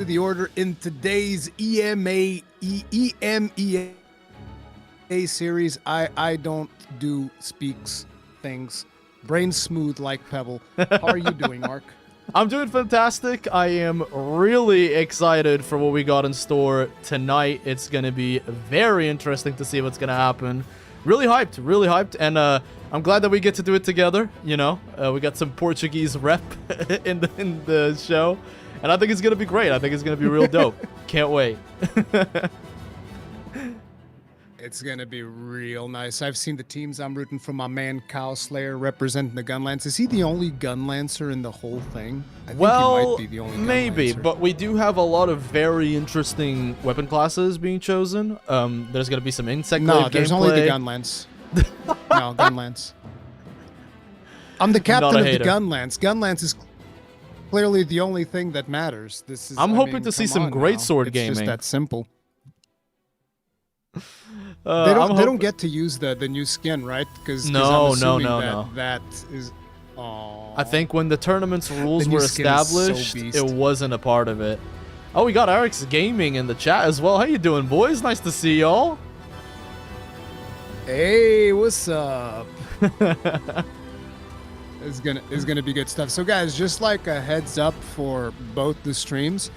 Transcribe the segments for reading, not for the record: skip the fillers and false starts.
the order in today's EMEA series. I don't do speaks things. Brain smooth like Pebble. How are you doing, Mark? I'm doing fantastic. I am really excited for what we got in store tonight. It's going to be very interesting to see what's going to happen. Really hyped, and I'm glad that we get to do it together, you know. We got some Portuguese rep in the show, and I think it's going to be great. I think it's going to be real dope. Can't wait. It's going to be real nice. I've seen the teams. I'm rooting for my man Cow Slayer representing the Gunlance. Is he the only Gunlancer in the whole thing? I think he might be the only maybe, Gunlancer. But we do have a lot of very interesting weapon classes being chosen. There's going to be some insect No, there's gameplay. only the Gunlance. No, Gunlance. I'm the captain of the Gunlance. Gunlance is clearly the only thing that matters. This is. I'm hoping to see some great sword gaming. It's just that simple. They don't get to use the new skin, right? Because no. That is. Aww. I think when the tournament's rules were established, it wasn't a part of it. Oh, we got Eric's Gaming in the chat as well. How you doing, boys? Nice to see y'all. Hey, what's up? It's gonna be good stuff. So, guys, just like a heads up for both the streams.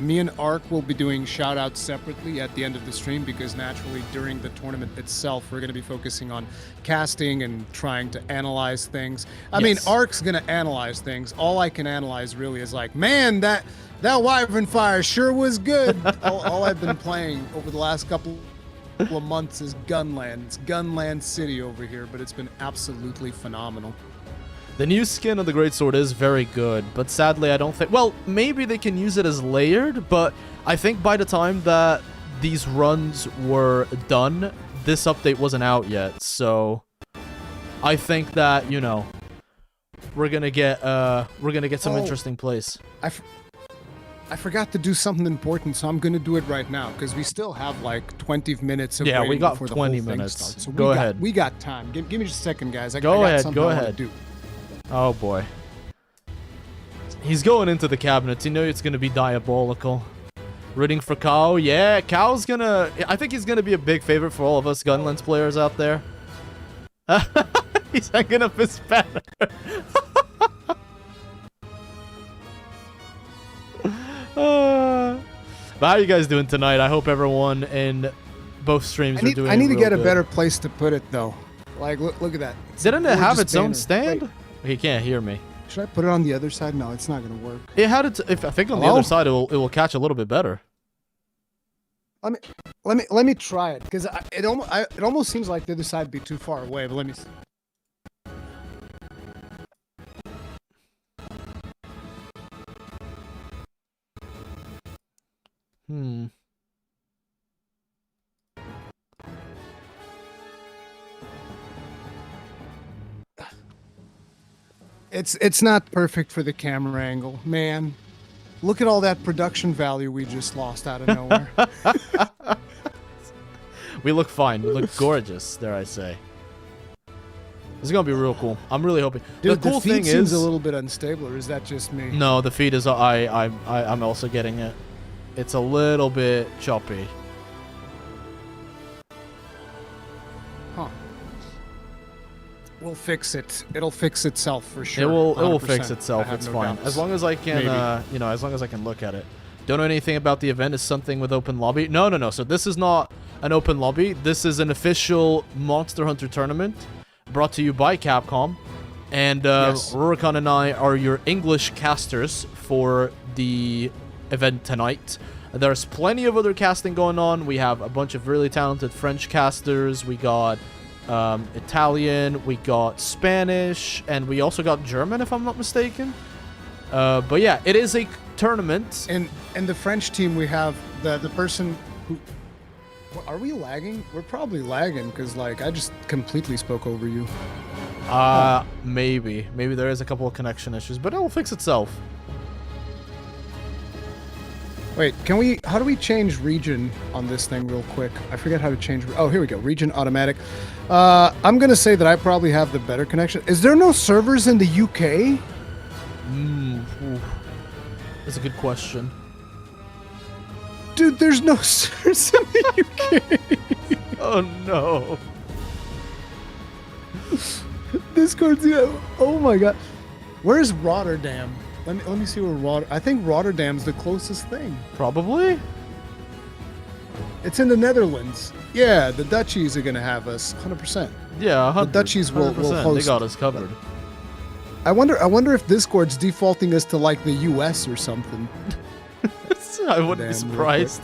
Me and Ark will be doing shout-outs separately at the end of the stream because naturally during the tournament itself we're going to be focusing on casting and trying to analyze things. I mean, Ark's going to analyze things. All I can analyze really is like, man, that Wyvern Fire sure was good. all I've been playing over the last couple of months is Gunland. It's Gunland City over here, but it's been absolutely phenomenal. The new skin of the Greatsword is very good, but sadly I don't think... Well, maybe they can use it as layered, but I think by the time that these runs were done, this update wasn't out yet, so... I think that, you know, we're gonna get some interesting plays. I forgot to do something important, so I'm gonna do it right now, because we still have like 20 minutes of waiting we got before 20 the whole minutes. Thing starts. So go ahead. We got time. Give me just a second, guys. Go ahead. Do. Oh boy. He's going into the cabinets. You know it's going to be diabolical. Rooting for Cow. Yeah, Cow's going to... I think he's going to be a big favorite for all of us Gunlance players out there. He's hanging up his banner. But how are you guys doing tonight? I hope everyone in both streams are doing I need to get good. a better place to put it, though. Like, look at that. Didn't it have its own stand? Wait. He can't hear me. Should I put it on the other side? No, it's not going to work. It had it. I think on the other side, it will catch a little bit better. Let me try it because it almost seems like the other side would be too far away. But let me see. It's not perfect for the camera angle, man. Look at all that production value we just lost out of nowhere. We look fine. We look gorgeous, dare I say. This is gonna be real cool. I'm really hoping. Dude, the cool feed thing seems is a little bit unstable, or is that just me? No, the feed is. I'm also getting it. It's a little bit choppy. Huh. We'll fix it. It'll fix itself for sure. It will fix itself. It's fine. Doubts. As long as I can, you know, as long as I can look at it. Don't know anything about the event. Is something with open lobby? No. So this is not an open lobby. This is an official Monster Hunter tournament brought to you by Capcom. And Rurikon and I are your English casters for the event tonight. There's plenty of other casting going on. We have a bunch of really talented French casters. We got Italian, we got Spanish, and we also got German, if I'm not mistaken. But yeah, it is a tournament. And the French team, we have the person who... Are we lagging? We're probably lagging, because, like, I just completely spoke over you. Maybe. Maybe there is a couple of connection issues, but it will fix itself. Wait, can we... How do we change region on this thing real quick? I forget how to change... Oh, here we go. Region automatic. I'm going to say that I probably have the better connection. Is there no servers in the UK? That's a good question. Dude, there's no servers in the UK. Oh no. Discord's oh my god. Where's Rotterdam? Let me see where I think Rotterdam's the closest thing. Probably. It's in the Netherlands. Yeah, the Dutchies are gonna have us 100%. Yeah, 100%. The Dutchies will host. They got us covered. I wonder if Discord's defaulting us to like the US or something. I wouldn't be surprised.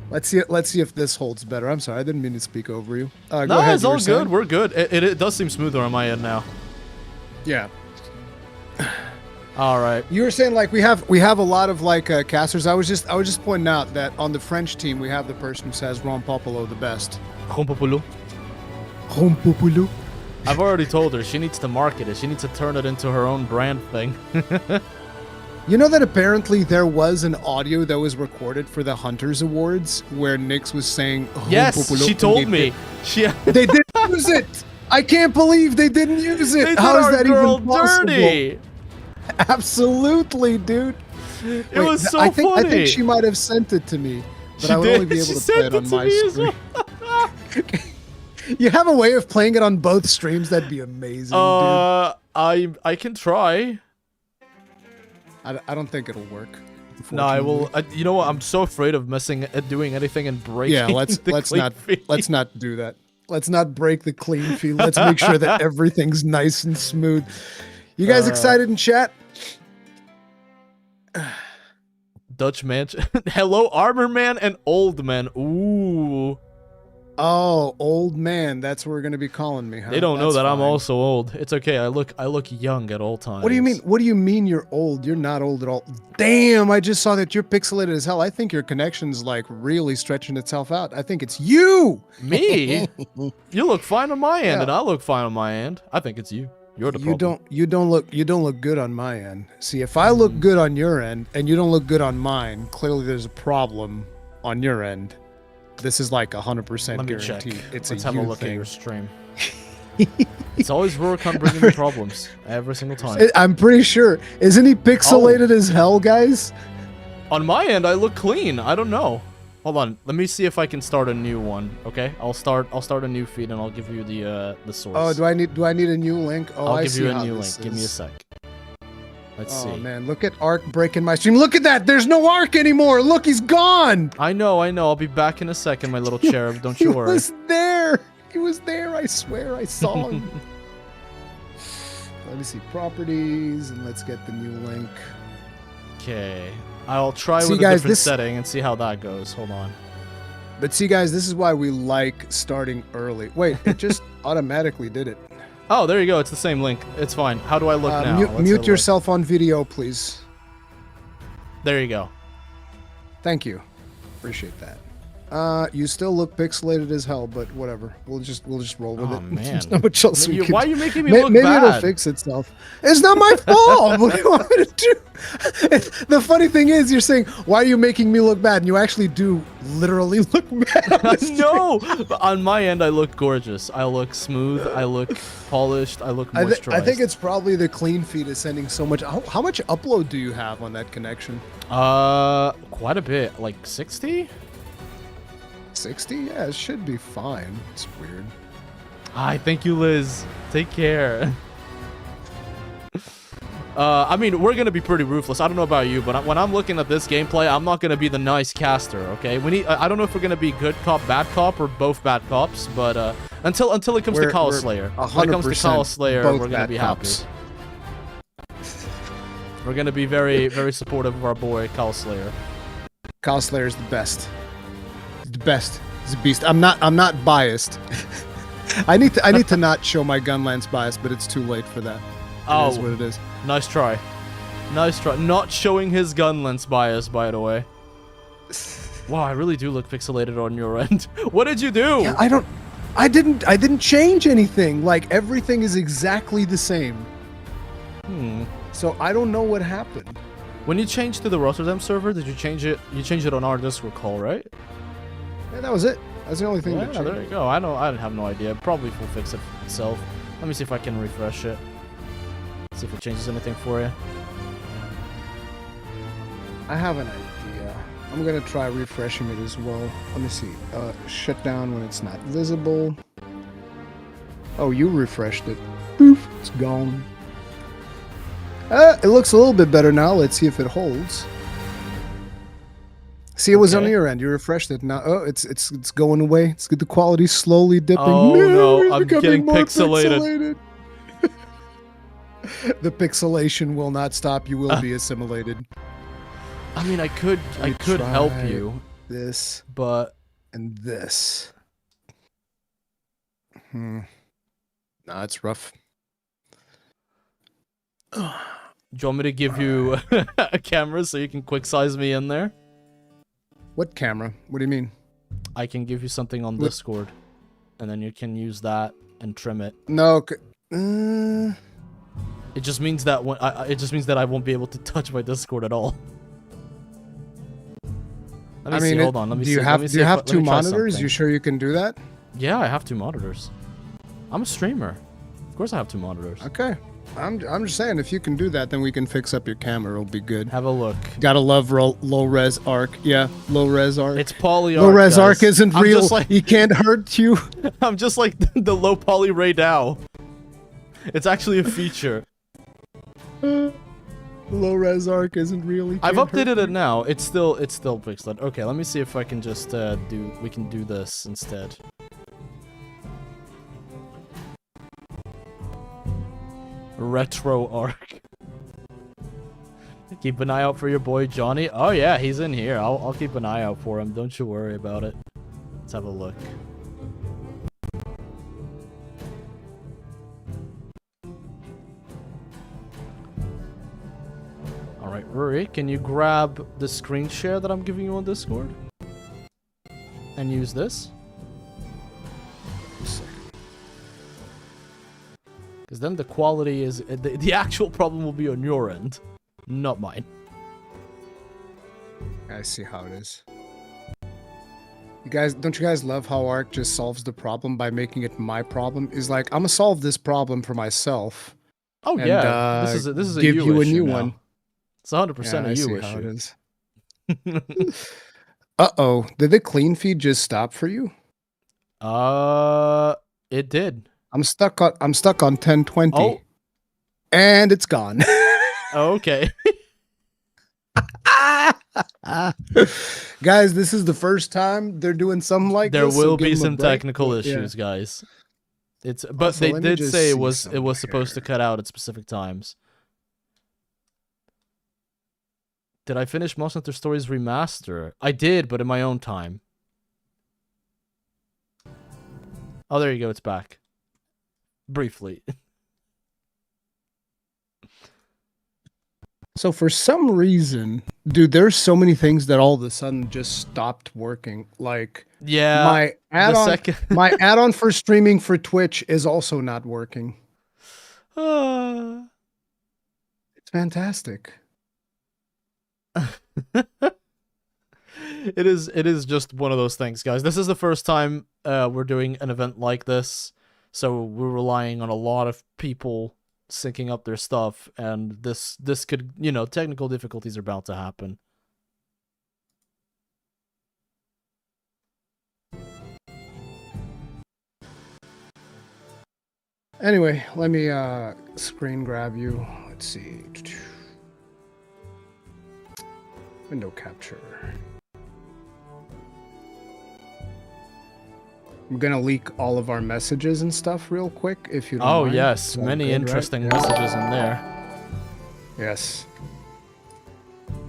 Let's see if this holds better. I'm sorry, I didn't mean to speak over you. Go No, ahead, it's all good. We're good. It does seem smoother on my end now. Yeah. All right. You were saying like we have a lot of like casters. I was just pointing out that on the French team we have the person who says Ron Popolo the best. Ron Popolo. Ron Popolo. I've already told her she needs to market it. She needs to turn it into her own brand thing. You know that apparently there was an audio that was recorded for the Hunters Awards where Nyx was saying yes, she told me. They didn't use it. I can't believe they didn't use it. How is that even possible? Dirty. Absolutely, dude. It was so funny. I think she might have sent it to me, but I would only be able to play it on my screen. You have a way of playing it on both streams? That'd be amazing, dude. I can try. I don't think it'll work. No, I will. You know what? I'm so afraid of doing anything and breaking. Yeah, let's not do that. Let's not break the clean feed. Let's make sure that everything's nice and smooth. You guys excited in chat? Dutch man. Hello, Armor Man and Old Man. Ooh. Oh, old man. That's what we're gonna be calling me, huh? They don't know that I'm also old. It's okay. I look young at all times. What do you mean? What do you mean you're old? You're not old at all. Damn! I just saw that you're pixelated as hell. I think your connection's like really stretching itself out. I think it's you. Me? You look fine on my end, and I look fine on my end. I think it's you. You're the problem. You don't look good on my end. See, if I look good on your end and you don't look good on mine, clearly there's a problem on your end. This is like 100% guaranteed. Let's have a look at your stream. It's always Rurikhan bringing me problems every single time. I'm pretty sure. Isn't he pixelated as hell, guys? On my end, I look clean. I don't know. Hold on. Let me see if I can start a new one. Okay, I'll start a new feed and I'll give you the source. Oh, do I need a new link? Oh, I'll give you a new link. Give me a sec. Let's see. Oh man, look at Ark breaking my stream. Look at that. There's no Ark anymore. Look, he's gone. I know. I'll be back in a second, my little cherub. Don't you worry. He was there. He was there. I swear I saw him. Let me see properties and let's get the new link. Okay. I'll try with a different setting and see how that goes. Hold on. But see, guys, this is why we like starting early. Wait, it just automatically did it. Oh, there you go. It's the same link. It's fine. How do I look now? Mute yourself on video, please. There you go. Thank you. Appreciate that. You still look pixelated as hell, but whatever. We'll just roll with it. Oh man. There's not much else we can why are you making me look bad? Maybe it'll fix itself. It's not my fault. What do you want me to do? The funny thing is, you're saying, why are you making me look bad? And you actually do literally look bad. No! On my end, I look gorgeous. I look smooth. I look polished. I look moisturized. I think it's probably the clean feed is sending so much. How much upload do you have on that connection? Quite a bit. Like 60? 60? Yeah, it should be fine. It's weird. Hi, thank you, Liz. Take care. I mean, we're gonna be pretty ruthless. I don't know about you, but when I'm looking at this gameplay, I'm not gonna be the nice caster. Okay, we need. I don't know if we're gonna be good cop, bad cop, or both bad cops. But until it comes to Call Slayer, when it comes to Call Slayer, we're gonna be happy. We're gonna be very, very supportive of our boy Call Slayer. Call Slayer is the best. He's the best. He's a beast. I'm not biased. I need to not show my Gunlance bias, but it's too late for that. It is what it is. Nice try. Nice try. Not showing his Gunlance bias, by the way. Wow, I really do look pixelated on your end. What did you do? Yeah, I didn't change anything. Like everything is exactly the same. So I don't know what happened. When you changed to the Rotterdam server, did you change it? You changed it on our Discord call, right? Yeah, that was it. That's the only thing that changed. There you go. I have no idea. Probably will fix it itself. Let me see if I can refresh it. See if it changes anything for you. I have an idea. I'm gonna try refreshing it as well. Let me see. Shut down when it's not visible. Oh, you refreshed it. Poof, it's gone. It looks a little bit better now. Let's see if it holds. See, it was on your end. You refreshed it. Now, oh, it's going away. It's good. The quality's slowly dipping. Oh no, it's I'm getting more pixelated. The pixelation will not stop. You will be assimilated. I mean, I could help you. This, but and this. Nah, it's rough. Do you want me to give you a camera so you can quick size me in there? What camera? What do you mean? I can give you something on Discord, and then you can use that and trim it. No. It just means that I won't be able to touch my Discord at all. Let me see. Hold on. Let me see. Do you have two monitors? You sure you can do that? Yeah, I have two monitors. I'm a streamer. Of course I have two monitors. Okay. I'm just saying, if you can do that, then we can fix up your camera. It'll be good. Have a look. Gotta love low res arc. Yeah, low res arc. It's poly arc. Low res arc isn't real. Like, he can't hurt you. I'm just like the low poly Ray Dow. It's actually a feature. Low res arc isn't real. I've updated it now. It's still pixelated. Okay, let me see if I can just we can do this instead. Retro arc. Keep an eye out for your boy Johnny. Oh yeah, he's in here. I'll keep an eye out for him. Don't you worry about it. Let's have a look. Alright, Rory, can you grab the screen share that I'm giving you on Discord? And use this? Because then the quality is... The actual problem will be on your end, not mine. I see how it is. Don't you guys love how Arc just solves the problem by making it my problem? Is like, I'm gonna solve this problem for myself. Oh and, yeah, this is a give you a new one. It's 100% a you issue. How it is. Uh-oh. Did the clean feed just stop for you? It did. I'm stuck on 1020. Oh. And it's gone. Okay. Guys, this is the first time they're doing something like this. There will be some technical issues, guys. But also, they did say it was supposed to cut out at specific times. Did I finish Monster Hunter Stories Remaster? I did, but in my own time. Oh, there you go. It's back. Briefly. So for some reason, dude, there's so many things that all of a sudden just stopped working. Like, yeah, my add-on for streaming for Twitch is also not working. It's fantastic. It is just one of those things, guys. This is the first time we're doing an event like this, so we're relying on a lot of people syncing up their stuff, and this could, you know, technical difficulties are about to happen. Anyway, let me screen grab you. Let's see. Window capture. I'm gonna leak all of our messages and stuff real quick, if you don't mind. Oh yes, many interesting messages in there. Yes.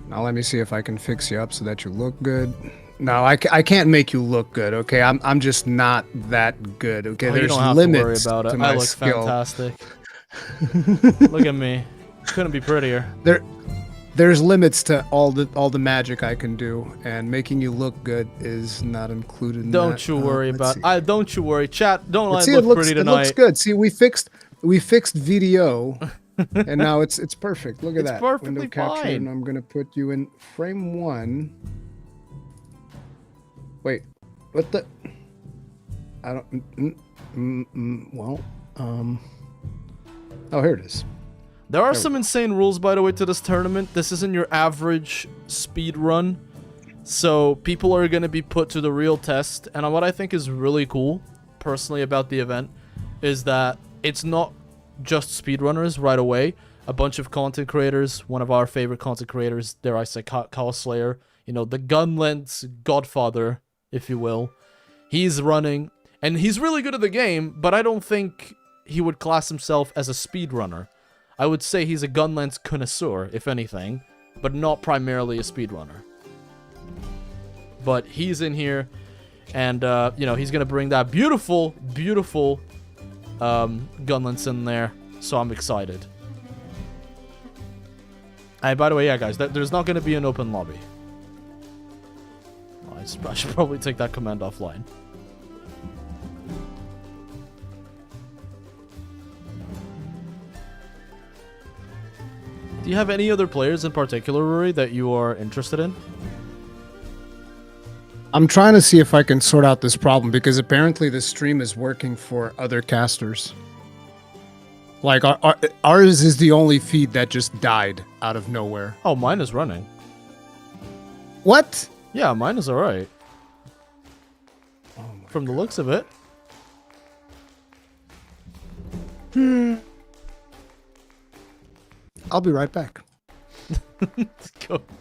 Now let me see if I can fix you up so that you look good. No, I can't make you look good, okay? I'm just not that good, okay? Oh, there's you don't have limits to worry about it. to my I look skill. fantastic. Look at me. Couldn't be prettier. There's limits to all the magic I can do, and making you look good is not included in that. Don't you worry about it. Don't you worry. Chat, don't let it look pretty tonight. It looks good. See, we fixed video, and now it's perfect. Look at that. It's perfectly Window capture, fine. and I'm going to put you in frame 1. Wait, what the? I don't... well, oh, here it is. There are some insane rules, by the way, to this tournament. This isn't your average speed run. So people are going to be put to the real test. And what I think is really cool, personally, about the event is that it's not just speedrunners right away. A bunch of content creators, one of our favorite content creators, dare I say, Chaos Slayer, you know, the Gunlens godfather, if you will. He's running, and he's really good at the game, but I don't think he would class himself as a speedrunner. I would say he's a Gunlens connoisseur, if anything, but not primarily a speedrunner. But he's in here, and, you know, he's going to bring that beautiful, beautiful Gunlens in there, so I'm excited. And by the way, yeah, guys, there's not going to be an open lobby. Oh, I should probably take that command offline. Do you have any other players in particular, Rory, that you are interested in? I'm trying to see if I can sort out this problem, because apparently this stream is working for other casters. Like, ours is the only feed that just died out of nowhere. Oh, mine is running. What? Yeah, mine is alright. Oh From the looks of it. I'll be right back.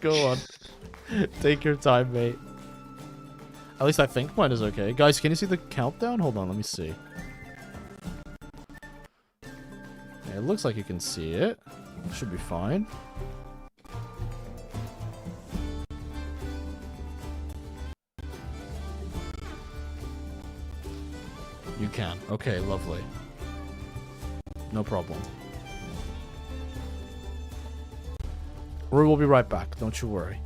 Go on. Take your time, mate. At least I think mine is okay. Guys, can you see the countdown? Hold on, let me see. Yeah, it looks like you can see it. Should be fine. You can. Okay, lovely. No problem. We will be right back. Don't you worry.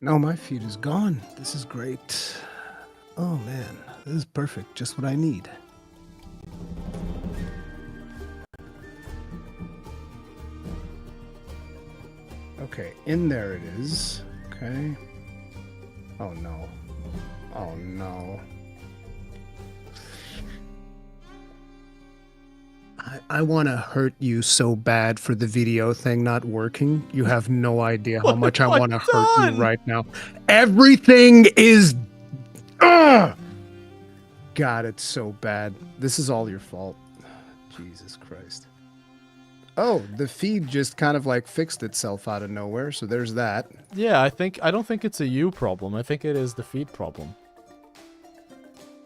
No, my feed is gone. This is great. Oh man, this is perfect. Just what I need. Okay, in there it is. Okay. Oh no. Oh no. I want to hurt you so bad for the video thing not working. You have no idea how much I want to hurt you right now. Everything is... Ugh! God, it's so bad. This is all your fault. Jesus Christ. Oh, the feed just kind of like fixed itself out of nowhere, so there's that. Yeah, I don't think it's a you problem. I think it is the feed problem.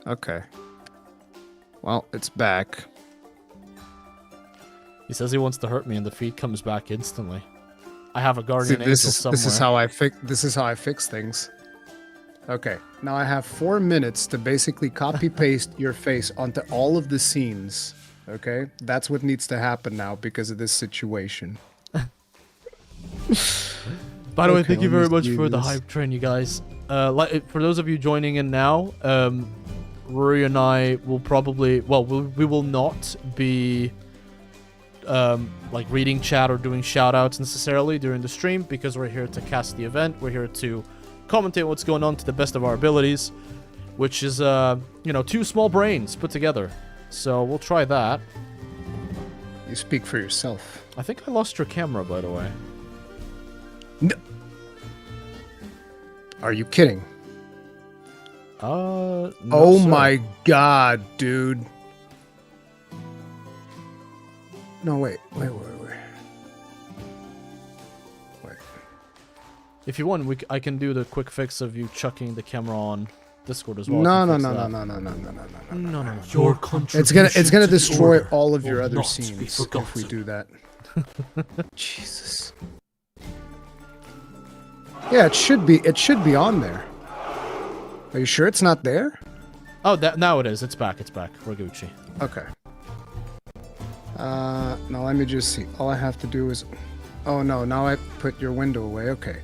Okay. Well, it's back. He says he wants to hurt me, and the feed comes back instantly. I have a guardian angel somewhere. This is how I fix things. Okay, now I have 4 minutes to basically copy paste your face onto all of the scenes. Okay, that's what needs to happen now because of this situation. By the way, thank you very much for the hype train, you guys. For those of you joining in now, Rory and I will probably, well, we will not be like reading chat or doing shoutouts necessarily during the stream, because we're here to cast the event. We're here to commentate what's going on to the best of our abilities, which is you know, 2 small brains put together. So we'll try that. You speak for yourself. I think I lost your camera, by the way. No. Are you kidding? No, oh sir. My God, dude. No, wait. If you want, I can do the quick fix of you chucking the camera on Discord as well. No. Your contribution It's gonna destroy order all of your will other not scenes be if forgotten. we do that. Jesus. Yeah, it should be on there. Are you sure it's not there? Oh, now it is. It's back. We're Gucci. Okay. Now let me just see. All I have to do is... Oh no, now I put your window away. Okay.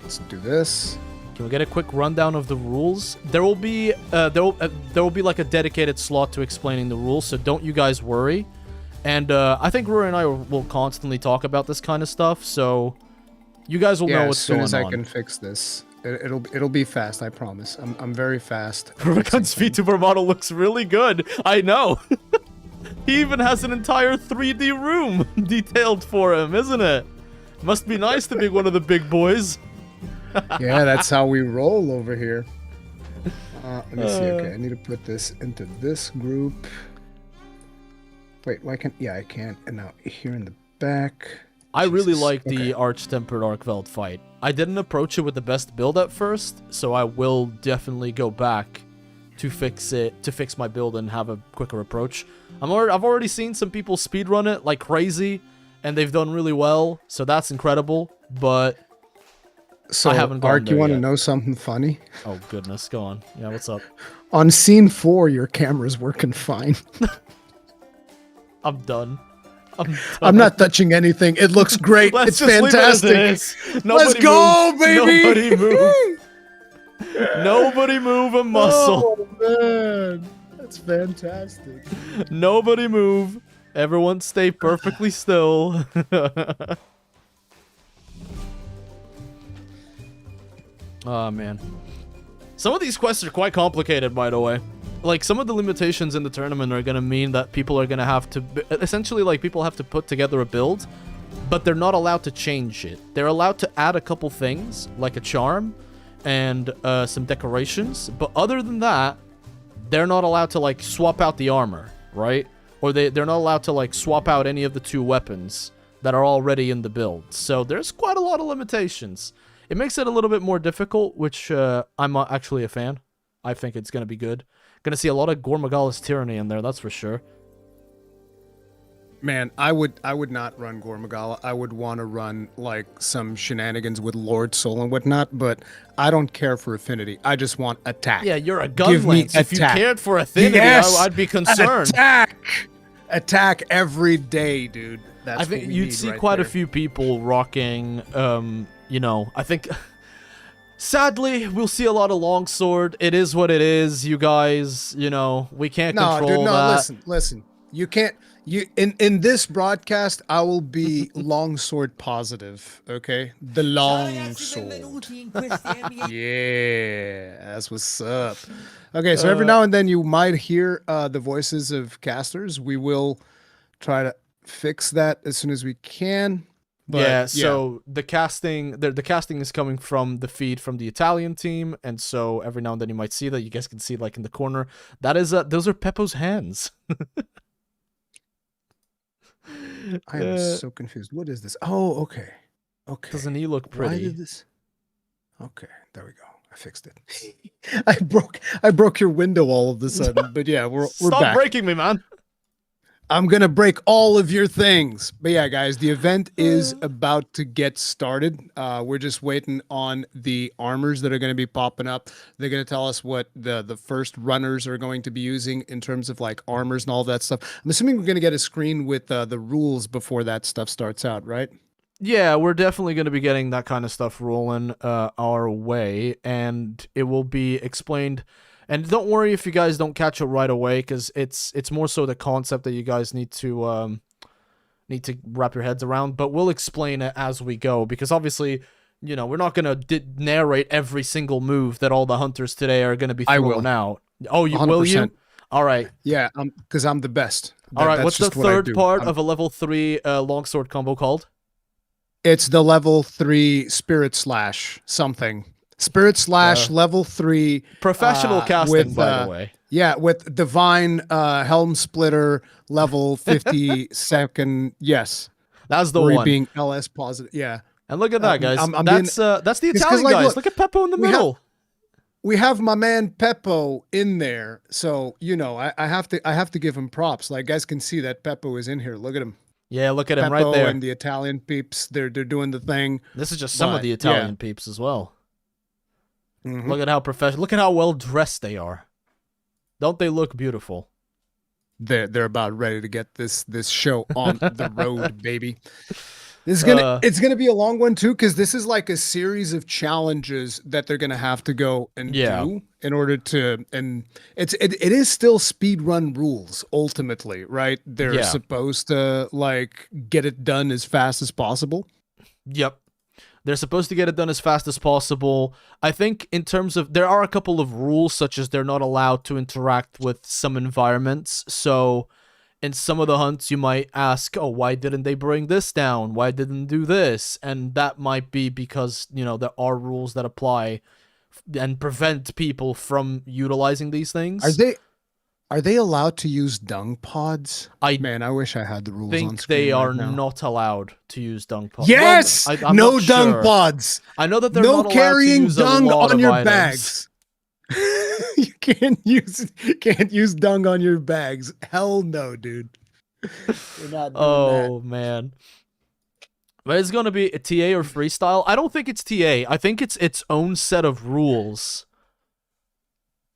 Let's do this. Can we get a quick rundown of the rules? There will be like a dedicated slot to explaining the rules, so don't you guys worry. And I think Rory and I will constantly talk about this kind of stuff, so you guys will know what's going on. As soon as I can fix this. It'll be fast, I promise. I'm very fast. Rubicon's VTuber model looks really good. I know. He even has an entire 3D room detailed for him, isn't it? Must be nice to be one of the big boys. Yeah, that's how we roll over here. Let me see. Okay, I need to put this into this group. Wait, why can't... Yeah, I can't. And now here in the back... I really like the Arch-Tempered Arcveld fight. I didn't approach it with the best build at first, so I will definitely go back to fix my build and have a quicker approach. I've already seen some people speedrun it like crazy, and they've done really well, so that's incredible, but so, I haven't gone Ark, there you want to yet. know something funny? Oh, goodness, go on. Yeah, what's up? On scene 4, your camera's working fine. I'm done. I'm not touching anything. It looks great. Let's It's just leave it as fantastic. it is. Nobody Let's go, move. baby! Nobody move. Nobody move a muscle. Oh, man. That's fantastic. Nobody move. Everyone stay perfectly still. Oh, man. Some of these quests are quite complicated, by the way. Like, some of the limitations in the tournament are going to mean that people are going to have to... Essentially, like, people have to put together a build, but they're not allowed to change it. They're allowed to add a couple things, like a charm and some decorations, but other than that, they're not allowed to, like, swap out the armor, right? Or they're not allowed to, like, swap out any of the 2 weapons that are already in the build. So there's quite a lot of limitations. It makes it a little bit more difficult, which I'm actually a fan. I think it's going to be good. Gonna see a lot of Gormagala's Tyranny in there, that's for sure. Man, I would not run Gormagala. I would want to run like some shenanigans with Lord Soul and whatnot, but I don't care for affinity. I just want attack. Yeah, you're a Give me gunlance. If you attack. cared for affinity, Yes! I'd be concerned. Attack every day, dude. That's I think what we you'd need see right quite there. a few people rocking, you know, I think... Sadly, we'll see a lot of longsword. It is what it is, you guys. You know, we can't control that. Listen. You can't. In this broadcast, I will be longsword positive. Okay, the longsword. Yeah, that's what's up. Okay, so every now and then you might hear the voices of casters. We will try to fix that as soon as we can. But, yeah, so the casting is coming from the feed from the Italian team, and so every now and then you might see that. You guys can see like in the corner. That is those are Peppo's hands. I am so confused. What is this? Oh, okay. Okay. Doesn't he look pretty? Why did this? Okay, there we go. I fixed it. I broke your window all of a sudden, but yeah, we're Stop back. breaking me, man. I'm gonna break all of your things. But yeah, guys, the event is about to get started. We're just waiting on the armors that are gonna be popping up. They're gonna tell us what the first runners are going to be using in terms of like armors and all that stuff. I'm assuming we're gonna get a screen with the rules before that stuff starts out, right? Yeah, we're definitely going to be getting that kind of stuff rolling our way, and it will be explained. And don't worry if you guys don't catch it right away, because it's more so the concept that you guys need to wrap your heads around. But we'll explain it as we go, because obviously, you know, we're not going to narrate every single move that all the hunters today are going to be throwing out. Oh, you 100%. will you? All right. Yeah, because I'm the best. All right. What's the just what I third do. part of a level 3 longsword combo called? It's the level 3 spirit slash something. Spirit slash level 3. Professional casting, with, by the way. Yeah, with Divine Helm Splitter level 52nd. Yes. That's the Worry one. being LS positive. Yeah. And look at that, guys. I'm that's the Italian like, guys. Look at Peppo in the middle. We have my man Peppo in there. So, you know, I have to give him props. Like, guys can see that Peppo is in here. Look at him. Yeah, look at him Peppo right there. And the Italian peeps, they're doing the thing. This is just some of the Italian peeps as well. Mm-hmm. Look at how professional. Look at how well dressed they are. Don't they look beautiful? They're about ready to get this show on the road, baby. It's gonna be a long one too, because this is like a series of challenges that they're gonna have to go and do in order to, and it is still speed run rules ultimately, right? They're supposed to like get it done as fast as possible. Yep. They're supposed to get it done as fast as possible. I think in terms of, there are a couple of rules, such as they're not allowed to interact with some environments. So in some of the hunts, you might ask, oh, why didn't they bring this down? Why didn't they do this? And that might be because, you know, there are rules that apply and prevent people from utilizing these things. Are they allowed to use dung pods? I wish I had the rules on think screen they are right now. not allowed to use dung pods. Yes! Well, I'm no not dung sure. pods. I know that they're no not allowed carrying to use dung a lot on of your items. bags. You can't use dung on your bags. Hell no, dude. You're not doing that. Man. But it's going to be a TA or freestyle. I don't think it's TA. I think it's its own set of rules.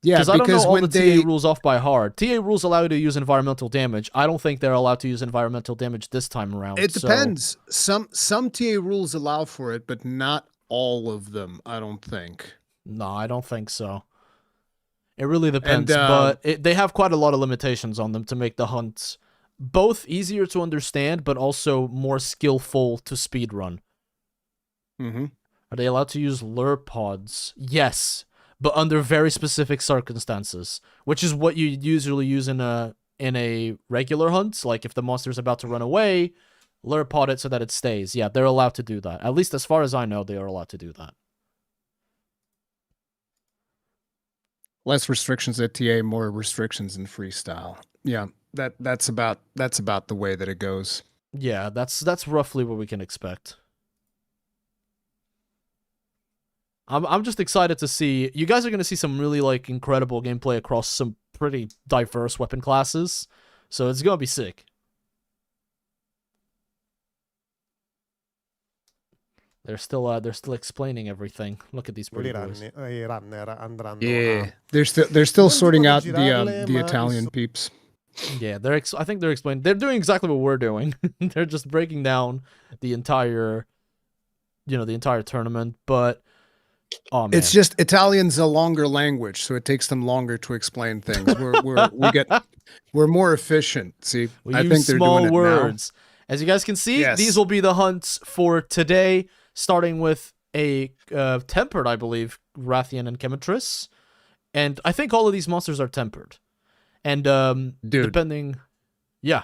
Yeah, because I don't know all when the TA rules off by heart. TA rules allow you to use environmental damage. I don't think they're allowed to use environmental damage this time around. It depends. Some TA rules allow for it, but not all of them, I don't think. No, I don't think so. It really depends, but they have quite a lot of limitations on them to make the hunts both easier to understand, but also more skillful to speedrun. Mm-hmm. Are they allowed to use lure pods? Yes, but under very specific circumstances, which is what you usually use in a regular hunt. Like if the monster's about to run away, lure pod it so that it stays. Yeah, they're allowed to do that. At least as far as I know, they are allowed to do that. Less restrictions at TA, more restrictions in freestyle. Yeah, that's about the way that it goes. Yeah, that's roughly what we can expect. I'm just excited to see. You guys are going to see some really like incredible gameplay across some pretty diverse weapon classes. So it's going to be sick. They're still explaining everything. Look at these pretty boys. Yeah, they're still sorting out the Italian peeps. Yeah, I think they're explaining. They're doing exactly what we're doing. They're just breaking down the entire tournament, but oh man. It's just Italian's a longer language, so it takes them longer to explain things. We're more efficient. See, I think they're doing it words. Now. As you guys can see, these will be the hunts for today, starting with a tempered, I believe, Rathian and Chemetris. And I think all of these monsters are tempered. And depending, yeah.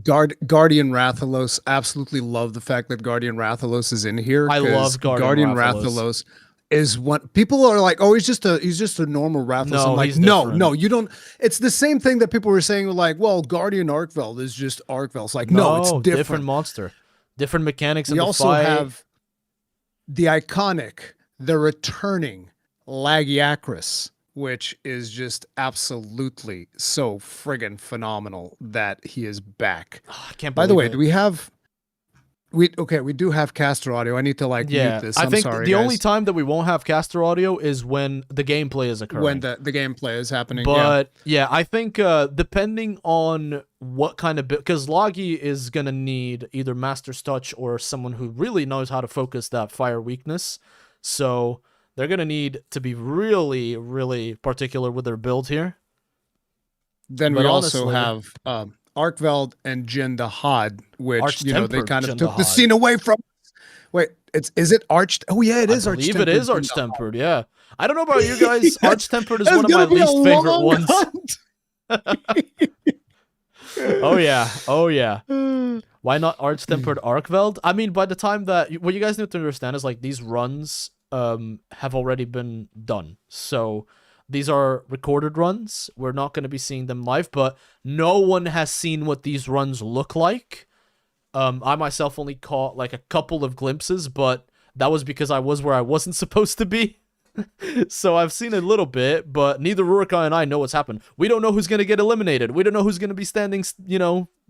Guardian Rathalos, absolutely love the fact that Guardian Rathalos is in here. I love Guardian Rathalos. Is what people are like, oh, he's just a normal Rathalos. No, I'm like, no, you don't. It's the same thing that people were saying, like, well, Guardian Arkveld is just Arkveld. It's like, no, it's different monster, different mechanics. We also have the iconic, the returning Lagiacrus, which is just absolutely so friggin' phenomenal that he is back. Oh, I can't believe By the way, it. do we have? We do have caster audio. I need to mute this. I think sorry, the guys. only time that we won't have caster audio is when the gameplay is occurring. When the gameplay is happening. But yeah, I think depending on what kind of because Logi is gonna need either Master's Touch or someone who really knows how to focus that fire weakness. So they're gonna need to be really, really particular with their build here. Then we also have Arkveld and Jin the Hod, which they kind of took the scene away from. Wait, is it arched? Oh yeah, it is arch tempered. I believe it is arch tempered. Yeah, I don't know about you guys. Arch tempered is one of my least favorite ones. Oh yeah. Why not arch tempered Arkveld? I mean, by the time that what you guys need to understand is like these runs have already been done, so. These are recorded runs. We're not going to be seeing them live, but no one has seen what these runs look like. I myself only caught like a couple of glimpses, but that was because I was where I wasn't supposed to be. So I've seen a little bit, but neither Rurika and I know what's happened. We don't know who's going to get eliminated. We don't know who's going to be standing,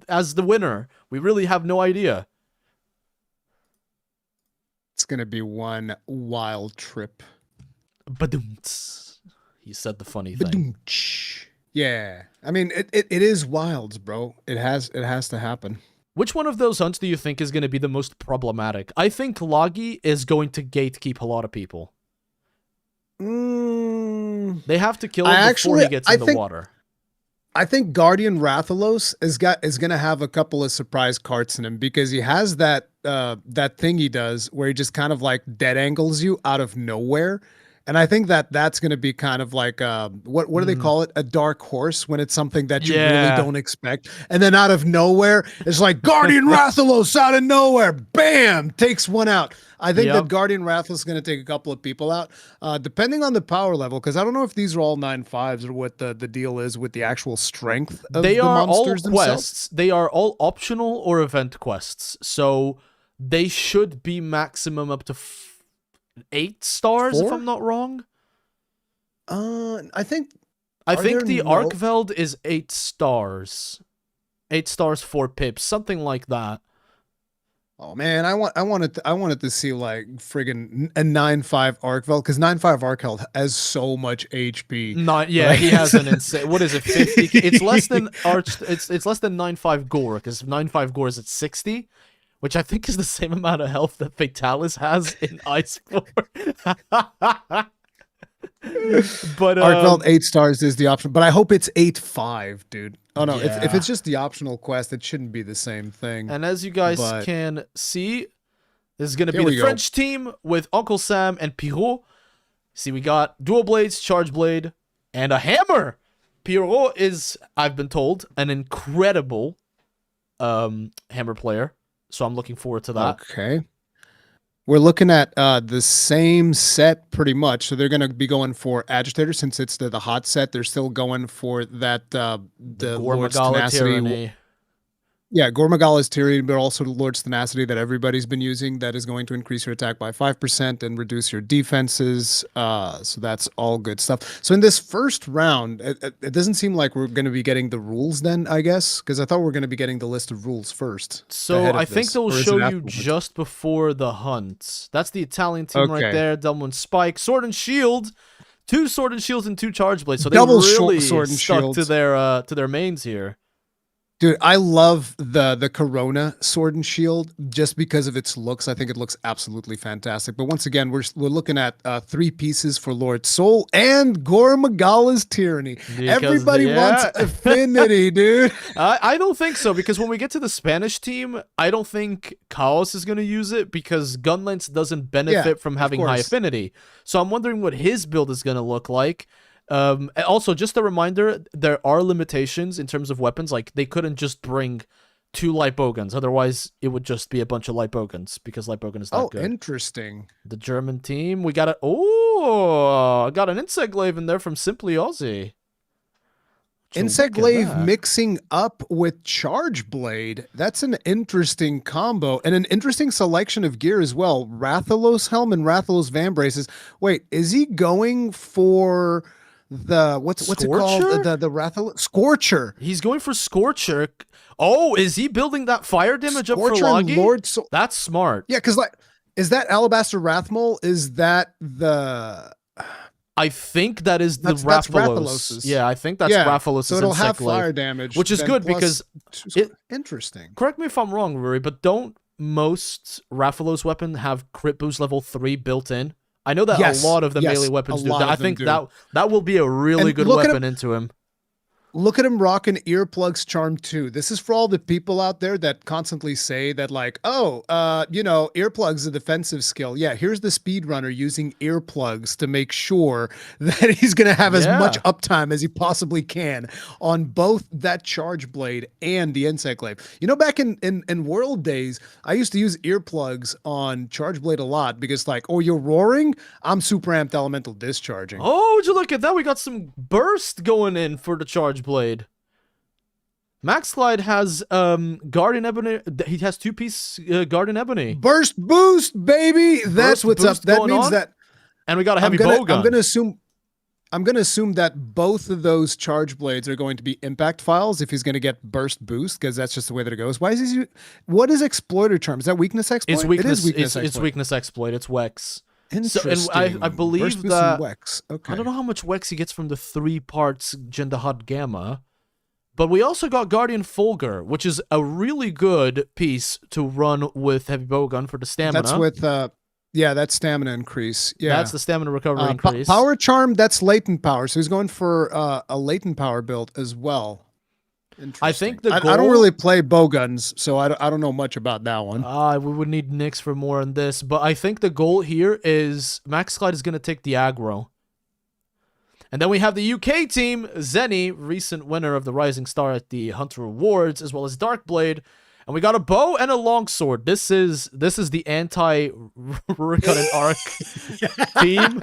as the winner. We really have no idea. It's going to be one wild trip. Badoom-ts. He said the funny thing. Yeah, I mean it is wilds, bro. It has to happen. Which one of those hunts do you think is going to be the most problematic? I think Logi is going to gatekeep a lot of people. They have to kill him before he gets in the water. I think Guardian Rathalos is going to have a couple of surprise carts in him because he has that thing he does where he just kind of like dead angles you out of nowhere. And I think that that's going to be kind of like what do they call it? A dark horse when it's something that you really don't expect, and then out of nowhere, it's like Guardian Rathalos out of nowhere, bam, takes one out. I think that Guardian Rathalos is going to take a couple of people out, depending on the power level, because I don't know if these are all 9/5s or what the deal is with the actual strength of the monsters themselves. Quests. They are all optional or event quests, so they should be maximum up to 8 stars, if I'm not wrong. I think the Arkveld is 8 stars. 8 stars, 4 pips, something like that. Oh man, I wanted to see like friggin' a 9/5 Arkveld, because 9/5 Arkveld has so much HP. He has an insane. What is it? 50? It's less than It's less than 9/5 Gore, because 9/5 Gore is at 60. Which I think is the same amount of health that Fatalis has in Iceborne. But Arkveld 8 stars is the option, but I hope it's 8/5, dude. Oh no, if it's just the optional quest, it shouldn't be the same thing. And as you guys can see, this is going to be the French team with Uncle Sam and Pierrot. See, we got dual blades, charge blade, and a hammer. Pierrot is, I've been told, an incredible hammer player. So I'm looking forward to that. Okay. We're looking at the same set pretty much. So they're going to be going for Agitator since it's the hot set. They're still going for that the Lord's Tenacity. Yeah, Gormagala's Tyranny, but also Lord's Tenacity that everybody's been using that is going to increase your attack by 5% and reduce your defenses. So that's all good stuff. So in this first round, it doesn't seem like we're going to be getting the rules then, I guess, because I thought we were going to be getting the list of rules first. So I think they'll show you just before the hunt. That's the Italian team right there. Delmo and Spike. Sword and Shield. 2 Sword and Shields and 2 Charge Blades. So they really stuck to their mains here. Dude, I love the Corona Sword and Shield just because of its looks. I think it looks absolutely fantastic. But once again, we're looking at 3 pieces for Lord Soul and Gormagala's Tyranny. Everybody wants affinity, dude. I don't think so, because when we get to the Spanish team, I don't think Chaos is going to use it because Gunlance doesn't benefit from having high affinity. So I'm wondering what his build is going to look like. Also, just a reminder, there are limitations in terms of weapons. Like, they couldn't just bring 2 light bowguns. Otherwise, it would just be a bunch of light bowguns because light bowgun is not good. Oh, interesting. The German team, we got I got an Insect Glaive in there from Simply Aussie. Insect Glaive mixing up with Charge Blade. That's an interesting combo and an interesting selection of gear as well. Rathalos Helm and Rathalos Van Braces. Wait, is he going for the what's it called? The Rathalos Scorcher. He's going for Scorcher. Oh, is he building that fire damage up for Logi? That's smart. Yeah, because like, is that Alabaster Wrathmole? Is that the? I think that is the Rathalos. Yeah, I think that's Rathalos. So it'll have fire damage, which is good because interesting. Correct me if I'm wrong, Rory, but don't most Rathalos weapons have crit boost level 3 built in? I know that a lot of the melee weapons do. I think that will be a really good weapon into him. Look at him rocking Earplugs Charm 2. This is for all the people out there that constantly say that like, earplugs is a defensive skill. Yeah, here's the speedrunner using earplugs to make sure that he's going to have as much uptime as he possibly can on both that Charge Blade and the Insect Glaive. You know, back in World days, I used to use earplugs on Charge Blade a lot because like, oh, you're roaring? I'm super amped elemental discharging. Oh, would you look at that? We got some burst going in for the Charge Blade. Max Clyde has Guardian Ebony. He has 2-piece Guardian Ebony. Burst boost, baby. That's what's up. That means that. And we got a heavy bowgun. I'm gonna assume that both of those Charge Blades are going to be impact files if he's gonna get burst boost, because that's just the way that it goes. Why is he? What is exploiter charm? Is that weakness exploit? It's weakness. It's weakness exploit. It's Wex. Interesting. So, and I believe that Wex. Okay. I don't know how much Wex he gets from the 3 parts Jendahad Gamma, but we also got Guardian Fulgur, which is a really good piece to run with heavy bowgun for the stamina. That's with that's stamina increase. Yeah, that's the stamina recovery increase. Power charm, that's latent power. So he's going for a latent power build as well. I Interesting. think the I don't goal. really play bow guns, so I don't know much about that one. We would need Nyx for more on this, but I think the goal here is Max Clyde is going to take the aggro. And then we have the UK team, Zenny, recent winner of the Rising Star at the Hunter Awards, as well as Darkblade. And we got a bow and a longsword. This is the anti-Rurikon and Arc team.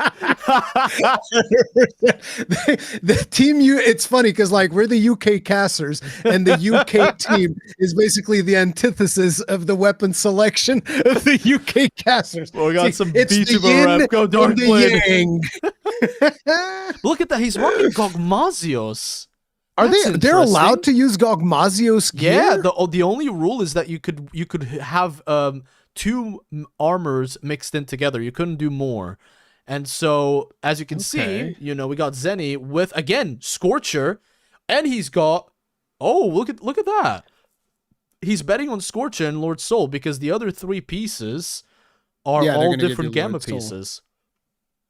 The team it's funny because like we're the UK casters, and the UK team is basically the antithesis of the weapon selection of the UK casters. Well, we got some it's VTuber rep. Go Darkblade. Look at that. He's rocking Gogmazios. Are they're allowed to use Gogmazios gear? Yeah, the only rule is that you could have two armors mixed in together. You couldn't do more. And so, as you can see, we got Zenny with, again, Scorcher, and he's got, look at that. He's betting on Scorcher and Lord Soul because the other three pieces are all different Gamma pieces.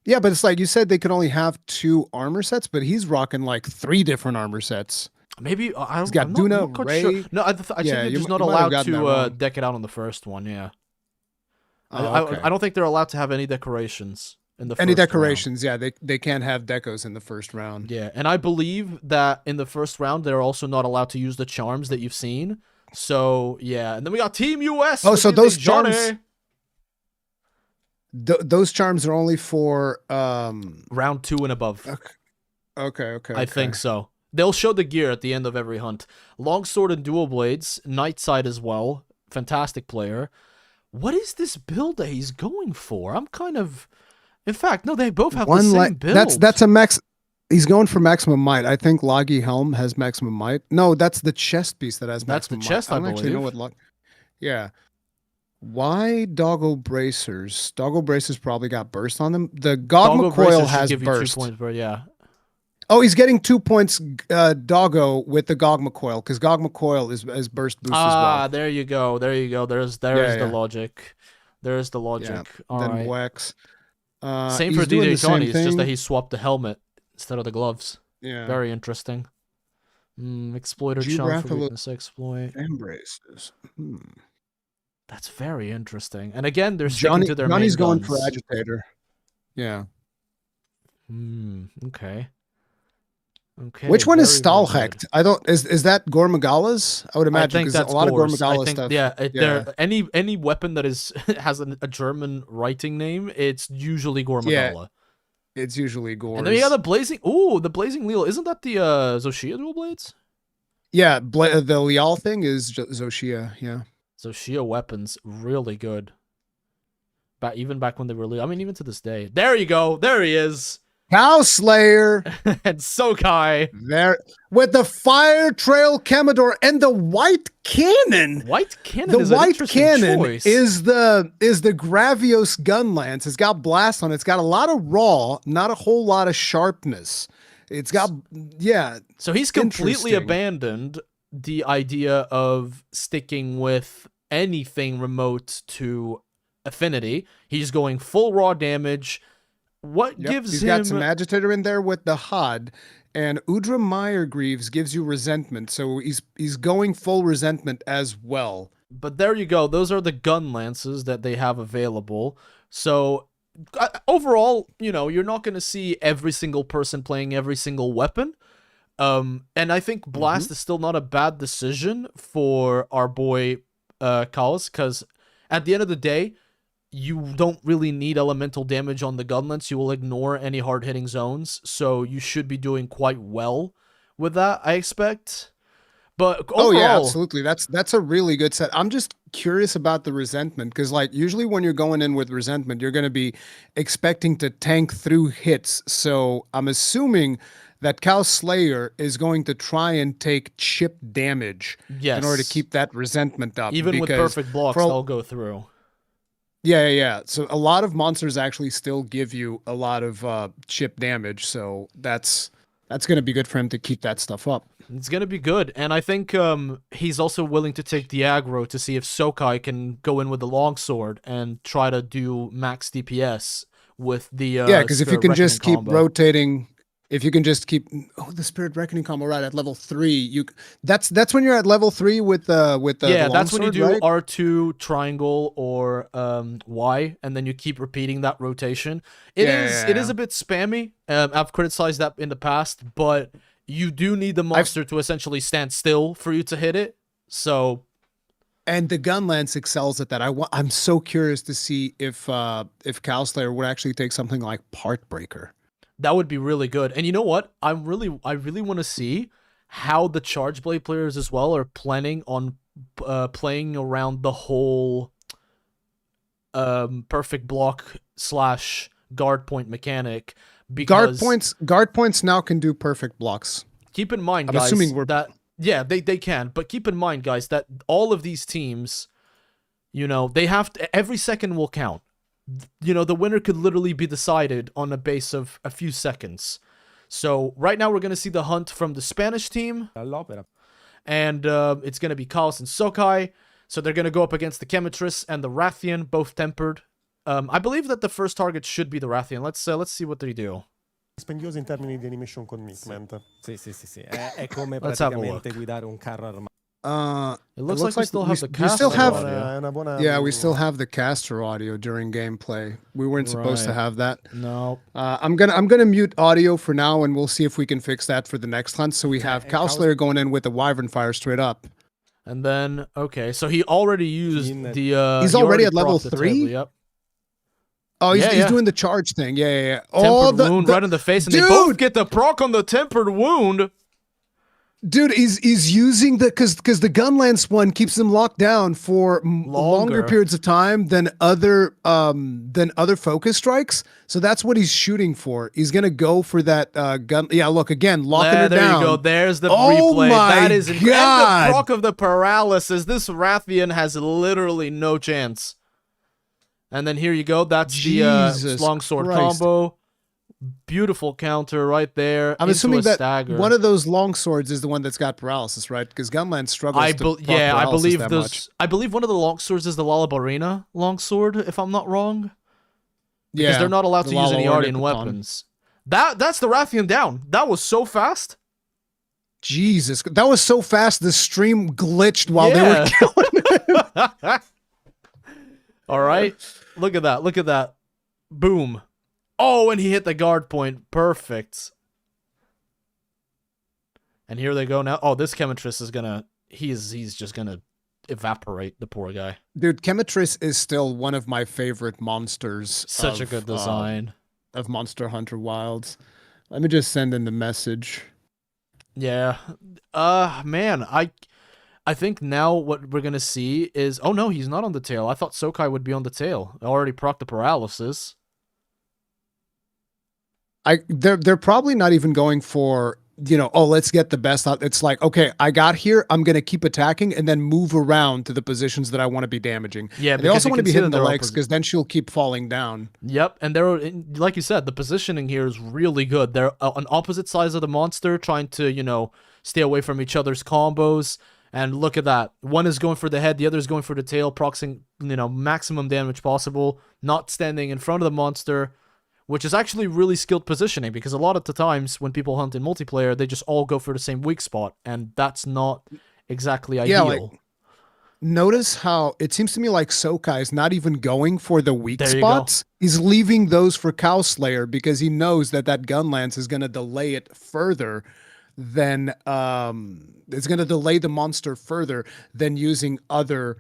Yeah, but it's like you said they could only have 2 armor sets, but he's rocking like 3 different armor sets. Maybe he's got Duna, Ray. Sure. No, I think you're just not allowed to deck it out on the first one. Yeah, I don't think they're allowed to have any decorations in the first decorations. round. Yeah, they can't have decos in the first round. Yeah, and I believe that in the first round they're also not allowed to use the charms that you've seen. So yeah, and then we got Team US. Oh, so those charms. Those charms are only for round 2 and above. Okay. I think so. They'll show the gear at the end of every hunt. Longsword and dual blades, Nightside as well. Fantastic player. What is this build that he's going for? I'm kind of. In fact, no, they both have the same build. That's a max. He's going for maximum might. I think Loggy Helm has maximum might. No, that's the chest piece that has maximum might. That's the chest, I believe. Actually know what yeah. Why Doggo Bracers? Doggo Bracers probably got burst on them. The Gogma Coil has burst. 2 points, yeah. Oh, he's getting 2 points, Doggo, with the Gogma Coil, because Gogma Coil is burst boost as well. Ah, there you go. There's the logic. There's the logic. Yeah. All then right. Wex. Same for DJ Johnny. It's just that he swapped the helmet instead of the gloves. Yeah. Very interesting. Exploiter charm for weakness exploit. Embraces. That's very interesting. And again, they're sticking to their Johnny's main going guns. for Agitator. Yeah. Okay. Okay. Which one is Stahlhecht? I don't. Is that Gormagala's? I would imagine because a lot of Gormagala stuff. Yeah. Any weapon that has a German writing name, it's usually Gormagala. Yeah, it's usually Gor's. And then you got the blazing. Ooh, the blazing Leal. Isn't that the Zoshia dual blades? Yeah, the Leal thing is Zoshia. Yeah. Zoshia weapons really good. Even back when they were, even to this day. There you go. There he is. Cow Slayer and Sokai there with the Fire Trail Commodore and the White Cannon. White Cannon. The White Cannon choice. is the Gravios gun lance. It's got blast on it. It's got a lot of raw, not a whole lot of sharpness. It's got So he's completely abandoned the idea of sticking with anything remote to affinity. He's going full raw damage. What gives he's him... got some agitator in there with the HUD, and Udra Meyergreaves gives you resentment, so he's going full resentment as well. But there you go. Those are the gun lances that they have available. So overall, you're not going to see every single person playing every single weapon. And I think Blast is still not a bad decision for our boy Kaos, because at the end of the day, you don't really need elemental damage on the gunlance. You will ignore any hard-hitting zones, so you should be doing quite well with that, I expect. But overall, yeah, absolutely. That's a really good set. I'm just curious about the resentment, because usually when you're going in with resentment, you're going to be expecting to tank through hits. So I'm assuming that Cow Slayer is going to try and take chip damage in order to keep that resentment up. Even with perfect blocks, they'll go through. Yeah. So a lot of monsters actually still give you a lot of chip damage, so that's going to be good for him to keep that stuff up. It's going to be good, and I think he's also willing to take the aggro to see if Sokai can go in with the longsword and try to do max DPS with the because if you can just keep rotating If you can just keep the Spirit Reckoning combo right at level 3, that's when you're at level 3 with Yeah, the that's when you longsword, do right? R2 triangle or Y, and then you keep repeating that rotation. It Yeah, is yeah, it is yeah. a bit spammy. I've criticized that in the past, but you do need the I've monster to essentially stand still for you to hit it. So And the gun lance excels at that. I'm so curious to see if Cowslayer would actually take something like Part Breaker. that would be really good. And you know what? I really want to see how the Charge Blade players as well are planning on playing around the whole perfect block slash guard point mechanic, because Guard points now can do perfect blocks. keep in mind, I'm guys, assuming we're that yeah, they can, but keep in mind, guys, that all of these teams, you know, they have to, every second will count. You know, the winner could literally be decided on a base of a few seconds. So right now we're going to see the hunt from the Spanish team, all'opera. and it's going to be Kaos and Sokai. So they're going to go up against the Chemitress and the Rathian, both tempered. I believe that the first target should be the Rathian. Let's see what they do. Dispendioso in termini di animation commitment. Sì. È come Let's have a praticamente look. guidare un carro armato. It looks like we still have the we still caster have audio. È una buona... yeah, we still have the caster audio during gameplay. We weren't supposed to Right. have that. No. I'm gonna mute audio for now, and we'll see if we can fix that for the next hunt. So we have Cowslayer going in with the Wyvern Fire straight up. And then, okay, so he already used the... He's he already at level procced the 3? table, Yep. Oh, he's Yeah. doing the charge thing. Yeah. Tempered wound right in the face, and they both Dude! get the proc on the tempered wound. Dude, he's using the because the gun lance one keeps them locked down for longer periods of time than other focus strikes. So that's what he's shooting for. He's gonna go for that gun. Yeah, look again, locking her There down. you go. There's the Oh replay. my That is incredible. God. And the proc of the paralysis. This Rathian has literally no chance. And then here you go. That's Jesus the longsword Christ. combo. Beautiful counter right there. I'm into assuming a that stagger. one of those long swords is the one that's got paralysis, right? Because Gunland struggles. I to proc I paralysis believe that those. much. I believe one of the longswords is the Lalabarina longsword, if I'm not wrong. Because Yeah, they're not allowed the to use any Lala or Ardian Nipaton. weapons. That's the Rathian down. That was so fast. Jesus, that was so fast. The stream glitched while they were killing. All right. Look at that. Look at that. Boom. Oh, and he hit the guard point. Perfect. And here they go now. Oh, this Chemitress is gonna... He's just gonna evaporate the poor guy. Dude, Chemitress is still one of my favorite monsters. Such a good design. Of Monster Hunter Wilds. Let me just send in the message. Yeah. Man, I think now what we're gonna see is... Oh, no, he's not on the tail. I thought Sokai would be on the tail. I already procced the paralysis. They're probably not even going for, you know, oh, let's get the best out. It's like, okay, I got here, I'm gonna keep attacking and then move around to the positions that I want to be damaging. Yeah, and they because also you want to can be see hitting that the they're legs because then she'll keep falling down. Yep, and they're, like you said, the positioning here is really good. They're on opposite sides of the monster, trying to, you know, stay away from each other's combos. And look at that. One is going for the head, the other is going for the tail, proxing, you know, maximum damage possible, not standing in front of the monster, which is actually really skilled positioning, because a lot of the times when people hunt in multiplayer, they just all go for the same weak spot, and that's not exactly ideal. Yeah, like, notice how it seems to me like Sokai is not even going for the weak spots. He's leaving those for Cowslayer because he knows that that gun lance is going to delay it further than it's going to delay the monster further than using other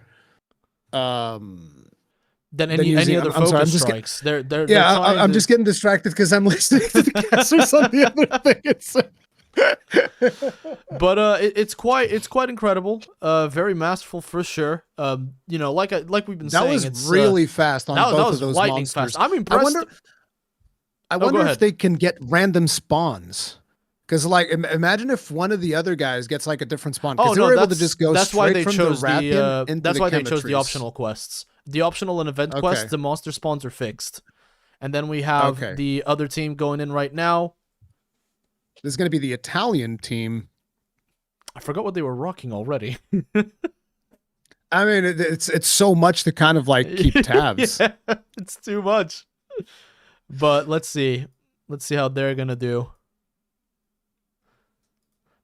than any other focus strikes. I'm just getting distracted because I'm listening to the casters on the other thing. But it's quite incredible. Very masterful for sure. You know, like we've been saying, that was really fast on both of those lightning monsters. fast. I'm impressed. I wonder if they can get random spawns. Because, like, imagine if one of the other guys gets, like, a different spawn. Because they were able to just go straight from the Rathian into That's the why they chose the Chemitress. optional quests. The optional and event quests, the monster spawns are fixed. And then we have the other team going in right now. This is going to be the Italian team. I forgot what they were rocking already. I mean, it's so much to kind of, like, keep tabs. Yeah, it's too much. But let's see. Let's see how they're going to do.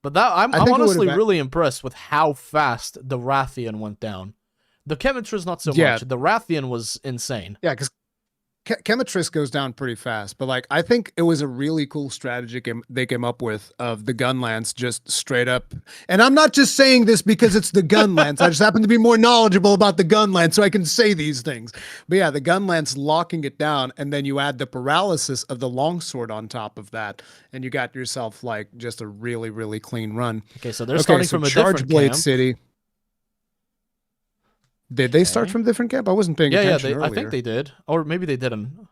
But that I'm think it would've honestly been- really impressed with how fast the Rathian went down. The Chemitress not so Yeah. much. The Rathian was insane. Yeah, because Chemitress goes down pretty fast, but like I think it was a really cool strategy they came up with of the gun lance just straight up. And I'm not just saying this because it's the gun lance. I just happen to be more knowledgeable about the gun lance, so I can say these things. But yeah, the gun lance locking it down, and then you add the paralysis of the longsword on top of that, and you got yourself like just a really, really clean run. Okay, so they're starting from a different Chargeblade camp. City. Did they start from a different camp? I wasn't paying attention earlier. I think they did, or maybe they didn't. All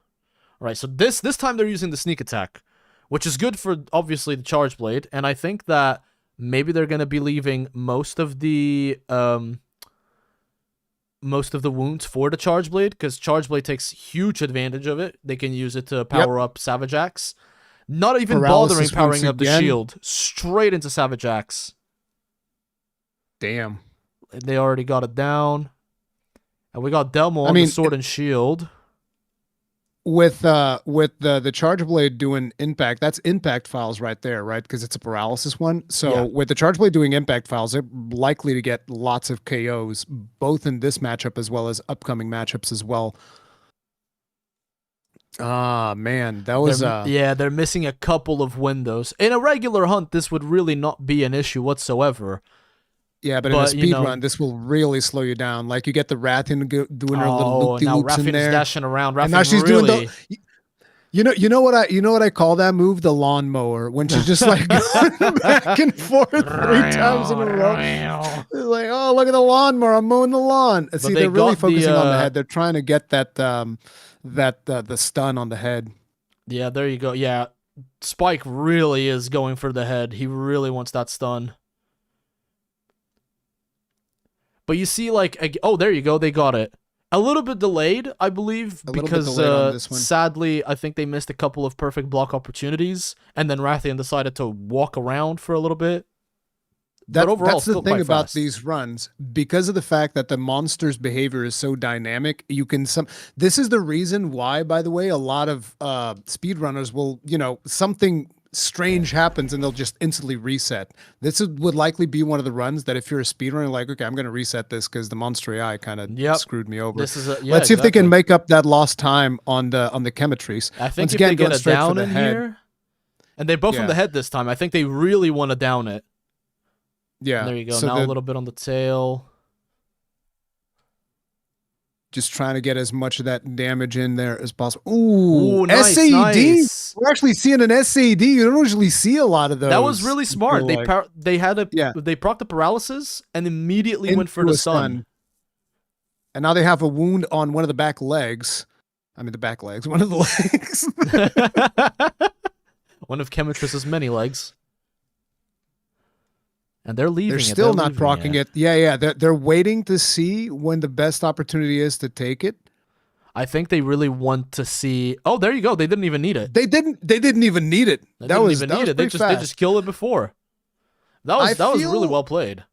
right, so this time they're using the sneak attack, which is good for obviously the charge blade, and I think that maybe they're gonna be leaving most of the wounds for the charge blade, because charge blade takes huge advantage of it. They can use it to power up Savage Axe, not even Paralysis bothering powering once up the again. shield, straight into Savage Axe. Damn. They already got it down. And we got Delmo on the sword and shield. With the charge blade doing impact, that's impact files right there, right? Because it's a paralysis one. So with the charge blade doing impact files, they're likely to get lots of KOs, both in this matchup as well as upcoming matchups as well. Ah, man, that was they're missing a couple of windows. In a regular hunt, this would really not be an issue whatsoever. Yeah, but in a speed run, this will really slow you down. Like you get the Rathian doing her little loop-de-loops in there. Dashing around. And now she's doing the. You know what I call that move? The lawnmower. When she's just like going back and forth 3 times in a row. It's like, oh, look at the lawnmower. I'm mowing the lawn. See, they're really focusing on the head. They're trying to get that the stun on the head. Yeah, there you go. Yeah, Spike really is going for the head. He really wants that stun. But you see, like, oh, there you go. They got it. A little bit delayed, I believe, because sadly, I think they missed a couple of perfect block opportunities, and then Rathian decided to walk around for a little bit. But overall, that's the thing about these runs, because of the fact that the monster's behavior is so dynamic. You can This is the reason why, by the way, a lot of speedrunners will, something strange happens and they'll just instantly reset. This would likely be one of the runs that if you're a speedrunner, like, okay, I'm going to reset this because the monster AI kind of screwed me over. Let's see if they can make up that lost time on the Chemitress. I think if they get a down in here, and they both from the head this time, I think they really want to down it. Yeah. And there you go. So now a little bit on the tail. Just trying to get as much of that damage in there as possible. Ooh, nice, SAD. Nice. We're actually seeing an SAD. You don't usually see a lot of those. That was really smart. They proc the paralysis and immediately went for the stun. And now they have a wound on one of the back legs. I mean, the back legs. One of the legs. One of Chemitress's many legs. And they're leaving. They're still not proccing it. Yeah. They're waiting to see when the best opportunity is to take it. I think they really want to see. Oh, there you go. They didn't even need it. They didn't even need it. They just killed it before. That was really well played.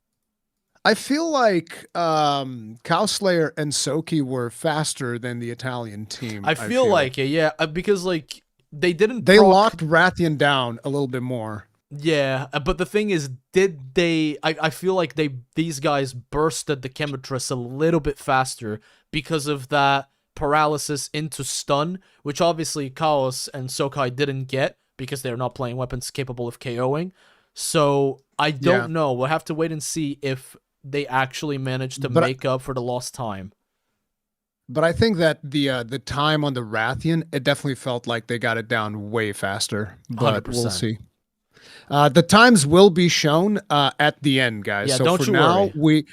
I feel like Cowslayer and Soki were faster than the Italian team. I feel like it, yeah, because like they locked Rathian down a little bit more. Yeah, but the thing is, did they? I feel like these guys bursted the Chemitress a little bit faster because of that paralysis into stun, which obviously Chaos and Sokai didn't get because they're not playing weapons capable of KOing. So I don't know. We'll have to wait and see if they actually managed to make up for the lost time. But I think that the time on the Rathian, it definitely felt like they got it down way faster. But 100%. We'll see. The times will be shown at the end, guys. Yeah, so don't for you now, worry.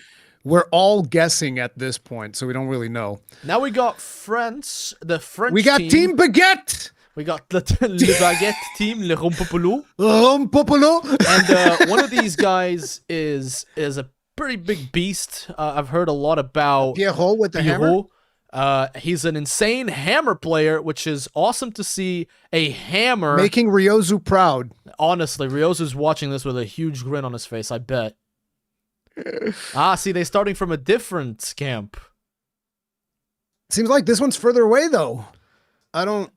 we're all guessing at this point, so we don't really know. Now we got France, the French team. We got Team Baguette! We got Le Baguette team, Le Rompopolo. And one of these guys is a pretty big beast. I've heard a lot about Pierrot with the hammer. He's an insane hammer player, which is awesome to see. A hammer making Ryozu proud. Honestly, Ryozu's watching this with a huge grin on his face, I bet. See, they're starting from a different camp. Seems like this one's further away, though. I don't...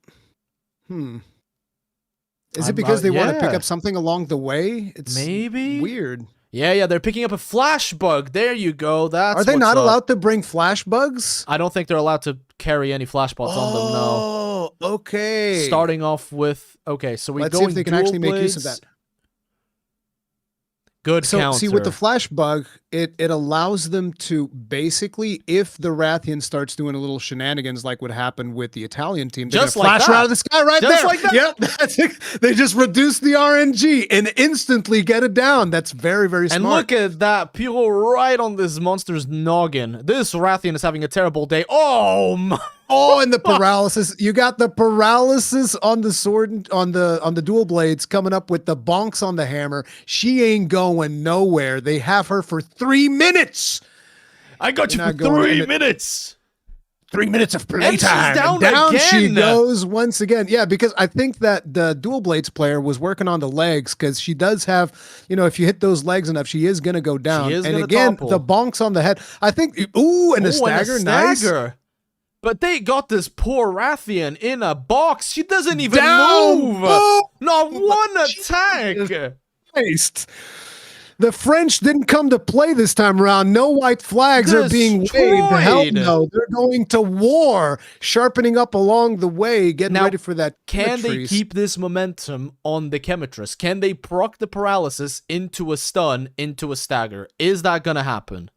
Is it because they want to pick yeah. up something along the way? It's Maybe weird. Yeah, they're picking up a flash bug. There you go. That's Are they what's not up. allowed to bring flash bugs? I don't think they're allowed to carry any flash bots on them. No. Oh, okay. Starting off with so we Let's go see in if they can dual actually make use blades. of that. Good So counter. see, with the flash bug, it allows them to basically, if the Rathian starts doing a little shenanigans like what happened with the Italian team, they're Just gonna like flash her that. out of the sky right Just there. like that. Yep, that's it. They just reduce the RNG and instantly get it down. That's very, very smart. And look at that Pyro right on this monster's noggin. This Rathian is having a terrible day. Oh my. Oh, and the paralysis. You got the paralysis on the sword, on the dual blades coming up with the bonks on the hammer. She ain't going nowhere. They have her for 3 minutes. I got you You're for not going 3 in minutes. 3 minutes of And playtime. she's down she again. goes once again. Yeah, because I think that the dual blades player was working on the legs because she does have, if you hit those legs enough, she is going to go down. is And gonna again, topple. the bonks on the head. I think, and a stagger. Nice. But they got this poor Rathian in a box. She doesn't even Down. move. Boom. Not one attack. Christ. The French didn't come to play this time around. No white flags are being waved. Hell Destroyed. no. They're going to war, sharpening up along the way, getting Now, ready for that. Can they Chemitrace. keep this momentum on the Chemitress? Can they proc the paralysis into a stun, into a stagger? Is that going to happen?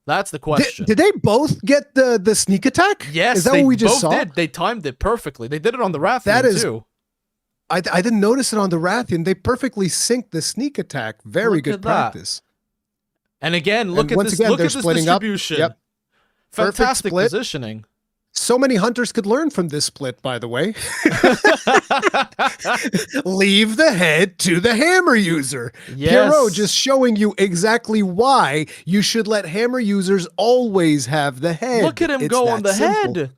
That's the question. Did they both get the sneak attack? Yes, is that they what we just both saw? did. They timed it perfectly. They did it on the Rathian That is- too. I didn't notice it on the Rathian. They perfectly synced the sneak attack. Very Look good at that. practice. And again, look And at once this. again, Look they're at this splitting up. distribution. Yep. Perfect Fantastic split. positioning. So many hunters could learn from this split, by the way. Leave the head to the hammer user. Yes. Pierrot just showing you exactly why you should let hammer users always have the head. Look at him It's go that on the simple. head.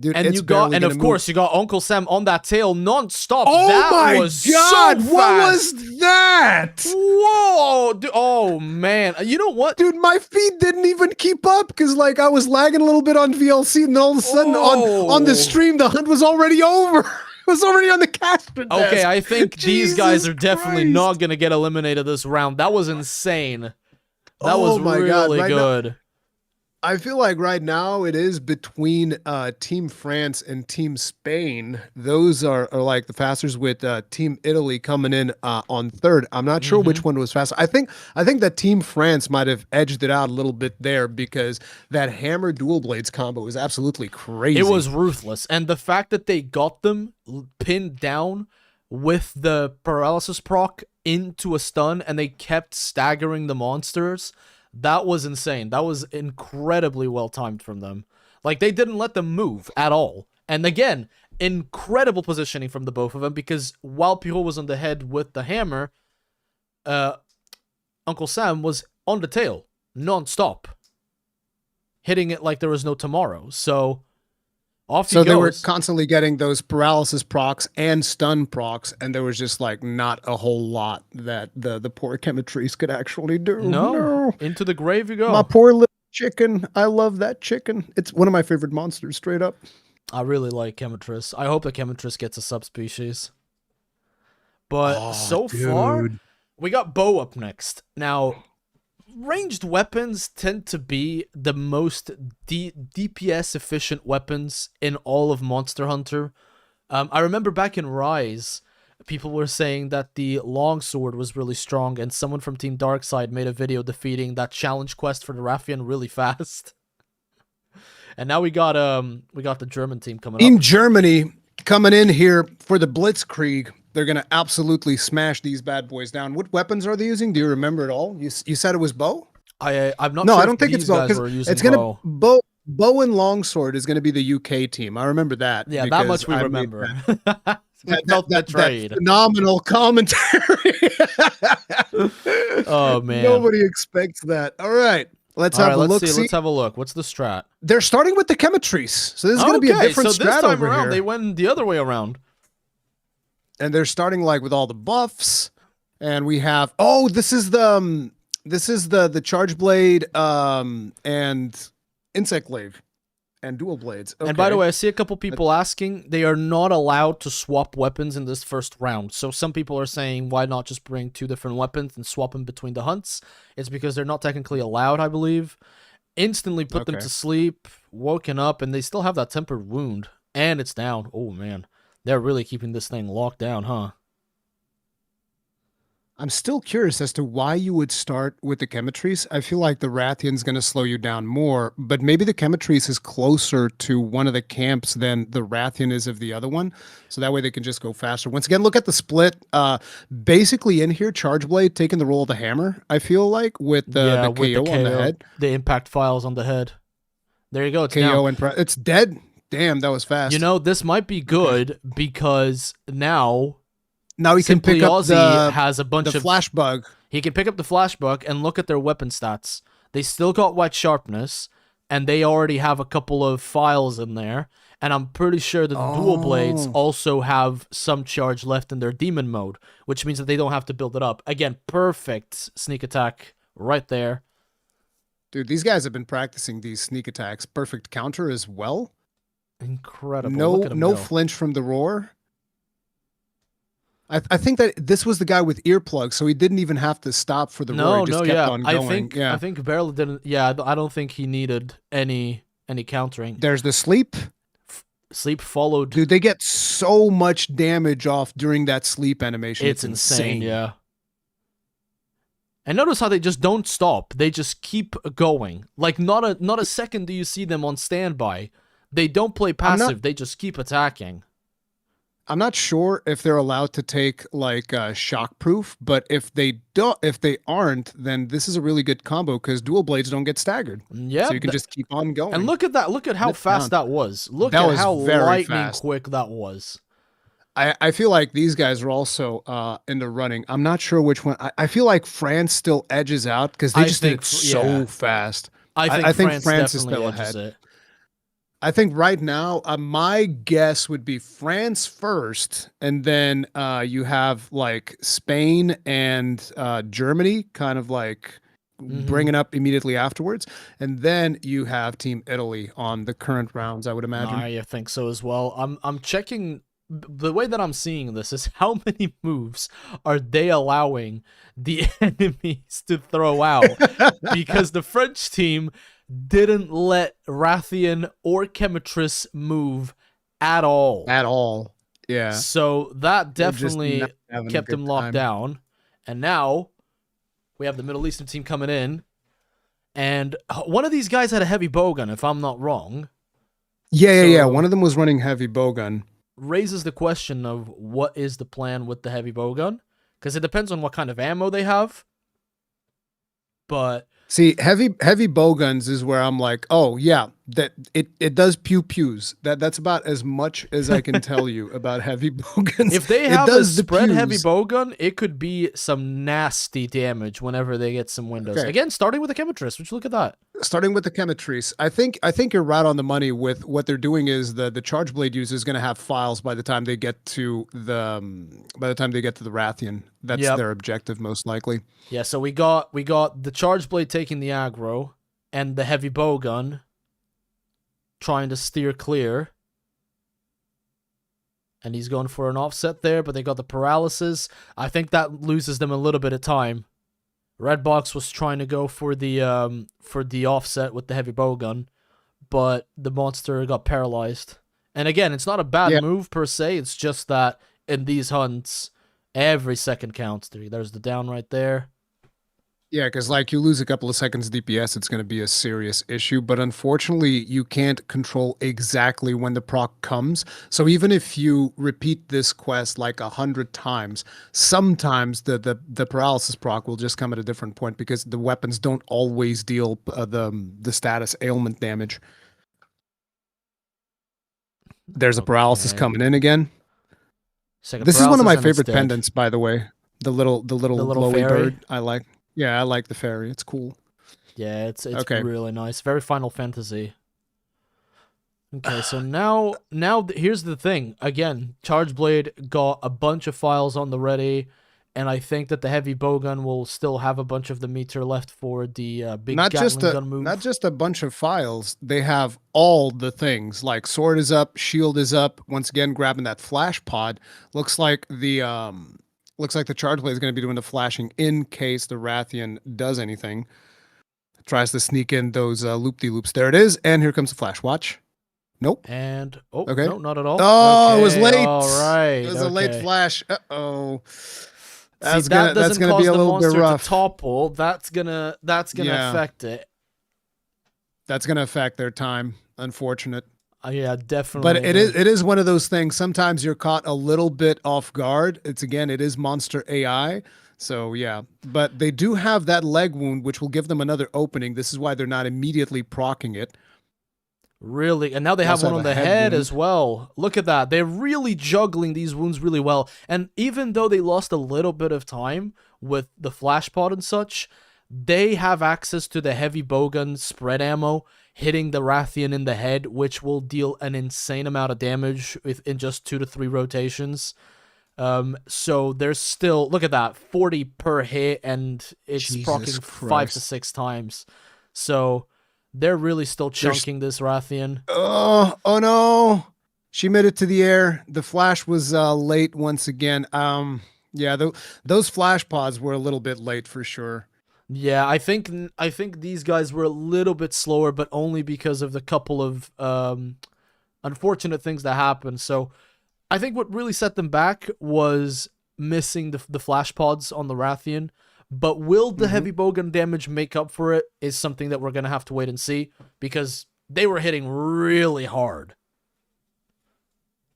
Dude, And it's you got, barely and gonna of move. course, you got Uncle Sam on that tail non-stop. Oh that my was God! So What fast. was that? Whoa! Oh man! You know what? Dude, my feet didn't even keep up because I was lagging a little bit on VLC, and all of a sudden on the stream the hunt was already over. It was already on the caster desk. Okay, I think these guys Jesus are definitely Christ. not gonna get eliminated this round. That was insane. That Oh was my God, really right now- good. I feel like right now it is between Team France and Team Spain. Those are like the fasters, with Team Italy coming in on third. I'm not sure which one was faster. I think that Team France might have edged it out a little bit there because that hammer dual blades combo was absolutely crazy. It was ruthless, and the fact that they got them pinned down with the paralysis proc into a stun, and they kept staggering the monsters. That was insane. That was incredibly well timed from them. Like, they didn't let them move at all. And again, incredible positioning from the both of them, because while Pierrot was on the head with the hammer, Uncle Sam was on the tail, non-stop, hitting it like there was no tomorrow. So off he So goes. they were constantly getting those paralysis procs and stun procs, and there was just not a whole lot that the poor Chemitrace could actually do. No, into the grave you go. My poor little chicken. I love that chicken. It's one of my favorite monsters, straight up. I really like Chemitress. I hope that Chemitress gets a subspecies. But Oh, so far, we got Bow up next. Now, ranged weapons tend to be the most DPS efficient weapons in all of Monster Hunter. I remember back in Rise, people were saying that the longsword was really strong, and someone from Team Darkside made a video defeating that challenge quest for the Rathian really fast. And now we got the German team coming Team up. Germany coming in here for the Blitzkrieg. They're going to absolutely smash these bad boys down. What weapons are they using? Do you remember at all? You said it was bow? I'm not No, sure I don't if think it's these bow. guys were 'Cause using it's going bow. to bow and longsword is going to be the UK team. I remember that. Yeah, that because much we I made remember. that- We felt that betrayed. phenomenal commentary. Oh man. Nobody expects that. All right. Let's All have right, a let's look. see. See, Let's have a look. What's the strat? they're starting with the Chemitrace. So this is going to be a different so this strat time over around, here. they went the other way around. And they're starting with all the buffs. And we have this is the charge blade and insect glaive. And dual blades. Okay. And by the way, I see a couple people asking, they are not allowed to swap weapons in this first round. So some people are saying, why not just bring 2 different weapons and swap them between the hunts? It's because they're not technically allowed, I believe. Instantly put them to sleep, woken up, and they still have that tempered wound. And it's down. Oh, man. They're really keeping this thing locked down, huh? I'm still curious as to why you would start with the Chemetries. I feel like the Rathian's going to slow you down more, but maybe the Chemetries is closer to one of the camps than the Rathian is of the other one, so that way they can just go faster. Once again, look at the split. Basically in here, Chargeblade taking the role of the hammer, I feel like, with the KO on the head. The impact files on the head. There you go. It's KO down. and it's dead. Damn, that was fast. You know, this might be good because now he can pick up has a bunch of flash bug. He can pick up the flash bug and look at their weapon stats. They still got white sharpness, and they already have a couple of files in there. And I'm pretty sure that the dual blades also have some charge left in their demon mode, which means that they don't have to build it up. Again, perfect sneak attack right there. Dude, these guys have been practicing these sneak attacks. Perfect counter as well. Incredible. No flinch from the roar. I think that this was the guy with earplugs, so he didn't even have to stop for the roar. He just kept on going. I think Barrel didn't. Yeah, I don't think he needed any countering. There's the sleep. Sleep followed. Dude, they get so much damage off during that sleep animation. It's insane. Yeah. And notice how they just don't stop. They just keep going. Like not a second do you see them on standby. They don't play passive. They just keep attacking. I'm not sure if they're allowed to take like shock proof, but if they aren't, then this is a really good combo because dual blades don't get staggered. Yeah, so you can just keep on going. And look at that! Look at how fast that was. Look at how lightning quick that was. I feel like these guys are also in the running. I'm not sure which one. I feel like France still edges out because they just did it so fast. I think France is still ahead. It. I think right now, my guess would be France first, and then you have like Spain and Germany kind of like bringing up immediately afterwards, and then you have Team Italy on the current rounds, I would imagine. I think so as well. I'm checking. The way that I'm seeing this is how many moves are they allowing the enemies to throw out? Because the French team didn't let Rathian or Chemetris move at all. At all. Yeah. So that definitely kept them locked down. And now we have the Middle Eastern team coming in. And one of these guys had a heavy bowgun, if I'm not wrong. Yeah. One of them was running heavy bowgun. Raises the question of what is the plan with the heavy bowgun? Because it depends on what kind of ammo they have. But see, heavy bowguns is where I'm like, oh yeah, that it does pews. That's about as much as I can tell you about heavy bowguns. If they have a spread heavy bowgun, it could be some nasty damage whenever they get some windows. Okay. Again, starting with the Chemetris, which look at that. Starting with the Chemetris, I think you're right on the money with what they're doing. Is the charge blade user is going to have files by the time they get to the Rathian. That's their objective most likely. Yeah, so we got the charge blade taking the aggro and the heavy bowgun trying to steer clear. And he's going for an offset there, but they got the paralysis. I think that loses them a little bit of time. Redbox was trying to go for the offset with the heavy bowgun, but the monster got paralyzed. And again, it's not a bad move per se. It's just that in these hunts, every second counts. There's the down right there. Yeah, because like you lose a couple of seconds DPS, it's going to be a serious issue. But unfortunately, you can't control exactly when the proc comes. So even if you repeat this quest like 100 times, sometimes the paralysis proc will just come at a different point because the weapons don't always deal the status ailment damage. There's a paralysis coming in again. This is one of my favorite pendants, by the way. The little glowy bird. I like. Yeah, I like the fairy. It's cool. Yeah, it's really nice. Very Final Fantasy. Okay, so now here's the thing. Again, Charge Blade got a bunch of files on the ready. And I think that the heavy bowgun will still have a bunch of the meter left for the big Not Gatling just a gun move. not just a bunch of files. They have all the things like sword is up, shield is up. Once again, grabbing that flash pod. Looks like the charge blade is going to be doing the flashing in case the Rathian does anything. Tries to sneak in those loop-de-loops. There it is, and here comes the flash. Watch. Nope. And Okay. no, not at all. Oh, okay, it was late. All right. It was a late flash. Uh-oh. That's gonna be a little bit rough. To topple. That's gonna Yeah. affect it. That's gonna affect their time. Unfortunate. Yeah, definitely. But it is one of those things. Sometimes you're caught a little bit off guard. It is monster AI. So yeah. But they do have that leg wound, which will give them another opening. This is why they're not immediately proccing it. Really, and now they have one on the head as well. Look at that. They're really juggling these wounds really well. And even though they lost a little bit of time with the flash pod and such, they have access to the heavy bowgun spread ammo hitting the Rathian in the head, which will deal an insane amount of damage in just 2 to 3 rotations. So there's still, look at that, 40 per hit, and it's proccing 5 to 6 times. So they're really still chunking this Rathian. Oh no. She made it to the air. The flash was late once again. Yeah, those flash pods were a little bit late for sure. Yeah, I think these guys were a little bit slower, but only because of the couple of unfortunate things that happened. So I think what really set them back was missing the flash pods on the Rathian. But will the heavy bowgun damage make up for it is something that we're going to have to wait and see, because they were hitting really hard.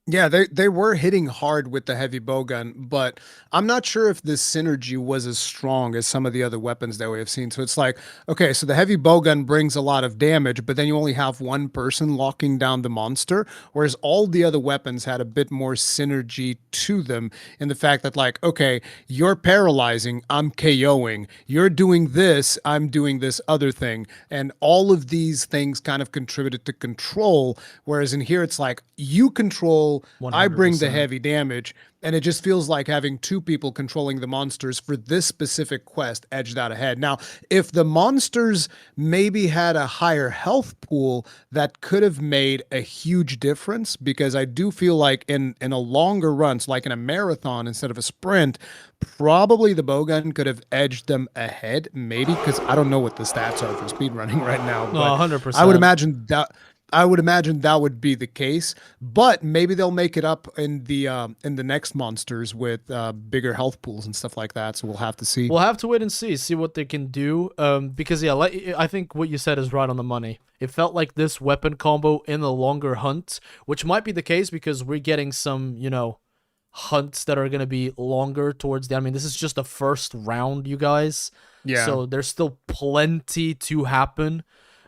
Yeah, they were hitting hard with the heavy bowgun, but I'm not sure if this synergy was as strong as some of the other weapons that we have seen. So it's like, okay, so the heavy bowgun brings a lot of damage, but then you only have one person locking down the monster, whereas all the other weapons had a bit more synergy to them in the fact that, like, okay, you're paralyzing, I'm KOing, you're doing this, I'm doing this other thing, and all of these things kind of contributed to control, whereas in here it's like, you control, 100%. I bring the heavy damage, and it just feels like having 2 people controlling the monsters for this specific quest edged out ahead. Now, if the monsters maybe had a higher health pool, that could have made a huge difference, because I do feel like in a longer run, so like in a marathon instead of a sprint, probably the bowgun could have edged them ahead, maybe, because I don't know what the stats are for speed running right now. No, but 100%. I would imagine that would be the case, but maybe they'll make it up in the next monsters with bigger health pools and stuff like that. So we'll have to see. We'll have to wait and see what they can do. Because yeah, I think what you said is right on the money. It felt like this weapon combo in the longer hunt, which might be the case because we're getting some, hunts that are going to be longer towards the. I mean, this is just the first round, you guys. Yeah. So there's still plenty to happen.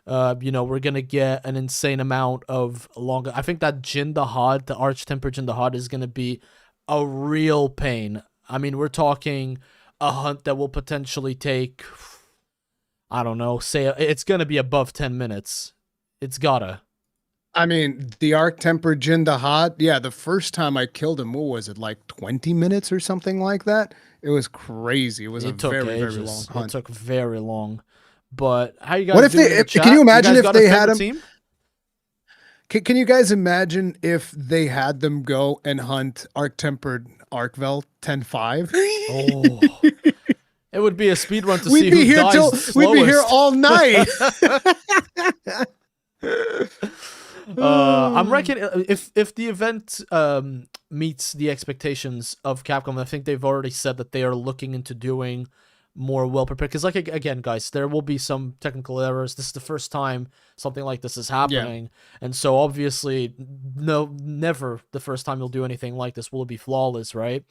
We're going to get an insane amount of longer. I think that Jindahad, the Arch-Tempered Jindahad, is going to be a real pain. I mean, we're talking a hunt that will potentially take, I don't know, say it's going to be above 10 minutes. It's gotta. I mean, the Arch-Tempered Jindahad, yeah, the first time I killed him, what was it, like 20 minutes or something like that? It was crazy. It was a very, very long hunt. It took very long. But how you guys what if doing they, in the chat? Can you imagine if they had him? Team? Can you guys imagine if they had them go and hunt Arch-Tempered Arkvel 10-5? Oh. It would be a speed run to we'd see be who here dies till, slowest. We'd be here all night. I'm reckoning if the event meets the expectations of Capcom, I think they've already said that they are looking into doing more well prepared. Because, like, again, guys, there will be some technical errors. This is the first time something like this is happening, and so obviously, never the first time you'll do anything like this will it be flawless, right?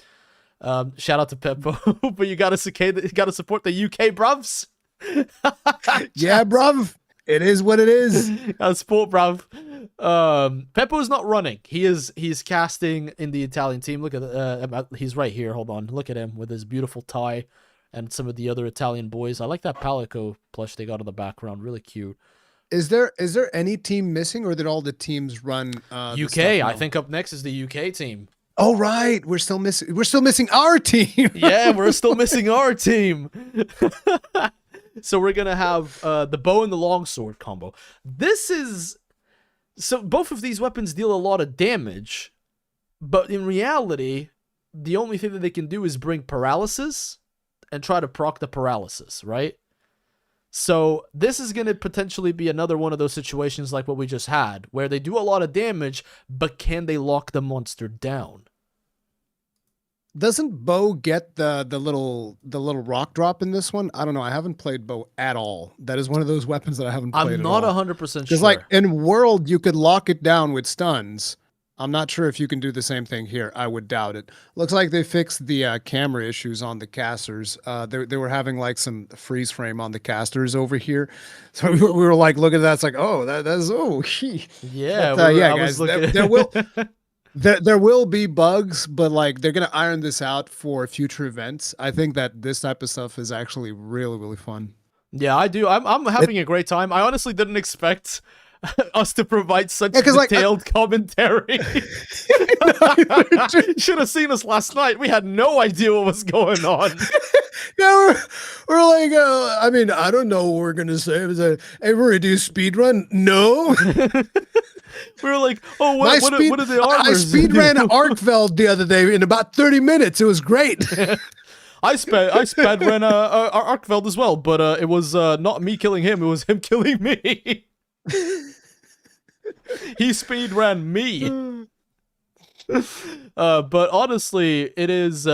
Shout out to Peppo, but you gotta support the UK bruvs. Yeah, bruv. It is what it is. Support, bruv. Peppo's not running. He's casting in the Italian team. Look at he's right here. Hold on. Look at him with his beautiful tie and some of the other Italian boys. I like that Palico plush they got in the background. Really cute. Is there any team missing, or did all the teams run UK? I think up next is the UK team. Oh right, we're still missing our team. Yeah, we're still missing our team. So we're gonna have the bow and the longsword combo. So both of these weapons deal a lot of damage, but in reality, the only thing that they can do is bring paralysis and try to proc the paralysis, right? So this is going to potentially be another one of those situations like what we just had, where they do a lot of damage, but can they lock the monster down? Doesn't Bo get the little rock drop in this one? I don't know. I haven't played Bo at all. That is one of those weapons that I haven't played I'm not at all. 100% sure. Because like in World, you could lock it down with stuns. I'm not sure if you can do the same thing here. I would doubt it. Looks like they fixed the camera issues on the casters. They were having like some freeze frame on the casters over here. So we were like, look at that. It's like, oh, that's, oh, yeah. But, yeah, guys, there will be bugs, but like they're going to iron this out for future events. I think that this type of stuff is actually really, really fun. Yeah, I do. I'm having a great time. I honestly didn't expect us to provide such detailed commentary. Should have seen us last night. We had no idea what was going on. Yeah, we're like, I mean, I don't know what we're gonna say. Hey, we're gonna do speed run. No, we were like, oh, what are the armors? I speed ran Arkveld the other day in about 30 minutes. It was great. I sped ran Arkveld as well, but it was not me killing him. It was him killing me. He speed ran me. But honestly, it is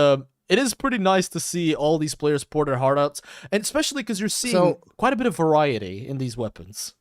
pretty nice to see all these players pour their heart out, and especially because you're seeing quite a bit of variety in these weapons.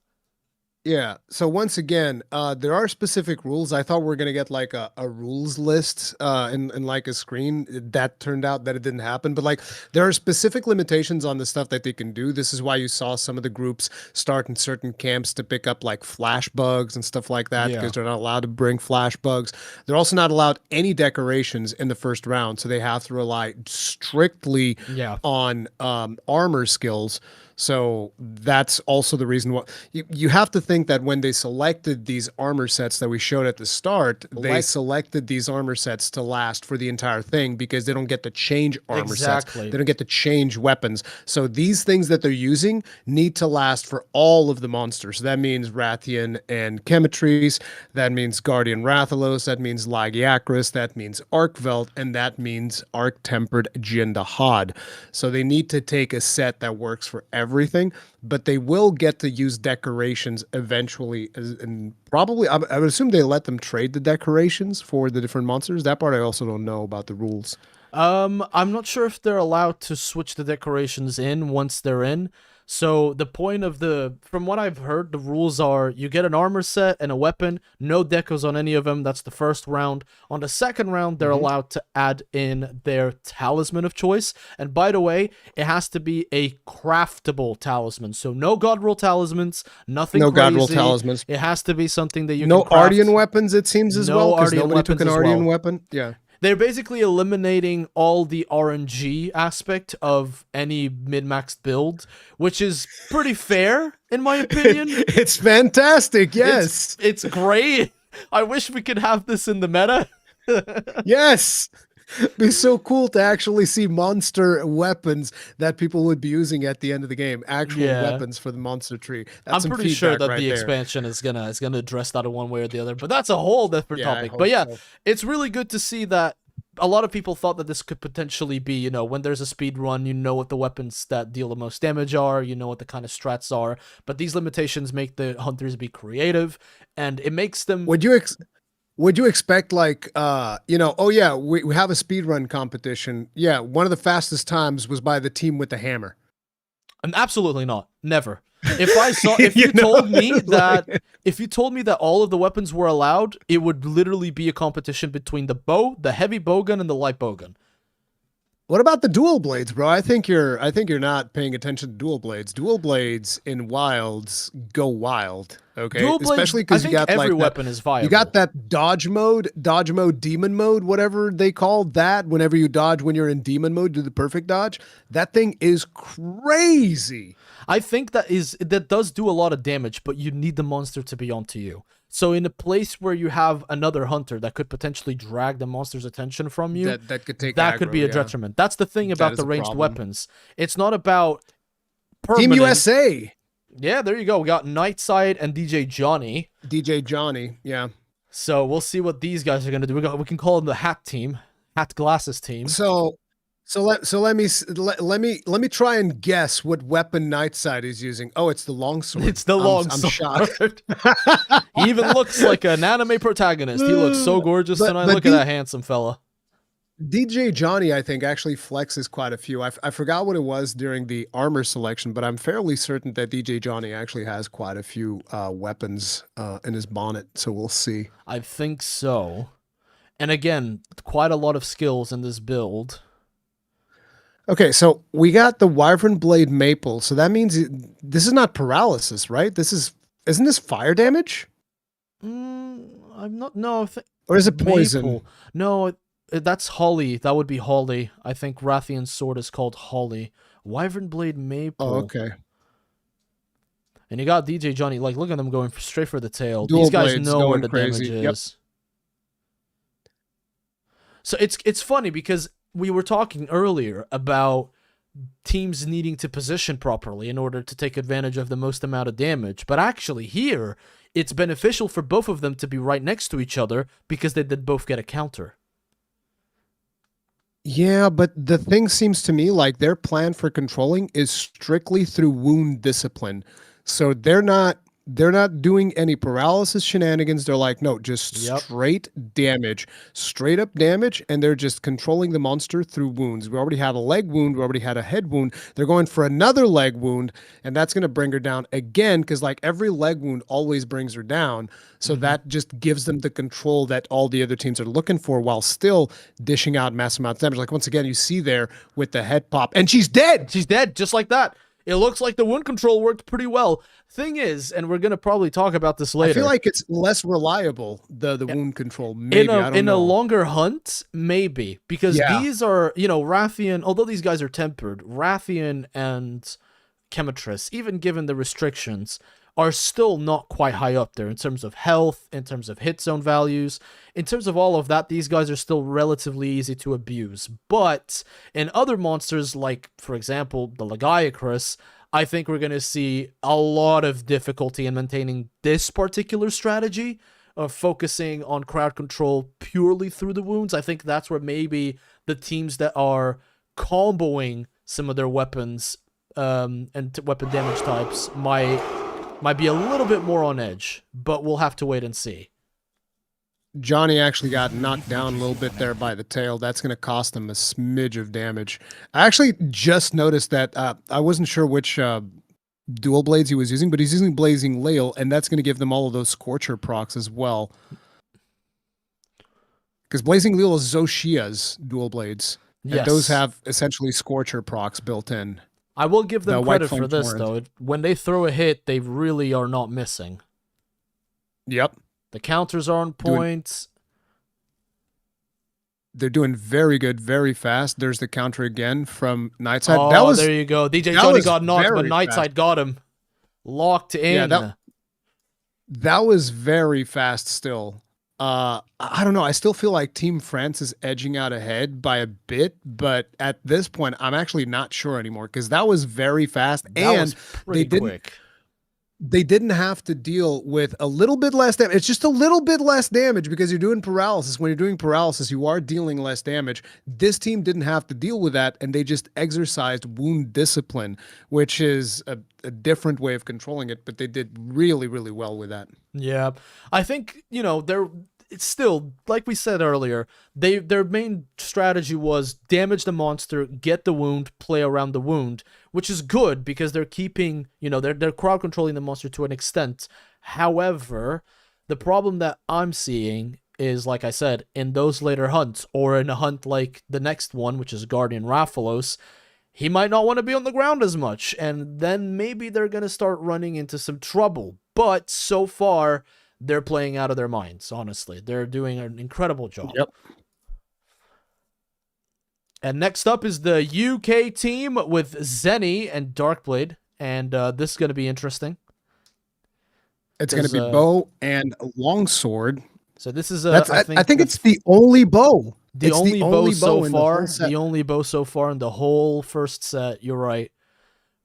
Yeah. So once again, there are specific rules. I thought we were gonna get like a rules list in like a screen. That turned out that it didn't happen. But like there are specific limitations on the stuff that they can do. This is why you saw some of the groups start in certain camps to pick up like flash bugs and stuff like that, because they're not allowed to bring flash bugs. They're also not allowed any decorations in the first round, so they have to rely strictly on armor skills. So that's also the reason why you have to think that when they selected these armor sets that we showed at the start, they selected these armor sets to last for the entire thing, because they don't get to change armor sets. They don't get to change weapons. So these things that they're using need to last for all of the monsters. So that means Rathian and Chemetries, that means Guardian Rathalos, that means Lagiacrus, that means Arkveld, and that means Arc-Tempered Jindahad. So they need to take a set that works for everything, but they will get to use decorations eventually, and probably I would assume they let them trade the decorations for the different monsters. That part I also don't know about the rules. I'm not sure if they're allowed to switch the decorations in once they're in. So the point of from what I've heard, the rules are you get an armor set and a weapon, no decos on any of them. That's the first round. On the second round, they're allowed to add in their talisman of choice. And by the way, it has to be a craftable talisman. So no god roll talismans, nothing crazy. God roll talismans. It has to be something that you can craft. No Ardian weapons, it seems, as well, because nobody took an Ardian weapon. Yeah. They're basically eliminating all the RNG aspect of any min-maxed build, which is pretty fair, in my opinion. It's fantastic, yes. It's great. I wish we could have this in the meta. Yes. It'd be so cool to actually see monster weapons that people would be using at the end of the game. Actual weapons for the monster tree. That's I'm pretty sure that the expansion is gonna address that in one way or the other, but that's a whole different topic. But yeah, it's really good to see that a lot of people thought that this could potentially be, you know, when there's a speed run, you know what the weapons that deal the most damage are, you know what the kind of strats are, but these limitations make the hunters be creative, and it makes them... Would you expect, like, you know, oh yeah, we have a speedrun competition. Yeah, one of the fastest times was by the team with the hammer. And absolutely not. Never. If you told me that all of the weapons were allowed, it would literally be a competition between the bow, the heavy bowgun, and the light bowgun. What about the dual blades, bro? I think you're not paying attention to dual blades. Dual blades in wilds go wild. Okay, dual blades, especially because you got every like weapon is viable. You got that dodge mode, demon mode, whatever they call that. Whenever you dodge when you're in demon mode, do the perfect dodge. That thing is crazy. I think that does do a lot of damage, but you need the monster to be onto you. So in a place where you have another hunter that could potentially drag the monster's attention from you, that could take that aggro, could be a detriment. That's the thing about is the a ranged problem. weapons. It's not about Team permanent. USA. Yeah, there you go. We got Nightside and DJ Johnny. DJ Johnny, yeah. So we'll see what these guys are gonna do. We can call them the hat team, hat glasses team. So let me try and guess what weapon Nightside is using. Oh, it's the longsword. It's the longsword. I'm shocked. He even looks like an anime protagonist. He looks so gorgeous tonight. Look at that handsome fella. DJ Johnny, I think, actually flexes quite a few. I forgot what it was during the armor selection, but I'm fairly certain that DJ Johnny actually has quite a few weapons in his bonnet, so we'll see. I think so. And again, quite a lot of skills in this build. Okay, so we got the Wyvern Blade Maple, so that means this is not paralysis, right? Isn't this fire damage? I'm not, no. Or is it poison? Maple. No, that's Holly. That would be Holly. I think Rathian's sword is called Holly. Wyvern Blade Maple. Oh, okay. And you got DJ Johnny. Like, look at them going straight for the tail. Dual These guys blades know where going the crazy. damage Yep. is. So it's funny because we were talking earlier about teams needing to position properly in order to take advantage of the most amount of damage. But actually here, it's beneficial for both of them to be right next to each other because they did both get a counter. Yeah, but the thing seems to me like their plan for controlling is strictly through wound discipline. So they're not doing any paralysis shenanigans. They're like, no, just straight damage, straight up damage, and they're just controlling the monster through wounds. We already had a leg wound, we already had a head wound. They're going for another leg wound, and that's going to bring her down again because like every leg wound always brings her down. So that just gives them the control that all the other teams are looking for while still dishing out massive amounts of damage. Like once again, you see there with the head pop, and she's dead. She's dead, just like that. It looks like the wound control worked pretty well. Thing is, and we're going to probably talk about this later. I feel like it's less reliable, the wound control. Maybe, I don't know. In a longer hunt, maybe. Because these are, Rathian, although these guys are tempered, Rathian and Chemitris, even given the restrictions, are still not quite high up there in terms of health, in terms of hit zone values. In terms of all of that, these guys are still relatively easy to abuse. But in other monsters, like, for example, the Lagiacrus, I think we're going to see a lot of difficulty in maintaining this particular strategy of focusing on crowd control purely through the wounds. I think that's where maybe the teams that are comboing some of their weapons and weapon damage types might be a little bit more on edge, but we'll have to wait and see. Johnny actually got knocked down a little bit there by the tail. That's going to cost him a smidge of damage. I actually just noticed that I wasn't sure which dual blades he was using, but he's using Blazing Lail, and that's going to give them all of those Scorcher procs as well. Because Blazing Lail is Zoshia's dual blades, and those have essentially Scorcher procs built in. I will give them credit for this, though. When they throw a hit, they really are not missing. Yep. The counters are on point. They're doing very good, very fast. There's the counter again from Nightside. Oh, there you go. DJ Johnny got knocked, but Nightside got him. Locked in. Yeah, that was very fast still. I don't know. I still feel like Team France is edging out ahead by a bit, but at this point, I'm actually not sure anymore because that was very fast and they didn't. Quick. They didn't have to deal with a little bit less damage. It's just a little bit less damage because you're doing paralysis. When you're doing paralysis, you are dealing less damage. This team didn't have to deal with that, and they just exercised wound discipline, which is a different way of controlling it, but they did really, really well with that. Yeah. I think, it's still, like we said earlier, their main strategy was damage the monster, get the wound, play around the wound, which is good because they're keeping, they're crowd controlling the monster to an extent. However, the problem that I'm seeing is, like I said, in those later hunts, or in a hunt like the next one, which is Guardian Rathalos, he might not want to be on the ground as much, and then maybe they're going to start running into some trouble. But so far, they're playing out of their minds, honestly. They're doing an incredible job. Yep. And next up is the UK team with Zenny and Darkblade. And this is going to be interesting. It's going to be bow and longsword. So this is I think it's the only bow. The only bow so far. The only bow so far in the whole first set. You're right.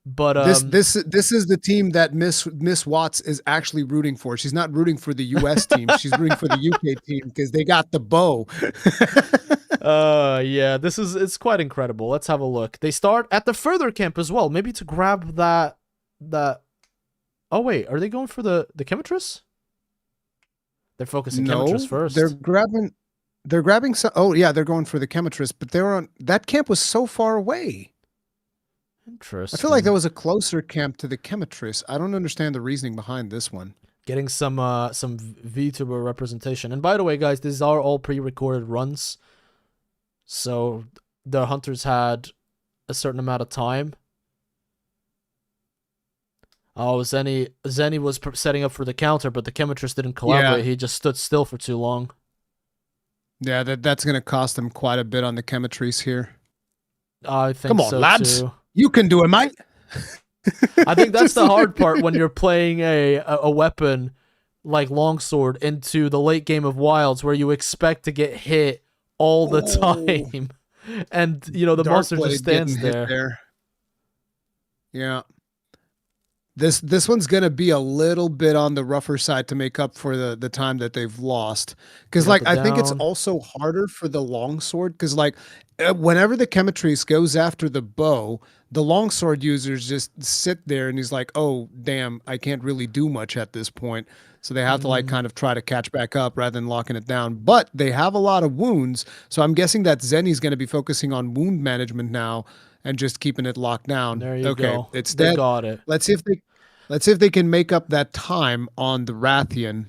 But this is the team that Miss Watts is actually rooting for. She's not rooting for the US team. She's rooting for the UK team because they got the bow. Yeah, it's quite incredible. Let's have a look. They start at the further camp as well. Maybe to grab that. Oh wait, are they going for the Chemitress? They're focusing Chemitress first. They're grabbing some. Oh yeah, they're going for the Chemitress, but that camp was so far away. Interesting. I feel like there was a closer camp to the Chemitress. I don't understand the reasoning behind this one. Getting some VTuber representation. And by the way, guys, these are all pre-recorded runs. So the hunters had a certain amount of time. Oh, Zenny was setting up for the counter, but the Chemitress didn't collaborate. Yeah. He just stood still for too long. Yeah, that's going to cost them quite a bit on the Chemitress here. I think Come on, so lads. Too. You can do it, mate. I think that's the hard part when you're playing a weapon like longsword into the late game of Wilds, where you expect to get hit all the time, and you know the monster just stands there. Yeah. This one's gonna be a little bit on the rougher side to make up for the time that they've lost, because like I think it's also harder for the longsword, because like whenever the Chemitress goes after the bow, the longsword users just sit there and he's like, oh damn, I can't really do much at this point, so they have to like kind of try to catch back up rather than locking it down. But they have a lot of wounds, so I'm guessing that Zenny's going to be focusing on wound management now and just keeping it locked down. There you go. It's dead. They got it. Let's see if they can make up that time on the Rathian,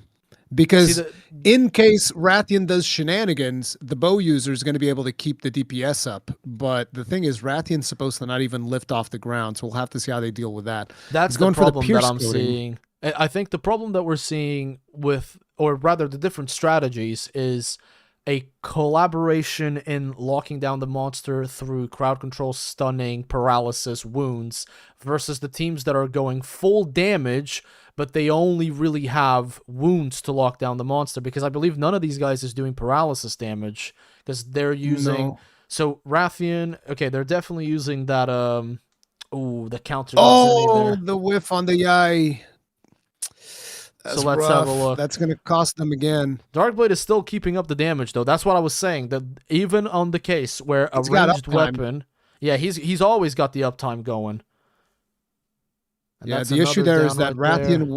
because in case Rathian does shenanigans, the bow user is going to be able to keep the DPS up. But the thing is, Rathian's supposed to not even lift off the ground, so we'll have to see how they deal with that. That's the problem that I'm seeing. I think the problem that we're seeing with, or rather the different strategies, is a collaboration in locking down the monster through crowd control, stunning, paralysis, wounds, versus the teams that are going full damage, but they only really have wounds to lock down the monster, because I believe none of these guys is doing paralysis damage, because they're using... No. So Rathian, okay, they're definitely using that, the counter. Oh, the whiff on the eye. That's so let's rough. have a look. That's going to cost them again. Darkblade is still keeping up the damage, though. That's what I was saying. That even on the case where a ranged weapon, yeah, he's always got the uptime going. And yeah, the issue there is that Rathian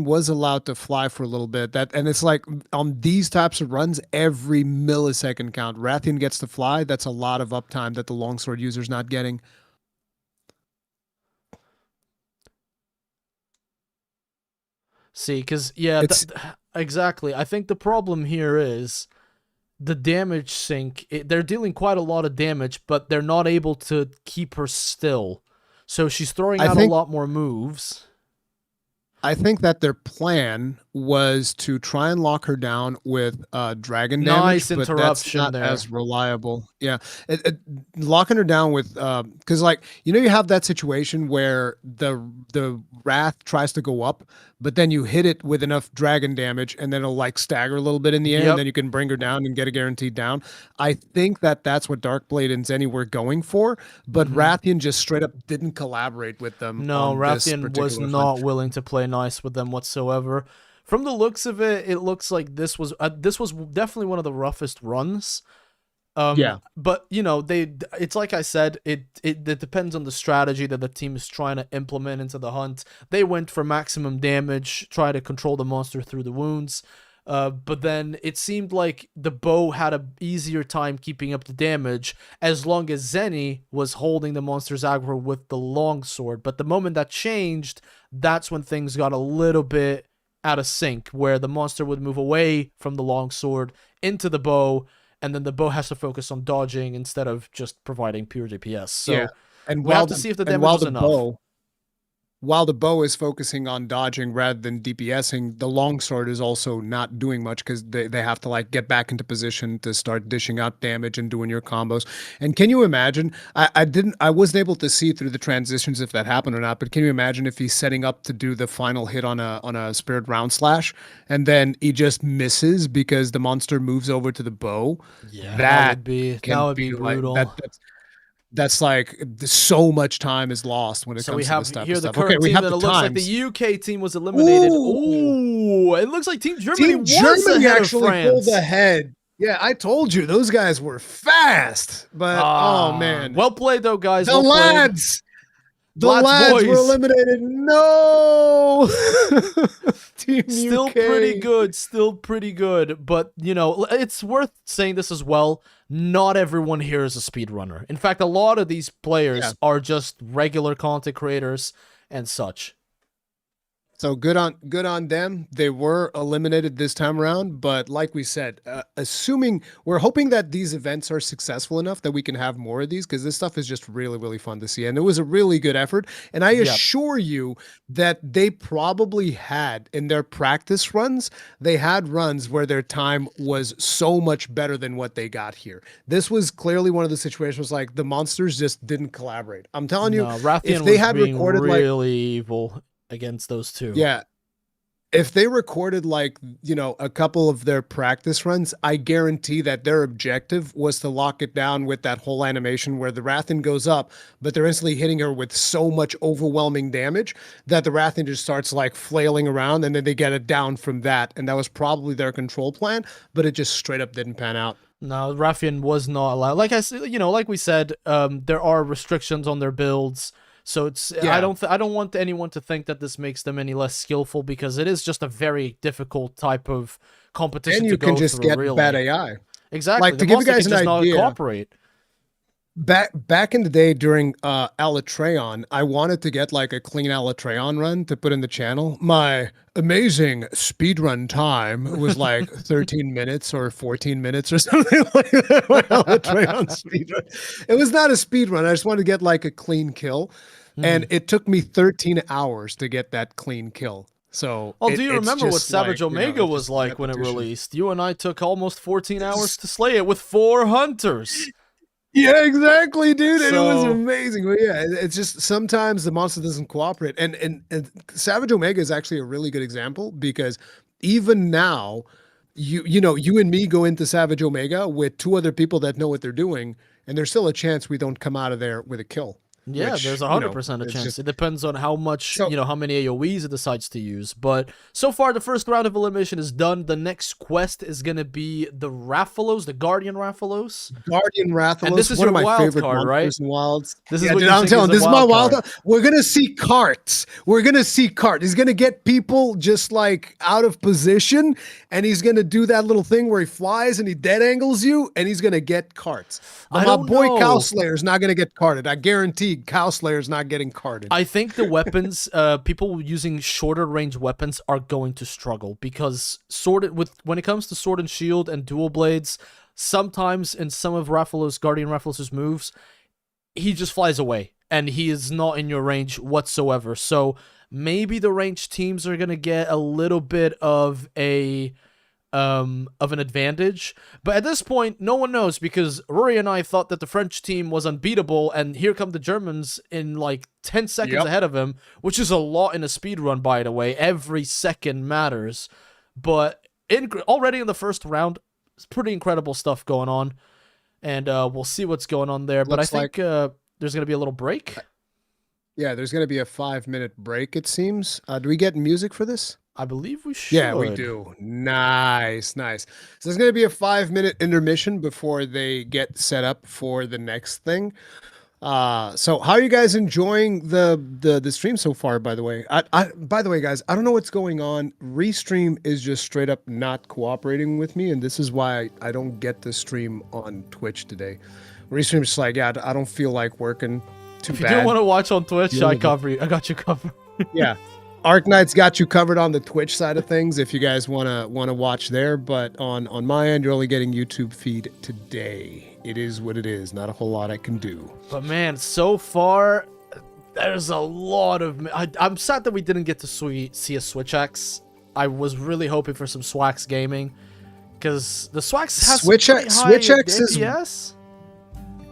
was allowed to fly for a little bit. And it's like on these types of runs, every millisecond count. Rathian gets to fly. That's a lot of uptime that the longsword user's not getting. See, because, yeah, exactly. I think the problem here is the damage sink. They're dealing quite a lot of damage, but they're not able to keep her still. So she's throwing out a lot more moves. I think that their plan was to try and lock her down with dragon damage. Nice interruption, but that's not as reliable. Yeah, locking her down with because like you have that situation where the wrath tries to go up, but then you hit it with enough dragon damage, and then it'll like stagger a little bit in the air, and then you can bring her down and get a guaranteed down. I think that's what Darkblade and Zenny were going for, but Rathian just straight up didn't collaborate with them. No, Rathian was not willing to play nice with them whatsoever. From the looks of it, it looks like this was definitely one of the roughest runs. Yeah, but it's like I said, it depends on the strategy that the team is trying to implement into the hunt. They went for maximum damage, try to control the monster through the wounds. But then it seemed like the bow had a easier time keeping up the damage as long as Zenny was holding the monster's aggro with the longsword. But the moment that changed, that's when things got a little bit out of sync, where the monster would move away from the longsword into the bow, and then the bow has to focus on dodging instead of just providing pure DPS. So yeah. And we'll have to see if the damage was enough. while the bow is focusing on dodging rather than DPSing, the longsword is also not doing much because they have to like get back into position to start dishing out damage and doing your combos. And can you imagine? I wasn't able to see through the transitions if that happened or not, but can you imagine if he's setting up to do the final hit on a spirit round slash and then he just misses because the monster moves over to the bow? Yeah, that would be brutal. Like, that's like so much time is lost when it so comes we to have this type here of the stuff. current Okay, we team have that the it looks like times. the UK team was eliminated. Ooh, it looks like Team Germany was Germany ahead actually of France. pulled ahead. Yeah, I told you those guys were fast, but oh man, well played though, guys. the well lads. The lads boys were eliminated. No, Team still UK. pretty good, still pretty good. But you know, it's worth saying this as well. Not everyone here is a speedrunner. In fact, a lot of these players are just regular content creators and such. So good on them. They were eliminated this time around, but like we said, assuming we're hoping that these events are successful enough that we can have more of these because this stuff is just really, really fun to see. And it was a really good effort. And I assure you that they probably had in their practice runs, they had runs where their time was so much better than what they got here. This was clearly one of the situations like the monsters just didn't collaborate. I'm telling you, Rathian if they was had being recorded really evil against those two. Yeah. If they recorded like, you know, a couple of their practice runs, I guarantee that their objective was to lock it down with that whole animation where the Rathian goes up, but they're instantly hitting her with so much overwhelming damage that the Rathian just starts like flailing around and then they get it down from that. And that was probably their control plan, but it just straight up didn't pan out. No, Rathian was not allowed. Like I said, you know, like we said, there are restrictions on their builds. So it's I don't want anyone to think that this makes them any less skillful because it is just a very difficult type of competition to go through. And you can just get bad AI. Exactly. Like to give you guys an idea, cooperate. Back in the day during Alatreon, I wanted to get like a clean Alatreon run to put in the channel. My amazing speedrun time was like 13 minutes or 14 minutes or something like that. My Alatreon speedrun. It was not a speedrun. I just wanted to get like a clean kill. And it took me 13 hours to get that clean kill. So, well, do you remember what Savage Omega was like when it released? You and I took almost 14 hours to slay it with 4 hunters. Yeah, exactly, dude. And it was amazing. But yeah, it's just sometimes the monster doesn't cooperate. And Savage Omega is actually a really good example because even now, you know, you and me go into Savage Omega with 2 other people that know what they're doing, and there's still a chance we don't come out of there with a kill. Yeah, there's 100% a chance. It depends on how much, you know, how many AoEs it decides to use. But so far, the first round of elimination is done. The next quest is going to be the Rathalos, the Guardian Rathalos. Guardian Rathalos, and this is one of my wild favorite card, monsters in Wilds. This is what I'm telling you, this is my wild card. card. We're going to see carts. We're going to see carts. He's going to get people just like out of position, and he's going to do that little thing where he flies and he dead angles you, and he's going to get carts. But my boy Cowslayer is not going to get carted. I guarantee Cowslayer is not getting carted. I think the weapons, people using shorter range weapons are going to struggle because when it comes to sword and shield and dual blades, sometimes in some of Guardian Rathalos' moves, he just flies away and he is not in your range whatsoever. So maybe the ranged teams are going to get a little bit of an advantage, but at this point no one knows because Rory and I thought that the French team was unbeatable, and here come the Germans in like 10 seconds ahead of him, which is a lot in a speed run, by the way. Every second matters, but already in the first round, it's pretty incredible stuff going on, and we'll see what's going on there. But I think there's gonna be a little break. Yeah, there's gonna be a 5-minute break, it seems. Do we get music for this? I believe we should. Yeah, we do. Nice. So there's going to be a 5-minute intermission before they get set up for the next thing. So how are you guys enjoying the stream so far, by the way? By the way, guys, I don't know what's going on. Restream is just straight up not cooperating with me, and this is why I don't get to stream on Twitch today. Restream's just like, yeah, I don't feel like working. Too bad. If you do want to watch on Twitch, I got you covered. Yeah. Arknight's got you covered on the Twitch side of things if you guys want to watch there, but on my end, you're only getting YouTube feed today. It is what it is. Not a whole lot I can do. But man, so far, There's a lot of... I'm sad that we didn't get to see a Switch X. I was really hoping for some Swax gaming, because the Swax has Switch X DPS.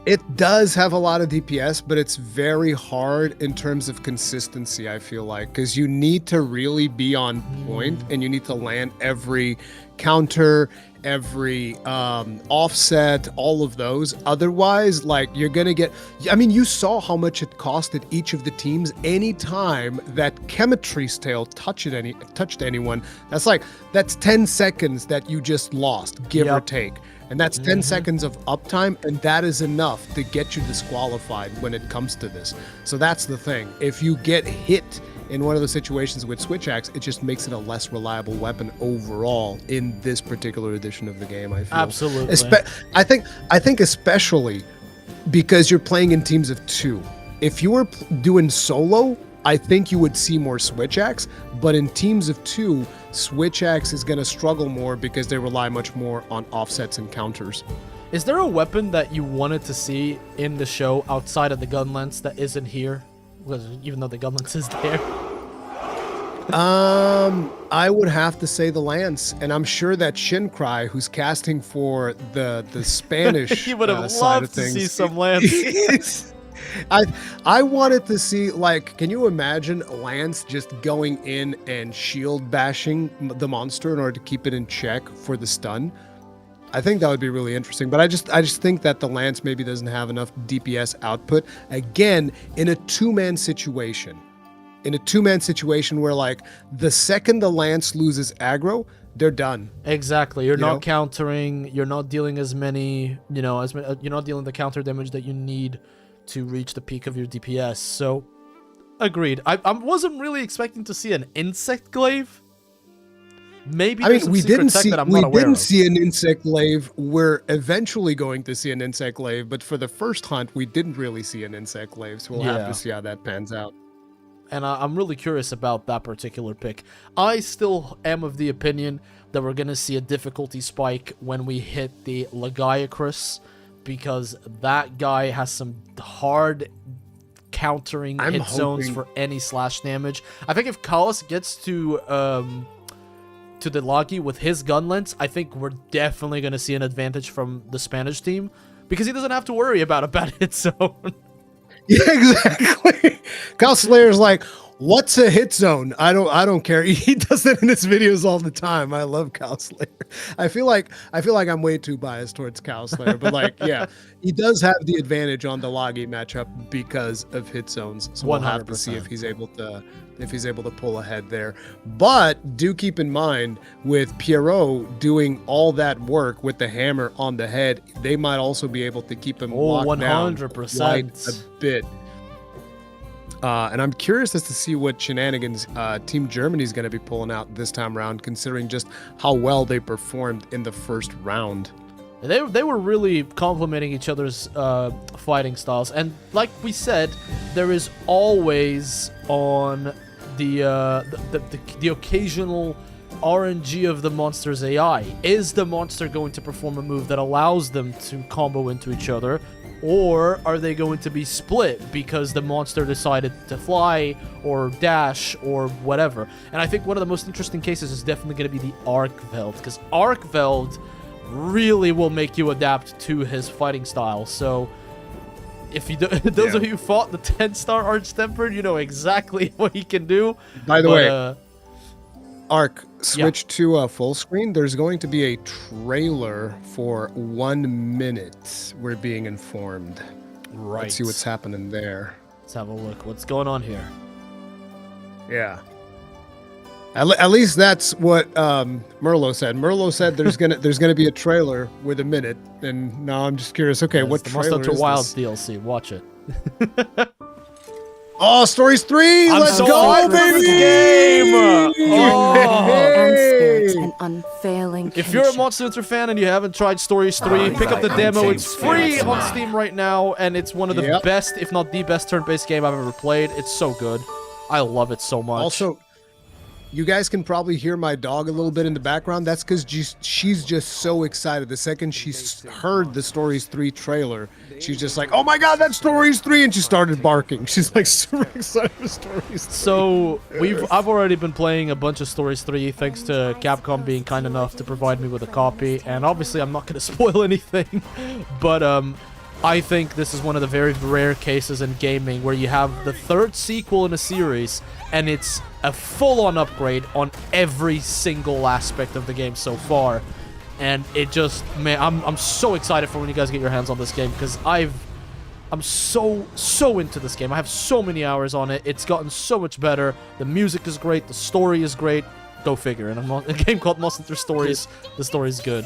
It does have a lot of DPS, but it's very hard in terms of consistency, I feel like, because you need to really be on point and you need to land every counter, every offset, all of those. Otherwise, like, you're gonna get... I mean, you saw how much it costed each of the teams anytime that Chemistry's tail touched anyone. That's 10 seconds that you just lost, give or take. And that's 10 seconds of uptime, and that is enough to get you disqualified when it comes to this. So that's the thing. If you get hit in one of those situations with Switch Axe, it just makes it a less reliable weapon overall in this particular edition of the game, I feel. Absolutely. I think especially because you're playing in teams of 2. If you were doing solo, I think you would see more Switch Axe, but in teams of 2, Switch Axe is going to struggle more because they rely much more on offsets and counters. Is there a weapon that you wanted to see in the show outside of the gun lens that isn't here? Because even though the gun lens is there. I would have to say the lance, and I'm sure that Shincry, who's casting for the Spanish he would have side loved of things, to see some lance. I wanted to see, like, can you imagine Lance just going in and shield bashing the monster in order to keep it in check for the stun? I think that would be really interesting, but I just think that the Lance maybe doesn't have enough DPS output. Again, in a two-man situation. In a two-man situation where, like, the second the Lance loses aggro, they're done. Exactly. You're not countering, you're not dealing as many, you're not dealing the counter damage that you need to reach the peak of your DPS. So, agreed. I wasn't really expecting to see an insect glaive. Maybe we didn't see an insect glaive. We're eventually going to see an insect glaive, but for the first hunt, we didn't really see an insect glaive. So we'll have to see how that pans out. And I'm really curious about that particular pick. I still am of the opinion that we're gonna see a difficulty spike when we hit the Lagiacrus, because that guy has some hard countering hit zones for any slash damage. I think if Kaos gets to the Lagi with his gun lens, I think we're definitely going to see an advantage from the Spanish team, because he doesn't have to worry about a bad hit zone. Yeah, exactly. Kyle Slayer's like, what's a hit zone? I don't care. He does that in his videos all the time. I love Kyle Slayer. I feel like I'm way too biased towards Kyle Slayer, but like, yeah, he does have the advantage on the Lagi matchup because of hit zones. So we'll have to see if he's able to pull ahead there. But do keep in mind, with Pierrot doing all that work with the hammer on the head, they might also be able to keep him locked down 100%. quite a bit. And I'm curious as to see what shenanigans Team Germany is going to be pulling out this time around, considering just how well they performed in the first round. They were really complementing each other's fighting styles, and like we said, there is always on the occasional RNG of the monster's AI. Is the monster going to perform a move that allows them to combo into each other? Or are they going to be split because the monster decided to fly or dash or whatever? And I think one of the most interesting cases is definitely going to be the Arkveld, because Arkveld really will make you adapt to his fighting style. So if you those of you who fought the 10-star Arch-Tempered, you know exactly what he can do. By the way, Ark, switch to full screen. There's going to be a trailer for 1 minute. We're being informed. Right. Let's see what's happening there. Let's have a look. What's going on here? Yeah. At least that's what Merlo said. Merlo said there's gonna be a trailer with 1 minute, and now I'm just curious. Okay, what the trailer Monster is Wild this? DLC? Watch it. Oh, Stories 3! Let's go, baby! Game! Hey! An unfailing If you're a Monster Hunter fan and you haven't tried Stories 3, pick up the demo. It's free on Steam right now, and it's one of the best, if not the best, turn-based game I've ever played. It's so good. I love it so much. You guys can probably hear my dog a little bit in the background. That's because she's just so excited. The second she heard the Stories 3 trailer, she's just like, oh my god, that's Stories 3! And she started barking. She's like super excited for Stories 3. So, I've already been playing a bunch of Stories 3 thanks to Capcom being kind enough to provide me with a copy. And obviously I'm not going to spoil anything, but I think this is one of the very rare cases in gaming where you have the third sequel in a series and it's a full-on upgrade on every single aspect of the game so far. And it just, man, I'm so excited for when you guys get your hands on this game because I'm so into this game. I have so many hours on it. It's gotten so much better. The music is great. The story is great. Go figure. And a game called Monster Hunter Stories. The story's good.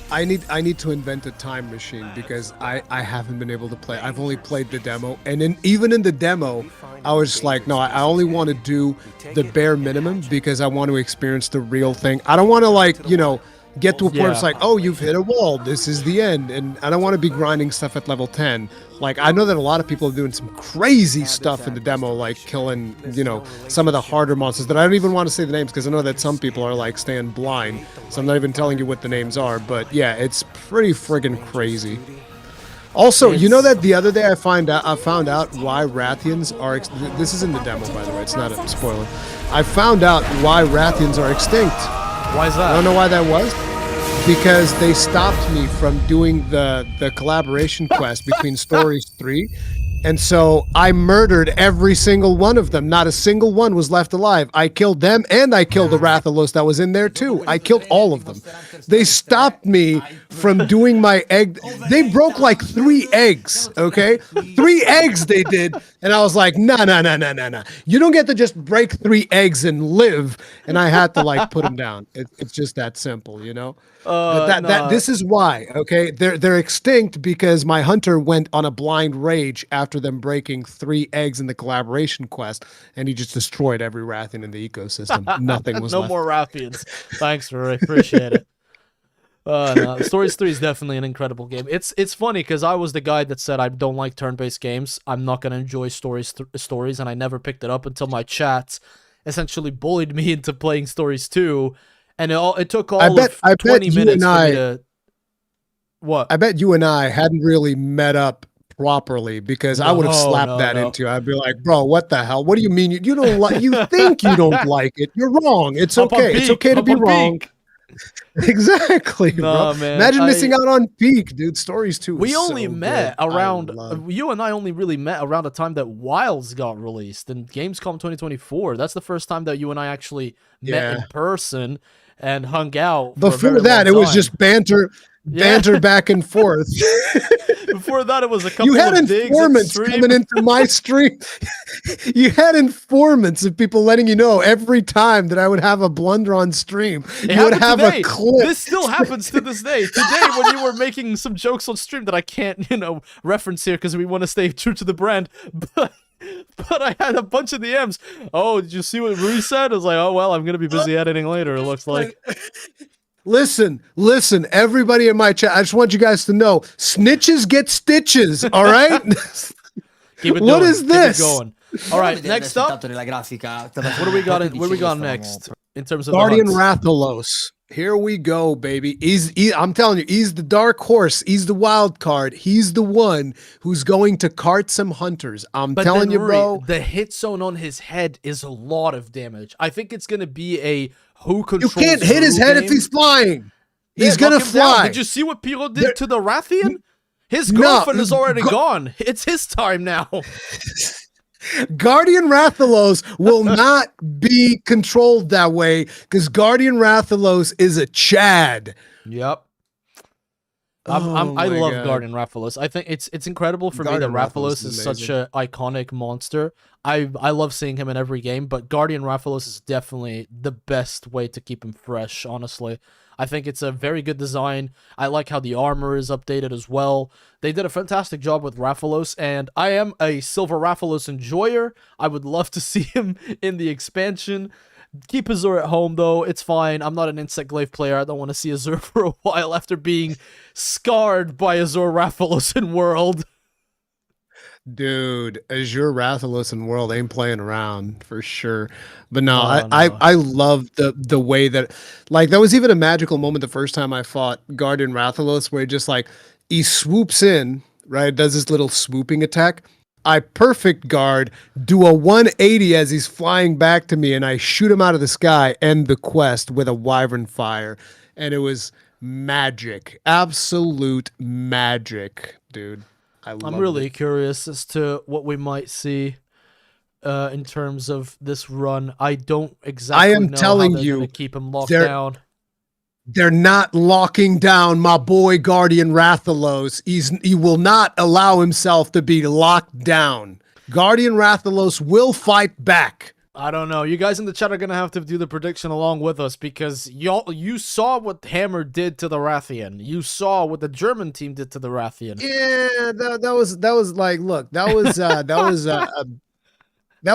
I need to invent a time machine because I haven't been able to play. I've only played the demo, and even in the demo, I was just like, no, I only want to do the bare minimum because I want to experience the real thing. I don't want to, like, you know, get to a point where it's like, oh, you've hit a wall, this is the end, and I don't want to be grinding stuff at level 10. Like, I know that a lot of people are doing some crazy stuff in the demo, like killing, you know, some of the harder monsters that I don't even want to say the names because I know that some people are like staying blind, so I'm not even telling you what the names are, but yeah, it's pretty friggin' crazy. Also, you know that the other day I found out why Rathians are this is in the demo, by the way, it's not a spoiler. I found out why Rathians are extinct. Why is that? I don't know why that was. Because they stopped me from doing the collaboration quest between Stories 3. And so I murdered every single one of them. Not a single one was left alive. I killed them and I killed the Rathalos that was in there too. I killed all of them. They stopped me from doing my egg. They broke like 3 eggs, okay? 3 eggs they did. And I was like, nah. You don't get to just break 3 eggs and live. And I had to like put them down. It's just that simple, you know? This is why, okay? They're extinct because my hunter went on a blind rage after them breaking 3 eggs in the collaboration quest, and he just destroyed every Rathian in the ecosystem. Nothing was no left. more Rathians. Thanks, Rory. Appreciate it. No, Stories 3 is definitely an incredible game. It's funny because I was the guy that said I don't like turn-based games. I'm not gonna enjoy stories, and I never picked it up until my chat essentially bullied me into playing Stories 2. And it took all of 20 minutes for me to... What? I bet you and I hadn't really met up properly because I would have slapped that into you. I'd be like, bro, what the hell? What do you mean? You don't like... You think you don't like it. You're wrong. It's okay. It's okay to be wrong. Exactly, bro. Man, imagine missing out on Peak, dude. Stories 2 we only met around... You and I only really met around the time that Wilds got released in Gamescom 2024. That's the first time that you and I actually met in person and hung out. Before that, it was just banter back and forth. Before that, it was a couple of digs. You had informants coming into my stream. You had informants of people letting you know every time that I would have a blunder on stream. You would have a clip. This still happens to this day. Today, when you were making some jokes on stream that I can't, reference here because we want to stay true to the brand, but I had a bunch of DMs. Oh, did you see what Rui said? I was like, oh, well, I'm going to be busy editing later, it looks like. Listen, everybody in my chat, I just want you guys to know, snitches get stitches, all right? Keep it what is this? Keep it going. All right, next up, what do we got next in terms of Guardian Rathalos. Here we go, baby. I'm telling you, he's the dark horse. He's the wild card. He's the one who's going to cart some hunters. I'm telling you, bro. The hit zone on his head is a lot of damage. I think it's going to be a who controls. You can't hit his head if he's flying. He's going to fly. Did you see what Piro did to the Rathian? His girlfriend is already gone. It's his time now. Guardian Rathalos will not be controlled that way because Guardian Rathalos is a Chad. Yep. I love Guardian Rathalos. I think it's incredible for me that Rathalos is such an iconic monster. I love seeing him in every game, but Guardian Rathalos is definitely the best way to keep him fresh, honestly. I think it's a very good design. I like how the armor is updated as well. They did a fantastic job with Rathalos, and I am a Silver Rathalos enjoyer. I would love to see him in the expansion. Keep Azure at home, though. It's fine. I'm not an Insect Glaive player. I don't want to see Azure for a while after being scarred by Azure Rathalos in World. Dude, Azure Rathalos and World ain't playing around for sure. But no, No, I love the way that, like, that was even a magical moment the first time I fought Guardian Rathalos, where he swoops in, right? Does his little swooping attack. I perfect guard, do a 180 as he's flying back to me, and I shoot him out of the sky, end the quest with a Wyvern Fire. And it was magic. Absolute magic, dude. I'm really curious as to what we might see in terms of this run. I don't exactly know how they're going to keep him locked down. They're not locking down my boy Guardian Rathalos. He will not allow himself to be locked down. Guardian Rathalos will fight back. I don't know. You guys in the chat are going to have to do the prediction along with us, because you saw what Hammer did to the Rathian. You saw what the German team did to the Rathian. Yeah, that was like, look, that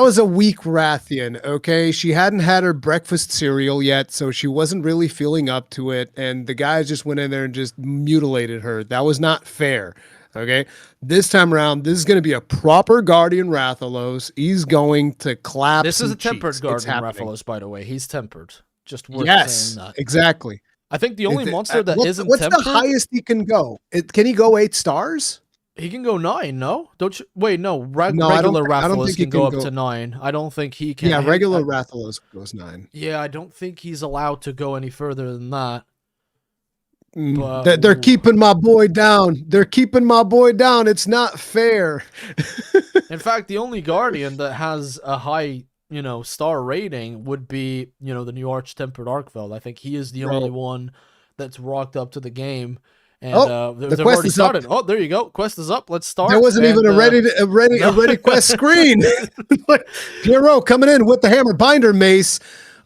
was a weak Rathian, okay? She hadn't had her breakfast cereal yet, so she wasn't really feeling up to it, and the guys just went in there and just mutilated her. That was not fair, okay? This time around, this is going to be a proper Guardian Rathalos. He's going to clap. This is a tempered Guardian Rathalos, by the way. He's tempered. Just worth saying that. Exactly. I think the only monster that isn't what's tempered... What's the highest he can go? Can he go 8 stars? He can go 9, no? Don't you? Wait, no. Regular Rathalos can go up to 9. I don't think he can. Yeah, regular Rathalos goes 9. Yeah, I don't think he's allowed to go any further than that. But they're keeping my boy down. They're keeping my boy down. It's not fair. In fact, the only Guardian that has a high, star rating would be, the new Arch-Tempered Arkveld. I think he is the only one that's rocked up to the game. And the they've quest already is started. Up. Oh, there you go. Quest is up. Let's start. There wasn't even a ready quest screen. Piero coming in with the hammer binder mace.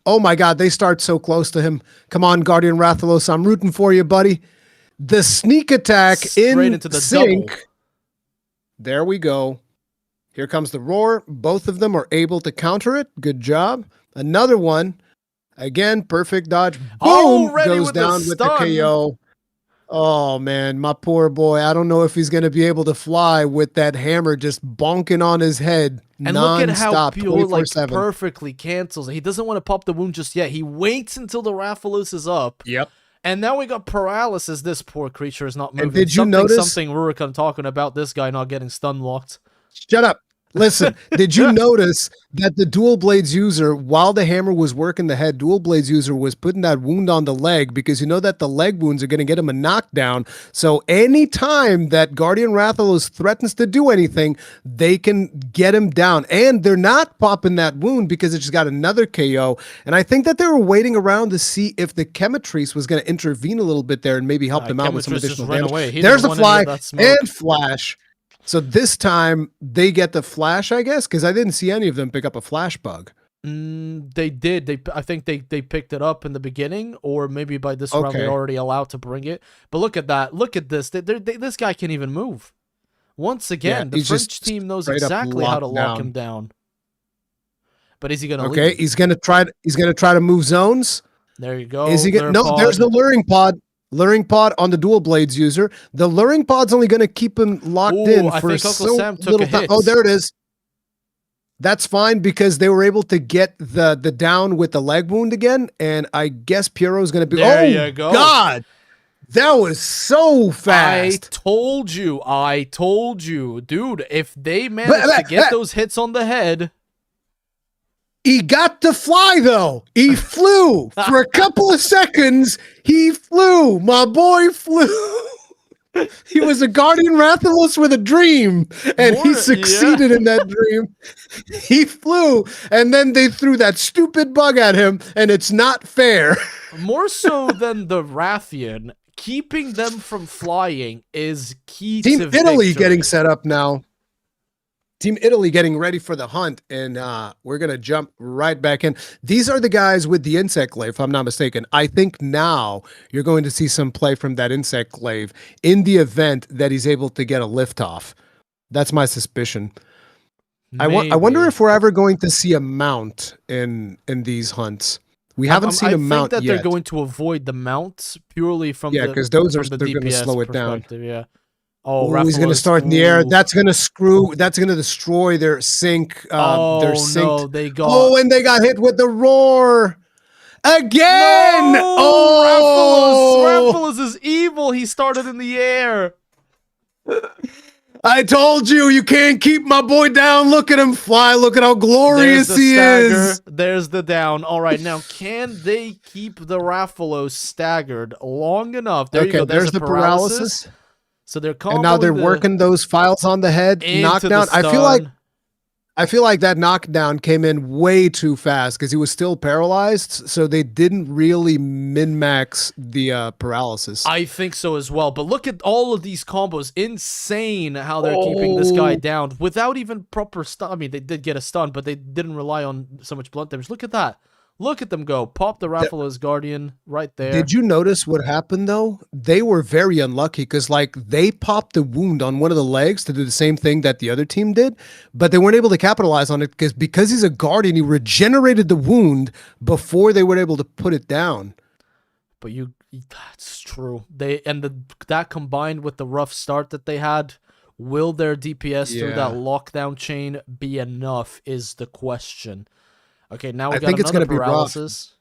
Oh my God, they start so close to him. Come on, Guardian Rathalos, I'm rooting for you, buddy. The sneak attack straight into the sync. Double. There we go. Here comes the roar. Both of them are able to counter it. Good job. Another one. Again, perfect dodge. Boom! Goes down with the KO. Oh, man, my poor boy. I don't know if he's going to be able to fly with that hammer just bonking on his head and non-stop, look at how Pure perfectly cancels it. He doesn't want to pop the wound just yet. He waits until the Rathalos is up. Yep. And now we got paralysis. This poor creature is not moving. And did you notice something Rurikan talking about this guy not getting stun locked? Shut up. Listen, did you notice that the Dual Blades user, while the hammer was working the head, Dual Blades user was putting that wound on the leg, because you know that the leg wounds are going to get him a knockdown. So anytime that Guardian Rathalos threatens to do anything, they can get him down. And they're not popping that wound because it just got another KO. And I think that they were waiting around to see if the Chemitrice was going to intervene a little bit there and maybe help them out with some additional damage. There's the fly and flash. So this time they get the flash, I guess, because I didn't see any of them pick up a flash bug. They did. I think they picked it up in the beginning, or maybe by this round they're already allowed to bring it. But look at that. Look at this. This guy can't even move. Once again, the French team knows exactly how to lock him down. But is he going to leave? Okay, he's going to try to move zones. There you go. Is he going? No, there's the luring pod. Luring pod on the Dual Blades user. The luring pod's only going to keep him locked in for so little time. Oh, there it is. That's fine because they were able to get the down with the leg wound again, and I guess Piero's going to be. There you go. God, that was so fast. I told you, dude. If they manage to get those hits on the head. He got to fly, though. He flew for a couple of seconds. He flew. My boy flew. He was a Guardian Rathalos with a dream, and he succeeded in that dream. He flew, and then they threw that stupid bug at him, and it's not fair. More so than the Rathian, keeping them from flying is key to victory. Team Italy getting set up now. Team Italy getting ready for the hunt, and we're going to jump right back in. These are the guys with the insect glaive, if I'm not mistaken. I think now you're going to see some play from that insect glaive in the event that he's able to get a liftoff. That's my suspicion. I wonder if we're ever going to see a mount in these hunts. We haven't seen a mount yet. I think that they're going to avoid the mounts purely from because those are they're going to slow it down. Yeah. Oh, Oh, he's going to Rathalos. start in the air. Ooh. That's going to destroy their sync. Oh, Their synced. no, they got... Oh, and they got hit with the roar. Again! No! Oh! Rathalos is evil. He started in the air. I told you, you can't keep my boy down. Look at him fly. Look at how glorious he is. There's the down. All right, now, can they keep the Rathalos staggered long enough? There you go. There's the paralysis. So they're And now they're working those files on the head. Knockdown. I feel like that knockdown came in way too fast because he was still paralyzed, so they didn't really min-max the paralysis. I think so as well, but look at all of these combos. Insane how they're keeping this guy down without even proper stun. I mean, they did get a stun, but they didn't rely on so much blunt damage. Look at that. Look at them go. Pop the Rathalos Guardian right there. Did you notice what happened, though? They were very unlucky because, like, they popped the wound on one of the legs to do the same thing that the other team did, but they weren't able to capitalize on it because he's a Guardian, he regenerated the wound before they were able to put it down. But that's true. That combined with the rough start that they had, will their DPS through that lockdown chain be enough is the question. Okay, now we got another paralysis.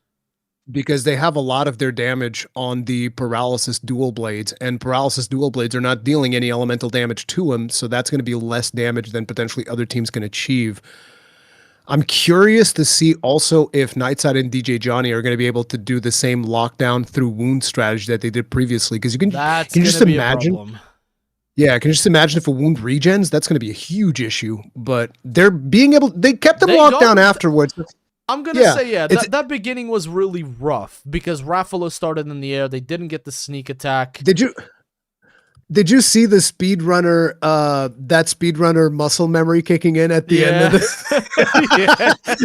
Because they have a lot of their damage on the paralysis dual blades, and paralysis dual blades are not dealing any elemental damage to them, so that's going to be less damage than potentially other teams can achieve. I'm curious to see also if Nightside and DJ Johnny are going to be able to do the same lockdown through wound strategy that they did previously, because can you just imagine? Yeah, can you just imagine if a wound regens? That's going to be a huge issue. But they kept them locked down afterwards. I'm going to say, that beginning was really rough because Rathalos started in the air. They didn't get the sneak attack. Did you see the speedrunner, that speedrunner muscle memory kicking in at the end of this?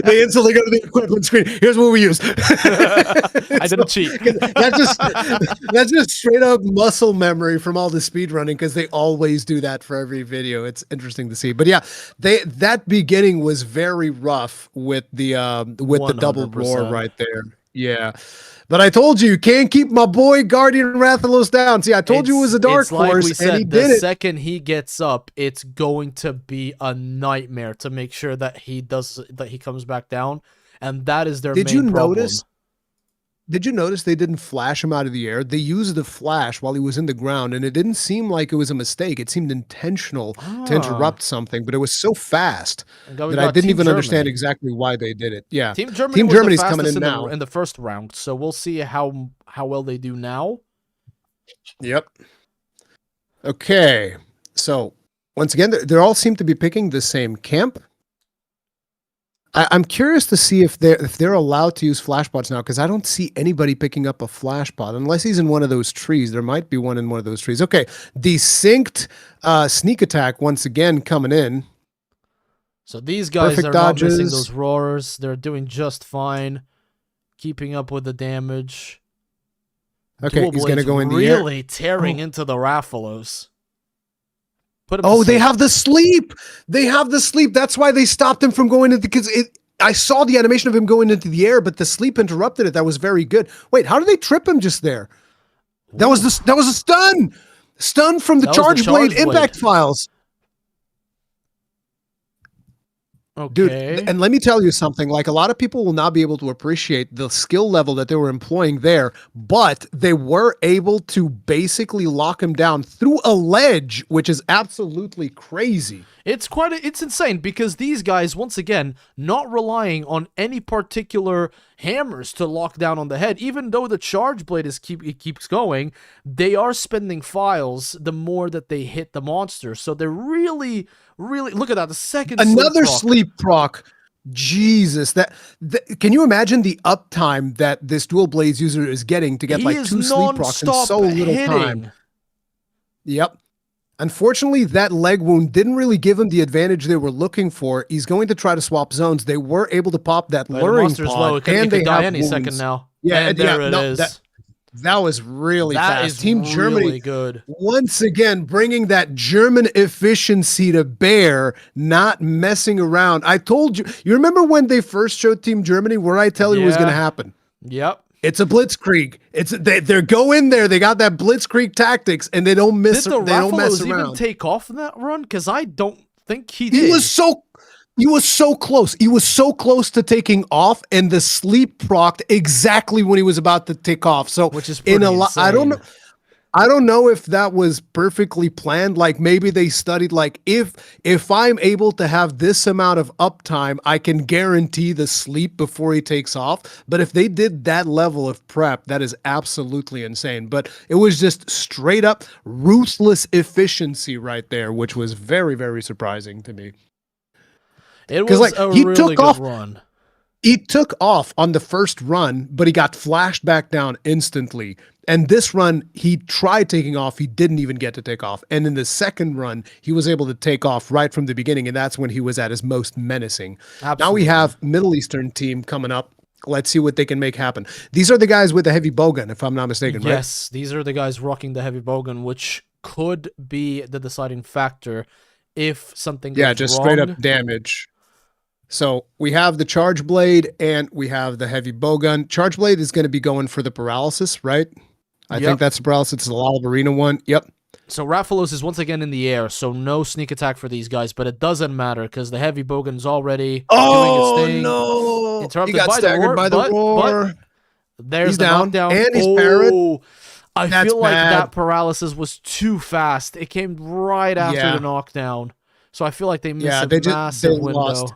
They instantly go to the equipment screen. Here's what we use. I didn't cheat. That's just straight up muscle memory from all the speedrunning because they always do that for every video. It's interesting to see. But yeah, that beginning was very rough with the double roar right there. Yeah. But I told you can't keep my boy Guardian Rathalos down. See, I told you it was a dark horse, and he did it. The second he gets up, it's going to be a nightmare to make sure that he comes back down, and that is their main problem. Did you notice they didn't flash him out of the air? They used the flash while he was in the ground, and it didn't seem like it was a mistake. It seemed intentional to interrupt something, but it was so fast that I didn't even understand exactly why they did it. Yeah, Team Germany's coming in now in the first round, so we'll see how well they do now. Yep. Okay, so once again, they all seem to be picking the same camp. I'm curious to see if they're allowed to use flashbots now, because I don't see anybody picking up a flashbot unless he's in one of those trees. There might be one in one of those trees. Okay, the synced sneak attack once again coming in. So these guys are not missing those roars. They're doing just fine, keeping up with the damage. Okay, he's going to go in the air. Really tearing into the Rathalos. They have the sleep. They have the sleep. That's why they stopped him from going into, because I saw the animation of him going into the air, but the sleep interrupted it. That was very good. Wait, how did they trip him just there? That was a stun. Stun from the charge blade impact files. Okay. Dude, and let me tell you something, like a lot of people will not be able to appreciate the skill level that they were employing there, but they were able to basically lock him down through a ledge, which is absolutely crazy. It's insane because these guys, once again, not relying on any particular hammers to lock down on the head, even though the charge blade keeps going, they are spending files the more that they hit the monster. So they're really, look at that, the second another sleep proc. Jesus, can you imagine the uptime that this dual blades user is getting to get like 2 sleep procs in so little time? Yep. Unfortunately, that leg wound didn't really give him the advantage they were looking for. He's going to try to swap zones. They were able to pop that luring pod, and they have any second now. Yeah, and there it is. That was really fast. Team Germany, really good. Once again, bringing that German efficiency to bear, not messing around. I told you. You remember when they first showed Team Germany? Where I tell you was going to happen. Yep. It's a blitzkrieg. They go in there. They got that blitzkrieg tactics, and they don't miss. Did the they don't mess Rathalos even around. take off in that run? Because I don't think he did. He was so close. He was so close to taking off, and the sleep procced exactly when he was about to take off. So, which is pretty insane. I don't know if that was perfectly planned. Like maybe they studied like if I'm able to have this amount of uptime, I can guarantee the sleep before he takes off. But if they did that level of prep, that is absolutely insane. But it was just straight up ruthless efficiency right there, which was very, very surprising to me. It was like, a really good run. He took off on the first run, but he got flashed back down instantly. And this run, he tried taking off. He didn't even get to take off. And in the second run, he was able to take off right from the beginning. And that's when he was at his most menacing. Absolutely. Now we have Middle Eastern team coming up. Let's see what they can make happen. These are the guys with the heavy bowgun, if I'm not mistaken, right? Yes, these are the guys rocking the heavy bowgun, which could be the deciding factor if something goes just wrong. Straight up damage. So we have the charge blade and we have the heavy bowgun. Charge blade is going to be going for the paralysis, right? I think that's the paralysis. It's the Lala Arena one. Yep. So Rathalos is once again in the air, so no sneak attack for these guys, but it doesn't matter because the heavy bowgun is already doing its thing. No! Interrupted He got staggered by the roar. But there's he's the down, knockdown. and he's parried. I feel like that paralysis was too fast. It came right after the knockdown. So I feel like they missed a massive window.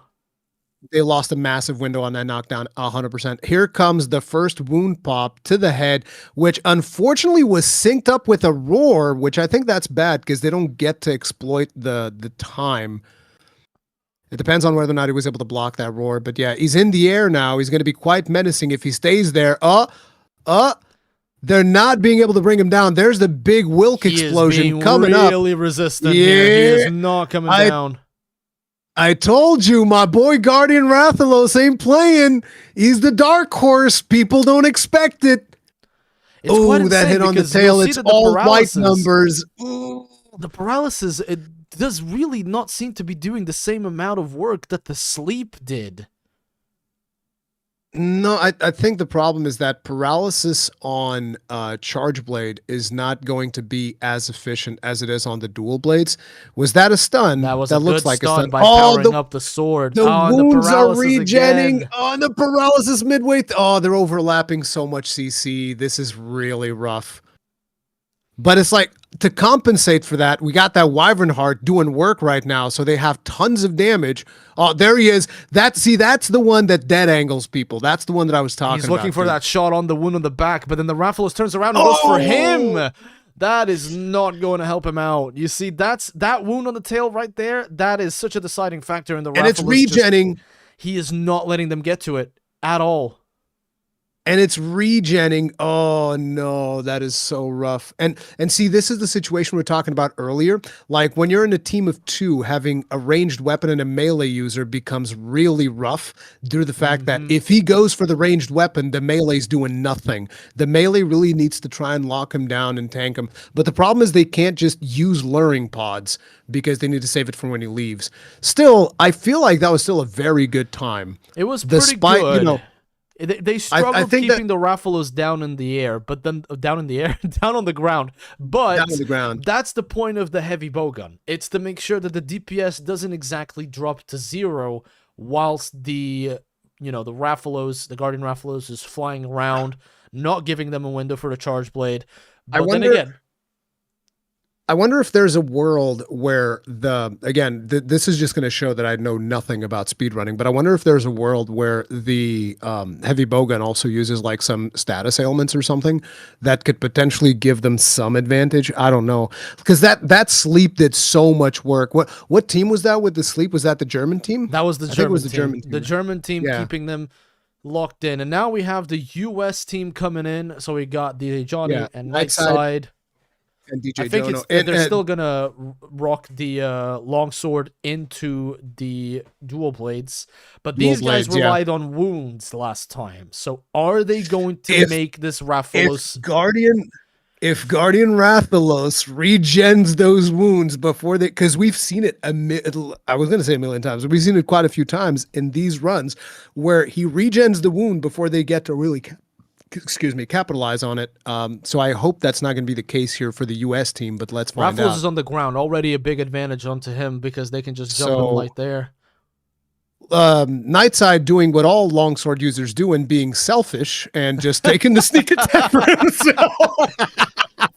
They lost a massive window on that knockdown, 100%. Here comes the first wound pop to the head, which unfortunately was synced up with a roar, which I think that's bad because they don't get to exploit the time. It depends on whether or not he was able to block that roar. But yeah, he's in the air now. He's going to be quite menacing if he stays there. They're not being able to bring him down. There's the big Wilk explosion coming up. Really resistant here. He is not coming down. I told you, my boy Guardian Rathalos ain't playing. He's the dark horse. People don't expect it. Oh, that hit on the tail. It's all white numbers. Ooh. The paralysis, it does really not seem to be doing the same amount of work that the sleep did. No, I think the problem is that paralysis on Charge Blade is not going to be as efficient as it is on the dual blades. Was that a stun? That was looks like a stun. By powering up the sword. The wounds are regenning. Again. Oh, the paralysis midway. They're overlapping so much CC. This is really rough. But it's like, to compensate for that, we got that Wyvern Heart doing work right now, so they have tons of damage. Oh, there he is. That's the one that dead angles people. That's the one that I was talking about. He's looking for that shot on the wound on the back, but then the Rathalos turns around and goes for him. That is not going to help him out. You see, that wound on the tail right there, that is such a deciding factor in the Rathalos. And it's regenning. He is not letting them get to it at all. And it's regenning. Oh no, that is so rough. And see, this is the situation we were talking about earlier. Like when you're in a team of two, having a ranged weapon and a melee user becomes really rough due to the fact that if he goes for the ranged weapon, the melee's doing nothing. The melee really needs to try and lock him down and tank him. But the problem is they can't just use luring pods because they need to save it for when he leaves. Still, I feel like that was still a very good time. It was pretty good. You know, they struggled keeping the Rathalos down in the air, but then down on the ground. But down on the ground. That's the point of the heavy bowgun. It's to make sure that the DPS doesn't exactly drop to 0 whilst the Rathalos, the Guardian Rathalos is flying around, not giving them a window for the charge blade. But then again, I wonder if there's a world where this is just going to show that I know nothing about speedrunning, but I wonder if there's a world where the heavy bowgun also uses like some status ailments or something that could potentially give them some advantage. I don't know, because that sleep did so much work. What team was that with the sleep? Was that the German team? That was the German team. It was the German team. The German team keeping them locked in. And now we have the US team coming in. So we got the Johnny and Nightside. And DJ I think Jono. They're still going to rock the longsword into the dual blades. But these guys relied on wounds last time. So are they going to make this Rathalos... If Guardian Rathalos regens those wounds before they... Because we've seen it, I was going to say a million times, but we've seen it quite a few times in these runs where he regens the wound before they get to really excuse me, capitalize on it. So I hope that's not going to be the case here for the U.S. team, but let's find Rathalos out. is on the ground, already a big advantage onto him because they can just jump him right there. Nightside doing what all longsword users do and being selfish and just taking the sneak attack for himself.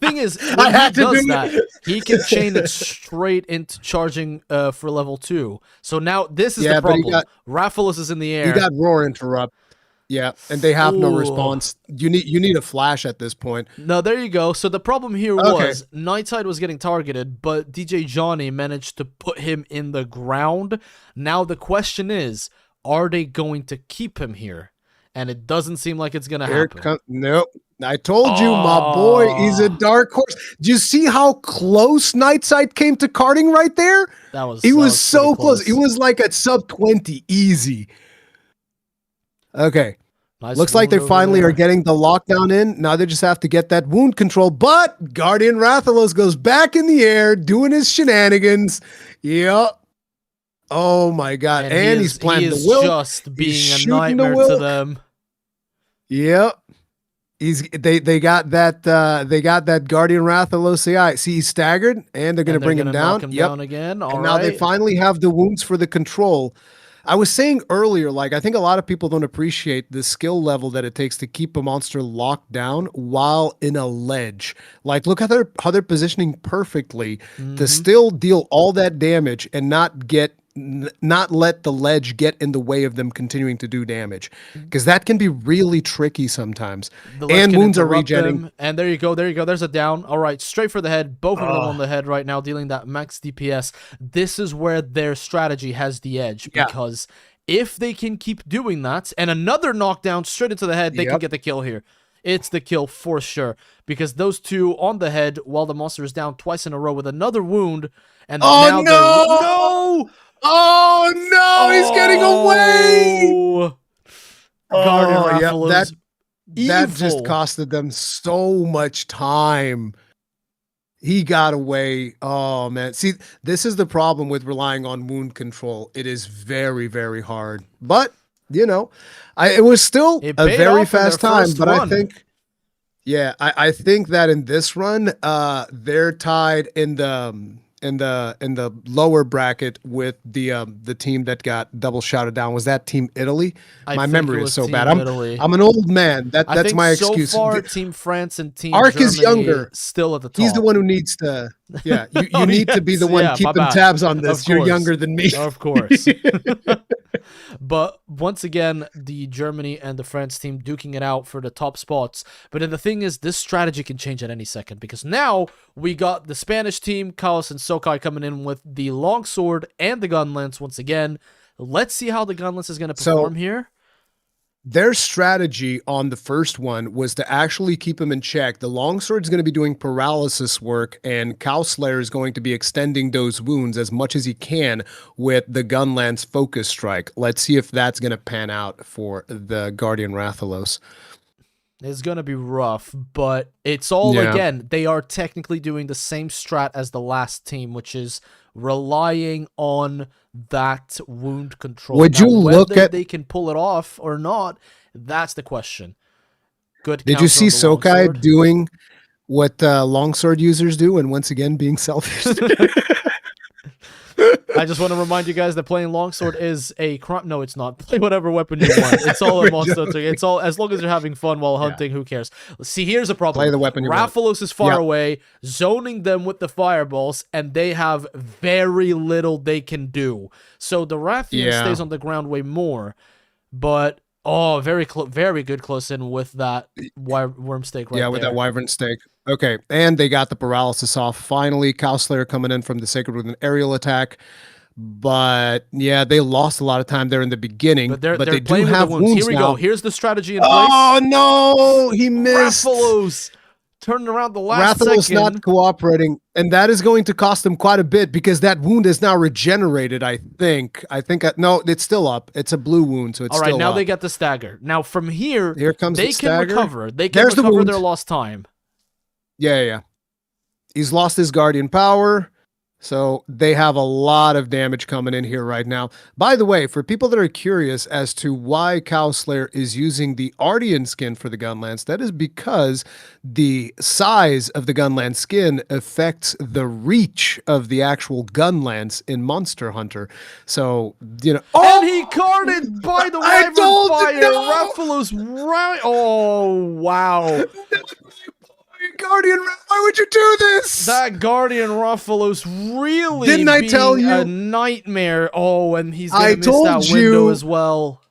Thing is, when he does that, he can chain it straight into charging for level 2. So now this is the problem. Rathalos is in the air. He got roar interrupt. Yeah, and they have no response. You need a flash at this point. No, there you go. So the problem here was Nightside was getting targeted, but DJ Johnny managed to put him in the ground. Now the question is, are they going to keep him here? And it doesn't seem like it's going to happen. Nope. I told you, my boy, he's a dark horse. Do you see how close Nightside came to carding right there? He was so close. He was like at sub 20, easy. Okay. Nice. Looks like they finally are getting the lockdown in. Now they just have to get that wound control. But Guardian Rathalos goes back in the air doing his shenanigans. Yep. Oh my God. And he's planting the Wilk. Just being a nightmare to them. Yep. They got that Guardian Rathalos AI. See, he's staggered and they're going to bring him down. Knock him down again. And now they finally have the wounds for the control. I was saying earlier, like, I think a lot of people don't appreciate the skill level that it takes to keep a monster locked down while in a ledge. Like, look how they're positioning perfectly to still deal all that damage and not let the ledge get in the way of them continuing to do damage, because that can be really tricky sometimes. And wounds are regenerating. And there you go. There's a down. All right, straight for the head. Both of them on the head right now, dealing that max DPS. This is where their strategy has the edge, because if they can keep doing that, and another knockdown straight into the head, they can get the kill here. It's the kill for sure, because those two on the head while the monster is down twice in a row with another wound. And now no! Oh no, he's getting away. Guardian that just costed them so much time. He got away. Oh man. See, this is the problem with relying on wound control. It is very, very hard. But, you know, it was still a very fast time. But I think I think that in this run, they're tied in the lower bracket with the team that got double shouted down. Was that Team Italy? My memory is so bad. I'm an old man. That's my excuse. So far, Team France and Team Arc Germany is younger, still at the top. He's the one who needs to. Yeah, you need to be the one keeping tabs on this. You're younger than me, of course. But once again, the Germany and the France team duking it out for the top spots. But then the thing is, this strategy can change at any second, because now we got the Spanish team, Chaos and Sokai, coming in with the longsword and the gunlance once again. Let's see how the gunlance is going to perform here. Their strategy on the first one was to actually keep him in check. The longsword's going to be doing paralysis work, and Cow Slayer is going to be extending those wounds as much as he can with the Gunlance Focus Strike. Let's see if that's going to pan out for the Guardian Rathalos. It's going to be rough, but it's all, again, they are technically doing the same strat as the last team, which is relying on that wound control. Would you look at they can pull it off or not? That's the question. Good. Did you see Sokai doing what longsword users do, and once again being selfish? I just want to remind you guys that playing longsword is a crime. No, it's not. Play whatever weapon you want. It's all a monster hunting. It's all, as long as you're having fun while hunting. Who cares? See, here's a problem. Play the weapon you want. Rathalos is far away, zoning them with the fireballs, and they have very little they can do. So the Rathian stays on the ground way more, but very good close in with that worm stake right there. Yeah, with that wyvern stake. Okay, and they got the paralysis off. Finally, Cow Slayer coming in from the Sacred with an aerial attack. But yeah, they lost a lot of time there in the beginning. But they're they playing do have with the wounds. Here we now. go. Here's the strategy in place. Oh no, he missed. Rathalos turning around the last second. Rathalos not cooperating, and that is going to cost them quite a bit, because that wound is now regenerated. I think. No, it's still up. It's a blue wound, so it's all right. Still now up. they get the stagger. Now from here comes they the can stagger. recover. They can recover their lost time. Yeah. He's lost his guardian power. So they have a lot of damage coming in here right now. By the way, for people that are curious as to why Cow Slayer is using the Ardian skin for the Gunlance, that is because the size of the Gunlance skin affects the reach of the actual Gunlance in Monster Hunter. So, and he carded by the I Wyvern told you, Fire. no! Rathalos right. Oh, wow. Guardian, why would you do this? That Guardian Rathalos really Didn't I tell being you? a nightmare. Oh, and he's going I to miss that told window you. as well.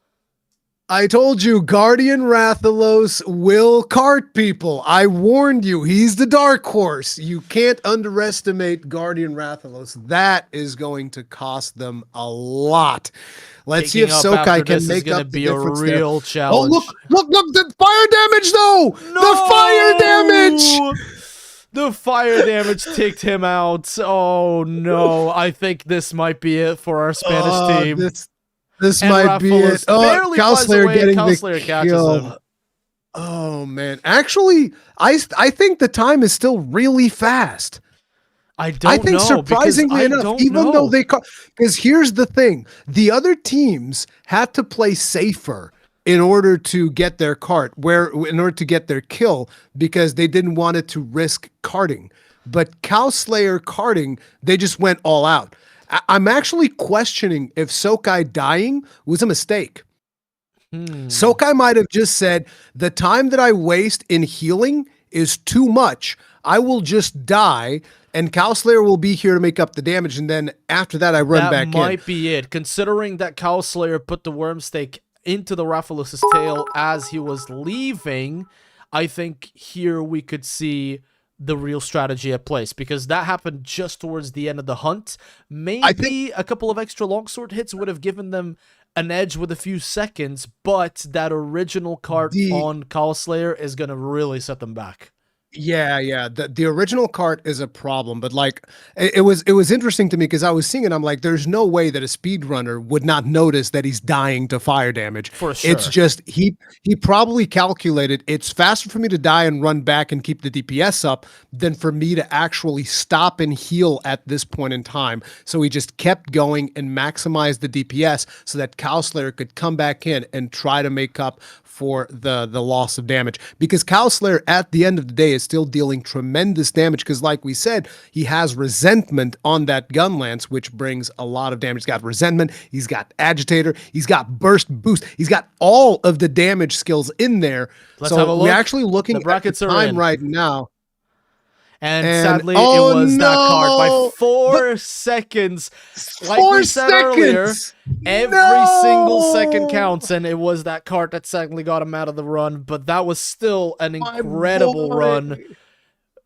I told you, Guardian Rathalos will cart people. I warned you. He's the dark horse. You can't underestimate Guardian Rathalos. That is going to cost them a lot. Let's see if Sokai can make up the difference there. Real challenge. Oh, look, the fire damage, though! No! The fire damage! The fire damage ticked him out. Oh, no. I think this might be it for our Spanish team. This might be it. Oh, Cow Slayer getting the kill. Him. Oh, man. Actually, I think the time is still really fast. I think know, surprisingly enough, even though because here's the thing, the other teams had to play safer in order to get their in order to get their kill, because they didn't want it to risk carting. But Cow Slayer carting, they just went all out. I'm actually questioning if Sokai dying was a mistake. Sokai might have just said, the time that I waste in healing is too much. I will just die, and Cow Slayer will be here to make up the damage, and then after that I run back in. That might be it, considering that Cow Slayer put the worm stake into the Rathalos' tail as he was leaving. I think here we could see the real strategy at place, because that happened just towards the end of the hunt. Maybe a couple of extra longsword hits would have given them an edge with a few seconds, but that original cart on Cow Slayer is going to really set them back. Yeah. The original cart is a problem, but like it was interesting to me because I was seeing it. I'm like, there's no way that a speedrunner would not notice that he's dying to fire damage. For sure. It's just he probably calculated it's faster for me to die and run back and keep the DPS up than for me to actually stop and heal at this point in time. So he just kept going and maximized the DPS so that Cow Slayer could come back in and try to make up for the loss of damage, because Cow Slayer at the end of the day is still dealing tremendous damage, because like we said, he has resentment on that gun lance, which brings a lot of damage. He's got resentment, he's got agitator, he's got burst boost, he's got all of the damage skills in there. Let's have a look. We're actually looking the brackets at the time right now. And sadly, it was that card by 4 seconds. Like we said earlier, every single second counts, and it was that card that sadly got him out of the run. But that was still an incredible run.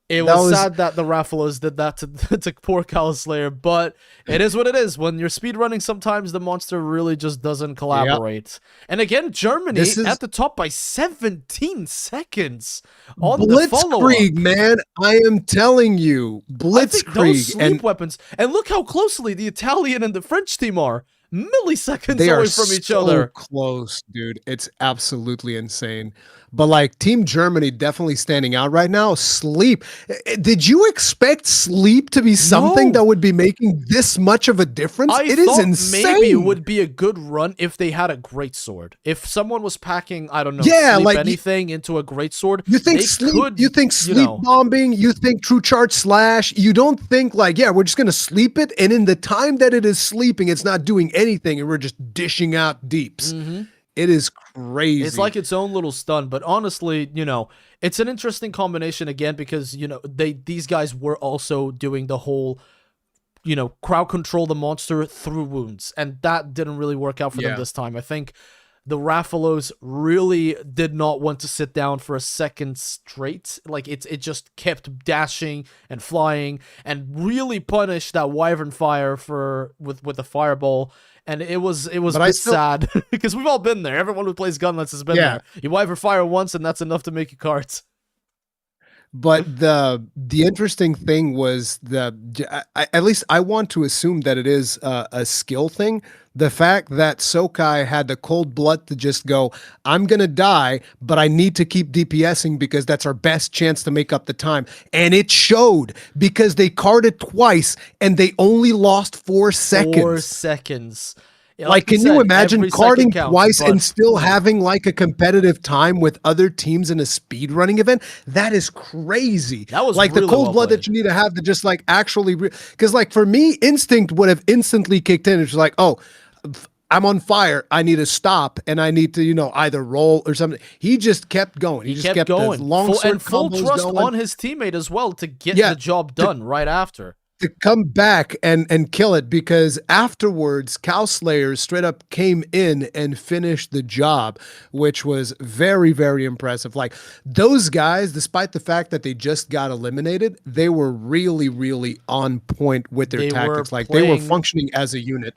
It was sad that the Rathalos did that to poor Cow Slayer, but it is what it is. When you're speedrunning, sometimes the monster really just doesn't collaborate. Yep. And again, Germany at the top by 17 seconds on the follow-up. Blitzkrieg, man. I am telling you. Blitzkrieg. I think those sleep weapons. And look how closely the Italian and the French team are. Milliseconds away from each other. Close, dude. It's absolutely insane. But like Team Germany definitely standing out right now. Sleep. Did you expect Sleep to be something that would be making this much of a difference? It is insane. Maybe it would be a good run if they had a great sword. If someone was packing, I don't know, anything into a great sword. You think sleep bombing, you think true charge slash, you don't think like, yeah, we're just gonna sleep it, and in the time that it is sleeping, it's not doing anything, and we're just dishing out deeps. It is crazy. It's like its own little stun, but honestly, it's an interesting combination again, because, these guys were also doing the whole, crowd control the monster through wounds, and that didn't really work out for them this time. I think the Rathalos really did not want to sit down for a second straight. Like, it just kept dashing and flying and really punished that Wyvern Fire with the fireball. And it was a bit sad, because we've all been there. Everyone who plays Gunlance has been there. You Wyvern Fire once, and that's enough to make you carts. But the interesting thing was at least I want to assume that it is a skill thing. The fact that Sokai had the cold blood to just go, I'm gonna die, but I need to keep DPSing because that's our best chance to make up the time. And it showed because they carded twice and they only lost 4 seconds. 4 seconds. Yeah, Like, can you imagine carding twice and still yeah. having like a competitive time with other teams in a speed running event? That is crazy. That was like really the cold well blood played. that you need to have to just like actually, because like for me, instinct would have instantly kicked in. It's like, oh, I'm on fire. I need to stop and I need to, either roll or something. He just kept going. He just kept going. the long sword Full combos trust going. on his teammate as well to get the job done right after. To come back and kill it, because afterwards Cow Slayer straight up came in and finished the job, which was very, very impressive. Like, those guys, despite the fact that they just got eliminated, they were really, really on point with their tactics. Like, they were functioning as a unit.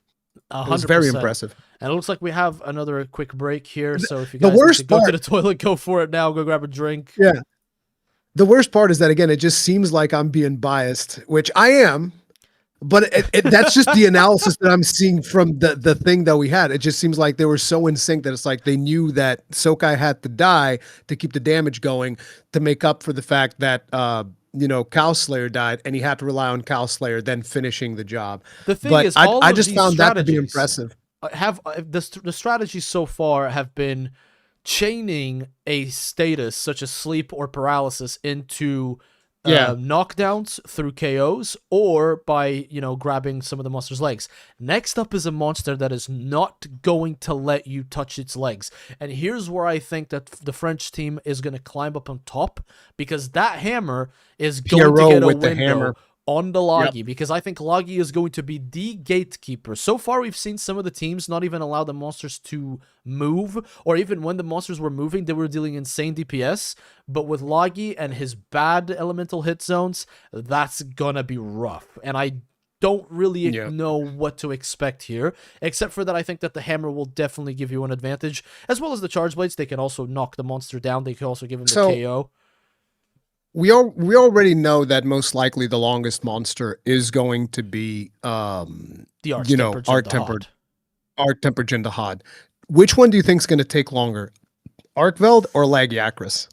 100%. It was very impressive. And it looks like we have another quick break here, so if you guys need to go to the toilet, go for it now. Go grab a drink. Yeah. The worst part is that, again, it just seems like I'm being biased, which I am, but that's just the analysis that I'm seeing from the thing that we had. It just seems like they were so in sync that it's like they knew that Sokai had to die to keep the damage going to make up for the fact that, Cow Slayer died, and he had to rely on Cow Slayer then finishing the job. The thing is, I just found that to be impressive. The strategies so far have been chaining a status such as sleep or paralysis into knockdowns through KOs, or by grabbing some of the monster's legs. Next up is a monster that is not going to let you touch its legs, and here's where I think that the French team is going to climb up on top, because that hammer is going to get a window on the Loggy, because I think Loggy is going to be the gatekeeper. So far, we've seen some of the teams not even allow the monsters to move, or even when the monsters were moving, they were dealing insane DPS. But with Loggy and his bad elemental hit zones, that's gonna be rough. And I don't really know what to expect here, except for that I think that the hammer will definitely give you an advantage, as well as the charge blades. They can also knock the monster down. They can also give him the KO. We already know that most likely the longest monster is going to be the Arc-Tempered Jindahad. Which one do you think is going to take longer, Arkveld or Lagiacrus?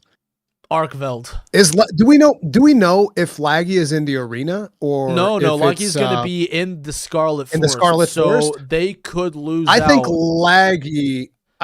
Arkveld. Do we know if Laggy is in the arena, or no? Laggy's going to be in the Scarlet Forest. In the Scarlet Forest, so they could lose. I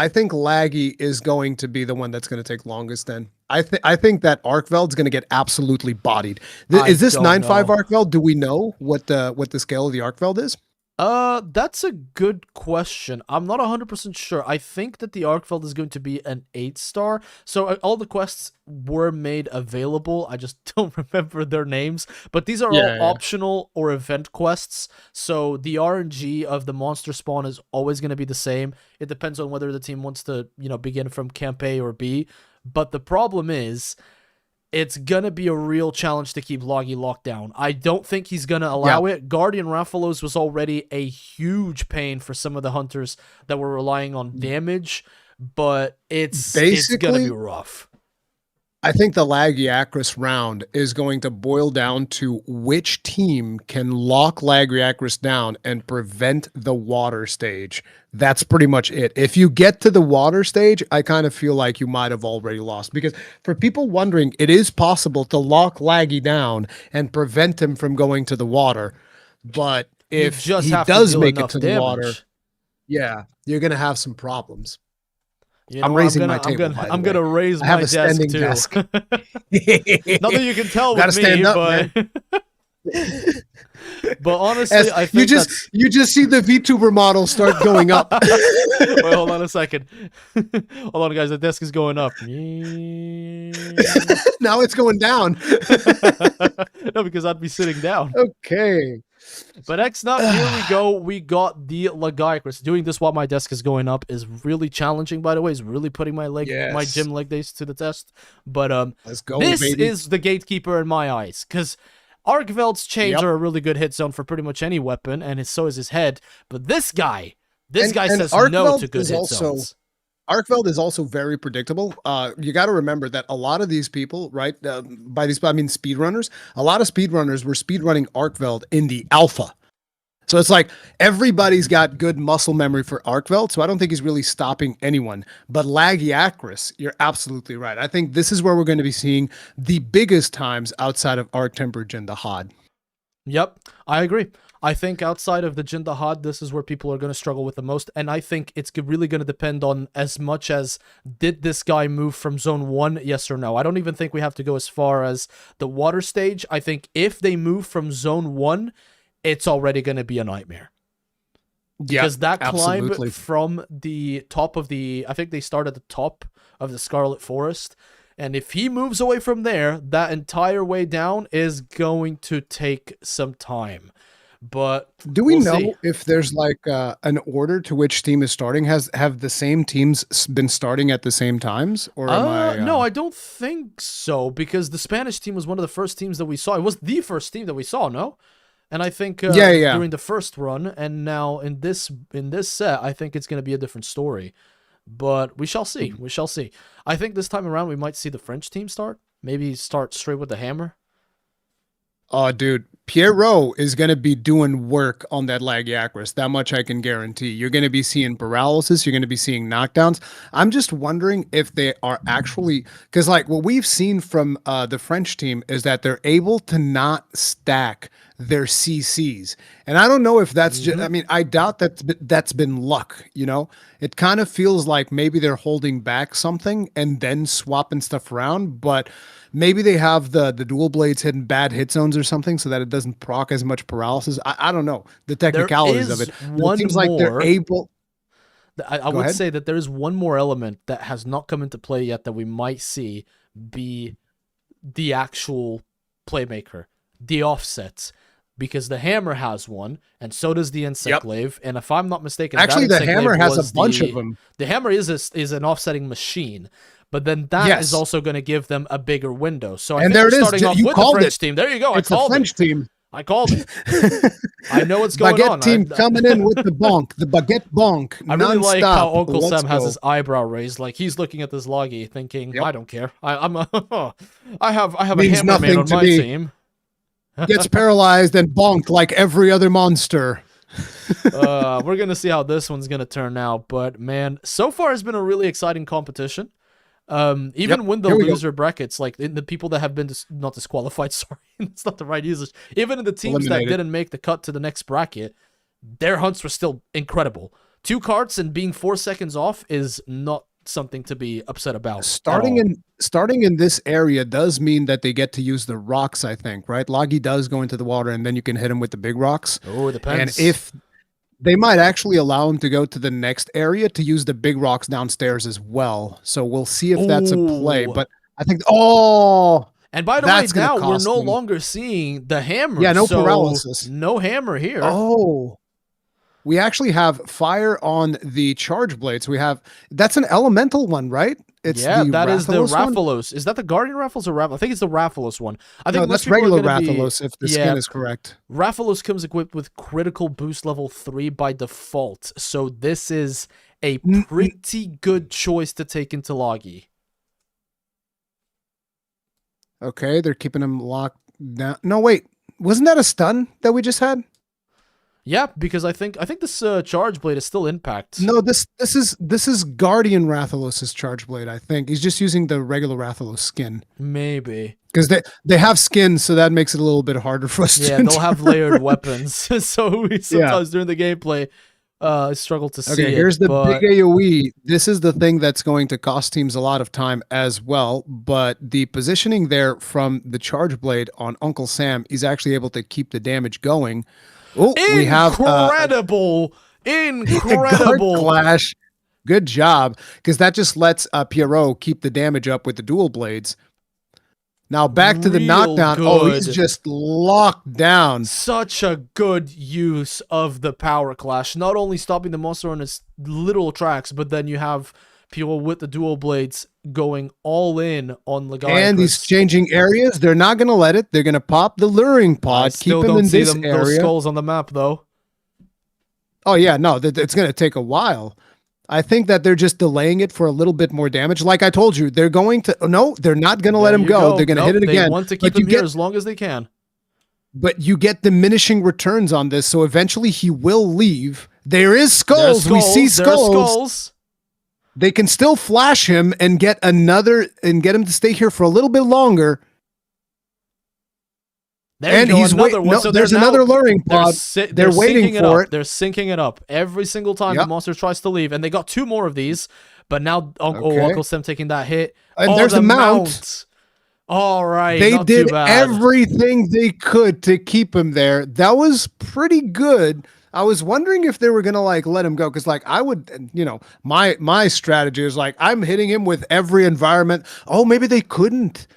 think Laggy is going to be the one that's going to take longest. Then I think that Arkveld's going to get absolutely bodied. Is this 9-5 Arkveld? Do we know what the scale of the Arkveld is? That's a good question. I'm not 100% sure. I think that the Arkveld is going to be an 8-star. So all the quests were made available. I just don't remember their names. But these are all optional or event quests. So the RNG of the monster spawn is always going to be the same. It depends on whether the team wants to, begin from Camp A or B. But the problem is, it's going to be a real challenge to keep Loggy locked down. I don't think he's going to allow it. Guardian Rathalos was already a huge pain for some of the hunters that were relying on damage, but it's going to be rough. I think the Lagiacrus round is going to boil down to which team can lock Lagiacrus down and prevent the water stage. That's pretty much it. If you get to the water stage, I kind of feel like you might have already lost, because for people wondering, it is possible to lock Laggy down and prevent him from going to the water. But if he does make it to the water, you're going to have some problems. I'm raising my table. I'm gonna raise my desk too. Not that you can tell with me, but honestly, I think you just see the VTuber model start going up. Wait, hold on a second. Hold on, guys. The desk is going up. Now it's going down. No, because I'd be sitting down. Okay. But next up, here we go. We got the Lagiacrus. Doing this while my desk is going up is really challenging, by the way. It's really putting my gym leg days to the test. But let's go, this baby. is the gatekeeper in my eyes, because Arkveld's chains are a really good hit zone for pretty much any weapon, and so is his head. But this guy says no to good hit zones. Arkveld is also very predictable. You got to remember that a lot of these people, right? By these, I mean speedrunners. A lot of speedrunners were speedrunning Arkveld in the alpha. So it's like everybody's got good muscle memory for Arkveld, so I don't think he's really stopping anyone. But Lagiacris, you're absolutely right. I think this is where we're going to be seeing the biggest times outside of Arc Tempered and the Hod. Yep, I agree. I think outside of the Jindahad, this is where people are going to struggle with the most. And I think it's really going to depend on as much as did this guy move from zone 1, yes or no. I don't even think we have to go as far as the water stage. I think if they move from zone 1, it's already going to be a nightmare. Yeah, because that climb absolutely. from the top of the, I think they start at the top of the Scarlet Forest. And if he moves away from there, that entire way down is going to take some time. But do we we'll know see. if there's like an order to which team is starting? Have the same teams been starting at the same times, or am I? No, I don't think so, because the Spanish team was one of the first teams that we saw. It was the first team that we saw, no? And I think during the first run, and now in this set, I think it's going to be a different story. But we shall see. We shall see. I think this time around we might see the French team start. Maybe start straight with the hammer. Oh, dude, Pierrot is going to be doing work on that Lagiacris. That much I can guarantee. You're going to be seeing paralysis. You're going to be seeing knockdowns. I'm just wondering if they are actually, because like what we've seen from the French team is that they're able to not stack their CCs. And I don't know if that's just, I mean, I doubt that's been luck, you know? It kind of feels like maybe they're holding back something and then swapping stuff around, but maybe they have the dual blades hitting bad hit zones or something so that it doesn't proc as much paralysis. I don't know the technicalities of it. It seems like they're able. I would say that there is one more element that has not come into play yet that we might see be the actual playmaker, the offsets. Because the hammer has one, and so does the insect glaive. And if I'm not mistaken, actually the hammer has a bunch of them. The hammer is an offsetting machine, but then that is also going to give them a bigger window. So I think we're starting off with the French team. There you go. It's the French team. I called it. I know what's going Baguette on. Team coming in with the bonk, the baguette bonk. I really like how Uncle Let's Sam has go. his eyebrow raised, like he's looking at this loggy, thinking, "I don't care. I have a Means hammer man nothing on to my me." team." Gets paralyzed and bonked like every other monster. We're gonna see how this one's gonna turn out, but man, so far it's been a really exciting competition. Even when the loser brackets, like in the people that have been not disqualified, sorry, it's not the right usage. Even in the teams Eliminated. that didn't make the cut to the next bracket, their hunts were still incredible. 2 carts and being 4 seconds off is not something to be upset about. Starting in this area does mean that they get to use the rocks, I think, right? Loggy does go into the water and then you can hit him with the big rocks. Oh, it depends. And if they might actually allow him to go to the next area to use the big rocks downstairs as well. So we'll see if that's a play. But I think, and by the way, now we're no longer seeing the hammer. Yeah, no so paralysis. No hammer here. Oh. We actually have fire on the charge blades. We have, that's an elemental one, right? It's that is the one? Rathalos. Is that the Guardian Rathalos or Rathalos? I think it's the Rathalos one. I think No, that's regular Rathalos if the skin is correct. Rathalos comes equipped with critical boost level 3 by default. So this is a pretty good choice to take into Loggy. Okay, they're keeping him locked down. No, wait. Wasn't that a stun that we just had? Yeah, because I think this charge blade is still impact. No, this is Guardian Rathalos' charge blade. I think he's just using the regular Rathalos skin. Maybe because they have skins, so that makes it a little bit harder for us. Yeah, they'll have layered weapons, so we sometimes during the gameplay struggle to see. Okay, here's the big AOE. This is the thing that's going to cost teams a lot of time as well. But the positioning there from the charge blade on Uncle Sam, he's actually able to keep the damage going. Oh, we have incredible clash. Good job, because that just lets Pierrot keep the damage up with the dual blades. Now back to the knockdown. Good. Oh, he's just locked down. Such a good use of the power clash. Not only stopping the monster on its literal tracks, but then you have people with the dual blades going all in on Legaia. And he's changing areas. They're not going to let it. They're going to pop the luring pod. Keep him in this area. Those skulls on the map, though. Oh, yeah. No, it's going to take a while. I think that they're just delaying it for a little bit more damage. Like I told you, they're going to no, they're not going to let him go. They're going to hit it again. They want to keep him here as long as they can. But you get diminishing returns on this, so eventually he will leave. There is skulls. We see skulls. They can still flash him and get him to stay here for a little bit longer. There's another one. So there's another luring pod. They're waiting for it. They're syncing it up every single time the monster tries to leave, and they got 2 more of these. But now, Uncle Sam taking that hit. And there's the mount. All right, they did everything they could to keep him there. That was pretty good. I was wondering if they were gonna like let him go, because like I would, my strategy is like I'm hitting him with every environment. Oh, maybe they couldn't.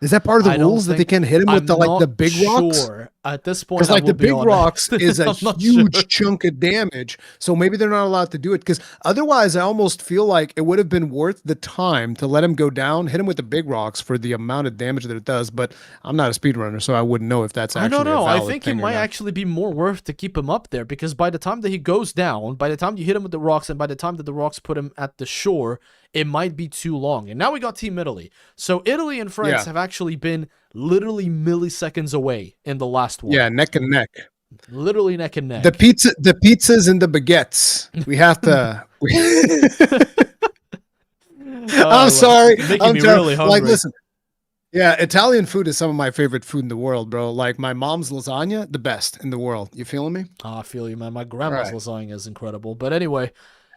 Is that part of the rules that they can hit him with the big rocks? At this point, because like the big rocks is a huge chunk of damage, so maybe they're not allowed to do it. Because otherwise, I almost feel like it would have been worth the time to let him go down, hit him with the big rocks for the amount of damage that it does. But I'm not a speedrunner, so I wouldn't know if that's actually. I don't know. I think it might actually be more worth to keep him up there, because by the time that he goes down, by the time you hit him with the rocks, and by the time that the rocks put him at the shore, it might be too long. And now we got Team Italy. So Italy and France have actually been literally milliseconds away in the last one. Yeah, neck and neck. Literally neck and neck. The pizzas and the baguettes. We have to. I'm sorry. Making me really hungry. Like, listen. Yeah, Italian food is some of my favorite food in the world, bro. Like my mom's lasagna, the best in the world. You feeling me? I feel you, man. My grandma's lasagna is incredible. But anyway,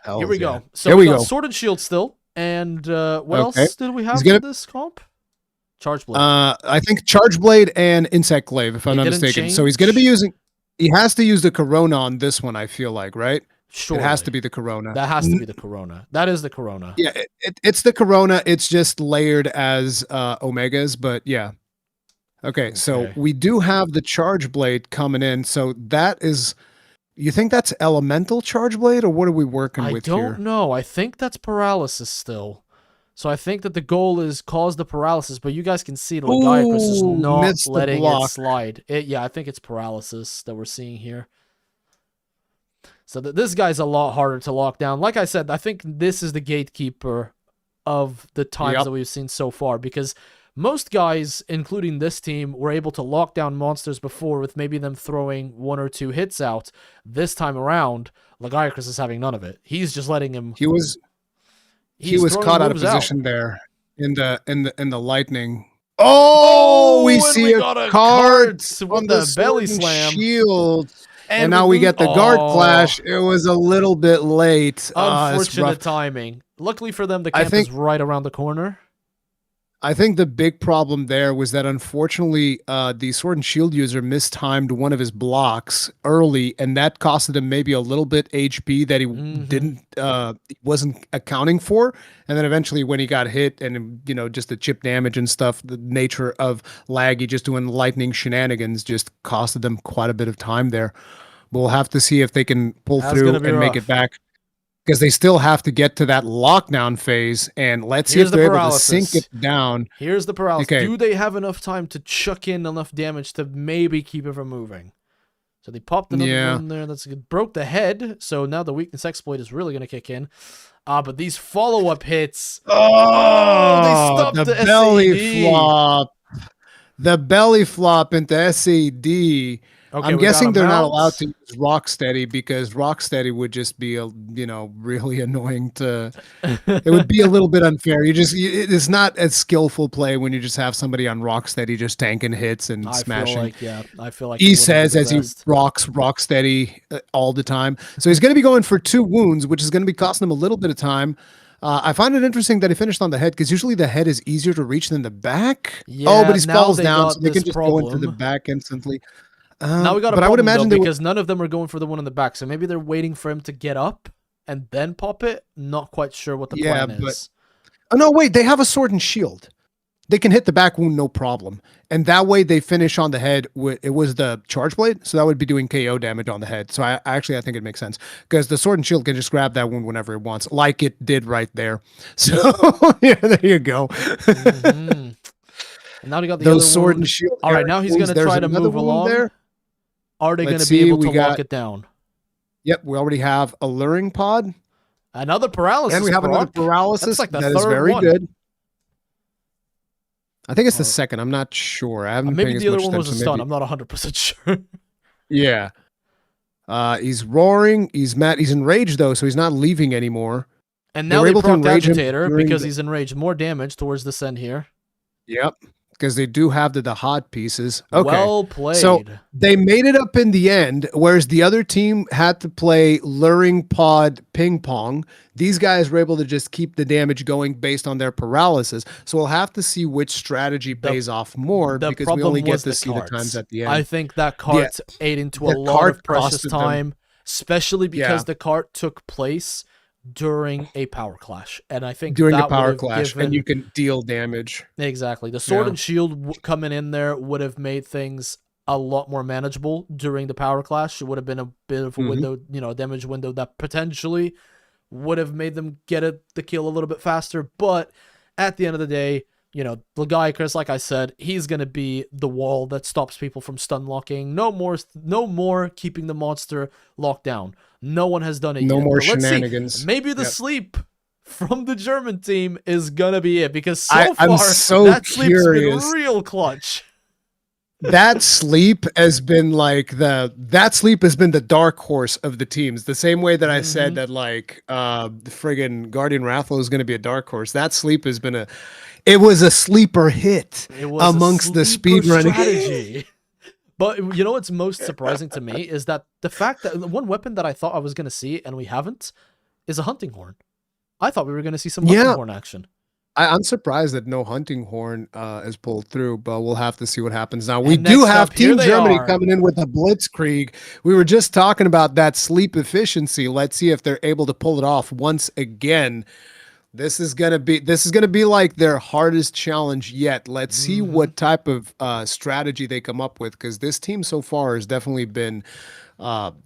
here we go. So here we go. got Sword and Shield still. And what else did we have for this comp? Charge Blade. I think Charge Blade and Insect Glaive, if I'm not mistaken. So he's going to be using. He has to use the Corona on this one, I feel like, right? Sure. It has to be the Corona. That has to be the Corona. That is the Corona. Yeah, it's the Corona. It's just layered as Omegas, but yeah. Okay, so we do have the Charge Blade coming in. So that is. You think that's Elemental Charge Blade, or what are we working with here? I don't know. I think that's Paralysis still. So I think that the goal is cause the paralysis, but you guys can see the Lagiacrus is not letting it slide. I think it's Paralysis that we're seeing here. So this guy's a lot harder to lock down. Like I said, I think this is the gatekeeper of the times that we've seen so far, because most guys, including this team, were able to lock down monsters before with maybe them throwing 1 or 2 hits out. This time around, Lagiacrus is having none of it. He's just letting him. He was caught out of position there in the lightning. Oh, we see a card on the belly slam shield. And now we get the guard clash. It was a little bit late. Unfortunate timing. Luckily for them, the camp is right around the corner. I think the big problem there was that unfortunately the Sword and Shield user mistimed one of his blocks early, and that costed him maybe a little bit HP that he wasn't accounting for. And then eventually when he got hit and just the chip damage and stuff, the nature of Laggy just doing lightning shenanigans just costed them quite a bit of time there. We'll have to see if they can pull through and make it back, because they still have to get to that lockdown phase, and let's see if they're able to sink it down. Here's the paralysis. Okay. Do they have enough time to chuck in enough damage to maybe keep it from moving? So they popped another one there. That's good. Broke the head, so now the weakness exploit is really going to kick in. But these follow-up hits... they stopped the belly flop. The belly flop into SAD. Okay, I'm guessing they're not allowed to use Rocksteady, because Rocksteady would just be really annoying to. It would be a little bit unfair. It's not a skillful play when you just have somebody on Rocksteady just tanking hits and smashing. I feel like he says as he rocks Rocksteady all the time. So he's going to be going for 2 wounds, which is going to be costing him a little bit of time. I find it interesting that he finished on the head, because usually the head is easier to reach than the back. Yeah, but he falls down, so they can just go into the back instantly. Now we got a problem, I would imagine because none of them are going for the one in the back, so maybe they're waiting for him to get up and then pop it. Not quite sure what the plan is. Oh no, wait! They have a Sword and Shield. They can hit the back wound no problem, and that way they finish on the head. It was the Charge Blade, so that would be doing KO damage on the head. So I think it makes sense, because the Sword and Shield can just grab that wound whenever it wants, like it did right there. So yeah, there you go. And now we got the other Sword and Shield. All right, now he's going to try to move along. There. Are they going to be able to lock it down? Yep, we already have a luring pod. Another paralysis. And we have another proc. paralysis. That's like the that is third very one. good. I think it's the second. I'm not sure. I haven't Maybe paying the as other much one was a attention. stun. Maybe- I'm not 100% sure. Yeah. He's roaring. He's mad. He's enraged though, so he's not leaving anymore. And They now were they able to proc enrage him Agitator during because the- he's enraged. More damage towards this end here. Yep. Because they do have the hot pieces. Okay. Well played. So they made it up in the end, whereas the other team had to play luring pod ping pong. These guys were able to just keep the damage going based on their paralysis. So we'll have to see which strategy pays off more the because we problem only get was to the see the carts. times at the end. I think that cart ate into a The lot cart of precious costed them. time, especially because Yeah. the cart took place during a power clash. And I think During that the power would've clash, given- and you can deal damage. Exactly. The sword Yeah. and shield coming in there would have made things a lot more manageable during the power clash. It would have been a bit of a window, a damage window that potentially would have made them get the kill a little bit faster. But at the end of the day, Legiacrus, like I said, he's going to be the wall that stops people from stun locking. No more keeping the monster locked down. No one has done it yet. No more But let's see. shenanigans. Maybe the Yep. sleep from the German team is gonna be it, because I'm far so that sleep's curious. been real clutch. That sleep has been the dark horse of the teams. The same way that I said that the friggin' Guardian Rathalos is going to be a dark horse. That sleep has been it was a sleeper hit It was amongst the sleeper speedrunning. strategy. But you know what's most surprising to me is that the fact that one weapon that I thought I was gonna see and we haven't is a hunting horn. I thought we were gonna see some hunting horn action. I'm surprised that no hunting horn is pulled through, but we'll have to see what happens. Now, we And do next have up, here Team they Germany are. coming in with a blitzkrieg. We were just talking about that sleep efficiency. Let's see if they're able to pull it off once again. This is gonna be like their hardest challenge yet. Let's see what type of strategy they come up with, because this team so far has definitely been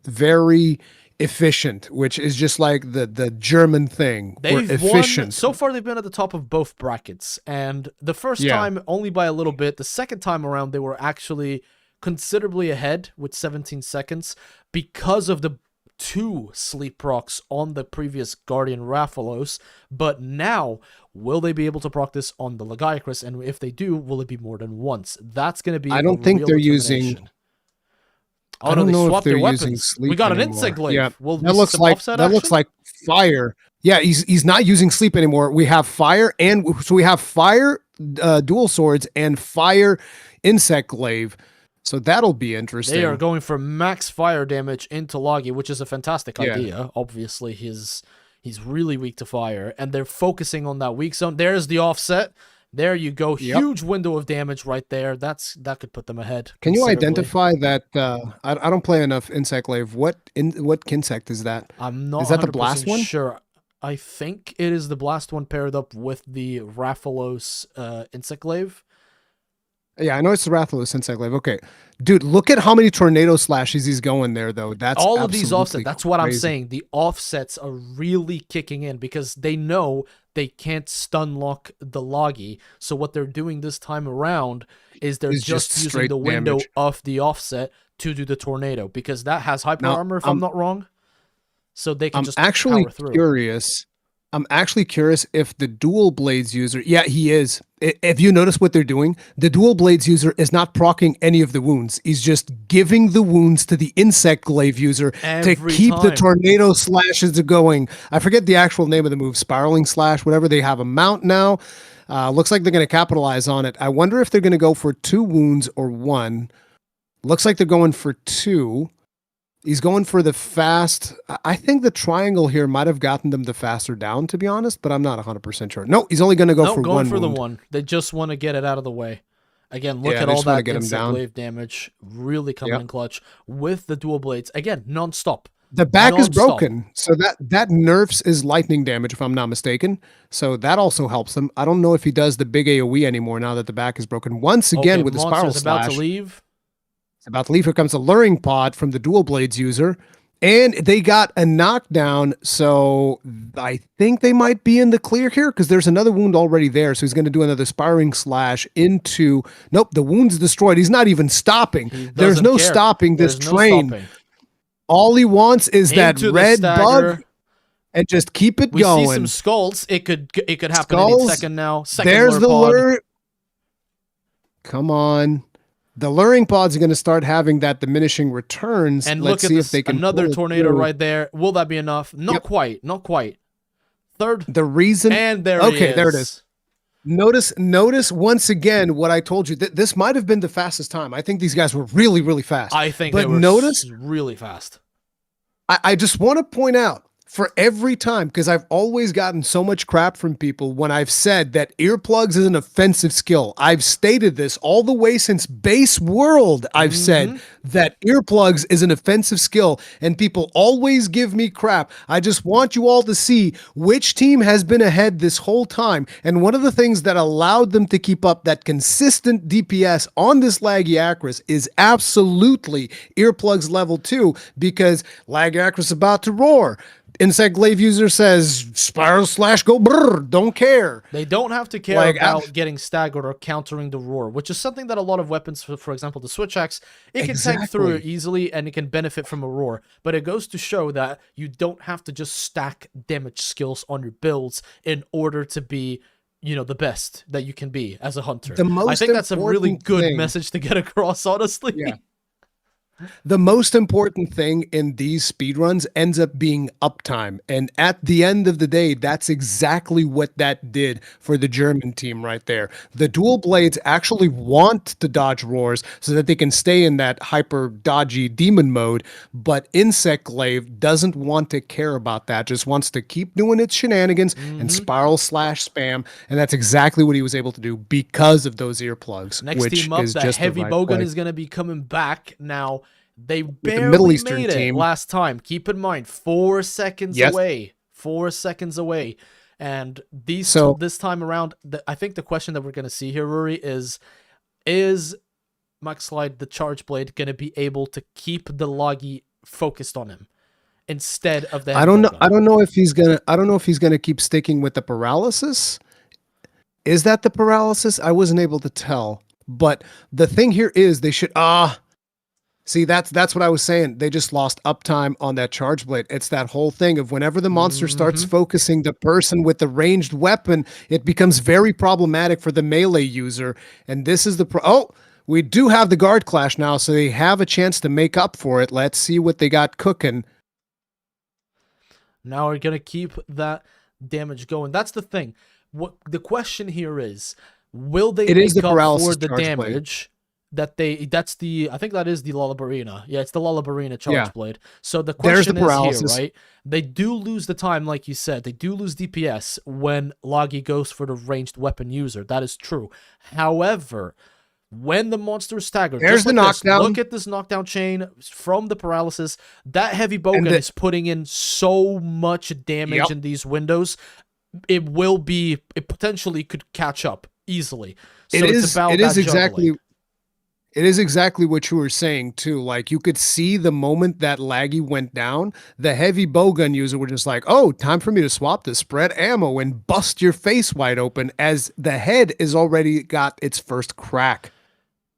very efficient, which is just like the German thing. We're They've efficient. won so far. They've been at the top of both brackets, and the first time only by a little bit. The second time around, they were actually considerably ahead with 17 seconds because of the 2 sleep procs on the previous Guardian Rathalos. But now, will they be able to proc this on the Legiacrus? And if they do, will it be more than once? That's going to be. I don't think they're using. Oh, I no, don't they know if swapped they're their using weapons. sleep We got an anymore. insect glaive. Yeah, Will we that see looks some like offset looks action? like fire. Yeah, he's not using sleep anymore. We have fire, and so we have fire dual swords and fire insect glaive. So that'll be interesting. They are going for max fire damage into Logi, which is a fantastic idea. Obviously, he's really weak to fire, and they're focusing on that weak zone. There's the offset. There you go. Huge window of damage right there. That could put them ahead. Can you considerably. identify that? I don't play enough insect glaive. What insect is that? I'm not. Is that the 100% blast one? Sure. I think it is the blast one paired up with the Rathalos insect glaive. Yeah, I know it's the Rathalos insect glaive. Okay, dude, look at how many tornado slashes he's going there, though. That's all of these absolutely offsets. That's what I'm crazy. saying. The offsets are really kicking in because they know they can't stun lock the Logi. So what they're doing this time around is they're It's just just using straight the window damage. of the offset to do the tornado, because that has hyper Now, armor, if I'm not wrong. So they can I'm just actually power through. curious. I'm actually curious if the dual blades user. Yeah, he is. If you notice what they're doing, the dual blades user is not proccing any of the wounds. He's just giving the wounds to the insect glaive user Every to keep the time. tornado slashes going. I forget the actual name of the move, spiraling slash, whatever. They have a mount now. Looks like they're going to capitalize on it. I wonder if they're going to go for 2 wounds or 1. Looks like they're going for 2. He's going for the fast. I think the triangle here might have gotten them the faster down, to be honest, but I'm not 100% sure. No, he's only going to go for going 1 for the wound. 1. They just want to get it out of the way. Again, look Yeah, at they all just wanna that get him insect down. glaive damage really coming Yep. in clutch with the dual blades. Again, non-stop. The back is Non-stop. broken, so that nerfs is lightning damage, if I'm not mistaken. So that also helps him. I don't know if he does the big AoE anymore now that the back is broken. Once again, Okay, with the spiral monster's about slash, to leave. it's about to leave. Here comes a luring pod from the dual blades user. And they got a knockdown, so I think they might be in the clear here because there's another wound already there. So he's going to do another spiraling slash into. Nope, the wound's destroyed. He's not even stopping. There's Doesn't no care. stopping this There's no train. stopping. All he wants is that Into the red stagger. bug. and just keep it We going. see some skulls. It could happen Skulls, any second now. Second there's lure the pod. lure. Come on. The luring pods are going to start having that diminishing returns. And Let's look see at if this, they can another pull it tornado through. right there. Will that be enough? Not Yep. quite. Not quite. Third. The reason. And there Okay, he is. there it is. Notice once again what I told you. This might have been the fastest time. I think these guys were really, really fast. I think but they were notice, really fast. I just want to point out for every time, because I've always gotten so much crap from people when I've said that earplugs is an offensive skill. I've stated this all the way since Base World. I've said that earplugs is an offensive skill, and people always give me crap. I just want you all to see which team has been ahead this whole time. And one of the things that allowed them to keep up that consistent DPS on this laggy Acris is absolutely earplugs level 2, because lag Acris about to roar. Insect Glaive user says spiral slash go brrr, don't care. They don't have to care about getting staggered or countering the roar, which is something that a lot of weapons, for example, the switch axe, it can tank through it easily and it can benefit from a roar. But it goes to show that you don't have to just stack damage skills on your builds in order to be, you know, the best that you can be as a hunter. I think that's a really good message to get across, honestly. Yeah. The most important thing in these speedruns ends up being uptime. And at the end of the day, that's exactly what that did for the German team right there. The dual blades actually want to dodge roars so that they can stay in that hyper dodgy demon mode. But Insect Glaive doesn't want to care about that, just wants to keep doing its shenanigans and spiral slash spam. And that's exactly what he was able to do because of those earplugs. Next which team up, is the just Heavy the right Bogan play. is going to be coming back now. They barely Middle Eastern made it team. last time. Keep in mind, 4 seconds away. 4 seconds away. And this time around, I think the question that we're going to see here, Rory, is Max Slide, the Charge Blade, going to be able to keep the Loggy focused on him instead of the Heavy Bogan? I don't know if he's gonna keep sticking with the paralysis. Is that the paralysis? I wasn't able to tell. But the thing here is they should see, that's what I was saying. They just lost uptime on that Charge Blade. It's that whole thing of whenever the monster starts focusing the person with the ranged weapon, it becomes very problematic for the melee user. And this is we do have the guard clash now, so they have a chance to make up for it. Let's see what they got cooking. Now we're going to keep that damage going. That's the thing. What the question here is, will they make up for the damage that I think that is the Lullabarina. Yeah, it's the Lullabarina Charge Blade. So the question is here, right? They do lose the time, like you said. They do lose DPS when Loggy goes for the ranged weapon user. That is true. However, when the monster is staggered, there's the knockdown. Look at this knockdown chain from the paralysis. That Heavy Bogan is putting in so much damage in these windows. It potentially could catch up easily. So it is exactly what you were saying too. Like, you could see the moment that Laggy went down, the Heavy Bowgun user were just like, oh, time for me to swap to spread ammo and bust your face wide open, as the head is already got its first crack.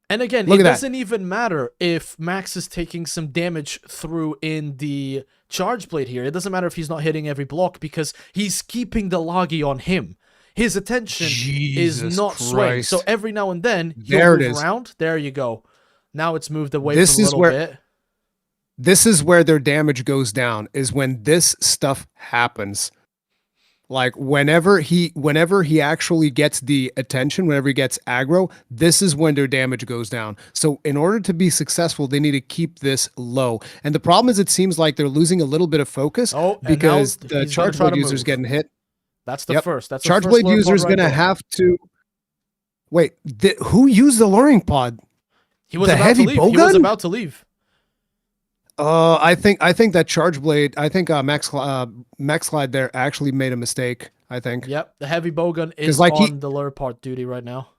And again, it doesn't even matter if Max is taking some damage through in the Charge Blade here. It doesn't matter if he's not hitting every block, because he's keeping the Loggy on him. His attention is not swaying. So every now and then, he'll move around. There you go. Now it's moved away from a little bit. This is where their damage goes down, is when this stuff happens. Like, whenever he actually gets the attention, whenever he gets aggro, this is when their damage goes down. So in order to be successful, they need to keep this low. And the problem is, it seems like they're losing a little bit of focus because the Charge Blade user's getting hit. That's the first. That's Charge Blade user is going to have to wait. Who used the luring pod? He was about to leave. He was about to leave. I think that Charge Blade. I think Max Clyde there actually made a mistake. I think. Yep, the Heavy Bowgun is on the lower part duty right now.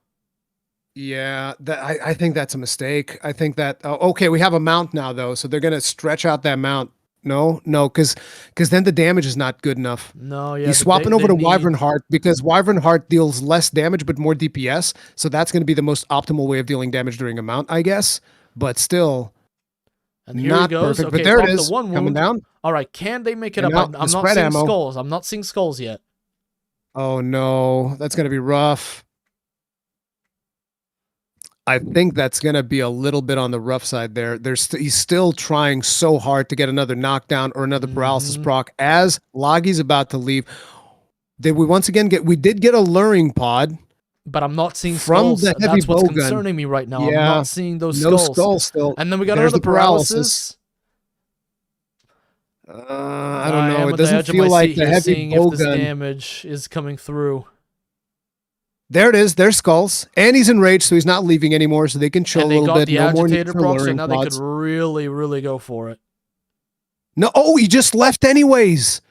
Yeah, I think that's a mistake. I think that okay, we have a mount now though, so they're gonna stretch out that mount. No, because then the damage is not good enough. No, yeah. He's swapping over to Wyvern Heart, because Wyvern Heart deals less damage but more DPS, so that's going to be the most optimal way of dealing damage during a mount, I guess. But still, And here Not he goes. perfect, Okay, but there it dropped is. the one Coming wound. down. All right, can they make it And up? now I'm the not spread seeing ammo. skulls. I'm not seeing skulls yet. Oh no, that's gonna be rough. I think that's gonna be a little bit on the rough side there. He's still trying so hard to get another knockdown or another paralysis proc as Loggy's about to leave. Did we once again we did get a luring pod, but I'm not seeing from skulls. the heavy That's what's bowgun. concerning me right now. Yeah, I'm not seeing those no skulls. skull still. And then we got There's another the paralysis. paralysis. I don't know. am It at the doesn't edge of feel my like seat the here, heavy seeing if this bowgun. damage is coming through. There it is. There's skulls, and he's enraged, so he's not leaving anymore. So they can chill And a they little got bit. the No more need agitator for proc, so luring now they could pods. really, really go for it. No, oh, he just left anyways.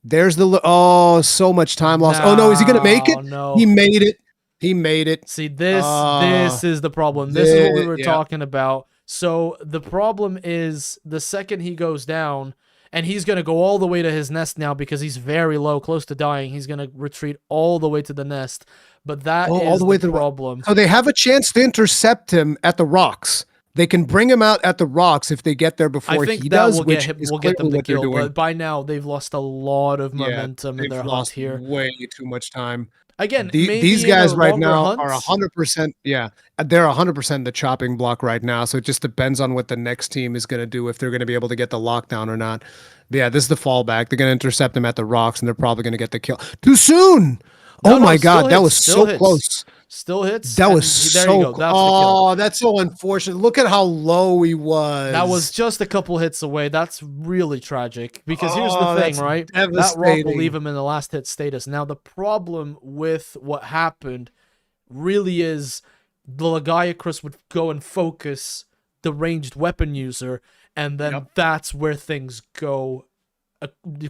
There's the so much time lost. Oh no, is he gonna make it? No. He made it. He made it. See, this is the problem. This is what we were yeah. talking about. So the problem is the second he goes down, and he's going to go all the way to his nest now because he's very low, close to dying. He's going to retreat all the way to the nest. But that is all the way to the problem. So they have a chance to intercept him at the rocks. They can bring him out at the rocks if they get there before I think he that does, will which get him, is will get them clearly the what they're kill. doing. But by now, they've lost a lot of momentum in They've their hunt lost here. way too much time. Again, These guys right now are 100%. Yeah, they're 100% the chopping block right now. So it just depends on what the next team is going to do, if they're going to be able to get the lockdown or not. But yeah, this is the fallback. They're going to intercept them at the rocks, and they're probably going to get the kill. Too soon. Oh my God, that was so close. Still hits. That was there so you go. That's the kill. that's so unfortunate. Look at how low he was. That was just a couple hits away. That's really tragic. Because here's the thing, that's right? That rock will leave him in the last hit status. Now, the problem with what happened really is the Lagiacrus would go and focus the ranged weapon user, and then that's where things go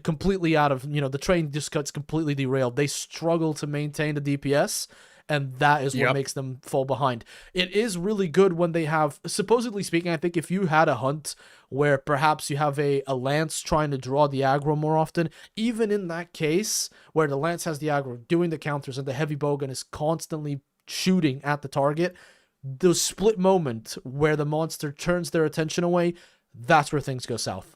completely out of, the train just gets completely derailed. They struggle to maintain the DPS, and that is what makes them fall behind. It is really good when they have, supposedly speaking, I think if you had a hunt where perhaps you have a lance trying to draw the aggro more often, even in that case where the lance has the aggro doing the counters and the heavy bowgun is constantly shooting at the target, the split moment where the monster turns their attention away, that's where things go south.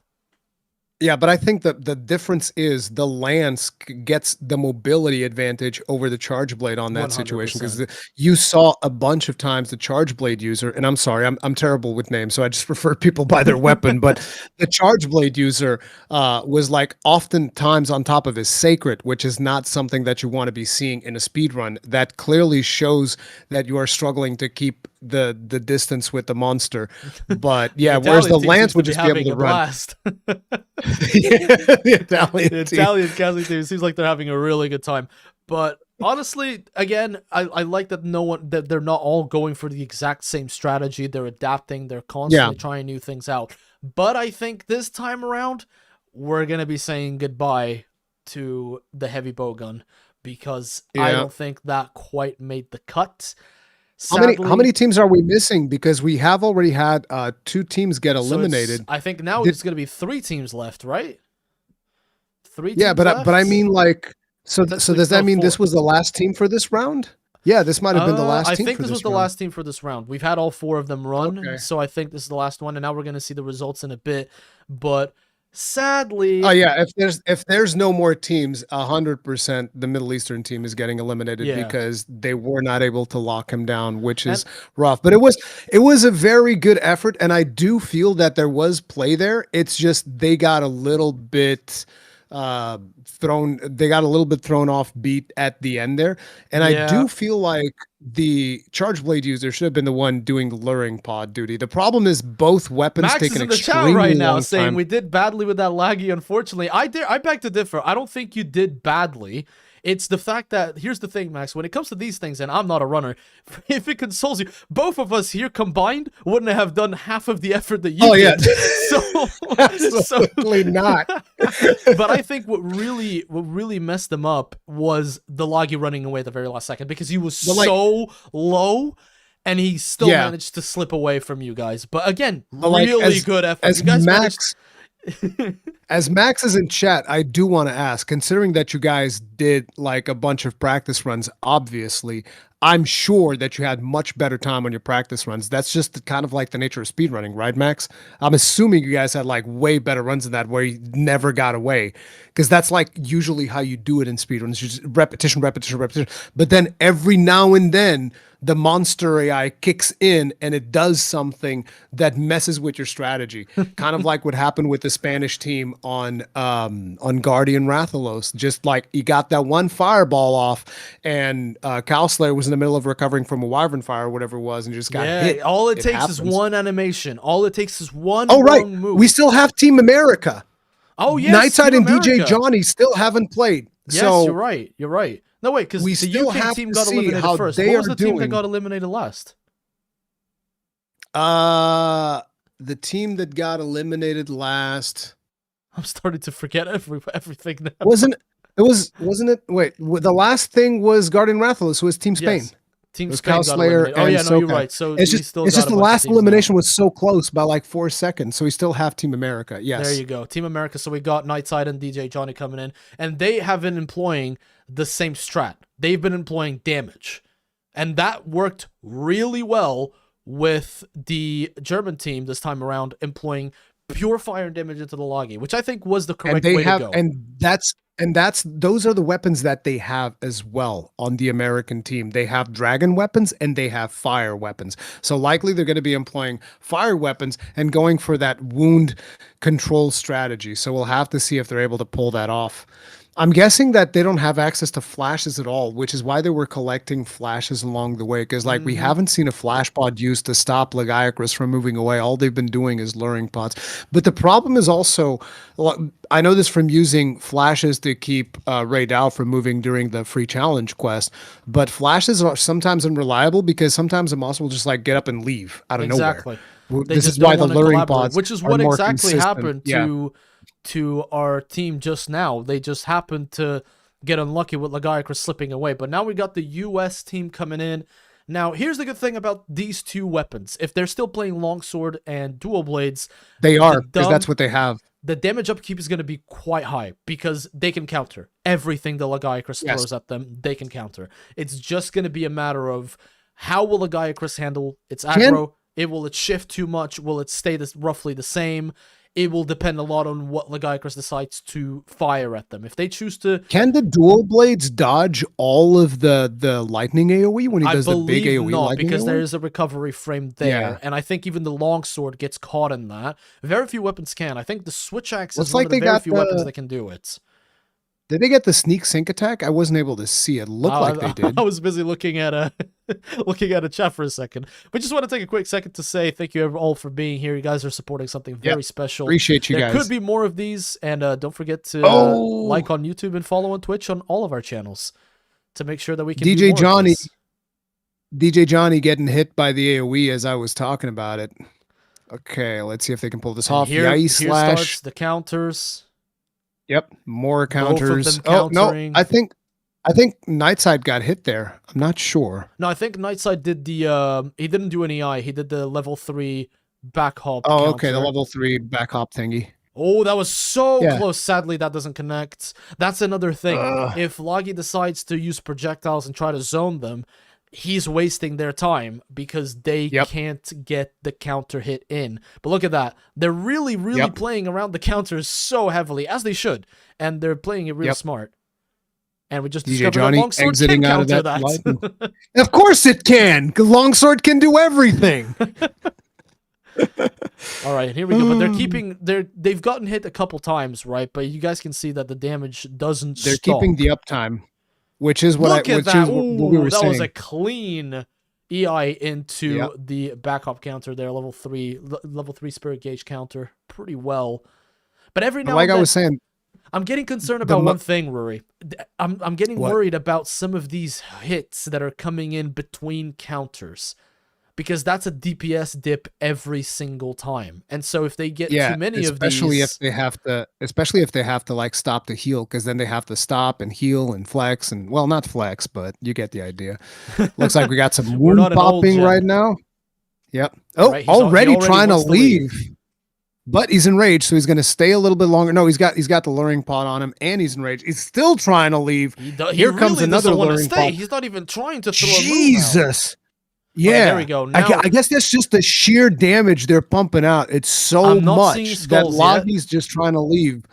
Yeah, but I think that the difference is the lance gets the mobility advantage over the charge blade on that 100%. Situation, because you saw a bunch of times the charge blade user, and I'm sorry, I'm terrible with names, so I just refer people by their weapon, but the charge blade user was like oftentimes on top of his sacred, which is not something that you want to be seeing in a speed run. That clearly shows that you are struggling to keep the distance with the monster. But yeah, whereas the lance would just be able to run. The Italian casualty team seems like they're having a really good time. But honestly, again, I like that that they're not all going for the exact same strategy. They're adapting. They're constantly trying new things out. But I think this time around, we're gonna be saying goodbye to the heavy bowgun, because I don't think that quite made the cut. Sadly, how many teams are we missing? Because we have already had 2 teams get eliminated. So I think now it's going to be 3 teams left, right? 3 teams but left? I mean, like, so does that mean this was the last team for this round? Yeah, this might have been the last team. I think this was the last team for this round. We've had all 4 of them run, so I think this is the last one, and now we're going to see the results in a bit. But sadly, if there's no more teams, 100% the Middle Eastern team is getting eliminated because they were not able to lock him down, which is rough. But it was a very good effort, and I do feel that there was play there. It's just they got a little bit thrown off beat at the end there, and I do feel like the charge blade user should have been the one doing the luring pod duty. The problem is both weapons Max take is an in the chat extremely right now long saying time. we did badly with that laggy. Unfortunately, I beg to differ. I don't think you did badly. It's the fact that, here's the thing, Max, when it comes to these things, and I'm not a runner, if it consoles you, both of us here combined wouldn't have done half of the effort that you did. Absolutely not. But I think what really messed them up was the Loggy running away at the very last second, because he was so low, and he still managed to slip away from you guys. But again, really good effort. As you guys Max... As Max is in chat, I do want to ask, considering that you guys did like a bunch of practice runs, obviously, I'm sure that you had much better time on your practice runs. That's just kind of like the nature of speedrunning, right, Max? I'm assuming you guys had like way better runs than that where you never got away. Because that's like usually how you do it in speedruns. You just repetition, repetition, repetition. But then every now and then the monster AI kicks in and it does something that messes with your strategy. Kind of like what happened with the Spanish team on Guardian Rathalos. Just like you got that one fireball off and Cow Slayer was in the middle of recovering from a wyvern fire or whatever it was and just got hit. All it takes is one animation. All it takes is one wrong move. We still have Team America. Oh, yes. Nightside and DJ Johnny still haven't played. Yes, so you're right. You're right. No, wait, because the still UK have team to got see eliminated how first. they What was are the team that doing. got eliminated last? The team that got eliminated last I'm starting to forget everything now. wasn't it? Wait, the last thing was Guardian Rathalos, who was Team Spain. Yes. Team It was Spain Cow got Slayer eliminated. Oh, and yeah, no, you're SoCal. right. So It's we just still it's got just a the bunch of last teams now. elimination was so close by like 4 seconds, so we still have Team America. Yes, There you go. Team America. So we got Nightside and DJ Johnny coming in, and they have been employing the same strat. They've been employing damage, and that worked really well with the German team this time around, employing pure fire and damage into the Logi, which I think was the correct way to go. And those are the weapons that they have as well on the American team. They have dragon weapons and they have fire weapons. So likely they're going to be employing fire weapons and going for that wound control strategy. So we'll have to see if they're able to pull that off. I'm guessing that they don't have access to flashes at all, which is why they were collecting flashes along the way. Because like we haven't seen a flash pod used to stop Legiacrus from moving away. All they've been doing is luring pods. But the problem is also, I know this from using flashes to keep Ray Dow from moving during the free challenge quest. But flashes are sometimes unreliable because sometimes a monster will just like get up and leave out of Exactly. nowhere. They This just is why don't the wanna luring collaborate, pods, which is are what more exactly consistent. happened Yeah. to our team just now. They just happened to get unlucky with Legiacrus slipping away. But now we got the US team coming in. Now, here's the good thing about these two weapons. If they're still playing Longsword and Dual Blades, They are, because that's what they have. the damage upkeep is going to be quite high because they can counter everything the Legiacrus throws at them. They can counter. It's just going to be a matter of how will Legiacrus handle its aggro? Will it shift too much? Will it stay roughly the same? It will depend a lot on what Legiacrus decides to fire at them. If they choose to... Can the dual blades dodge all of the lightning AoE when he does the big AoE not, lightning because AoE? there is a recovery frame there, and I think even the longsword gets caught in that. Very few weapons can. I think the switch axe is one of the very few weapons that can do it. Did they get the sneak sync attack? I wasn't able to see it. Looked like they did. I was busy looking at a chat for a second. But just want to take a quick second to say thank you all for being here. You guys are supporting something very special. Appreciate you guys. There could be more of these, and don't forget to like on YouTube and follow on Twitch on all of our channels to make sure that we can do more of this. DJ Johnny getting hit by the AoE as I was talking about it. Okay, let's see if they can pull this off. Here starts the counters. Yep, more counters. Both of them countering. No, I think Nightside got hit there. I'm not sure. No, I think Nightside did the he didn't do an EI. He did the level 3 back hop. Oh, counter. okay, the level 3 back hop thingy. Oh, that was so close. Sadly, that doesn't connect. That's another thing. If Logi decides to use projectiles and try to zone them, he's wasting their time because they can't get the counter hit in. But look at that. They're really playing around the counters so heavily, as they should. And they're playing it real smart. And we just discovered Johnny that Longsword exiting can out of counter that. Of course it can, because Longsword can do everything. All right, here we go. But they've gotten hit a couple times, right? But you guys can see that the damage doesn't stop. They're keeping the uptime. Which is what we were saying. That was a clean EI into the backup counter there, level 3 spirit gauge counter, pretty well. But every now and then, I was saying, I'm getting concerned about one thing, Rory. I'm getting worried about some of these hits that are coming in between counters. Because that's a DPS dip every single time, and so if they get too many of these, especially if they have to like stop to heal, because then they have to stop and heal and flex and not flex, but you get the idea. Looks like we got some wound popping right now. Yep. Oh, right, already trying to leave. But he's enraged, so he's going to stay a little bit longer. No, he's got the luring pod on him, and he's enraged. He's still trying to leave. Here comes really another luring pod. He's not even trying to throw a move now. Jesus. Yeah. Right, there we go. Now, I guess that's just the sheer damage they're pumping out. It's so much that Loggy's just trying to leave.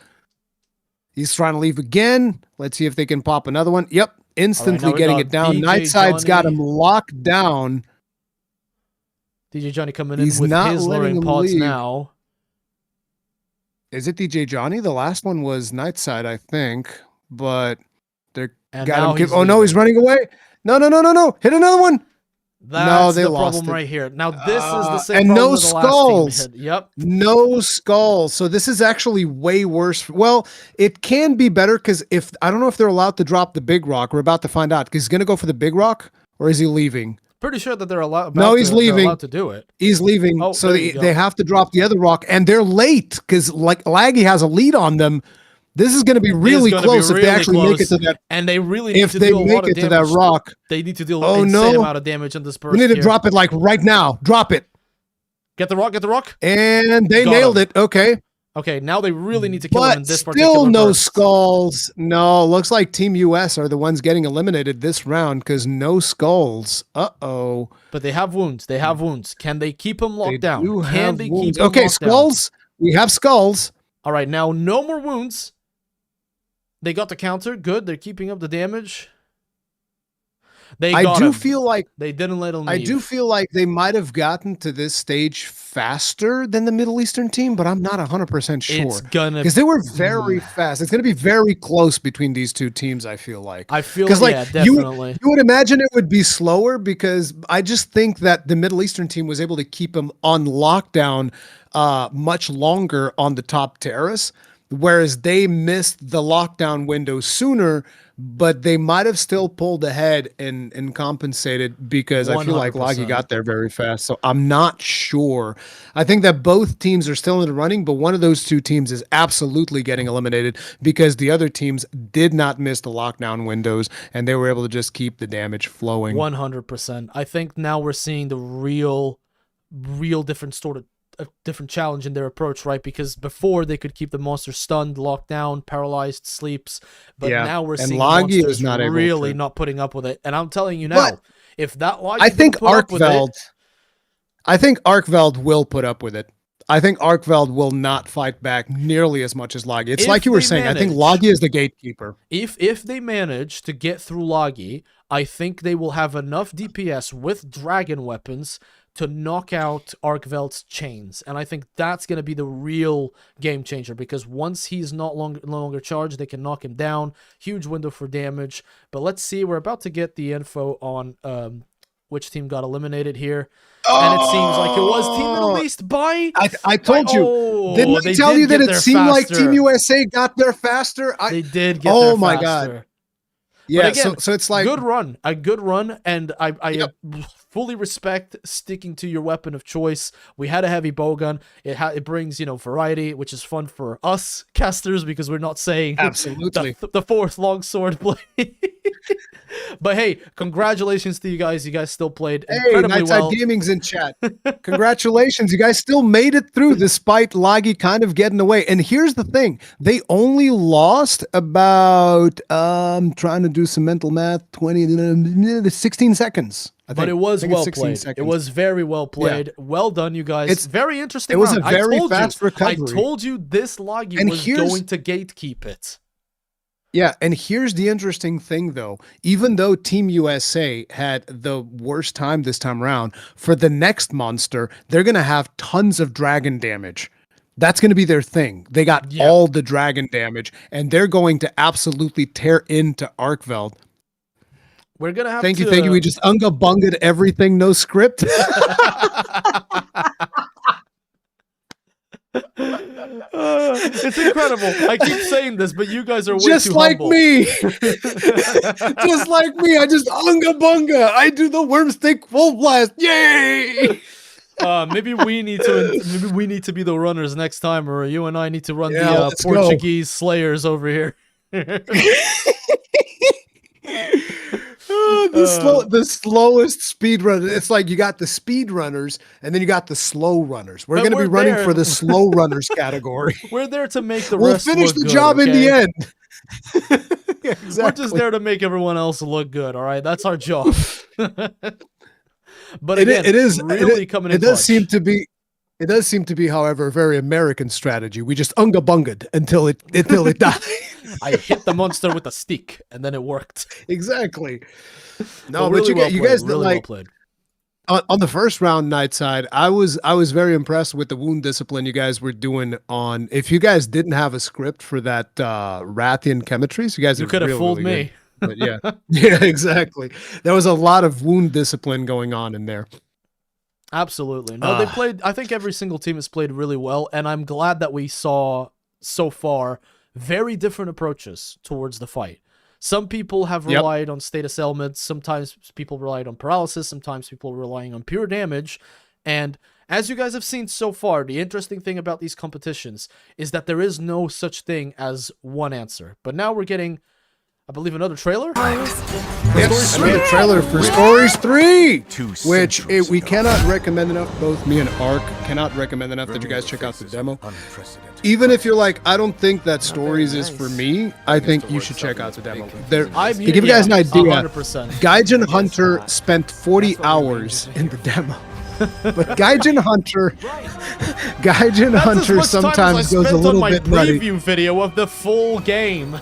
He's trying to leave again. Let's see if they can pop another one. Yep. Instantly getting it down. Nightside's got him locked down. DJ Johnny coming in with his luring pods now. Is it DJ Johnny? The last one was Nightside, I think. But they're got him. Oh no, he's running away. No. Hit another one. That's the problem right here. Now this is the same and problem no with the last team. Yep. No skulls. So this is actually way worse. Well, it can be better because I don't know if they're allowed to drop the big rock. We're about to find out. Because he's gonna go for the big rock, or is he leaving? Pretty sure that they're allowed. No, he's leaving. They're allowed to do it. He's leaving. Oh, so they have to drop the other rock, and they're late because like Laggy has a lead on them. This is going to be really close if they actually make it to that. And they really need to do a lot of damage. To that rock. They need to do an insane amount of damage on this burst. We need to drop it like right now. Drop it. Get the rock. Get the rock. And they nailed it. Okay. Okay, now they really need to kill him in this particular still no burst. Skulls. No, looks like Team US are the ones getting eliminated this round because no skulls. Uh-oh. But they have wounds. They have wounds. Can they keep him locked down? Can they keep him Okay, locked skulls. Down? We have skulls. All right, now no more wounds. They got the counter. Good. They're keeping up the damage. I do feel like they didn't let him leave. I do feel like they might have gotten to this stage faster than the Middle Eastern team, but I'm not 100% sure. It's gonna because they were very fast. It's gonna be very close between these two teams. I feel like. Definitely. You would imagine it would be slower because I just think that the Middle Eastern team was able to keep them on lockdown much longer on the top terrace, whereas they missed the lockdown window sooner. But they might have still pulled ahead and compensated because 100%. I feel like Loggy got there very fast. So I'm not sure. I think that both teams are still in the running, but one of those two teams is absolutely getting eliminated because the other teams did not miss the lockdown windows and they were able to just keep the damage flowing. 100%. I think now we're seeing the real different sort of a different challenge in their approach, right? Because before they could keep the monster stunned, locked down, paralyzed, sleeps, but now we're seeing monsters really not putting up with it. And I'm telling you now, if that Loggy I think Arkveld will put up with it. I think Arkveld will not fight back nearly as much as Loggy. It's like you were saying. I think Loggy is the gatekeeper. If they manage to get through Loggy, I think they will have enough DPS with dragon weapons to knock out Arkveld's chains. And I think that's going to be the real game changer because once he's no longer charged, they can knock him down. Huge window for damage. But let's see. We're about to get the info on which team got eliminated here. And it seems like it was Team Middle East by... I told you. Didn't I tell you that it seemed like Team USA got there faster? They did get there faster. Oh, my God. Yeah, again, so it's like... a good run, and I fully respect sticking to your weapon of choice. We had a heavy bowgun. It brings, variety, which is fun for us casters because we're not saying absolutely the fourth longsword play. But hey, congratulations to you guys. You guys still played incredibly well. Nightside Gaming's in chat. Congratulations. You guys still made it through despite Loggy kind of getting away. And here's the thing. They only lost about, trying to do some mental math, 16 seconds. But it was well played. It was very well played. Yeah. Well done, you guys. It's very interesting. It was a very fast recovery. I told you this Loggy was going to gatekeep it. Yeah, and here's the interesting thing, though. Even though Team USA had the worst time this time around, for the next monster, they're going to have tons of dragon damage. That's going to be their thing. They got all the dragon damage, and they're going to absolutely tear into Arkveld. We're going to have Thank you. We just unga-bunga'd everything, no script. It's incredible. I keep saying this, but you guys are way just too like humble. Me. Just like me. I just unga-bunga. I do the wormstick full blast. Yay! Maybe we need to be the runners next time, or you and I need to run the Portuguese slayers over here. The slowest speed run. It's like you got the speed runners and then you got the slow runners. We're going to be running for the slow runners category. We're there to make the We'll rest finish look the good, job in the okay? end. Yeah, exactly. We're just there to make everyone else look good, all right? That's our job. But It again, is really coming in It does clutch. seem to be. It does seem to be, however, a very American strategy. We just unga bunged until it dies. I hit the monster with a stick, and then it worked. Exactly. No, really but you guys really like well played. on the first round night side, I was very impressed with the wound discipline you guys were doing on. If you guys didn't have a script for that Rathian chemistry, so you guys could have fooled really me. But yeah, yeah, exactly. There was a lot of wound discipline going on in there. Absolutely. No, they played. I think every single team has played really well, and I'm glad that we saw so far very different approaches towards the fight. Some people have relied on status elements. Sometimes people relied on paralysis. Sometimes people relying on pure damage. And as you guys have seen so far, the interesting thing about these competitions is that there is no such thing as one answer. But now we're getting, I believe, another trailer? Yes, a trailer for Stories 3, which we cannot recommend enough. Both me and Ark cannot recommend enough that you guys check out the demo. Even if you're like, I don't think that Stories is for me, I think you should check out the demo. To give you guys an idea, 100%. Gaijin Hunter spent 40 hours in the demo. But Gaijin Hunter sometimes goes a little bit nutty. Preview video of the full game.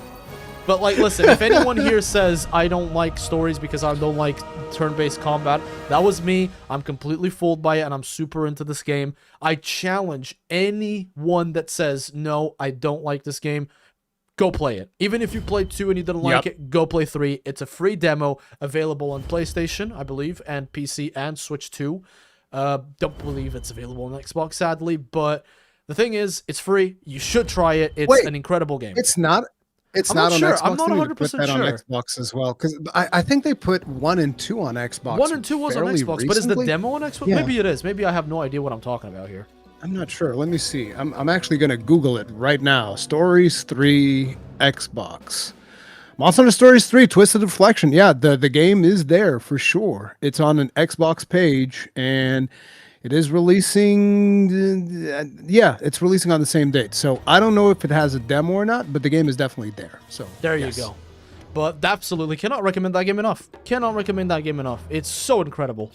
But like, listen, if anyone here says I don't like stories because I don't like turn-based combat, that was me. I'm completely fooled by it, and I'm super into this game. I challenge anyone that says no, I don't like this game. Go play it. Even if you played 2 and you didn't like it, go play 3. It's a free demo available on PlayStation, I believe, and PC and Switch 2. Don't believe it's available on Xbox, sadly, but the thing is, it's free. You should try it. It's an incredible game. It's not. It's I'm not not on sure. Xbox. I'm not They need to 100% put that on sure. Xbox as well, because I think they put 1 and 2 on Xbox. 1 and 2 was on fairly Xbox, but is the recently. demo on Xbox? Yeah. Maybe it is. Maybe I have no idea what I'm talking about here. I'm not sure. Let me see. I'm actually gonna Google it right now. Stories 3 Xbox. Monster Hunter Stories 3 Twisted Reflection. Yeah, the game is there for sure. It's on an Xbox page, and it is releasing. It's releasing on the same date. So I don't know if it has a demo or not, but the game is definitely there. So There you go. But absolutely cannot recommend that game enough. Cannot recommend that game enough. It's so incredible.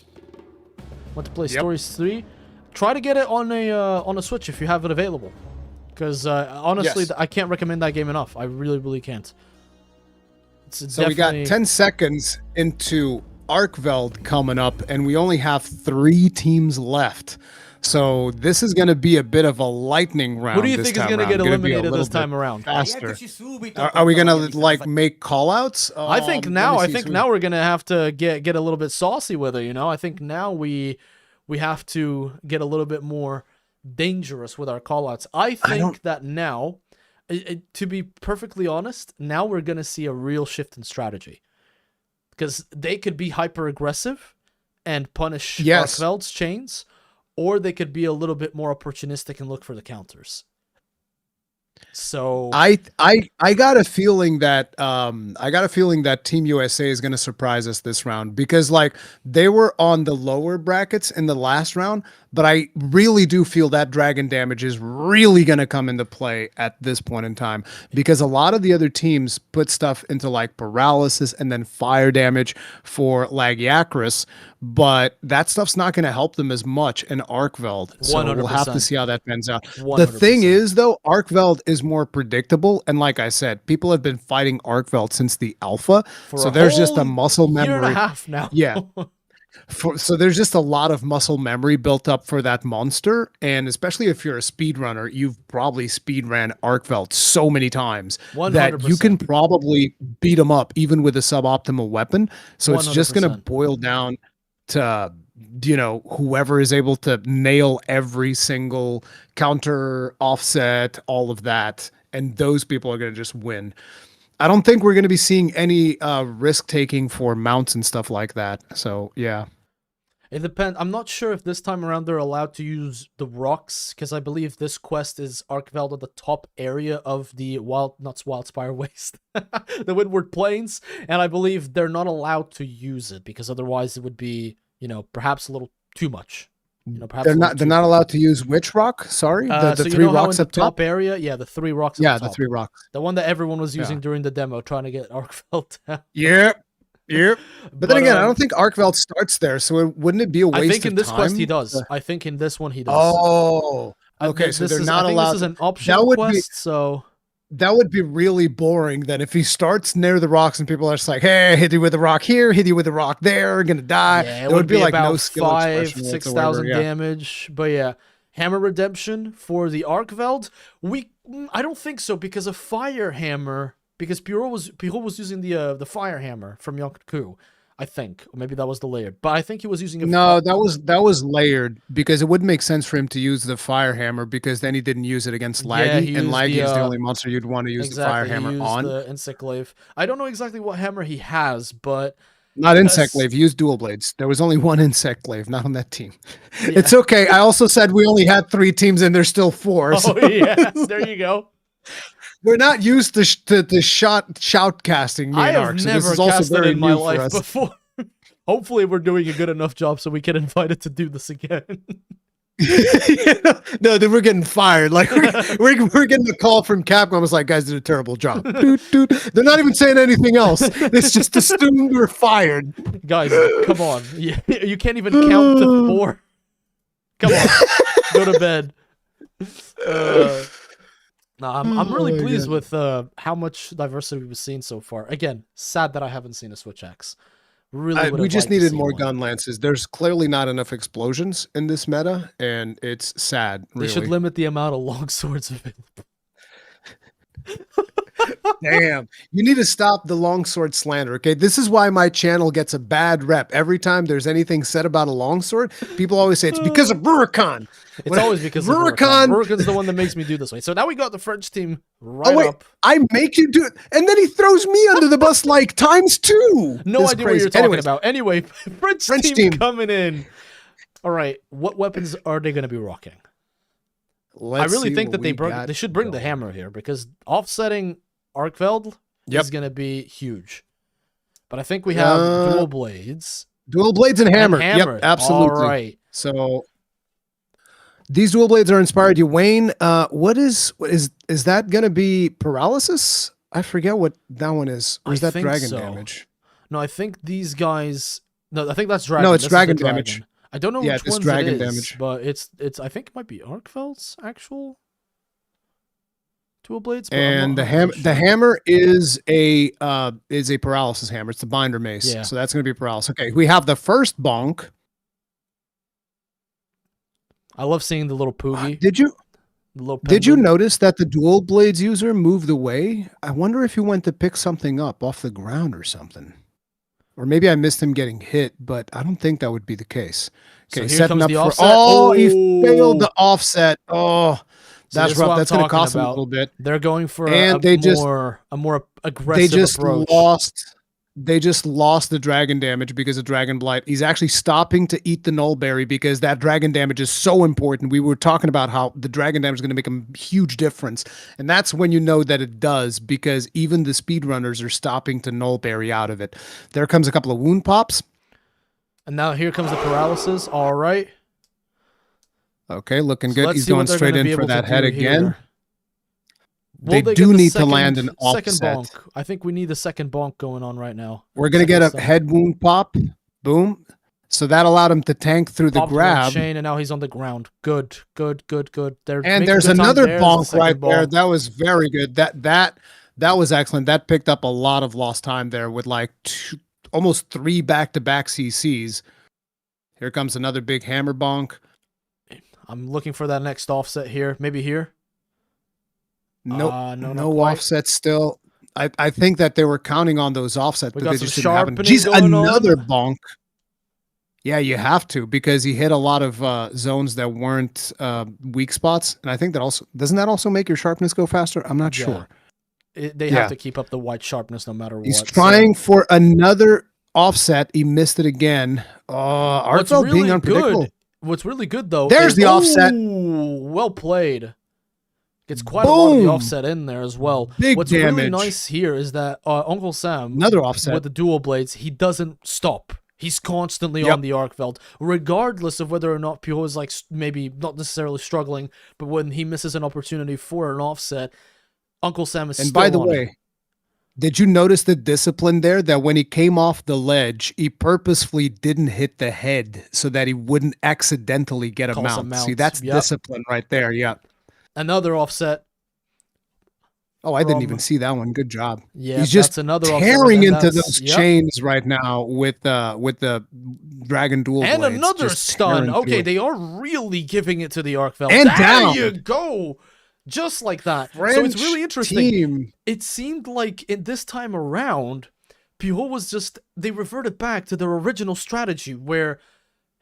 Want to play Stories 3? Try to get it on a Switch if you have it available. Because honestly, I can't recommend that game enough. I really, really can't. So we got 10 seconds into Arkveld coming up, and we only have 3 teams left. So this is going to be a bit of a lightning round. Who do you think is going to get eliminated this time around? Faster. Are we going to like make callouts? I think now we're going to have to get a little bit saucy with it, you know? I think now we have to get a little bit more dangerous with our callouts. I think that now, to be perfectly honest, now we're going to see a real shift in strategy. Because they could be hyper aggressive and punish Arkveld's chains, or they could be a little bit more opportunistic and look for the counters. So I got a feeling that Team USA is going to surprise us this round, because like they were on the lower brackets in the last round, but I really do feel that dragon damage is really going to come into play at this point in time, because a lot of the other teams put stuff into like paralysis and then fire damage for Lagiacrus, but that stuff's not going to help them as much in Arkveld. So 100%. we'll have to see how that pans out. 100%. The thing is, though, Arkveld is more predictable, and like I said, people have been fighting Arkveld since the alpha, so there's just a muscle memory. Year and a half now. Yeah. So there's just a lot of muscle memory built up for that monster, and especially if you're a speedrunner, you've probably speedran Arkveld so many times 100%. that you can probably beat him up even with a suboptimal weapon. So it's just going to 100%. boil down to, you know, whoever is able to nail every single counter, offset, all of that, and those people are going to just win. I don't think we're going to be seeing any risk taking for mounts and stuff like that. So yeah. It depends. I'm not sure if this time around they're allowed to use the rocks, because I believe this quest is Arkveld at the top area of the Wildspire Waste, the Windward Plains, and I believe they're not allowed to use it because otherwise it would be, you know, perhaps a little too much. You know, perhaps They're not allowed to use which rock? Sorry, the so 3 rocks in up the top top. area, yeah, the 3 rocks. Yeah, up the top. 3 rocks. The one that everyone was using during the demo, trying to get Arkveld down. Yep. Yep. But then again, I don't think Arkveld starts there, so wouldn't it be a waste of time? I think in this quest he does. I think in this one he does. Oh, okay. So they're not allowed. This is an optional quest, so that would be really boring. Then if he starts near the rocks and people are just like, "Hey, hit you with a rock here, hit you with a rock there, gonna die." Yeah, it would be like about no skill 5,000-6,000 damage. But yeah, hammer redemption for the Arkveld. I don't think so because a fire hammer. Because Piro was using the fire hammer from Yonku, I think, or maybe that was the layered. But I think he was using that was layered because it wouldn't make sense for him to use the fire hammer because then he didn't use it against Laggy, and Laggy is the only monster you'd want to use the fire hammer on. The insect glaive. I don't know exactly what hammer he has, but not insect glaive. He used dual blades. There was only one insect glaive, not on that team. Yeah. It's okay. I also said we only had 3 teams and there's still 4. So. Oh yeah, there you go. We're not used to shout casting. I have never casted in my life before. Hopefully, we're doing a good enough job so we get invited to do this again. No, then we're getting fired. Like we're getting a call from Capcom. It's like, guys did a terrible job. They're not even saying anything else. It's just assumed we're fired. Guys, come on. You can't even count to 4. Come on, go to bed. No, I'm really pleased with how much diversity we've seen so far. Again, sad that I haven't seen a Switch X. Really, we just needed more gun lances. There's clearly not enough explosions in this meta, and it's sad. Really. They should limit the amount of long swords available. Damn, you need to stop the longsword slander. Okay, this is why my channel gets a bad rep. Every time there's anything said about a longsword, people always say it's because of Rurikon. It's always because of Rurikon. Rurikon's the one that makes me do this way. So now we got the French team right up. I make you do it, and then he throws me under the bus like ×2. No idea what you're talking about. Anyway, French team coming in. All right, what weapons are they going to be rocking? I really think that they should bring the hammer here because offsetting Arkveld is going to be huge. But I think we have dual blades. Dual blades and hammer. Yep, absolutely. All right. So these dual blades are inspired you. Wayne, what is that going to be paralysis? I forget what that one is. Or is that dragon damage? No, I think these guys... No, I think that's dragon. No, it's dragon damage. I don't know which one's dragon damage, but it's I think it might be Arkveld's actual dual blades. And the hammer is a paralysis hammer. It's the binder mace. Yeah. So that's going to be paralysis. Okay, we have the first bonk. I love seeing the little Poogie. Did you notice that the dual blades user moved away? I wonder if he went to pick something up off the ground or something. Or maybe I missed him getting hit, but I don't think that would be the case. Okay, so setting up for offset. He failed the offset. Oh, that's rough. That's going to cost him a little bit. They're going for a more aggressive approach. They just lost the dragon damage because of Dragon Blight. He's actually stopping to eat the Nullberry because that dragon damage is so important. We were talking about how the dragon damage is going to make a huge difference. And that's when you know that it does because even the speedrunners are stopping to Nullberry out of it. There comes a couple of wound pops. And now here comes the paralysis. All right. Okay, looking good. He's going straight in for that head again. Here. They do need to land an offset. Second bonk. I think we need the second bonk going on right now. We're going to get a head wound pop. Boom. So that allowed him to tank through the grab. Chain, and now he's on the ground. Good. And there's another bonk right there. That was very good. That was excellent. That picked up a lot of lost time there with like almost 3 back-to-back CCs. Here comes another big hammer bonk. I'm looking for that next offset here. Maybe here. Nope, no offset still. I think that they were counting on those offsets, but they just didn't happen. Jeez, another bonk. Yeah, you have to because he hit a lot of zones that weren't weak spots, and I think that also doesn't that also make your sharpness go faster? I'm not sure. They have to keep up the white sharpness no matter what. He's trying for another. offset. He missed it again. What's Artfeld really being unpredictable. good? What's really good though? There's is, the offset. Well played. Gets quite a lot of the Boom. offset in there as well. Big What's really damage. nice here is that Uncle Sam, Another offset. with the dual blades, he doesn't stop. He's constantly Yep. on the arc veld, regardless of whether or not Pio is like maybe not necessarily struggling, but when he misses an opportunity for an offset, Uncle Sam is And still by the on way, it. did you notice the discipline there? That when he came off the ledge, he purposefully didn't hit the head so that he wouldn't accidentally get a Cause a mount. See, mount. that's Yep. discipline right there. Yeah. Another offset. Oh, I didn't From- even see that one. Good job. Yeah, He's just that's another offset, tearing and into that's- those yep. chains right now with the dragon dual And blades, another just stun. tearing through Okay, it. they are really giving it to the arc veld. And there down. you go. Just like that. so French it's really interesting. team. It seemed like in this time around, Pio was just, they reverted back to their original strategy where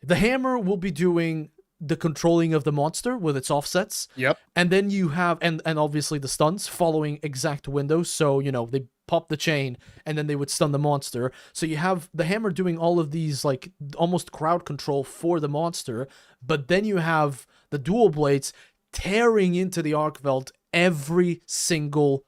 the hammer will be doing the controlling of the monster with its offsets. Yep. And then you have, and obviously the stuns following exact windows. So, they pop the chain and then they would stun the monster. So you have the hammer doing all of these like almost crowd control for the monster. But then you have the dual blades tearing into the arc veld every single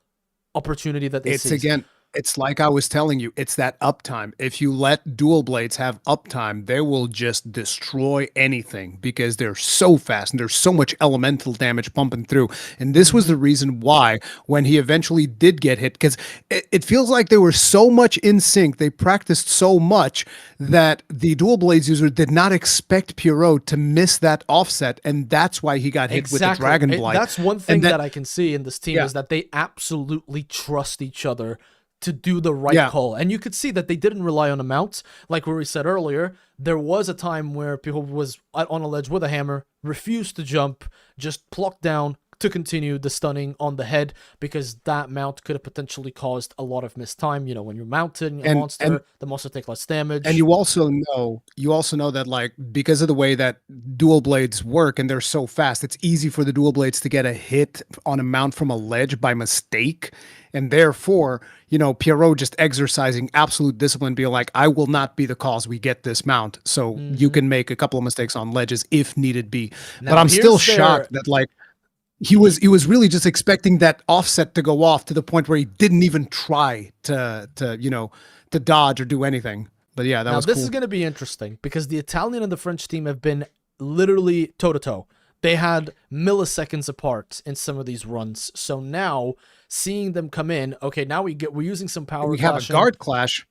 opportunity that they seize. Again, it's like I was telling you, it's that uptime. If you let dual blades have uptime, they will just destroy anything because they're so fast and there's so much elemental damage pumping through. And this was the reason why when he eventually did get hit, because it feels like they were so much in sync, they practiced so much that the dual blades user did not expect Pierrot to miss that offset, and that's why he got hit with the Dragon Blight. That's one thing that I can see in this team is that they absolutely trust each other to do the right call. And you could see that they didn't rely on a mount. Like we said earlier, there was a time where people was on a ledge with a hammer, refused to jump, just plucked down to continue the stunning on the head because that mount could have potentially caused a lot of missed time. When you're mounting a monster, the monster take less damage. And you also know that like because of the way that dual blades work and they're so fast, it's easy for the dual blades to get a hit on a mount from a ledge by mistake. And therefore, Pierrot just exercising absolute discipline, being like, I will not be the cause we get this mount. So you can make a couple of mistakes on ledges if needed be. Now, but I'm still shocked that like he was really just expecting that offset to go off to the point where he didn't even try to dodge or do anything. But yeah, that was cool. This is going to be interesting because the Italian and the French team have been literally toe-to-toe. They had milliseconds apart in some of these runs. So now seeing them come in, okay, now we're using some power. We have a guard clash.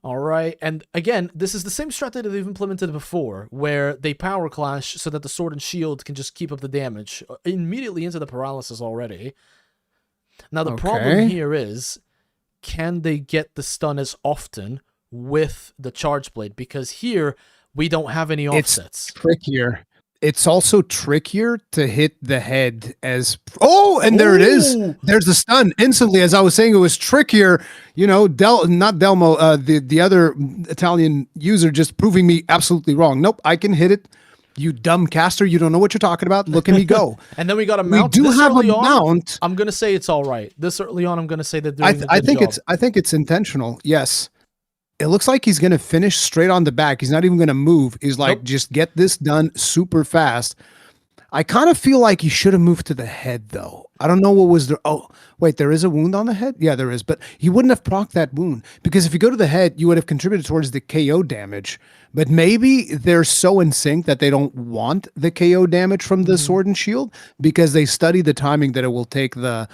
All right. And again, this is the same strategy they've implemented before where they power clash so that the sword and shield can just keep up the damage immediately into the paralysis already. Now, the problem here is, can they get the stun as often with the charge blade? Because here we don't have any offsets. It's trickier. It's also trickier to hit the head as... Oh, and there it is. There's the stun instantly. As I was saying, it was trickier. Not Delmo, the other Italian user just proving me absolutely wrong. Nope, I can hit it. You dumb caster. You don't know what you're talking about. Look at me go. And then we got a mount. We do have a mount. I'm going to say it's all right. This early on, I'm going to say that I think it's intentional. Yes. It looks like he's going to finish straight on the back. He's not even going to move. He's like, just get this done super fast. I kind of feel like he should have moved to the head, though. I don't know what was there. Oh, wait, there is a wound on the head? Yeah, there is. But he wouldn't have procced that wound. Because if you go to the head, you would have contributed towards the KO damage. But maybe they're so in sync that they don't want the KO damage from the sword and shield because they study the timing that it will take the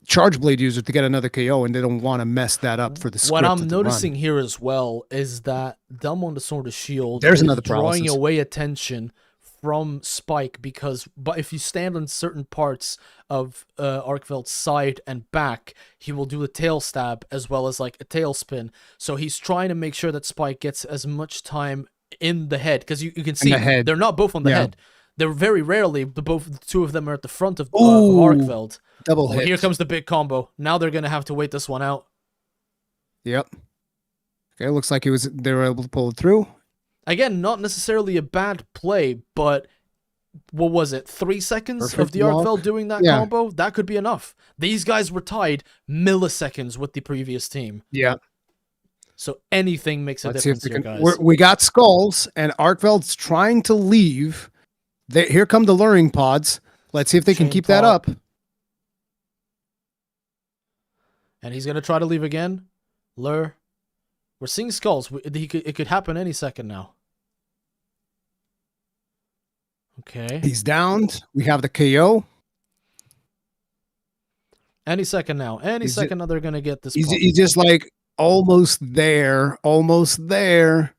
charge blade user to get another KO, and they don't want to mess that up for the script. What I'm noticing here as well is that Delmo on the sword of shield There's is another drawing paralysis. away attention from Spike but if you stand on certain parts of Arkveld's side and back, he will do a tail stab as well as like a tail spin. So he's trying to make sure that Spike gets as much time in the head because you can see they're not both on the head. They're very rarely the two of them are at the front of Arkveld. Double hit. Here comes the big combo. Now they're gonna have to wait this one out. Yep. Okay, looks like they were able to pull it through. Again, not necessarily a bad play, but what was it? 3 seconds of the Arkveld doing that combo? That could be enough. These guys were tied milliseconds with the previous team. Yeah. So anything makes a Let's see if difference we here, can. guys. We got skulls, and Arkveld's trying to leave. Here come the luring pods. Let's see if they can Chain keep that pod. up. And he's going to try to leave again. Lure. We're seeing skulls. It could happen any second now. Okay. He's downed. We have the KO. Any second now. Any second now they're going to get this. He's just like almost there. Almost there.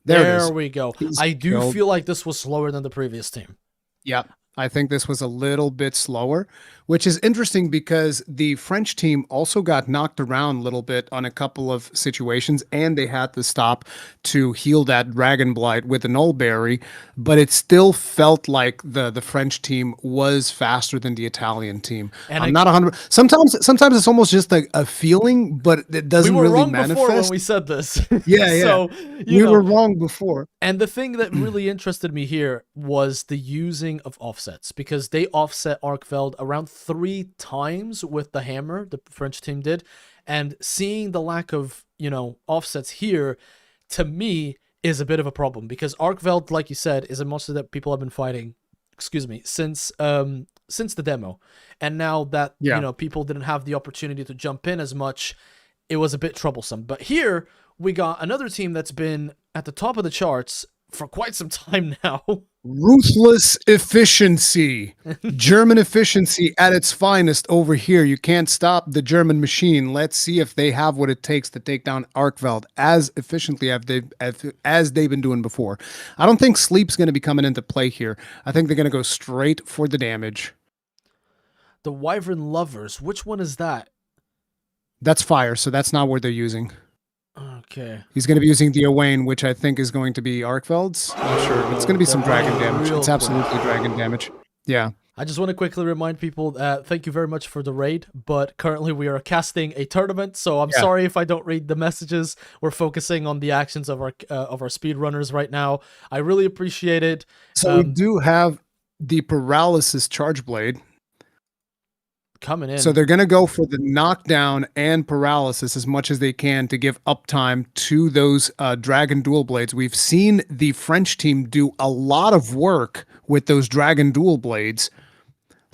There we go. He's I do killed. feel like this was slower than the previous team. Yep. I think this was a little bit slower, which is interesting because the French team also got knocked around a little bit on a couple of situations, and they had to stop to heal that Dragon Blight with an Nullberry, but it still felt like the French team was faster than the Italian team. And I'm not 100. Sometimes it's almost just a feeling, but it doesn't we were really wrong manifest. before when we said this. Yeah. So, we were wrong before. And the thing that really interested me here was the using of offsets, because they offset Arkveld around 3 times with the hammer, the French team did, and seeing the lack of, offsets here, to me, is a bit of a problem, because Arkveld, like you said, is a monster that people have been fighting, since the demo. And now that, people didn't have the opportunity to jump in as much, it was a bit troublesome. But here, we got another team that's been at the top of the charts for quite some time now. Ruthless efficiency. German efficiency at its finest over here. You can't stop the German machine. Let's see if they have what it takes to take down Arkveld as efficiently as they've been doing before. I don't think sleep's going to be coming into play here. I think they're going to go straight for the damage. The Wyvern Lovers, which one is that? That's fire, so that's not what they're using. Okay. He's going to be using the Owain, which I think is going to be Arkveld's. Not sure, but it's going to be some dragon damage. It's absolutely dragon damage. Yeah. I just want to quickly remind people that thank you very much for the raid, but currently we are casting a tournament, so I'm sorry if I don't read the messages. We're focusing on the actions of our speedrunners right now. I really appreciate it. So we do have the Paralysis Charge Blade coming in. So they're going to go for the knockdown and paralysis as much as they can to give uptime to those Dragon Dual Blades. We've seen the French team do a lot of work with those Dragon Dual Blades.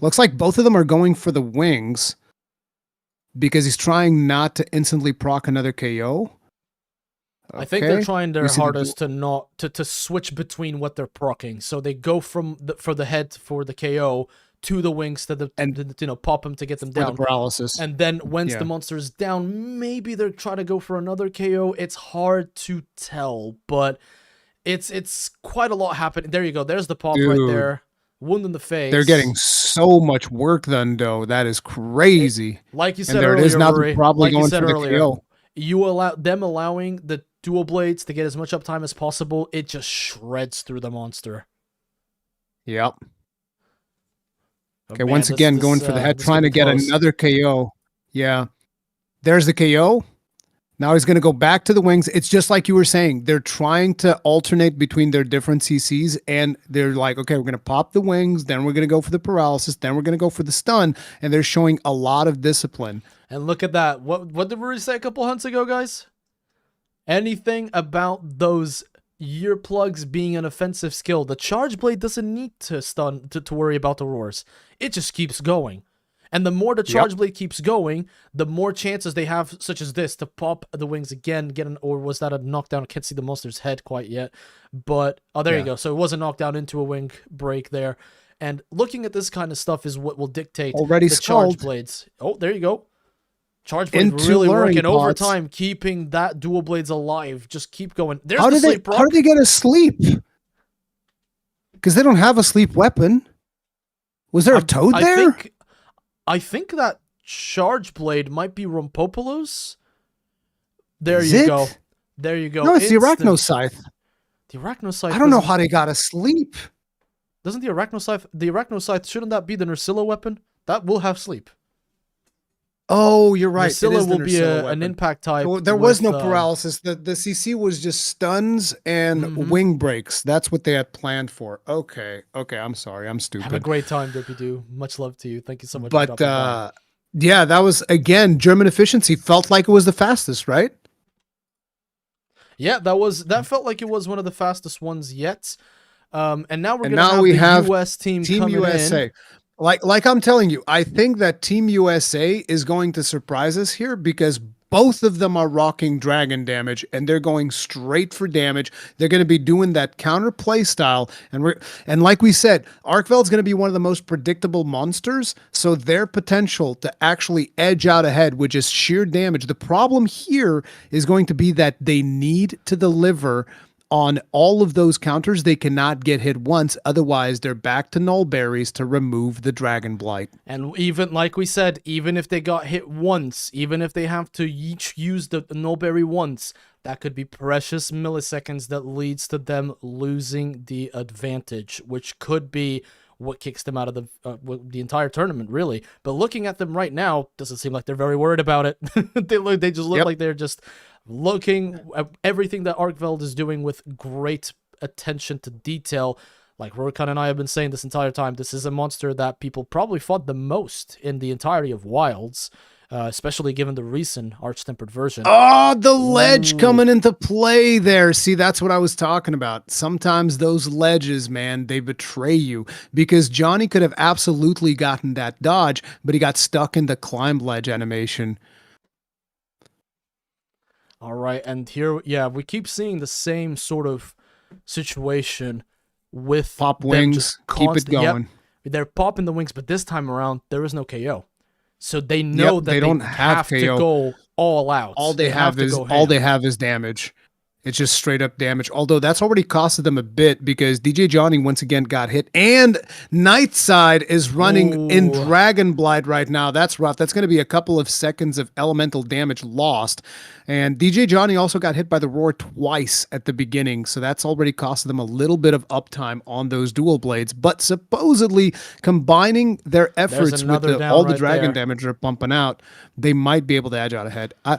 Looks like both of them are going for the wings because he's trying not to instantly proc another KO. Okay. I think they're trying their hardest to switch between what they're proccing. So they go for the head for the KO to the wings to pop them to get them down. The paralysis. And then once the monster is down, maybe they're trying to go for another KO. It's hard to tell, but it's quite a lot happening. There you go. There's the pop right there. Wound in the face. They're getting so much work done, though. That is crazy. Like you said and there earlier, it is now. Rory, Probably like going you said for the earlier, KO. You allow them allowing the dual blades to get as much uptime as possible. It just shreds through the monster. Yep. Okay, man, once again, going for the head, trying to get another KO. Yeah. There's the KO. Now he's going to go back to the wings. It's just like you were saying. They're trying to alternate between their different CCs, and they're like, okay, we're going to pop the wings, then we're going to go for the paralysis, then we're going to go for the stun, and they're showing a lot of discipline. And look at that. What did we say a couple hunts ago, guys? Anything about those ear plugs being an offensive skill. The charge blade doesn't need to stun to worry about the roars. It just keeps going. And the more the charge blade keeps going, the more chances they have, such as this, to pop the wings again, or was that a knockdown? I can't see the monster's head quite yet. But, oh, there you go. So it was a knockdown into a wing break there. And looking at this kind of stuff is what will dictate the charge blades. Oh, there you go. Charge blade really working overtime, keeping that dual blades alive. Just keep going. There's the sleep rock. How do they get a sleep? Because they don't have a sleep weapon. Was there a toad there? I think that charge blade might be Rompopoulos. There Is you it? go. There you go. No, it's the Arachno Scythe. The Arachno Scythe. I don't know how they got a sleep. Doesn't the Arachno Scythe, shouldn't that be the Nursilla weapon? That will have sleep. Oh, you're right. Nursilla will be an impact type. So there was no paralysis. The CC was just stuns and wing breaks. That's what they had planned for. Okay. I'm sorry. I'm stupid. Have a great time, Derpy. Much love to you. Thank you so much. But yeah, that was, again, German efficiency felt like it was the fastest, right? Yeah, that felt like it was one of the fastest ones yet. And now we're And gonna now have we the have US team Team coming USA. in. Like I'm telling you, I think that Team USA is going to surprise us here because both of them are rocking dragon damage and they're going straight for damage. They're going to be doing that counter play style, and like we said, Arkveld's going to be one of the most predictable monsters, so their potential to actually edge out ahead with just sheer damage. The problem here is going to be that they need to deliver on all of those counters. They cannot get hit once, otherwise they're back to null berries to remove the dragon blight. And even like we said, even if they got hit once, even if they have to each use the nullberry once, that could be precious milliseconds that leads to them losing the advantage, which could be what kicks them out of the entire tournament, really. But looking at them right now, doesn't seem like they're very worried about it. They just look like they're just looking at everything that Arkveld is doing with great attention to detail. Like Rurkan and I have been saying this entire time, this is a monster that people probably fought the most in the entirety of Wilds, especially given the recent Arch-Tempered version. Oh, the ledge coming into play there. See, that's what I was talking about. Sometimes those ledges, man, they betray you, because Johnny could have absolutely gotten that dodge, but he got stuck in the climb ledge animation. All right, and here, yeah, we keep seeing the same sort of situation with pop wings, keep it going. Yep, they're popping the wings, but this time around, there is no KO. So they know that they don't have to go all out. All they have is damage. It's just straight up damage. Although that's already costed them a bit because DJ Johnny once again got hit. And Nightside is running in Dragon Blight right now. That's rough. That's going to be a couple of seconds of elemental damage lost. And DJ Johnny also got hit by the Roar twice at the beginning. So that's already costed them a little bit of uptime on those dual blades. But supposedly combining their efforts with all the dragon damage they're pumping out, they might be able to edge out ahead. I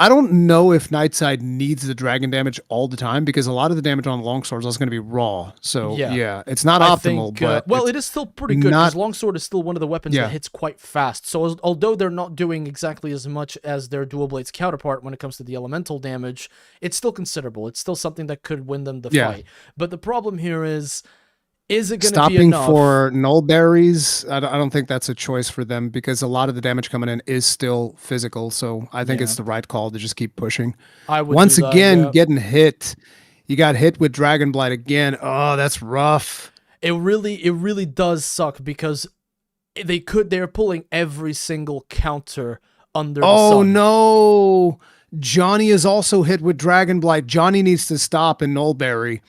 don't know if Nightside needs the dragon damage all the time because a lot of the damage on longswords is going to be raw. So yeah, it's not optimal. But well, it is still pretty good because longsword is still one of the weapons that hits quite fast. So although they're not doing exactly as much as their dual blades counterpart when it comes to the elemental damage, it's still considerable. It's still something that could win them the fight. But the problem here is it going to be enough? Stopping for null berries, I don't think that's a choice for them because a lot of the damage coming in is still physical. So I think it's the right call to just keep pushing. I would Once again, getting hit. You got hit with Dragon Blight again. Oh, that's rough. It really does suck because they're pulling every single counter under the sun. Oh no. Johnny is also hit with Dragon Blight. Johnny needs to stop in Nullberry.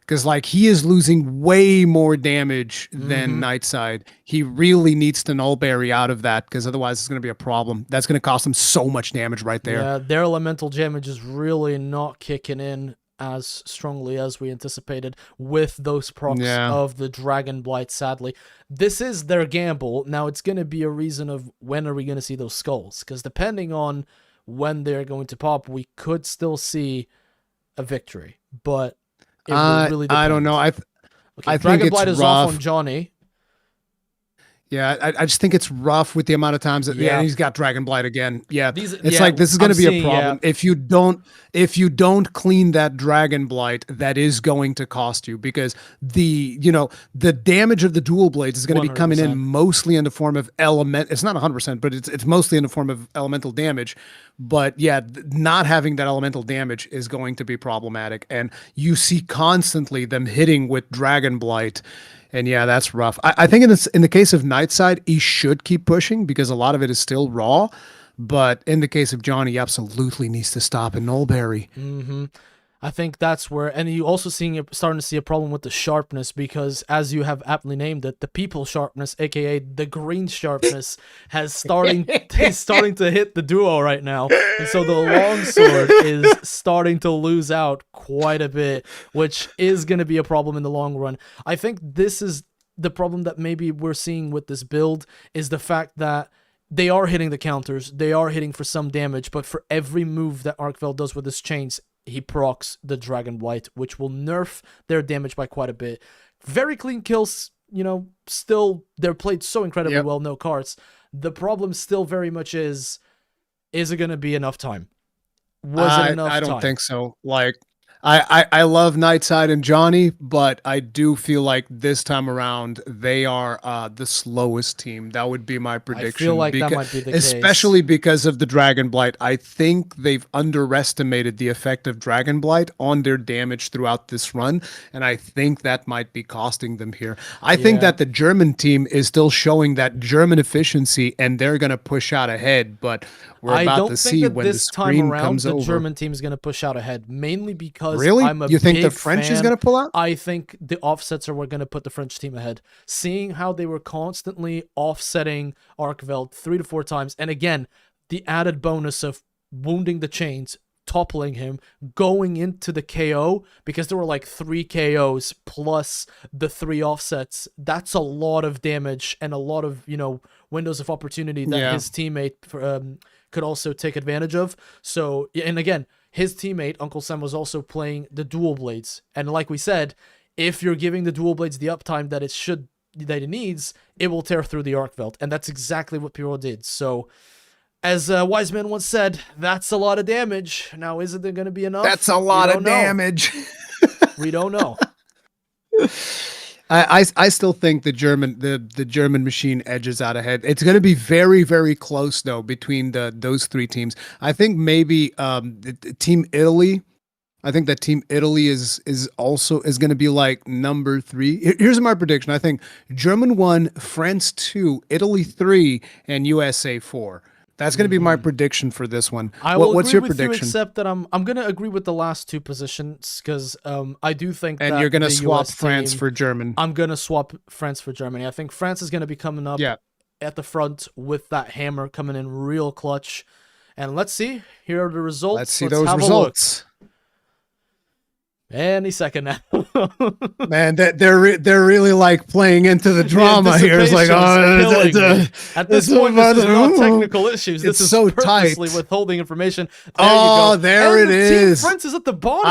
Because, like, he is losing way more damage than Nightside. He really needs to nullberry out of that, because otherwise it's going to be a problem. That's going to cost him so much damage right there. Yeah, their elemental damage is really not kicking in as strongly as we anticipated with those procs of the Dragon Blight, sadly. This is their gamble. Now, it's going to be a reason of when are we going to see those skulls, because depending on when they're going to pop, we could still see a victory, but it really depends. I don't know. I think Dragon it's Blight is rough. off on Johnny. Yeah, I just think it's rough with the amount of times that he's got Dragon Blight again. Yeah, it's like this is going to be a problem. If you don't clean that Dragon Blight, that is going to cost you because the damage of the dual blades is going to be coming in mostly in the form of element. It's not 100%, but it's mostly in the form of elemental damage. But yeah, not having that elemental damage is going to be problematic, and you see constantly them hitting with Dragon Blight. And yeah, that's rough. I think in the case of Nightside, he should keep pushing because a lot of it is still raw. But in the case of Johnny, he absolutely needs to stop in Nullberry. I think that's where, and you also starting to see a problem with the sharpness because, as you have aptly named it, the people sharpness, aka the green sharpness, is starting to hit the duo right now, and so the longsword is starting to lose out quite a bit, which is going to be a problem in the long run. I think this is the problem that maybe we're seeing with this build is the fact that they are hitting the counters, they are hitting for some damage, but for every move that Arkveld does with his chains, he procs the Dragon Blight, which will nerf their damage by quite a bit. Very clean kills, still, they're played so incredibly well, no carts. The problem still very much is it going to be enough time? Was it enough time? I don't think so. Like, I love Nightside and Johnny, but I do feel like this time around they are the slowest team. That would be my prediction. I feel like that might be the case. Especially because of the Dragon Blight. I think they've underestimated the effect of Dragon Blight on their damage throughout this run, and I think that might be costing them here. I think that the German team is still showing that German efficiency, and they're going to push out ahead, but we're about to see when the screen comes over. The German team is going to push out ahead, mainly because really? I'm a You think the big French fan. is going to pull out? I think the offsets are what going to put the French team ahead. Seeing how they were constantly offsetting Arkveld 3 to 4 times, and again, the added bonus of wounding the chains, toppling him, going into the KO, because there were like 3 KOs plus the 3 offsets. That's a lot of damage and a lot of, windows of opportunity that his teammate could also take advantage of. So, and again, his teammate, Uncle Sam, was also playing the dual blades. And like we said, if you're giving the dual blades the uptime that it needs, it will tear through the Arkveld. And that's exactly what Pierrot did. So, as Wise Man once said, that's a lot of damage. Now, is it going to be enough? That's a lot of damage. We don't know. I still think the German machine edges out ahead. It's going to be very, very close though between those 3 teams. I think maybe Team Italy. I think that Team Italy is going to be like number 3. Here's my prediction. I think German 1, France 2, Italy 3, and USA 4. That's going to be my prediction for this one. What's your prediction? Except that I'm going to agree with the last 2 positions because I do think and that you're going to the swap US France team, for German. I'm going to swap France for Germany. I think France is going to be coming up at the front with that hammer coming in real clutch. And let's see. Here are the results. Let's see those results. Any second now. Man, they're really like playing into the drama here. It's like, at this point, this is not technical issues. This is so purposely tight. withholding information. There it is. Team France is at the bottom.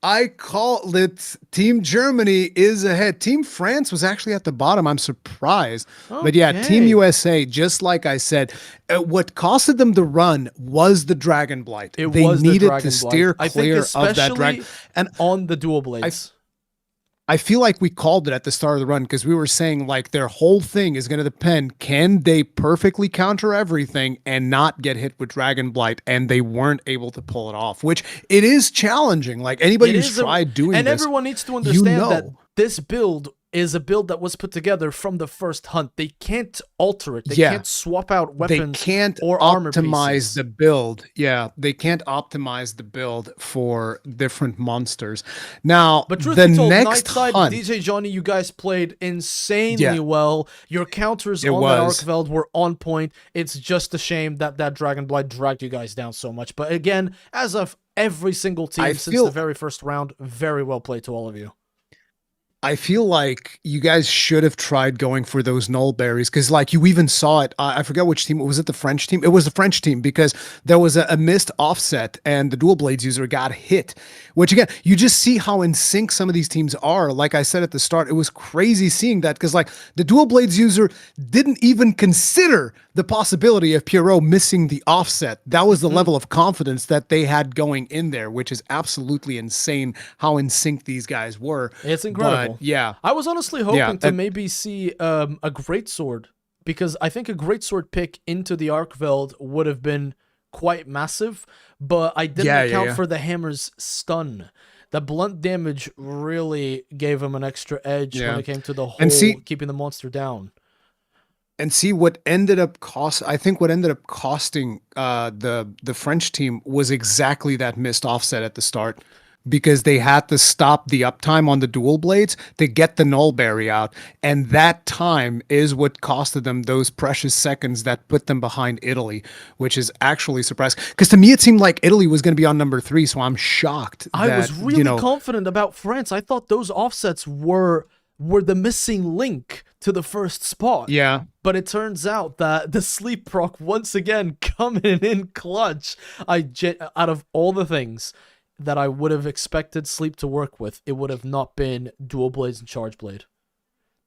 I called it. Team Germany is ahead. Team France was actually at the bottom. I'm surprised. Okay. But yeah, Team USA, just like I said, what costed them the run was the Dragon Blight. They needed to steer clear of that Dragon. And on the dual blades. I feel like we called it at the start of the run because we were saying like their whole thing is going to depend. Can they perfectly counter everything and not get hit with Dragon Blight? And they weren't able to pull it off, which it is challenging. Like anybody who's tried doing and this. And everyone needs to understand that this build is a build that was put together from the first hunt. They can't alter it. They can't swap out weapons. They can't or armor optimize pieces. The build. Yeah, they can't optimize the build for different monsters. Now, but truth the be told, next Nightside, hunt, DJ Johnny, you guys played insanely well. Your counters on that Arkveld were on point. It's just a shame that that Dragon Blight dragged you guys down so much. But again, as of every single team since the very first round, very well played to all of you. I feel like you guys should have tried going for those null berries because like you even saw it. I forget which team. Was it the French team? It was the French team because there was a missed offset and the dual blades user got hit, which again, you just see how in sync some of these teams are. Like I said at the start, it was crazy seeing that because like the dual blades user didn't even consider the possibility of Pierrot missing the offset. That was the level of confidence that they had going in there, which is absolutely insane how in sync these guys were. It's incredible. Yeah. I was honestly hoping to maybe see a greatsword because I think a greatsword pick into the Arkveld would have been quite massive, but I didn't account for the hammer's stun. The blunt damage really gave him an extra edge when it came to the whole keeping the monster down. And see what ended up costing the French team was exactly that missed offset at the start because they had to stop the uptime on the dual blades to get the null berry out. And that time is what costed them those precious seconds that put them behind Italy, which is actually surprising. Because to me, it seemed like Italy was going to be on number 3. So I'm shocked. I was really confident about France. I thought those offsets were the missing link to the first spot. Yeah. But it turns out that the sleep proc once again coming in clutch. Out of all the things that I would have expected Sleep to work with, it would have not been dual blades and charge blade.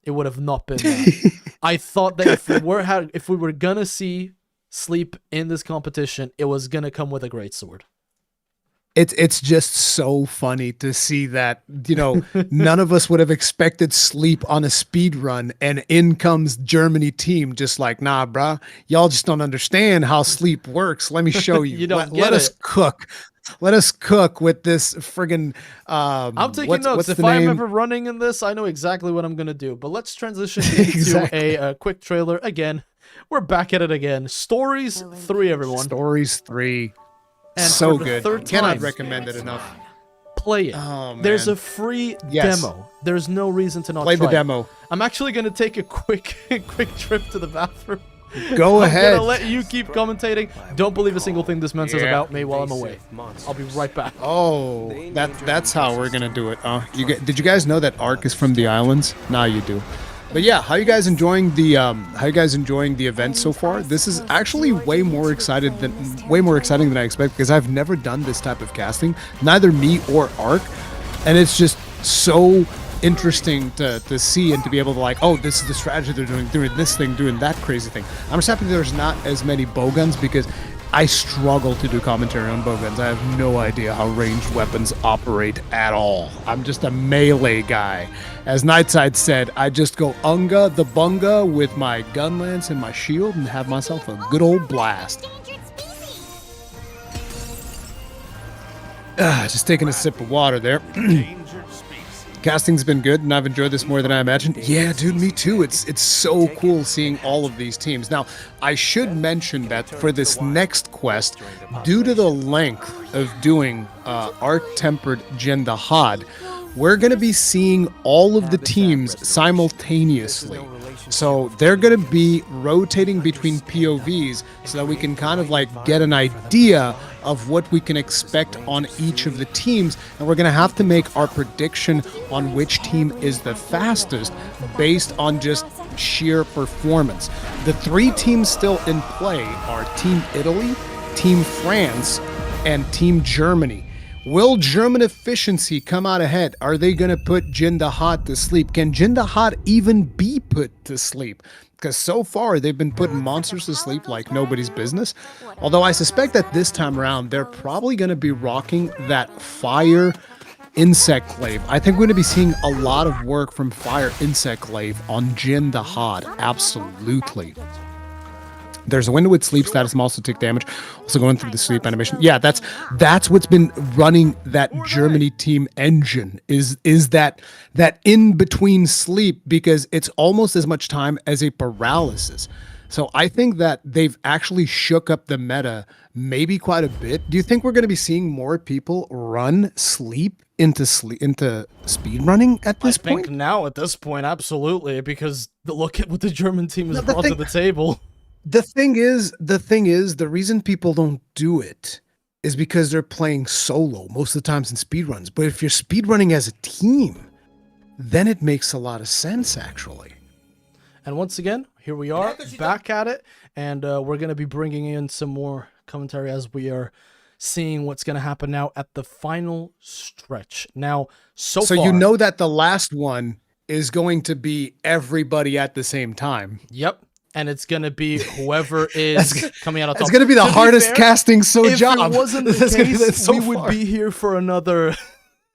It would have not been that. I thought that if we were gonna see Sleep in this competition, it was gonna come with a great sword. It's just so funny to see that, none of us would have expected sleep on a speed run, and in comes Germany team just like, nah, bruh, y'all just don't understand how sleep works. Let me show you. You don't let get us it. cook. Let us cook with this friggin' I'm taking what's notes. the If I'm name? ever running in this, I know exactly what I'm gonna do. But let's transition Exactly. into a quick trailer again. We're back at it again. Stories 3, everyone. Stories 3. And So for the good. third Cannot time, recommend it enough. play it. Oh, There's man. a free Yes. demo. There's no reason to not Play try the it. demo. I'm actually gonna take a quick trip to the bathroom. Go I'm ahead. gonna let you keep commentating. Don't believe a single thing this man says Yeah. about me while I'm away. I'll be right back. Oh, that's how we're gonna do it. Did you guys know that Ark is from the islands? Now you do. But yeah, how you guys enjoying the event so far? This is actually way more exciting than I expected, because I've never done this type of casting, neither me or Ark, and it's just so interesting to see and to be able to like, oh, this is the strategy they're doing this thing, doing that crazy thing. I'm just happy there's not as many bowguns, because I struggle to do commentary on bowguns. I have no idea how ranged weapons operate at all. I'm just a melee guy. As Nightside said, I just go unga the bunga with my gun lance and my shield and have myself a good old blast. Just taking a sip of water there. Casting's been good, and I've enjoyed this more than I imagined. Yeah, dude, me too. It's so cool seeing all of these teams. Now, I should mention that for this next quest, due to the length of doing Arc-Tempered Jendahad, we're going to be seeing all of the teams simultaneously. So they're going to be rotating between POVs so that we can kind of like get an idea of what we can expect on each of the teams, and we're going to have to make our prediction on which team is the fastest based on just sheer performance. The 3 teams still in play are Team Italy, Team France, and Team Germany. Will German efficiency come out ahead? Are they going to put Jendahad to sleep? Can Jendahad even be put to sleep? Because so far they've been putting monsters to sleep like nobody's business. Although I suspect that this time around they're probably going to be rocking that fire insect glaive. I think we're going to be seeing a lot of work from fire insect glaive on Jendahad. Absolutely. There's a window with sleep status and also tick damage. Also going through the sleep animation. Yeah, that's what's been running that Germany team engine is that in between sleep, because it's almost as much time as a paralysis. So I think that they've actually shook up the meta maybe quite a bit. Do you think we're going to be seeing more people run sleep into speed running at this point? I think now at this point, absolutely, because look at what the German team has brought to the table. The thing is, the reason people don't do it is because they're playing solo most of the times in speedruns. But if you're speedrunning as a team, then it makes a lot of sense, actually. And once again, here we are, back at it, and we're going to be bringing in some more commentary as we are seeing what's going to happen now at the final stretch. Now, so far... you know that the last one is going to be everybody at the same time. Yep. And it's going to be whoever is coming out of top. It's going to be the hardest fair, casting job. If it wasn't the case, we would be here for another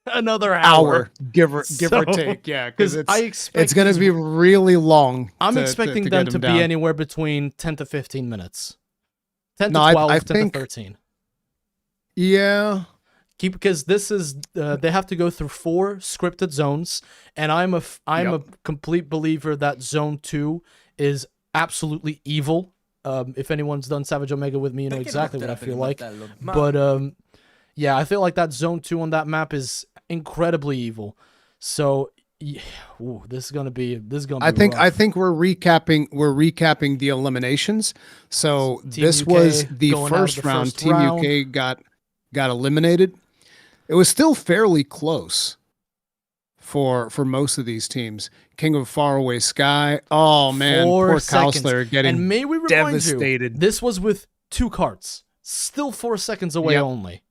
hour. Give or take. Yeah, because it's going to be really long. I'm expecting them to be anywhere between 10 to 15 minutes. 10 to 12, 10 to 13. Yeah. Because this is they have to go through 4 scripted zones, and I'm a complete believer that zone 2 is absolutely evil. If anyone's done Savage Omega with me, you know exactly what I feel like. But yeah, I feel like that zone 2 on that map is incredibly evil. So yeah, this is gonna be I think we're recapping the eliminations. So Team this UK was the first round. First Team round. UK got eliminated. It was still fairly close for most of these teams. King of Faraway Sky. Oh man, 4 poor seconds. Cowslayer getting and may we remind devastated. You, this was with 2 carts, still 4 seconds away only.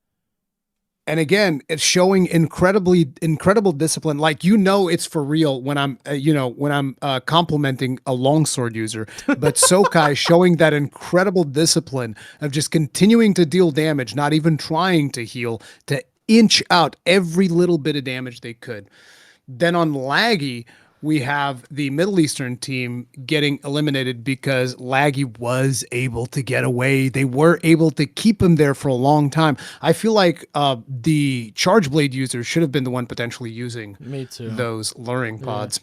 And again, it's showing incredible discipline. Like, it's for real when I'm complimenting a longsword user. But Sokai showing that incredible discipline of just continuing to deal damage, not even trying to heal, to inch out every little bit of damage they could. Then on Laggy, we have the Middle Eastern team getting eliminated because Laggy was able to get away. They were able to keep him there for a long time. I feel like the Charge Blade user should have been the one potentially using those luring pods.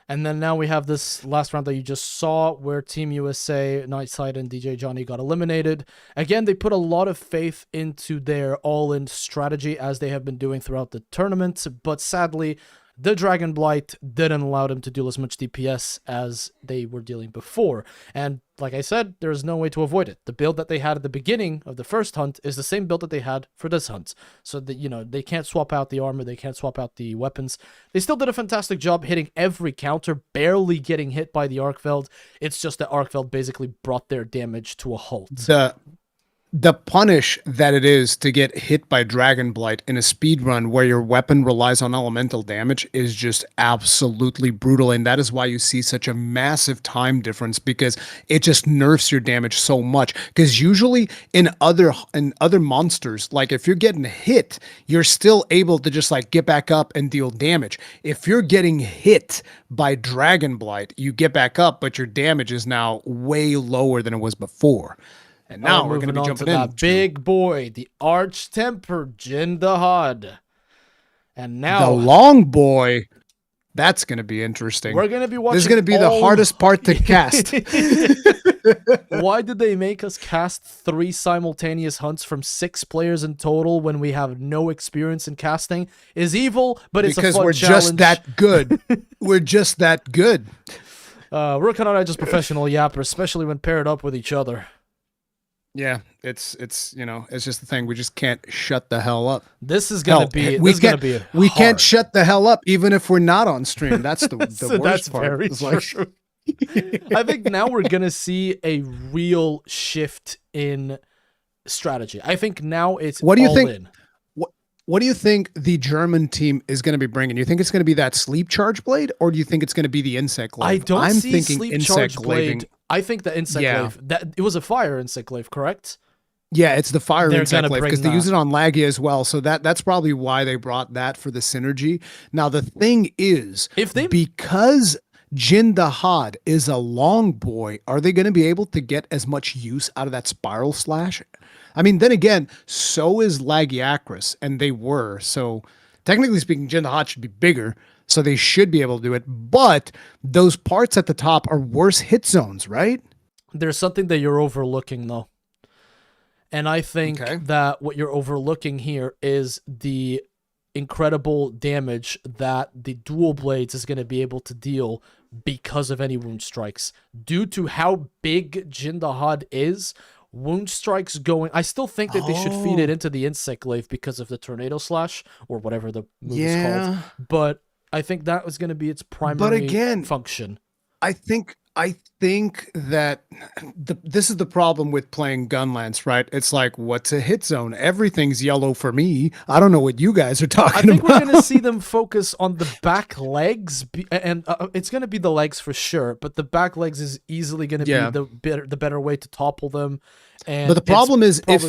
And then now we have this last round that you just saw where Team USA, Nightside, and DJ Johnny got eliminated. Again, they put a lot of faith into their all-in strategy as they have been doing throughout the tournament, but sadly, the Dragon Blight didn't allow them to deal as much DPS as they were dealing before. And like I said, there is no way to avoid it. The build that they had at the beginning of the first hunt is the same build that they had for this hunt. So that, they can't swap out the armor, they can't swap out the weapons. They still did a fantastic job hitting every counter, barely getting hit by the Arkveld. It's just that Arkveld basically brought their damage to a halt. The punish that it is to get hit by Dragon Blight in a speed run where your weapon relies on elemental damage is just absolutely brutal. And that is why you see such a massive time difference, because it just nerfs your damage so much. Because usually in other monsters, like if you're getting hit, you're still able to just like get back up and deal damage. If you're getting hit by Dragon Blight, you get back up, but your damage is now way lower than it was before. And now we're going to be jumping into that big boy, the Arch-Tempered Jin Dahad. And now the long boy. That's going to be interesting. We're going to be watching. This is going to be the hardest part to cast. Why did they make us cast 3 simultaneous hunts from 6 players in total when we have no experience in casting? Is evil, but it's because a fun we're challenge. just that good. We're just that good. Rook and I are just professional yappers, especially when paired up with each other. Yeah, it's just the thing. We just can't shut the hell up. This is gonna be. We can't shut the hell up even if we're not on stream. That's the so worst that's part. Very true. I think now we're gonna see a real shift in strategy. I think now it's what do you all think? In. What do you think the German team is going to be bringing? You think it's going to be that Sleep Charge Blade, or do you think it's going to be the Insect Glaive? I'm thinking Sleep Charge Blade. I think the Insect Glaive. It was a fire Insect Glaive, correct? Yeah, it's the fire Insect Glaive because they use it on Laggy as well. So that's probably why they brought that for the synergy. Now the thing is, because Jin Dahad is a long boy, are they going to be able to get as much use out of that Spiral Slash? I mean, then again, so is Lagiacrus, and they were. So technically speaking, Jin Dahad should be bigger, so they should be able to do it. But those parts at the top are worse hit zones, right? There's something that you're overlooking, though. And I think that what you're overlooking here is the incredible damage that the dual blades is going to be able to deal because of any wound strikes. Due to how big Jin Dahad is, wound strikes going... I still think that they should feed it into the Insect Glaive because of the Tornado Slash, or whatever the move is called. But I think that was going to be its primary function. I think that this is the problem with playing Gunlance, right? It's like, what's a hit zone? Everything's yellow for me. I don't know what you guys are talking about. I think we're going to see them focus on the back legs, and it's going to be the legs for sure, but the back legs is easily going to be the better way to topple them. And but the problem is, if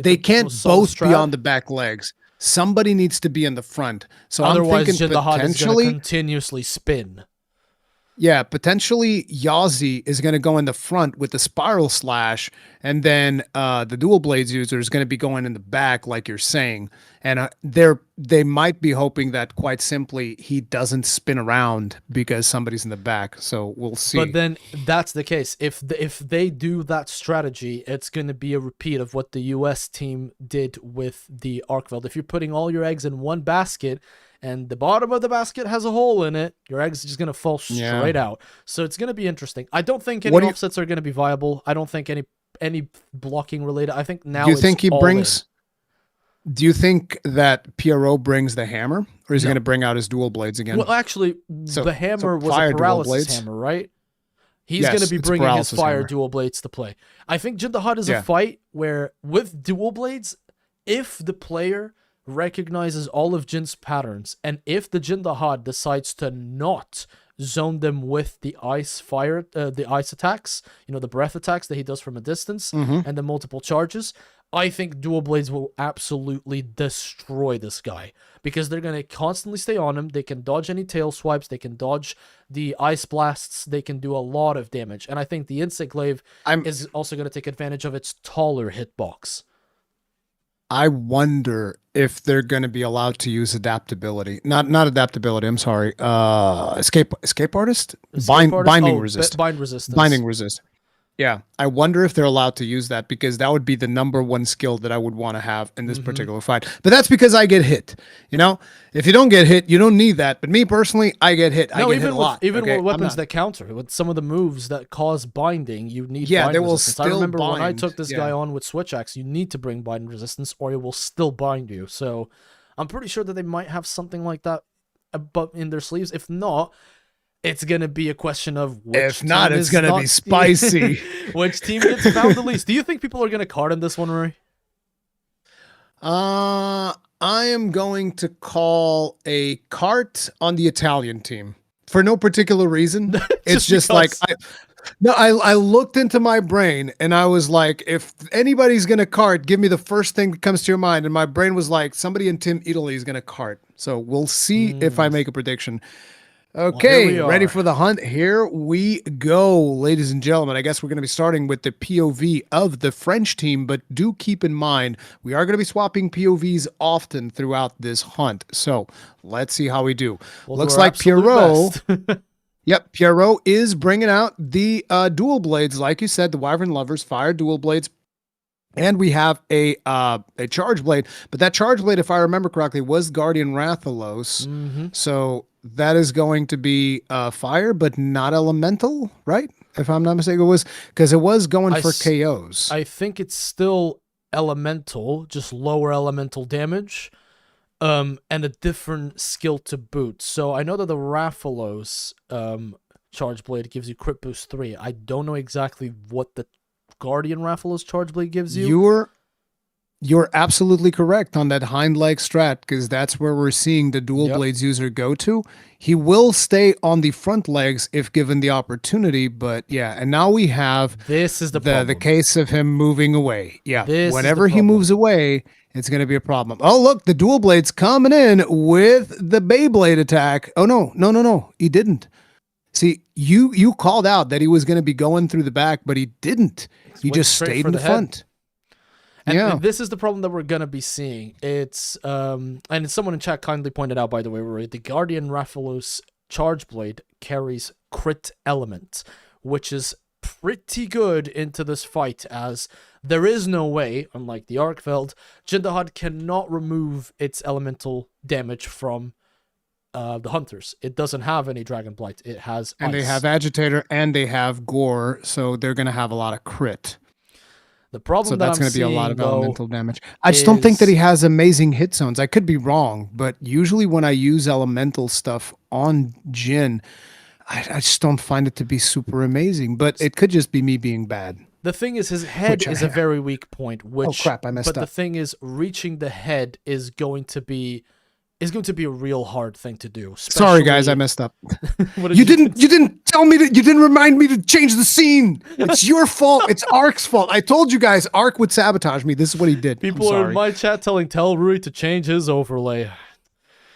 they can't both be on the back legs, somebody needs to be in the front. So otherwise, I'm thinking Jin Dahad is going to continuously spin. Yeah, potentially Yazi is going to go in the front with the Spiral Slash, and then the Dual Blades user is going to be going in the back, like you're saying. And they might be hoping that, quite simply, he doesn't spin around because somebody's in the back. So we'll see. But then that's the case. If they do that strategy, it's going to be a repeat of what the US team did with the Arkveld. If you're putting all your eggs in one basket, and the bottom of the basket has a hole in it, your eggs are just going to fall straight out. So it's going to be interesting. I don't think any offsets are going to be viable. I don't think any blocking related. I think now it's all in. Do you think that Pierrot brings the hammer, or is he going to bring out his dual blades again? Well, actually, the hammer was a paralysis hammer, right? He's going to be bringing his fire dual blades to play. I think Jin Dahad is a fight where, with dual blades, if the player recognizes all of Jin's patterns, and if the Jin Dahad decides to not zone them with the ice attacks, the breath attacks that he does from a distance, and the multiple charges, I think Dual Blades will absolutely destroy this guy, because they're going to constantly stay on him. They can dodge any tail swipes, they can dodge the ice blasts, they can do a lot of damage, and I think the Insect Glaive is also going to take advantage of its taller hitbox. I wonder if they're going to be allowed to use adaptability. Not adaptability, I'm sorry. Escape artist? Binding resist. Bind resistance. Binding resist. Yeah. I wonder if they're allowed to use that, because that would be the #1 skill that I would want to have in this particular fight. But that's because I get hit. If you don't get hit, you don't need that. But me personally, I get hit. I get hit a lot. Even with weapons that counter, with some of the moves that cause binding, you need bind they will resistance. still I remember when I bind. took this guy on with Switch Axe, you need to bring bind resistance or it will still bind you. So I'm pretty sure that they might have something like that in their sleeves. If not, it's going to be a question of which If not, team it's is going to not- be spicy. Which team gets found the least? Do you think people are going to card in this one, Rory? I am going to call a cart on the Italian team for no particular reason. It's just like I looked into my brain and I was like, if anybody's gonna cart, give me the first thing that comes to your mind. And my brain was like, somebody in Team Italy is gonna cart. So we'll see if I make a prediction. Okay, ready for the hunt? Here we go, ladies and gentlemen. I guess we're going to be starting with the POV of the French team, but do keep in mind, we are going to be swapping POVs often throughout this hunt. So let's see how we do. Looks like Pierrot. Yep, Pierrot is bringing out the dual blades. Like you said, the Wyvern Lovers fire dual blades. And we have a charge blade, but that charge blade, if I remember correctly, was Guardian Rathalos. So that is going to be fire, but not elemental, right? If I'm not mistaken, it was because it was going for KOs. I think it's still elemental, just lower elemental damage, and a different skill to boot. So I know that the Rathalos charge blade gives you crit boost 3. I don't know exactly what the Guardian Rathalos charge blade gives you. You're absolutely correct on that hind leg strat, because that's where we're seeing the dual blades user go to. He will stay on the front legs if given the opportunity, but yeah, and now we have the case of him moving away. Yeah, whenever he moves away, it's going to be a problem. Oh, look, the dual blades coming in with the Beyblade attack. Oh, no, he didn't. See, you called out that he was going to be going through the back, but he didn't. He just stayed in the front. And this is the problem that we're going to be seeing. It's and someone in chat kindly pointed out, by the way, Rory, the Guardian Rathalos charge blade carries crit element, which is pretty good into this fight, as there is no way, unlike the Arkveld, Jindahad cannot remove its elemental damage from the hunters. It doesn't have any Dragon Blight. It has and ice. They have Agitator and they have Gore, so they're going to have a lot of crit. The problem that's going to be a lot of elemental damage. I just don't think that he has amazing hit zones. I could be wrong, but usually when I use elemental stuff on Jin, I just don't find it to be super amazing. But it could just be me being bad. The thing is, his head is a very weak point. Which, oh crap! I messed up. But the thing is, reaching the head is going to be a real hard thing to do. Sorry, guys, I messed up. You didn't tell me that. You didn't remind me to change the scene. It's your fault. It's Ark's fault. I told you guys, Ark would sabotage me. This is what he did. People are in my chat telling Rui to change his overlay.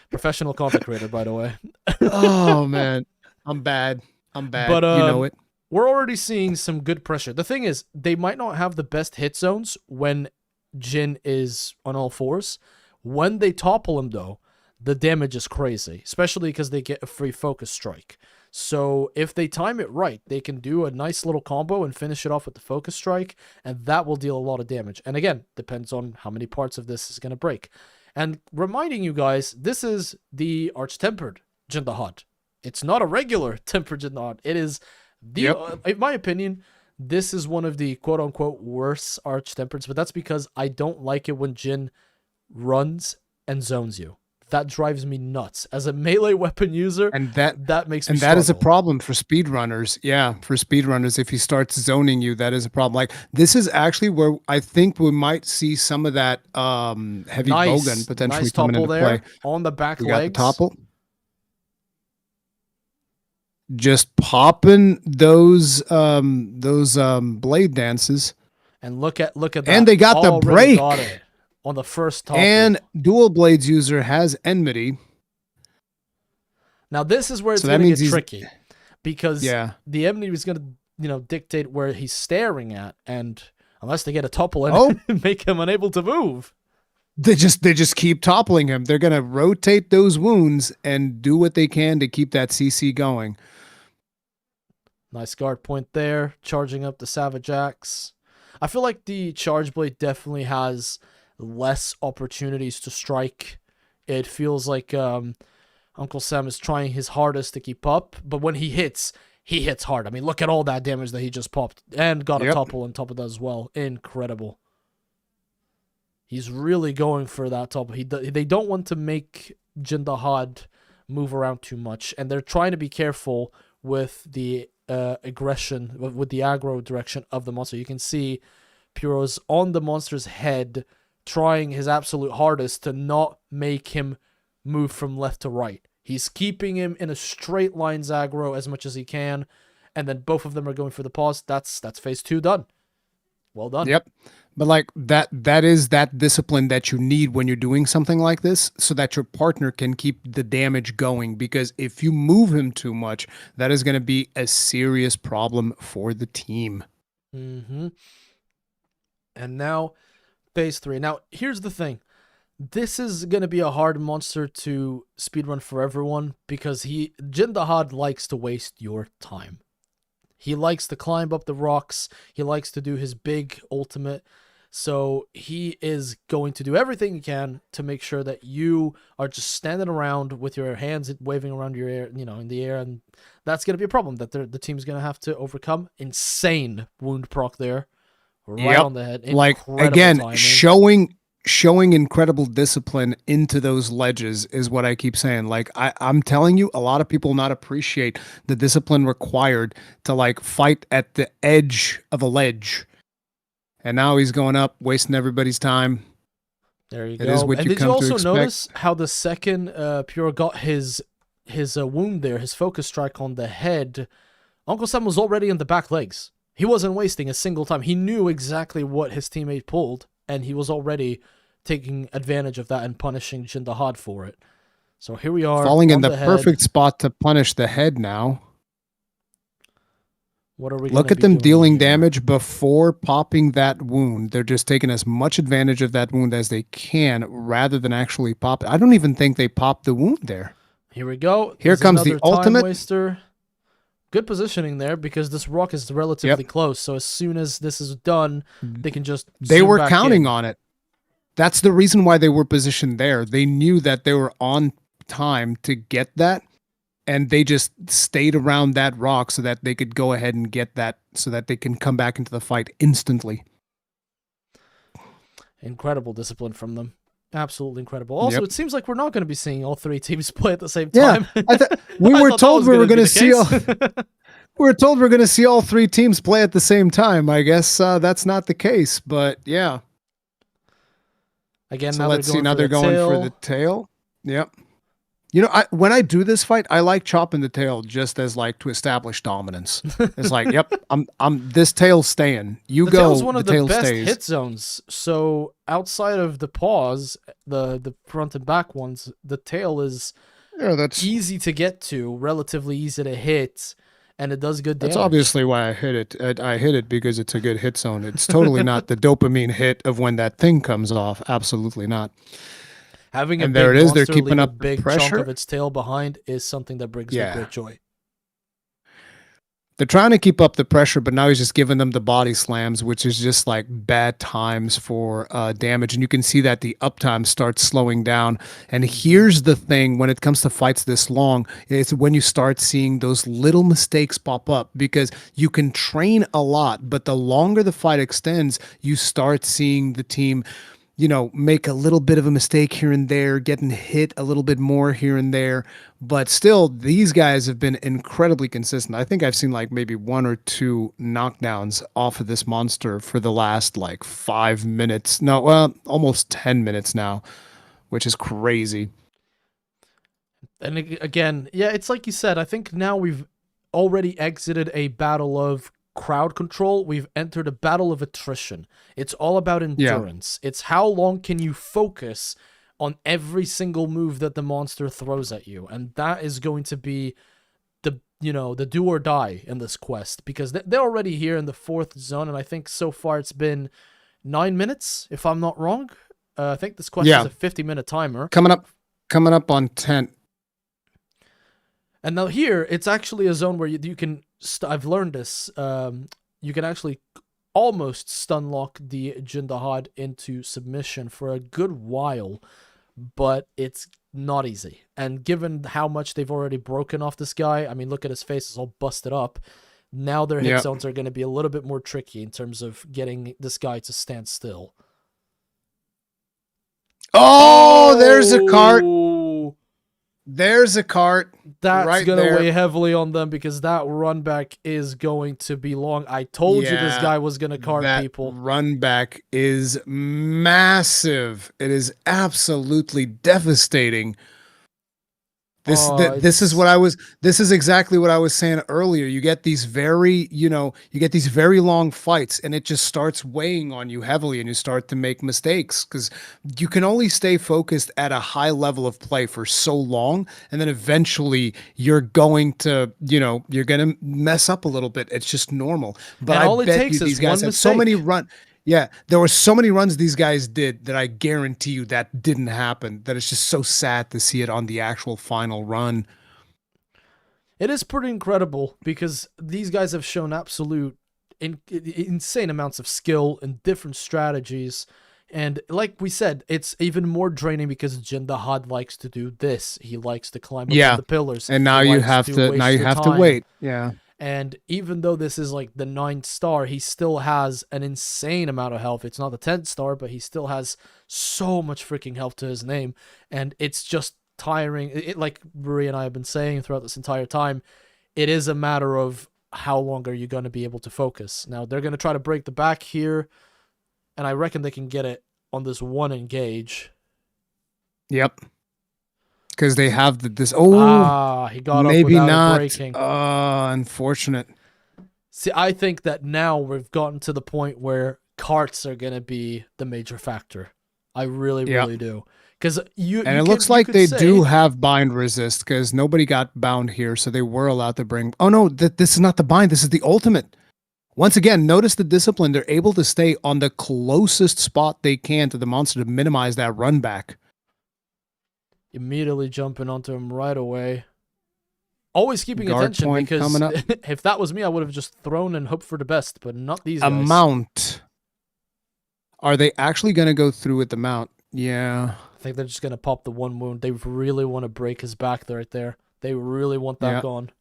Professional content creator, by the way. Oh man, I'm bad. But you know it. We're already seeing some good pressure. The thing is, they might not have the best hit zones when Jin is on all fours. When they topple him, though, the damage is crazy, especially because they get a free focus strike. So if they time it right, they can do a nice little combo and finish it off with the focus strike, and that will deal a lot of damage. And again, depends on how many parts of this is going to break. And reminding you guys, this is the Arch-Tempered Jindahad. It's not a regular Tempered Jindahad. It is, in my opinion, this is one of the quote-unquote worse Arch-Tempereds, but that's because I don't like it when Jin runs and zones you. That drives me nuts. As a melee weapon user, And that makes me and that is a struggle. problem for speedrunners. Yeah, for speedrunners, if he starts zoning you, that is a problem. Like this is actually where I think we might see some of that heavy bowgun potentially nice coming topple into there play. on the back We got the legs. topple. Just popping those blade dances. And look at that. And they got the Already break. got it on the first topple. And dual blades user has enmity. Now this is where it's So that going to means get he's- tricky, because Yeah. the enemy is going to dictate where he's staring at, and unless they get a topple and make him unable to move. They just keep toppling him. They're gonna rotate those wounds and do what they can to keep that CC going. Nice guard point there, charging up the Savage Axe. I feel like the Charge Blade definitely has less opportunities to strike. It feels like Uncle Sam is trying his hardest to keep up, but when he hits hard. I mean, look at all that damage that he just popped and got a topple on top of that as well. Incredible. He's really going for that topple. They don't want to make Jindahad move around too much, and they're trying to be careful with the aggression, with the aggro direction of the monster. You can see Puro's on the monster's head, trying his absolute hardest to not make him move from left to right. He's keeping him in a straight line aggro as much as he can, and then both of them are going for the pause. That's phase 2 done. Well done. Yep. But like that is that discipline that you need when you're doing something like this, so that your partner can keep the damage going. Because if you move him too much, that is going to be a serious problem for the team. Mm-hmm. And now, phase 3. Now, here's the thing. This is going to be a hard monster to speedrun for everyone, because Jindahad likes to waste your time. He likes to climb up the rocks. He likes to do his big ultimate. So he is going to do everything he can to make sure that you are just standing around with your hands waving around your ear, in the air. And that's going to be a problem that the team's going to have to overcome. Insane wound proc there. Right on the head. Like, Incredible again, timing. showing incredible discipline into those ledges is what I keep saying. Like I'm telling you, a lot of people not appreciate the discipline required to like fight at the edge of a ledge. And now he's going up, wasting everybody's time. There you It go. is what And you did you come to also expect. notice how the second Pure got his wound there, his focus strike on the head? Uncle Sam was already in the back legs. He wasn't wasting a single time. He knew exactly what his teammate pulled, and he was already taking advantage of that and punishing Jindahad for it. So here we are. Falling in on the head. perfect spot to punish the head now. What are we Look gonna at be them doing dealing here? damage before popping that wound. They're just taking as much advantage of that wound as they can rather than actually pop it. I don't even think they popped the wound there. Here we go. Here There's comes the another time ultimate. waster. Good positioning there, because this rock is relatively close. So as soon as this is done, they can just They zoom were back counting in. on it. That's the reason why they were positioned there. They knew that they were on time to get that, and they just stayed around that rock so that they could go ahead and get that, so that they can come back into the fight instantly. Incredible discipline from them. Absolutely incredible. Also, It seems like we're not going to be seeing all three teams play at the same time. We I were thought that told was we were gonna going be to the see case. all. We were told we're going to see all three teams play at the same time. I guess that's not the case, but yeah. Again, So now let's they're see. going Now for they're the going for tail. the tail. Yep. You know, when I do this fight, I like chopping the tail just as like to establish dominance. It's like, yep, I'm this tail's staying. You The go. tail's one of the tail best stays. hit zones. So outside of the paws, the front and back ones, the tail is Yeah, that's easy to get to, relatively easy to hit, and it does good damage. That's obviously why I hit it. I hit it because it's a good hit zone. It's totally not the dopamine hit of when that thing comes off. Absolutely not. Having a And big there it is. They're monster keeping leave up a the big pressure. chunk of its tail behind is something that brings me great joy. They're trying to keep up the pressure, but now he's just giving them the body slams, which is just like bad times for damage. And you can see that the uptime starts slowing down. And here's the thing, when it comes to fights this long, it's when you start seeing those little mistakes pop up, because you can train a lot, but the longer the fight extends, you start seeing the team make a little bit of a mistake here and there, getting hit a little bit more here and there. But still, these guys have been incredibly consistent. I think I've seen like maybe 1 or 2 knockdowns off of this monster for the last like 5 minutes. No, well, almost 10 minutes now, which is crazy. And again, yeah, it's like you said, I think now we've already exited a battle of crowd control. We've entered a battle of attrition. It's all about endurance. It's how long can you focus on every single move that the monster throws at you. And that is going to be the do or die in this quest, because they're already here in the 4th zone. And I think so far it's been 9 minutes, if I'm not wrong. I think this quest is a 50-minute timer. Coming up on 10. And now here, it's actually a zone where you can, I've learned this, you can actually almost stun lock the Jindahad into submission for a good while, but it's not easy. And given how much they've already broken off this guy, I mean, look at his face, it's all busted up. Now their hit zones are going to be a little bit more tricky in terms of getting this guy to stand still. Oh, there's a cart. There's a cart. That's right going to there. weigh heavily on them, because that run back is going to be long. I told you this guy was going to cart people. Run back is massive. It is absolutely devastating. This is exactly what I was saying earlier. You get these very long fights, and it just starts weighing on you heavily, and you start to make mistakes because you can only stay focused at a high level of play for so long, and then eventually you're going to mess up a little bit. It's just normal. But and all I it bet takes you is these guys one have so mistake. many run. Yeah, there were so many runs these guys did that I guarantee you that didn't happen. That it's just so sad to see it on the actual final run. It is pretty incredible, because these guys have shown absolute insane amounts of skill and different strategies. And like we said, it's even more draining because Jindahad likes to do this. He likes to climb up the pillars. And now you have to wait. Yeah. And even though this is like the 9th star, he still has an insane amount of health. It's not the 10th star, but he still has so much freaking health to his name. And it's just tiring. Like Rui and I have been saying throughout this entire time, it is a matter of how long are you going to be able to focus. Now, they're going to try to break the back here, and I reckon they can get it on this one engage. Yep. Because they have he got maybe up without breaking. Unfortunate. See, I think that now we've gotten to the point where carts are going to be the major factor. I really do. Because it looks like they do have bind resist, because nobody got bound here, so they were allowed to bring. Oh no, this is not the bind. This is the ultimate. Once again, notice the discipline. They're able to stay on the closest spot they can to the monster to minimize that run back. Immediately jumping onto him right away. Always keeping Guard attention, point because coming up. if that was me, I would have just thrown and hoped for the best, but not these guys. A mount. Are they actually going to go through with the mount? Yeah. I think they're just going to pop the one wound. They really want to break his back right there. They really want that gone.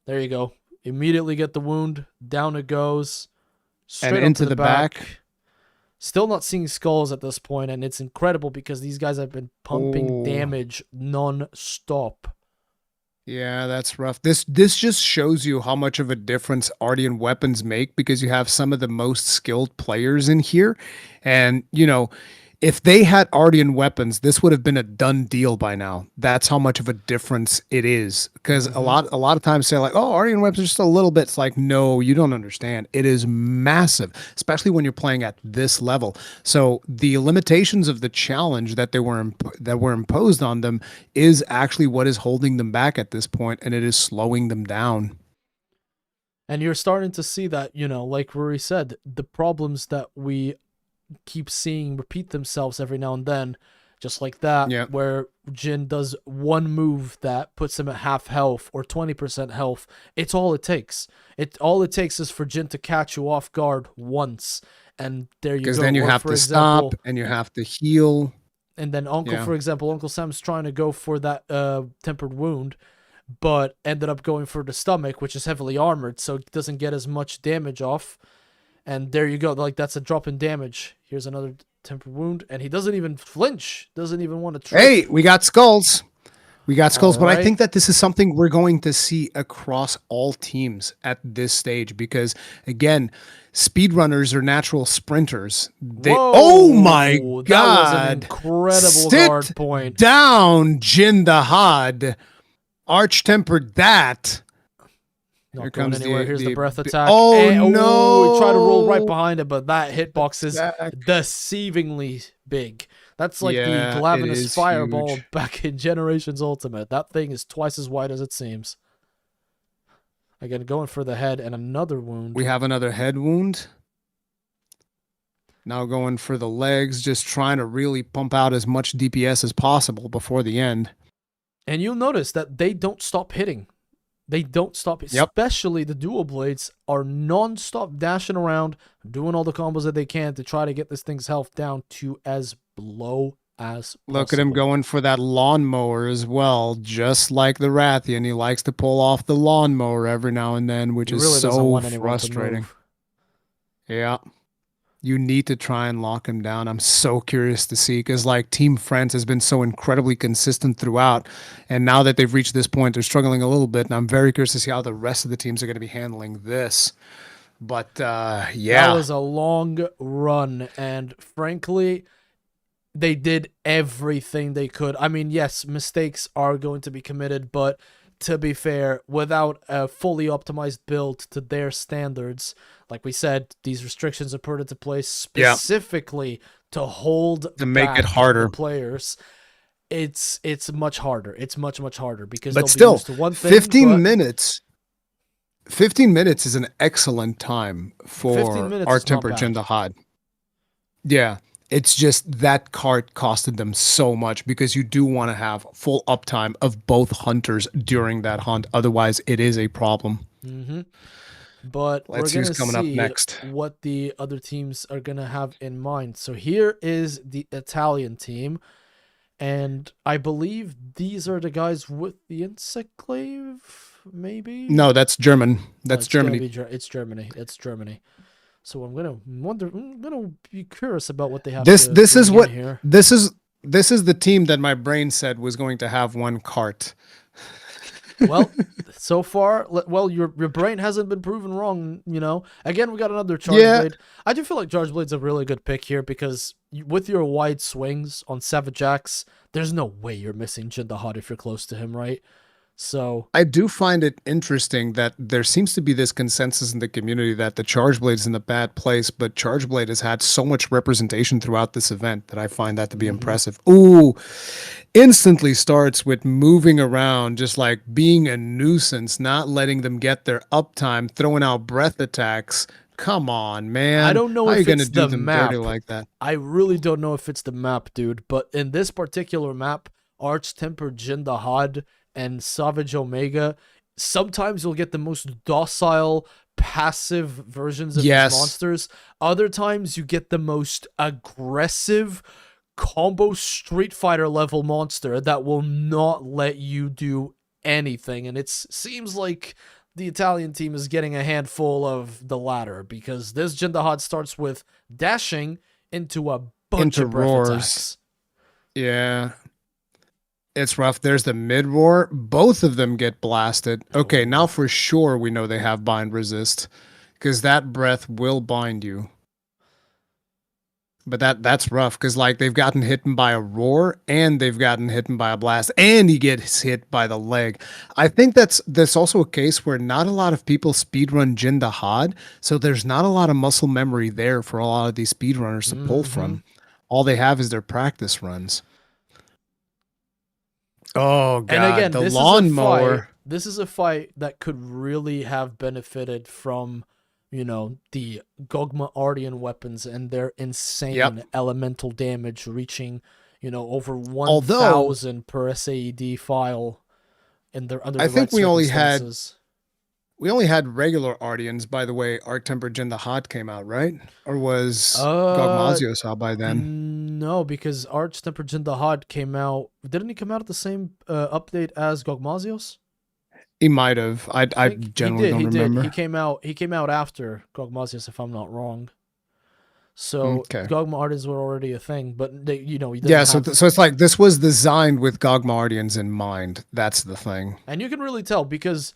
There you go. Immediately get the wound. Down it goes. Straight and into the back. Still not seeing skulls at this point, and it's incredible because these guys have been pumping damage non-stop. Yeah, that's rough. This just shows you how much of a difference Ardian weapons make, because you have some of the most skilled players in here. And, if they had Ardian weapons, this would have been a done deal by now. That's how much of a difference it is. Because a lot of times say like, oh, Ardian weapons are just a little bit. It's like, no, you don't understand. It is massive, especially when you're playing at this level. So the limitations of the challenge that were imposed on them is actually what is holding them back at this point, and it is slowing them down. And you're starting to see that, like Rory said, the problems that we keep seeing repeat themselves every now and then, just like that, where Jin does one move that puts him at half health or 20% health. It's all it takes. All it takes is for Jin to catch you off guard once, and there you go. Because then you have to stop and you have to heal. And then for example, Uncle Sam's trying to go for that tempered wound, but ended up going for the stomach, which is heavily armored, so it doesn't get as much damage off. And there you go. Like, that's a drop in damage. Here's another temper wound, and he doesn't even flinch. Doesn't even want to trip. Hey, we got skulls. We got skulls, but I Alright. think that this is something we're going to see across all teams at this stage because, again, speedrunners are natural sprinters. Oh my Whoa, god! that was an incredible Sit guard point. down, Jindahad. Arch-tempered that. Not Here going comes anywhere. Here's the breath attack. Oh, and, no. He tried to roll right behind it, but that hitbox is Attack. deceivingly big. That's like Yeah, the it Glavenus is Fireball huge. back in Generations Ultimate. That thing is twice as wide as it seems. Again, going for the head and another wound. We have another head wound. Now going for the legs, just trying to really pump out as much DPS as possible before the end. And you'll notice that they don't stop hitting. They don't stop. Yep. Especially the dual blades are non-stop dashing around, doing all the combos that they can to try to get this thing's health down to as low as possible. Look at him going for that lawnmower as well, just like the Rathian. He likes to pull off the lawnmower every now and then, which He is really doesn't so want anyone to frustrating. move. Yeah. You need to try and lock him down. I'm so curious to see because like Team France has been so incredibly consistent throughout. And now that they've reached this point, they're struggling a little bit. And I'm very curious to see how the rest of the teams are going to be handling this. But yeah. That was a long run. And frankly, they did everything they could. I mean, yes, mistakes are going to be committed, but to be fair, without a fully optimized build to their standards, like we said, these restrictions are put into place specifically to hold to make back it harder. the players. It's much harder. It's much harder because But they'll still, be used to one thing, 15 but minutes. 15 minutes is an excellent time 15 for minutes is our not temper bad. Jindahad. Yeah. It's just that cart costed them so much because you do want to have full uptime of both hunters during that hunt. Otherwise, it is a problem. Mm-hmm. But Let's see we're who's going coming to up see next. what the other teams are going to have in mind. So here is the Italian team. And I believe these are the guys with the Encyclave, maybe? No, that's German. That's it's gonna Germany. be it's Germany. It's Germany. So I'm gonna be curious about what they have. This is bring in what here. this is the team that my brain said was going to have one cart. Well, so far, well, your brain hasn't been proven wrong, you know. Again, we got another Charge Blade. I do feel like Charge Blade's a really good pick here because with your wide swings on Savage Axe, there's no way you're missing Jindahad if you're close to him, right? So I do find it interesting that there seems to be this consensus in the community that the Charge Blade is in a bad place, but Charge Blade has had so much representation throughout this event that I find that to be impressive. Ooh, instantly starts with moving around, just like being a nuisance, not letting them get their uptime, throwing out breath attacks. Come on, man. I don't know How if you gonna it's do the them map. dirty like that. I really don't know if it's the map, dude. But in this particular map, Arch-Temper Jindahad and Savage Omega, sometimes you'll get the most docile, passive versions of these monsters. Other times you get the most aggressive combo Street Fighter level monster that will not let you do anything. And it seems like the Italian team is getting a handful of the latter because this Jindahad starts with dashing into a bunch of breath roars. attacks. Yeah. It's rough. There's the mid roar. Both of them get blasted. Okay, now for sure we know they have bind resist because that breath will bind you. But that's rough because like they've gotten hit by a roar and they've gotten hit by a blast and he gets hit by the leg. I think that's also a case where not a lot of people speedrun Jindahad, so there's not a lot of muscle memory there for a lot of these speedrunners to pull from. All they have is their practice runs. Oh god, And again, the lawnmower. This is a fight that could really have benefited from, you know, the Gogma Ardian weapons and their insane elemental damage reaching, you know, over 1,000 per SAED file in their under the I think we only had circumstances. we only had regular Ardians, by the way. Arc-Tempered Jindahad came out, right? Or was Gogmazios out by then? No, because Arch-Temper Jindahad came out. Didn't he come out at the same update as Gogmazios? He might have. I generally don't remember. He came out after Gogmazios, if I'm not wrong. So Okay. Gogmardians were already a thing, but they, you didn't Yeah, have so it's like this was designed with Gogmardians in mind. That's the thing. and you can really tell because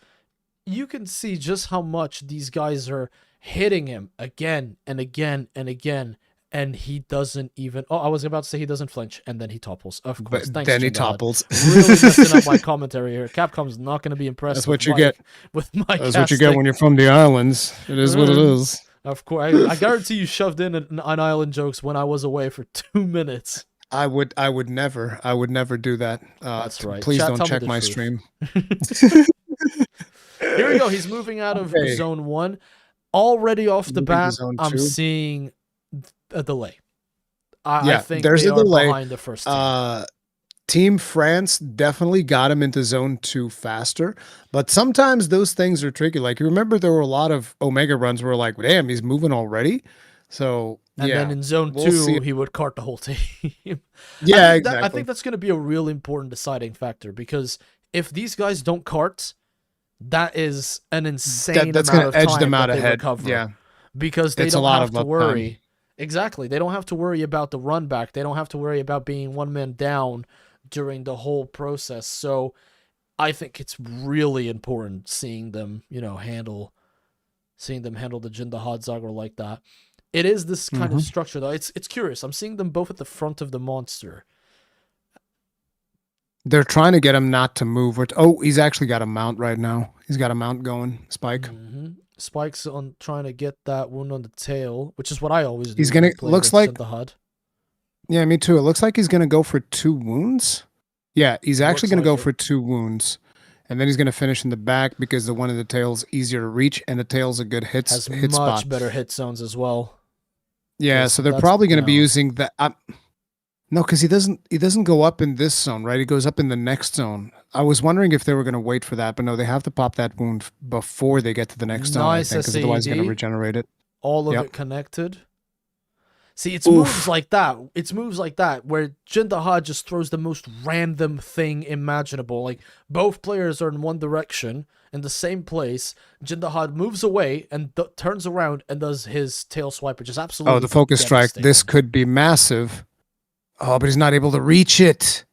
you can see just how much these guys are hitting him again and again and again, and he doesn't even. Oh, I was about to say he doesn't flinch, and then he topples. Of course, But thanks. then he Jindal. topples. Really messing up my commentary here. Capcom's not going to be impressed. That's what with you my, get. with my. That's what you get casting. when you're from the islands. It is what it is. Of course, I guarantee you shoved in an island jokes when I was away for 2 minutes. I would never do that. That's right. Please Chat, don't tell me check the my truth. stream. Here we go. He's moving out of Okay. zone 1. Already off the Moving to bat, zone I'm 2. seeing a delay. I Yeah, think there's they a are delay. behind the first team. Team France definitely got him into zone 2 faster, but sometimes those things are tricky. Like, you remember there were a lot of Omega runs where like, damn, he's moving already. So And yeah, then in zone we'll 2, see. he would cart the whole team. Yeah, I exactly. think that's going to be a real important deciding factor because if these guys don't cart, that is an insane That's amount gonna of edge time them that out they ahead. recover. Yeah, Because they It's a don't lot have of to uptime. worry. Exactly. They don't have to worry about the run back. They don't have to worry about being one man down during the whole process. So I think it's really important seeing them, handle the Jindahad Zagor like that. It is this kind of structure though. It's curious. I'm seeing them both at the front of the monster. they're trying to get him not to move. Oh, he's actually got a mount right now. He's got a mount going. Spike. Spike's on trying to get that wound on the tail, which is what I always do. He's when gonna- I play looks against like- Jindahad. Yeah, me too. It looks like he's going to go for 2 wounds. Yeah, he's actually Looks going to like go it. for 2 wounds. And then he's going to finish in the back because the one in the tail's easier to reach and the tail's a good hit Has hit much spot. better hit zones as well. Yeah, Yes, so they're that's probably going to be down. using that. No, because he doesn't go up in this zone, right? He goes up in the next zone. I was wondering if they were going to wait for that, but no, they have to pop that wound before they get to the next zone, I Nice think, because otherwise they're going to SAED. regenerate it. All of Yep. it connected. See, it's Oof. moves like that. It's moves like that where Jindahad just throws the most random thing imaginable. Like both players are in one direction in the same place. Jindahad moves away and turns around and does his tail swipe, which is absolutely Oh, the focus strike. This devastating. could be massive. Oh, but he's not able to reach it.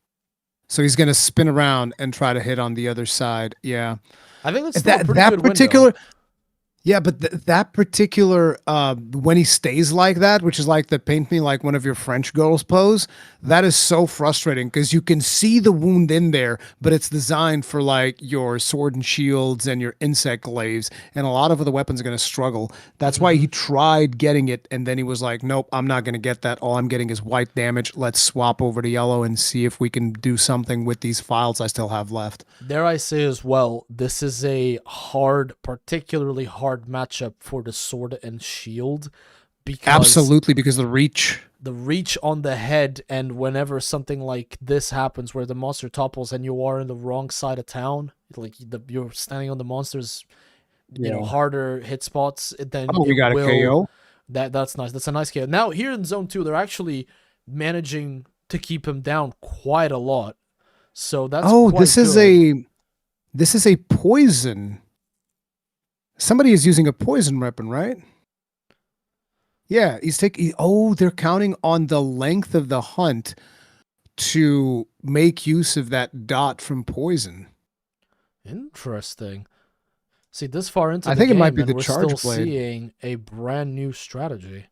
So he's going to spin around and try to hit on the other side. Yeah. I think that's still a That pretty that good window. particular Yeah, but that particular when he stays like that, which is like the paint me like one of your French girls pose, that is so frustrating because you can see the wound in there, but it's designed for like your sword and shields and your insect glaives, and a lot of the weapons are going to struggle. That's why he tried getting it, and then he was like, nope, I'm not going to get that. All I'm getting is white damage. Let's swap over to yellow and see if we can do something with these files I still have left. Dare I say as well, this is a particularly hard matchup for the sword and shield because Absolutely, because the reach. the reach on the head, and whenever something like this happens where the monster topples and you are in the wrong side of town, like you're standing on the monster's harder hit spots, then Oh, we got a KO. That's nice. That's a nice KO. Now here in zone 2, they're actually managing to keep him down quite a lot. So that's quite this is good. a poison. Somebody is using a poison weapon, right? Yeah, he's taking. Oh, they're counting on the length of the hunt to make use of that dot from poison. Interesting. See, this far into I the think it game, might be and the we're charge still blade. seeing a brand new strategy.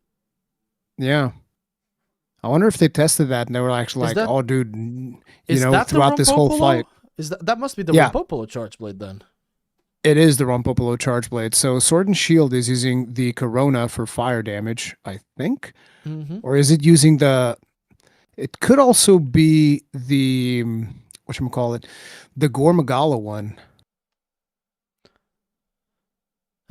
Yeah. I wonder if they tested that and they were actually Is like, that- "Oh, dude, Is that the throughout this whole Rompopolo? fight, Is that must be the Yeah. Rompopolo charge blade then? it is the Rompopolo charge blade." So Sword and Shield is using the Corona for fire damage, I think. Mm-hmm. Or is it using the? It could also be the whatchamacallit, the Gormagala one.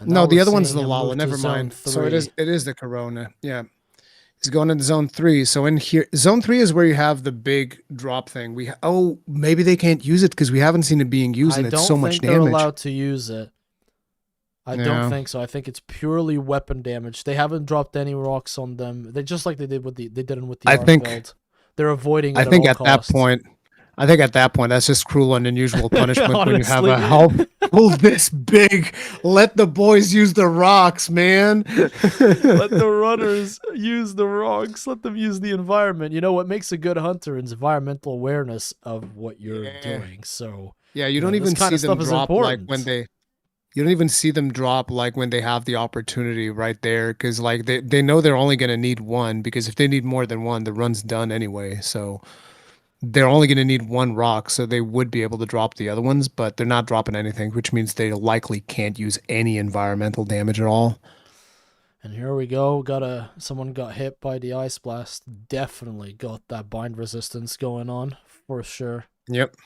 No, the other one's the Lala. Never mind. So it is the Corona. Yeah. He's going into zone 3. So in here, zone 3 is where you have the big drop thing. Maybe they can't use it because we haven't seen it being used, and it's so much they're damage. allowed to use it. I Yeah. don't think so. I think it's purely weapon damage. They haven't dropped any rocks on them. They just like they did with the I think- Arcveld. They're avoiding it I think all at costs. that point, that's just cruel and unusual punishment when you have a Honestly. health Oh, this big. Let the boys use the rocks, man. Let the runners use the rocks. Let them use the environment. You know what makes a good hunter is environmental awareness of what you're doing. So Yeah, you don't this even kind see of them stuff is drop like important. when they. You don't even see them drop like when they have the opportunity right there, because like they know they're only going to need one, because if they need more than one, the run's done anyway. So they're only going to need one rock, so they would be able to drop the other ones, but they're not dropping anything, which means they likely can't use any environmental damage at all. And here we go. Someone got hit by the ice blast. Definitely got that bind resistance going on for sure. Yep.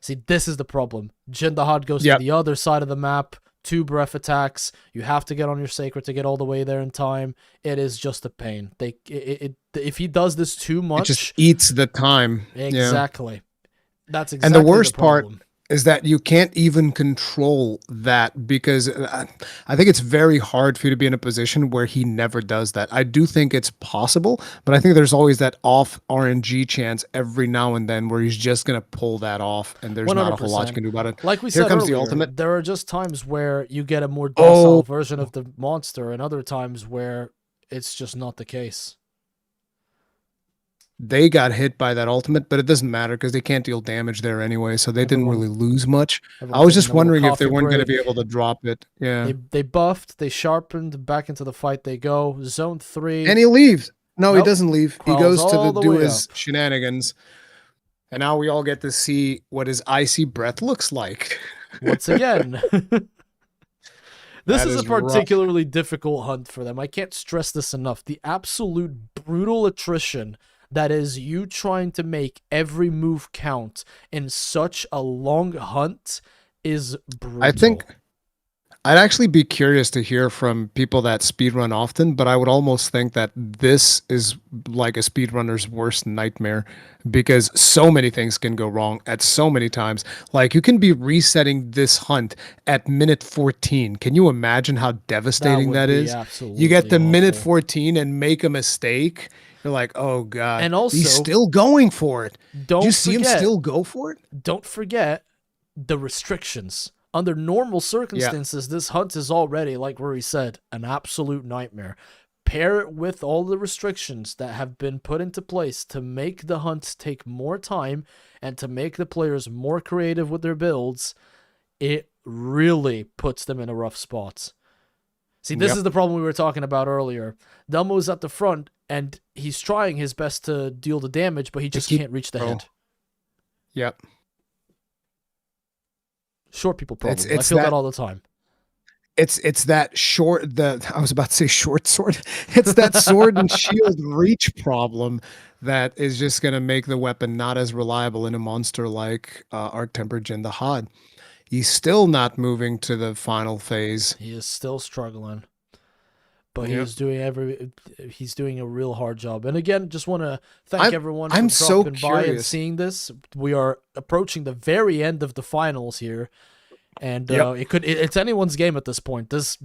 See, this is the problem. Jindahad goes to Yep. the other side of the map. 2 breath attacks. You have to get on your sacred to get all the way there in time. It is just a pain. If he does this too much, It just eats the time. exactly. That's And exactly the worst part problem. is that you can't even control that, because I think it's very hard for you to be in a position where he never does that. I do think it's possible, but I think there's always that off RNG chance every now and then where he's just going to pull that off, and there's not a whole lot you can do about it. Like we Here said comes earlier, the ultimate. there are just times where you get a more docile Oh, version of the monster, and other times where it's just not the case. they got hit by that ultimate, but it doesn't matter because they can't deal damage there anyway, so they didn't really lose much. I was just wondering if they weren't going to be able to drop it. Yeah. They buffed, they sharpened, back into the fight they go. Zone 3. And he leaves. No, Nope. he doesn't leave. He Crawls goes to all the do way his up. shenanigans. And now we all get to see what his icy breath looks like. Once again. This That is a is rough. particularly difficult hunt for them. I can't stress this enough. The absolute brutal attrition that is you trying to make every move count in such a long hunt is brutal. I think I'd actually be curious to hear from people that speedrun often, but I would almost think that this is like a speedrunner's worst nightmare, because so many things can go wrong at so many times. Like, you can be resetting this hunt at minute 14. Can you imagine how devastating that is? You get to minute 14 and make a mistake. You're like, oh God. And also, he's still going for it. Don't you see him forget- still go for it? Don't forget the restrictions. Under normal circumstances, this hunt is already, like Rory said, an absolute nightmare. Pair it with all the restrictions that have been put into place to make the hunt take more time and to make the players more creative with their builds, it really puts them in a rough spot. See, this is the problem we were talking about earlier. Delmo's at the front, and he's trying his best to deal the damage, but he just can't reach the head. Yep. Short people problem. I It's feel that that- all the time. It's that I was about to say short sword. It's that sword and shield reach problem that is just going to make the weapon not as reliable in a monster like Arc-Tempered Jindahad. He's still not moving to the final phase. He is still struggling, but he's doing a real hard job. And again, just want to thank everyone for dropping by and seeing this. We are approaching the very end of the finals here, and it's anyone's game at this point. This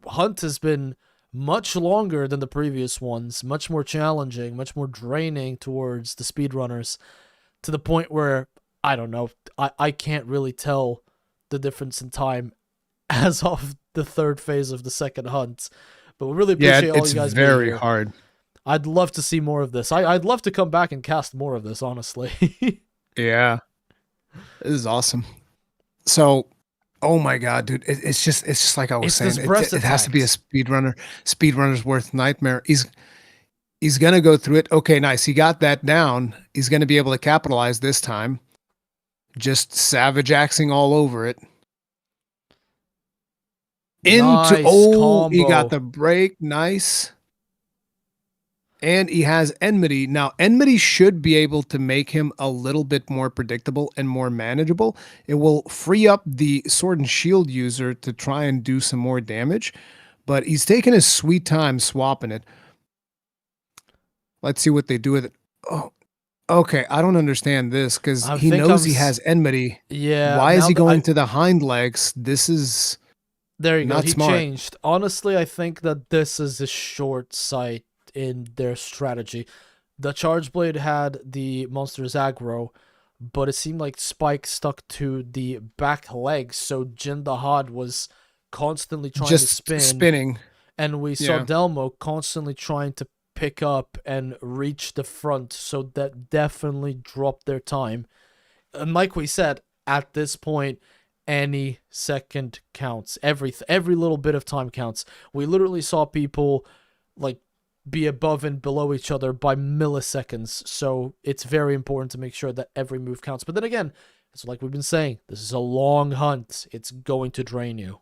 hunt has been much longer than the previous ones, much more challenging, much more draining towards the speedrunners, to the point where I don't know, I can't really tell the difference in time as of the third phase of the second hunt. But we really appreciate all you guys being here. It's very hard. I'd love to see more of this. I'd love to come back and cast more of this, honestly. Yeah. This is awesome. So, oh my God, dude. It's just like I was saying. It has to be a speedrunner's worst nightmare. He's going to go through it. Okay, nice. He got that down. He's going to be able to capitalize this time. Just savage axing all over it. He got the break. Nice. And he has Enmity. Now, Enmity should be able to make him a little bit more predictable and more manageable. It will free up the sword and shield user to try and do some more damage. But he's taking his sweet time swapping it. Let's see what they do with it. Oh, okay. I don't understand this because he knows he has Enmity. Yeah. Why is he going to the hind legs? This is... There you go. He smart. Changed. Honestly, I think that this is a short sight in their strategy. The Charge Blade had the monster's aggro. but it seemed like Spike stuck to the back legs, so Jindahad was constantly trying to Just spin, spinning. and we saw Yeah. Delmo constantly trying to pick up and reach the front, so that definitely dropped their time. And like we said, at this point, any second counts. Every little bit of time counts. We literally saw people like be above and below each other by milliseconds. So it's very important to make sure that every move counts. But then again, it's like we've been saying, this is a long hunt. It's going to drain you.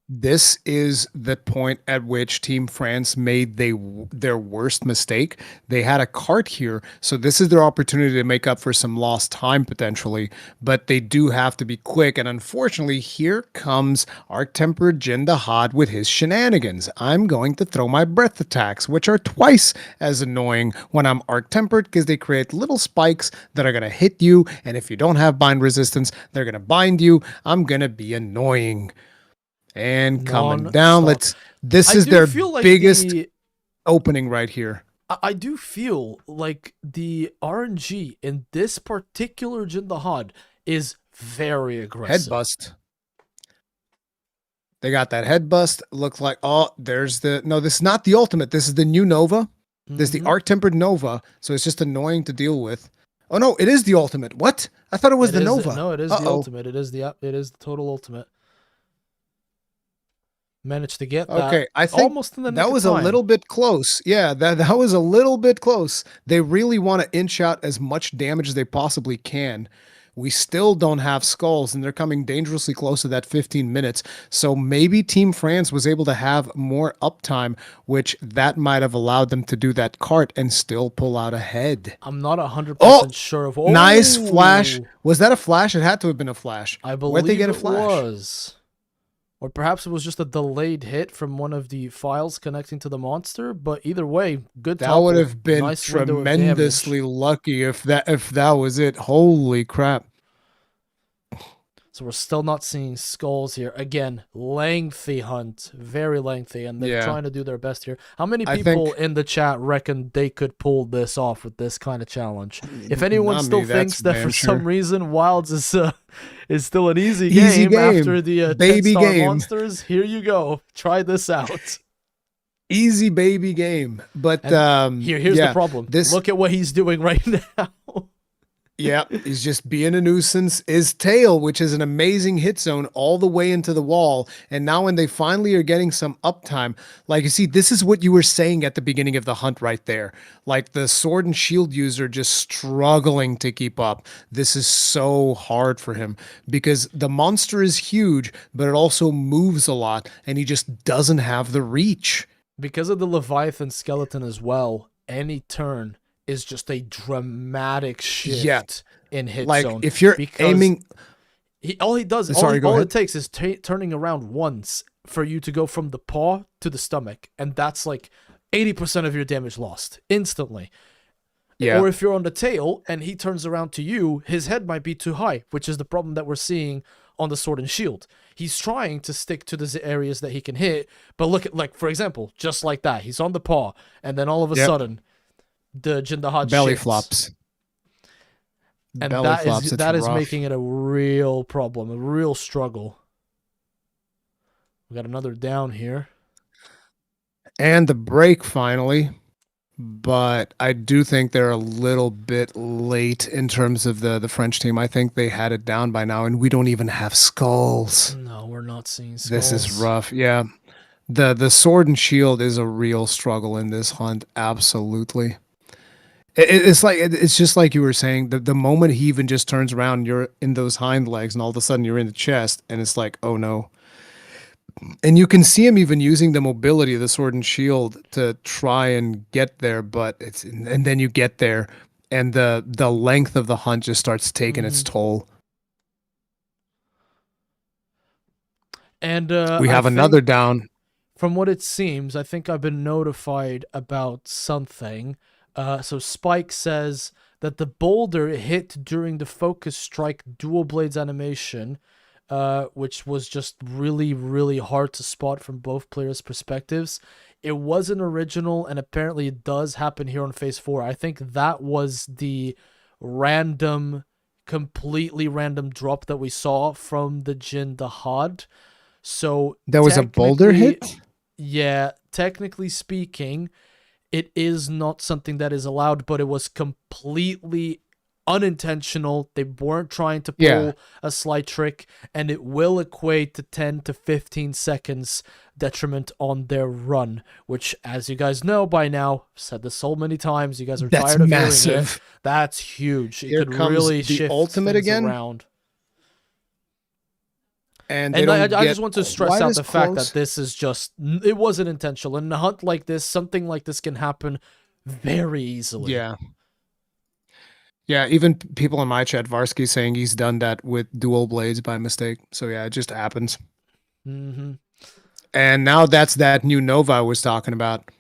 This is the point at which Team France made their worst mistake. They had a cart here, so this is their opportunity to make up for some lost time potentially, but they do have to be quick, and unfortunately, here comes Arc-Tempered Jindahad with his shenanigans. I'm going to throw my breath attacks, which are twice as annoying when I'm Arc-Tempered because they create little spikes that are going to hit you, and if you don't have bind resistance, they're going to bind you. I'm going to be annoying. And coming down, this is their biggest opening right here. I do feel like the RNG in this particular Jindahad is very aggressive. Head bust. They got that head bust. Look like, oh, there's no, this is not the ultimate. This is the new Nova. This is the Arc-Tempered Nova. So it's just annoying to deal with. Oh no, it is the ultimate. What? I thought it was the Nova. No, it is the ultimate. It is the total ultimate. Managed to get that. Okay, I think almost in the that was a little bit close. Yeah, that was a little bit close. They really want to inch out as much damage as they possibly can. We still don't have skulls, and they're coming dangerously close to that 15 minutes. So maybe Team France was able to have more uptime, which that might have allowed them to do that cart and still pull out ahead. I'm not 100% sure of. Nice flash. Was that a flash? It had to have been a flash. I believe Where'd they get a flash? It was. Or perhaps it was just a delayed hit from one of the files connecting to the monster. But either way, good. That would have been tremendously lucky if that was it. Holy crap! So we're still not seeing skulls here. Again, lengthy hunt, very lengthy, and they're trying to do their best here. How many people in the chat reckon they could pull this off with this kind of challenge? If anyone still thinks that for some reason Wilds is still an easy game after the baby 10-star monsters, here you go. Try this out. Easy baby game. But here's the problem. Look at what he's doing right now. Yeah, he's just being a nuisance. His tail, which is an amazing hit zone all the way into the wall. And now when they finally are getting some uptime, like you see, this is what you were saying at the beginning of the hunt right there. Like the sword and shield user just struggling to keep up. This is so hard for him because the monster is huge, but it also moves a lot and he just doesn't have the reach. Because of the Leviathan skeleton as well, any turn is just a dramatic shift in hit zone. Like if you're aiming, all it takes is turning around once for you to go from the paw to the stomach, and that's like 80% of your damage lost instantly. Yeah. Or if you're on the tail and he turns around to you, his head might be too high, which is the problem that we're seeing on the sword and shield. He's trying to stick to the areas that he can hit, but look at, like, for example, just like that, he's on the paw, and then all of a sudden, the Jindahad belly shifts. Flops. And that is making it a real problem, a real struggle. We got another down here. And the break finally. But I do think they're a little bit late in terms of the French team. I think they had it down by now, and we don't even have skulls. No, we're not seeing skulls. This is rough. Yeah. The sword and shield is a real struggle in this hunt. Absolutely. It's just like you were saying, the moment he even just turns around, you're in those hind legs and all of a sudden you're in the chest and it's like, oh no. And you can see him even using the mobility of the sword and shield to try and get there, but and then you get there and the length of the hunt just starts taking its toll. And we have another down. From what it seems, I think I've been notified about something. So Spike says that the boulder hit during the focus strike dual blades animation, which was just really, really hard to spot from both players' perspectives. It wasn't original, and apparently it does happen here on Phase 4. I think that was the random, completely random drop that we saw from the Jin Dahad. So There was a boulder hit? Yeah, technically speaking, it is not something that is allowed, but it was completely unintentional. They weren't trying to pull a slight trick, and it will equate to 10 to 15 seconds detriment on their run, which, as you guys know by now, I've said this so many times, you guys are tired of hearing it. That's huge. It Here could comes really the shift ultimate things again. around. And I just want to stress out the fact that this is just, it wasn't intentional. In a hunt like this, something like this can happen very easily. Yeah. Yeah, even people in my chat, Varsky saying he's done that with dual blades by mistake. So yeah, it just happens. And now that's that new Nova I was talking about.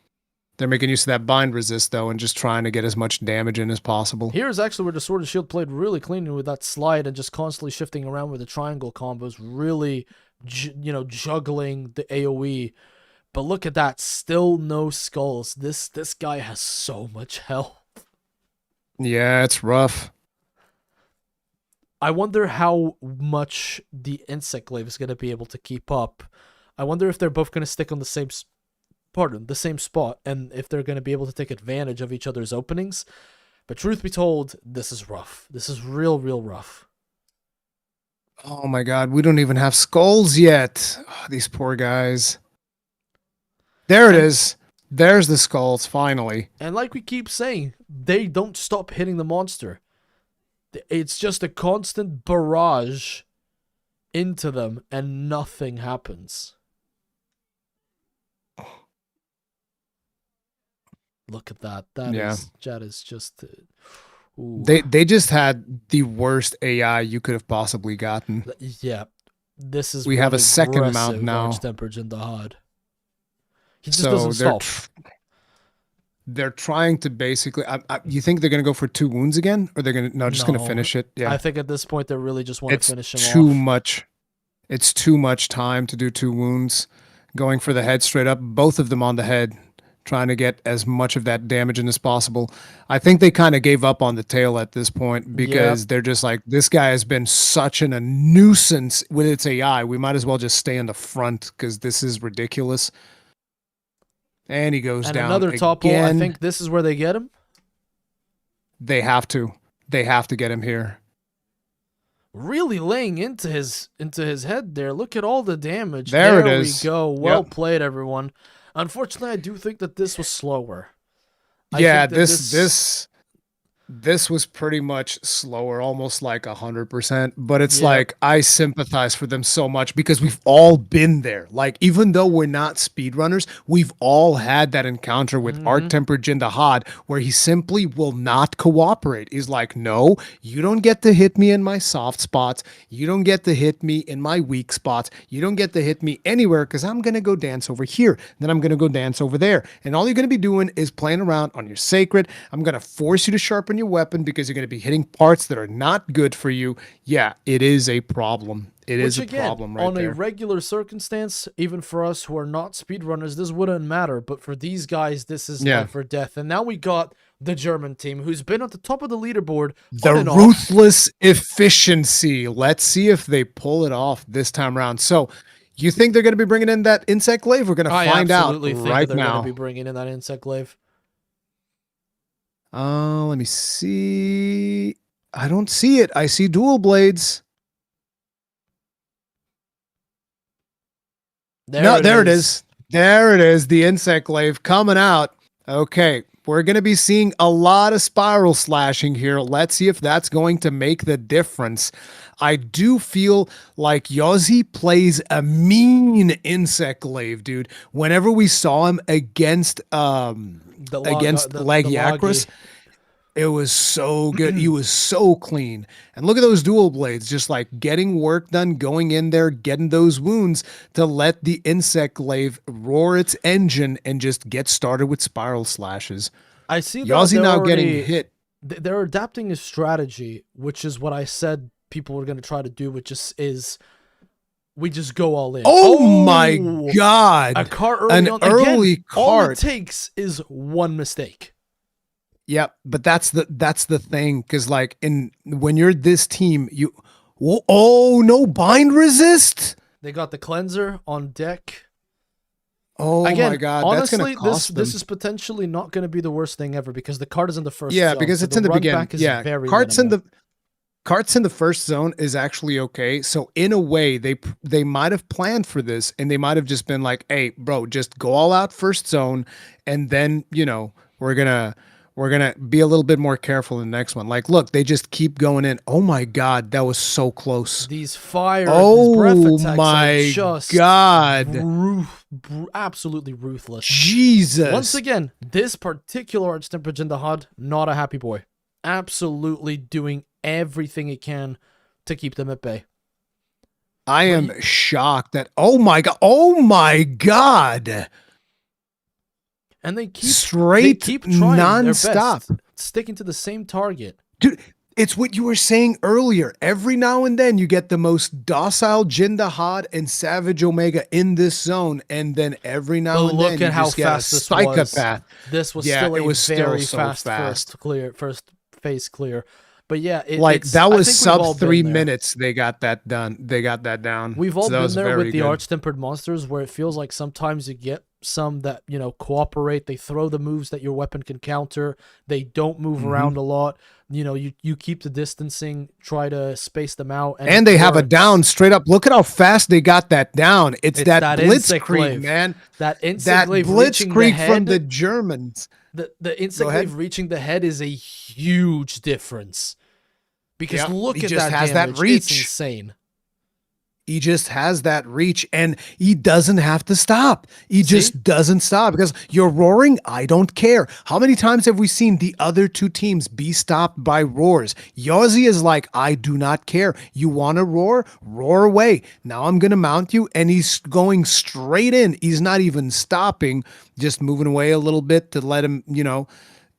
They're making use of that bind resist, though, and just trying to get as much damage in as possible. Here's actually where the Sword and Shield played really clean with that slide and just constantly shifting around with the triangle combos, really, juggling the AoE. But look at that, still no skulls. This guy has so much health. Yeah, it's rough. I wonder how much the Insect Glaive is going to be able to keep up. I wonder if they're both going to stick on the same spot, and if they're going to be able to take advantage of each other's openings. But truth be told, this is rough. This is real rough. Oh my god, we don't even have skulls yet. Oh, these poor guys. There it is. There's the skulls, finally. And like we keep saying, they don't stop hitting the monster. It's just a constant barrage into them, and nothing happens. Look at that. That is just... They just had the worst AI you could have possibly gotten. Yeah. This is we have a second mount now. Tempered in the HUD. He just doesn't stop. They're trying to basically... you think they're going to go for 2 wounds again? Or they're going to... No, just going to finish it? Yeah. I think at this point they really just want to finish him too off. much. It's too much time to do 2 wounds. Going for the head straight up. Both of them on the head. Trying to get as much of that damage in as possible. I think they kind of gave up on the tail at this point because they're just like, this guy has been such a nuisance with its AI. We might as well just stay in the front because this is ridiculous. And he goes down another topple. I think this is where they get him. They have to. They have to get him here. Really laying into his head there. Look at all the damage. There it is. We go. Well played, everyone. Unfortunately, I do think that this was slower. This was pretty much slower, almost like 100%. But it's like, I sympathize for them so much because we've all been there. Like, even though we're not speedrunners, we've all had that encounter with Art-Tempered Jin Dahad where he simply will not cooperate. He's like, no, you don't get to hit me in my soft spots. You don't get to hit me in my weak spots. You don't get to hit me anywhere because I'm going to go dance over here. Then I'm going to go dance over there. And all you're going to be doing is playing around on your sacred. I'm going to force you to sharpen your weapon because you're going to be hitting parts that are not good for you. Yeah, it is a problem. It is a problem right there. On a regular circumstance, even for us who are not speedrunners, this wouldn't matter. But for these guys, this is life or death. And now we got the German team who's been at the top of the leaderboard. The ruthless efficiency. Let's see if they pull it off this time around. So you think they're going to be bringing in that Insect Glaive? We're going to find out right now. I absolutely think they're going to be bringing in that Insect Glaive. Let me see. I don't see it. I see dual blades. There it is. There it is. The Insect Glaive coming out. Okay. We're going to be seeing a lot of spiral slashing here. Let's see if that's going to make the difference. I do feel like Yossi plays a mean Insect Glaive, dude. Whenever we saw him against Lagiacrus, it was so good. He was so clean. And look at those dual blades, just like getting work done, going in there, getting those wounds to let the Insect Glaive roar its engine and just get started with spiral slashes. I see Yossi now getting hit. They're adapting a strategy, which is what I said people were going to try to do, which is we just go all in. Oh my God. A cart early on. Early Again, cart. All it takes is one mistake. Yep, but that's the thing, because like when you're this team, oh no, bind resist. They got the cleanser on deck. Oh Again, my god, honestly, that's gonna cost them. this is potentially not going to be the worst thing ever because the card is in the first Yeah, zone, because so it's in the run beginning. back is Yeah, very carts minimal. in the first zone is actually okay. So in a way, they might have planned for this, and they might have just been like, "Hey, bro, just go all out first zone, and then we're gonna be a little bit more careful in the next one." Like, look, they just keep going in. Oh my god, that was so close. These breath Oh attacks my are just god, absolutely ruthless. Jesus! Once again, this particular Arch-Temper Jindahad, not a happy boy. Absolutely doing everything it can to keep them at bay. I am shocked that. Oh my god! Oh my god! And they keep trying non-stop, their best, sticking to the same target. Dude, it's what you were saying earlier. Every now and then you get the most docile Jindahad and Savage Omega in this zone, and then every now and then look at how just get fast a this psychopath. was. This was Yeah, still it a was very still so fast fast. first phase clear. But yeah, That was sub all 3 been there. minutes. They got that done. They got that down. We've all So that been was there very with the good. arch-tempered monsters where it feels like sometimes you get some that, cooperate. They throw the moves that your weapon can counter. They don't move around a lot. You keep the distancing, try to space them out. And they have a down straight up. Look at how fast they got that down. It's that blitzkrieg, man. That blitzkrieg blitzkrieg from the Germans. The insect glaive reaching the head is a huge difference. Because look at that has damage. That reach. It's insane. He just has that reach, and he doesn't have to stop. He just doesn't stop because you're roaring. I don't care. How many times have we seen the other two teams be stopped by roars? Yossi is like, I do not care. You want to roar? Roar away. Now I'm going to mount you, and he's going straight in. He's not even stopping, just moving away a little bit to let him,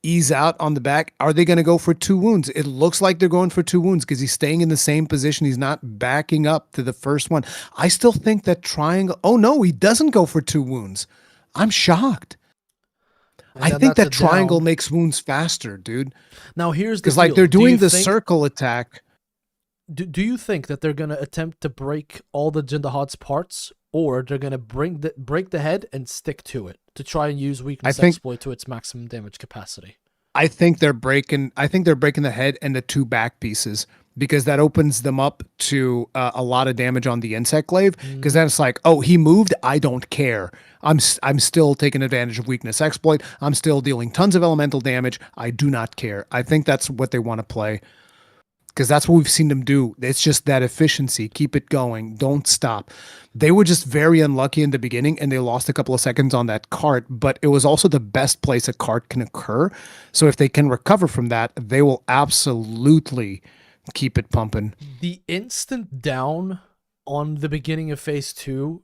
ease out on the back. Are they going to go for 2 wounds? It looks like they're going for 2 wounds because he's staying in the same position. He's not backing up to the first one. I still think that triangle. Oh no, he doesn't go for 2 wounds. I'm shocked. I think that triangle makes wounds faster, dude. Now here's the because like they're doing the circle attack. Do you think that they're going to attempt to break all the Jindahad's parts, or they're going to break the head and stick to it to try and use weakness exploit to its maximum damage capacity? I think they're breaking the head and the 2 back pieces because that opens them up to a lot of damage on the insect glaive. Because then it's like, oh, he moved. I don't care. I'm still taking advantage of weakness exploit. I'm still dealing tons of elemental damage. I do not care. I think that's what they want to play. Because that's what we've seen them do. It's just that efficiency. Keep it going. Don't stop. They were just very unlucky in the beginning, and they lost a couple of seconds on that cart, but it was also the best place a cart can occur. So if they can recover from that, they will absolutely keep it pumping. The instant down on the beginning of phase 2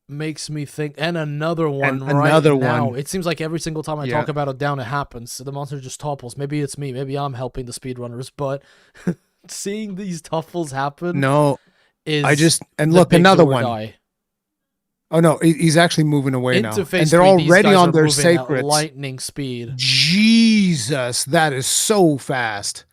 makes me think, and another one now. It seems like every single time I talk about a down, it happens. The monster just topples. Maybe it's me. Maybe I'm helping the speedrunners, but... seeing these tuffles happen look, another one. Die. Oh no, he's actually moving away now. And they're already on their sacred lightning speed. Jesus, that is so fast.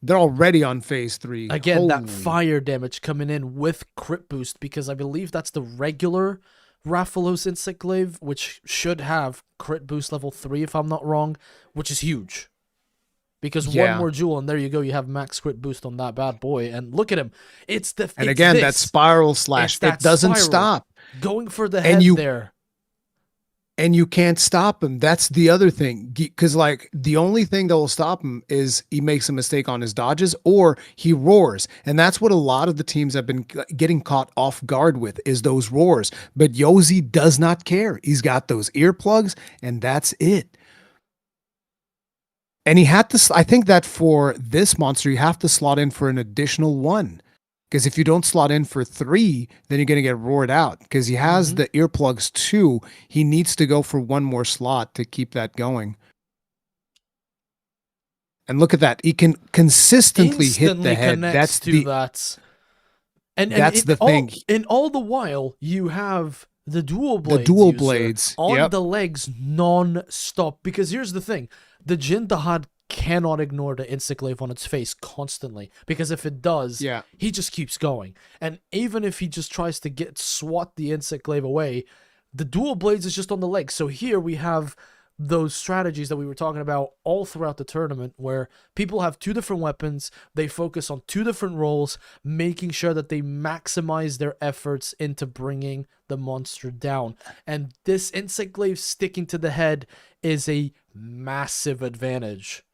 They're already on phase 3. Again, that fire damage coming in with crit boost, because I believe that's the regular Rathalos insect glaive, which should have crit boost level 3 if I'm not wrong, which is huge. Because one more jewel, and there you go. You have max crit boost on that bad boy. And look at him. And again, that spiral slash. It doesn't stop. Going for the head there. And you can't stop him. That's the other thing. Because, like, the only thing that will stop him is he makes a mistake on his dodges or he roars. And that's what a lot of the teams have been getting caught off guard with, is those roars. But Yossi does not care. He's got those earplugs, and that's it. And he had to, I think that for this monster, you have to slot in for an additional 1. Because if you don't slot in for 3, then you're going to get roared out. Because he has the earplugs too. He needs to go for 1 more slot to keep that going. And look at that. He can consistently hit the head. That's the thing. And all the while, you have The dual The blades. dual user blades. on Yep. the legs non-stop. Because here's the thing. The Jin Dahad cannot ignore the Insiglaive on its face constantly. Because if it does, Yeah. he just keeps going. And even if he just tries to swat the Insiglaive away, the dual blades is just on the legs. So here we have those strategies that we were talking about all throughout the tournament, where people have two different weapons, they focus on two different roles, making sure that they maximize their efforts into bringing the monster down. And this Insiglaive sticking to the head is a massive advantage.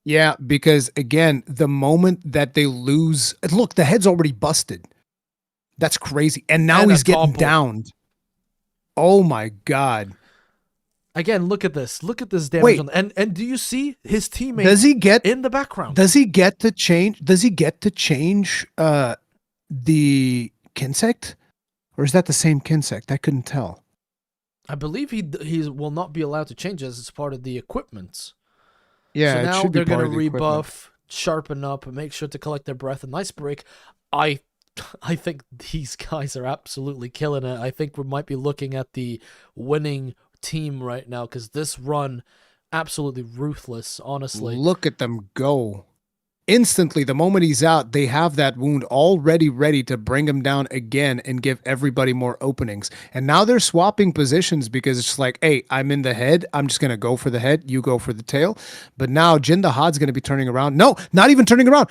Yeah, because again, the moment that they lose, look, the head's already busted. That's crazy. And now And he's a getting topple. downed. Oh my God. Again, look at this. Look at this damage. Wait. And do you see his teammate Does he get in the background? Does he get to change the Kinsect? Or is that the same Kinsect? I couldn't tell. I believe he will not be allowed to change as it's part of the equipment. Yeah, So it now should be they're going part to of the equipment. rebuff, sharpen up, and make sure to collect their breath. A nice break. I think these guys are absolutely killing it. I think we might be looking at the winning team right now, because this run, absolutely ruthless, honestly. Look at them go. Instantly, the moment he's out, they have that wound already ready to bring him down again and give everybody more openings. And now they're swapping positions because it's just like, hey, I'm in the head. I'm just going to go for the head. You go for the tail. But now Jin Dahad's going to be turning around. No, not even turning around.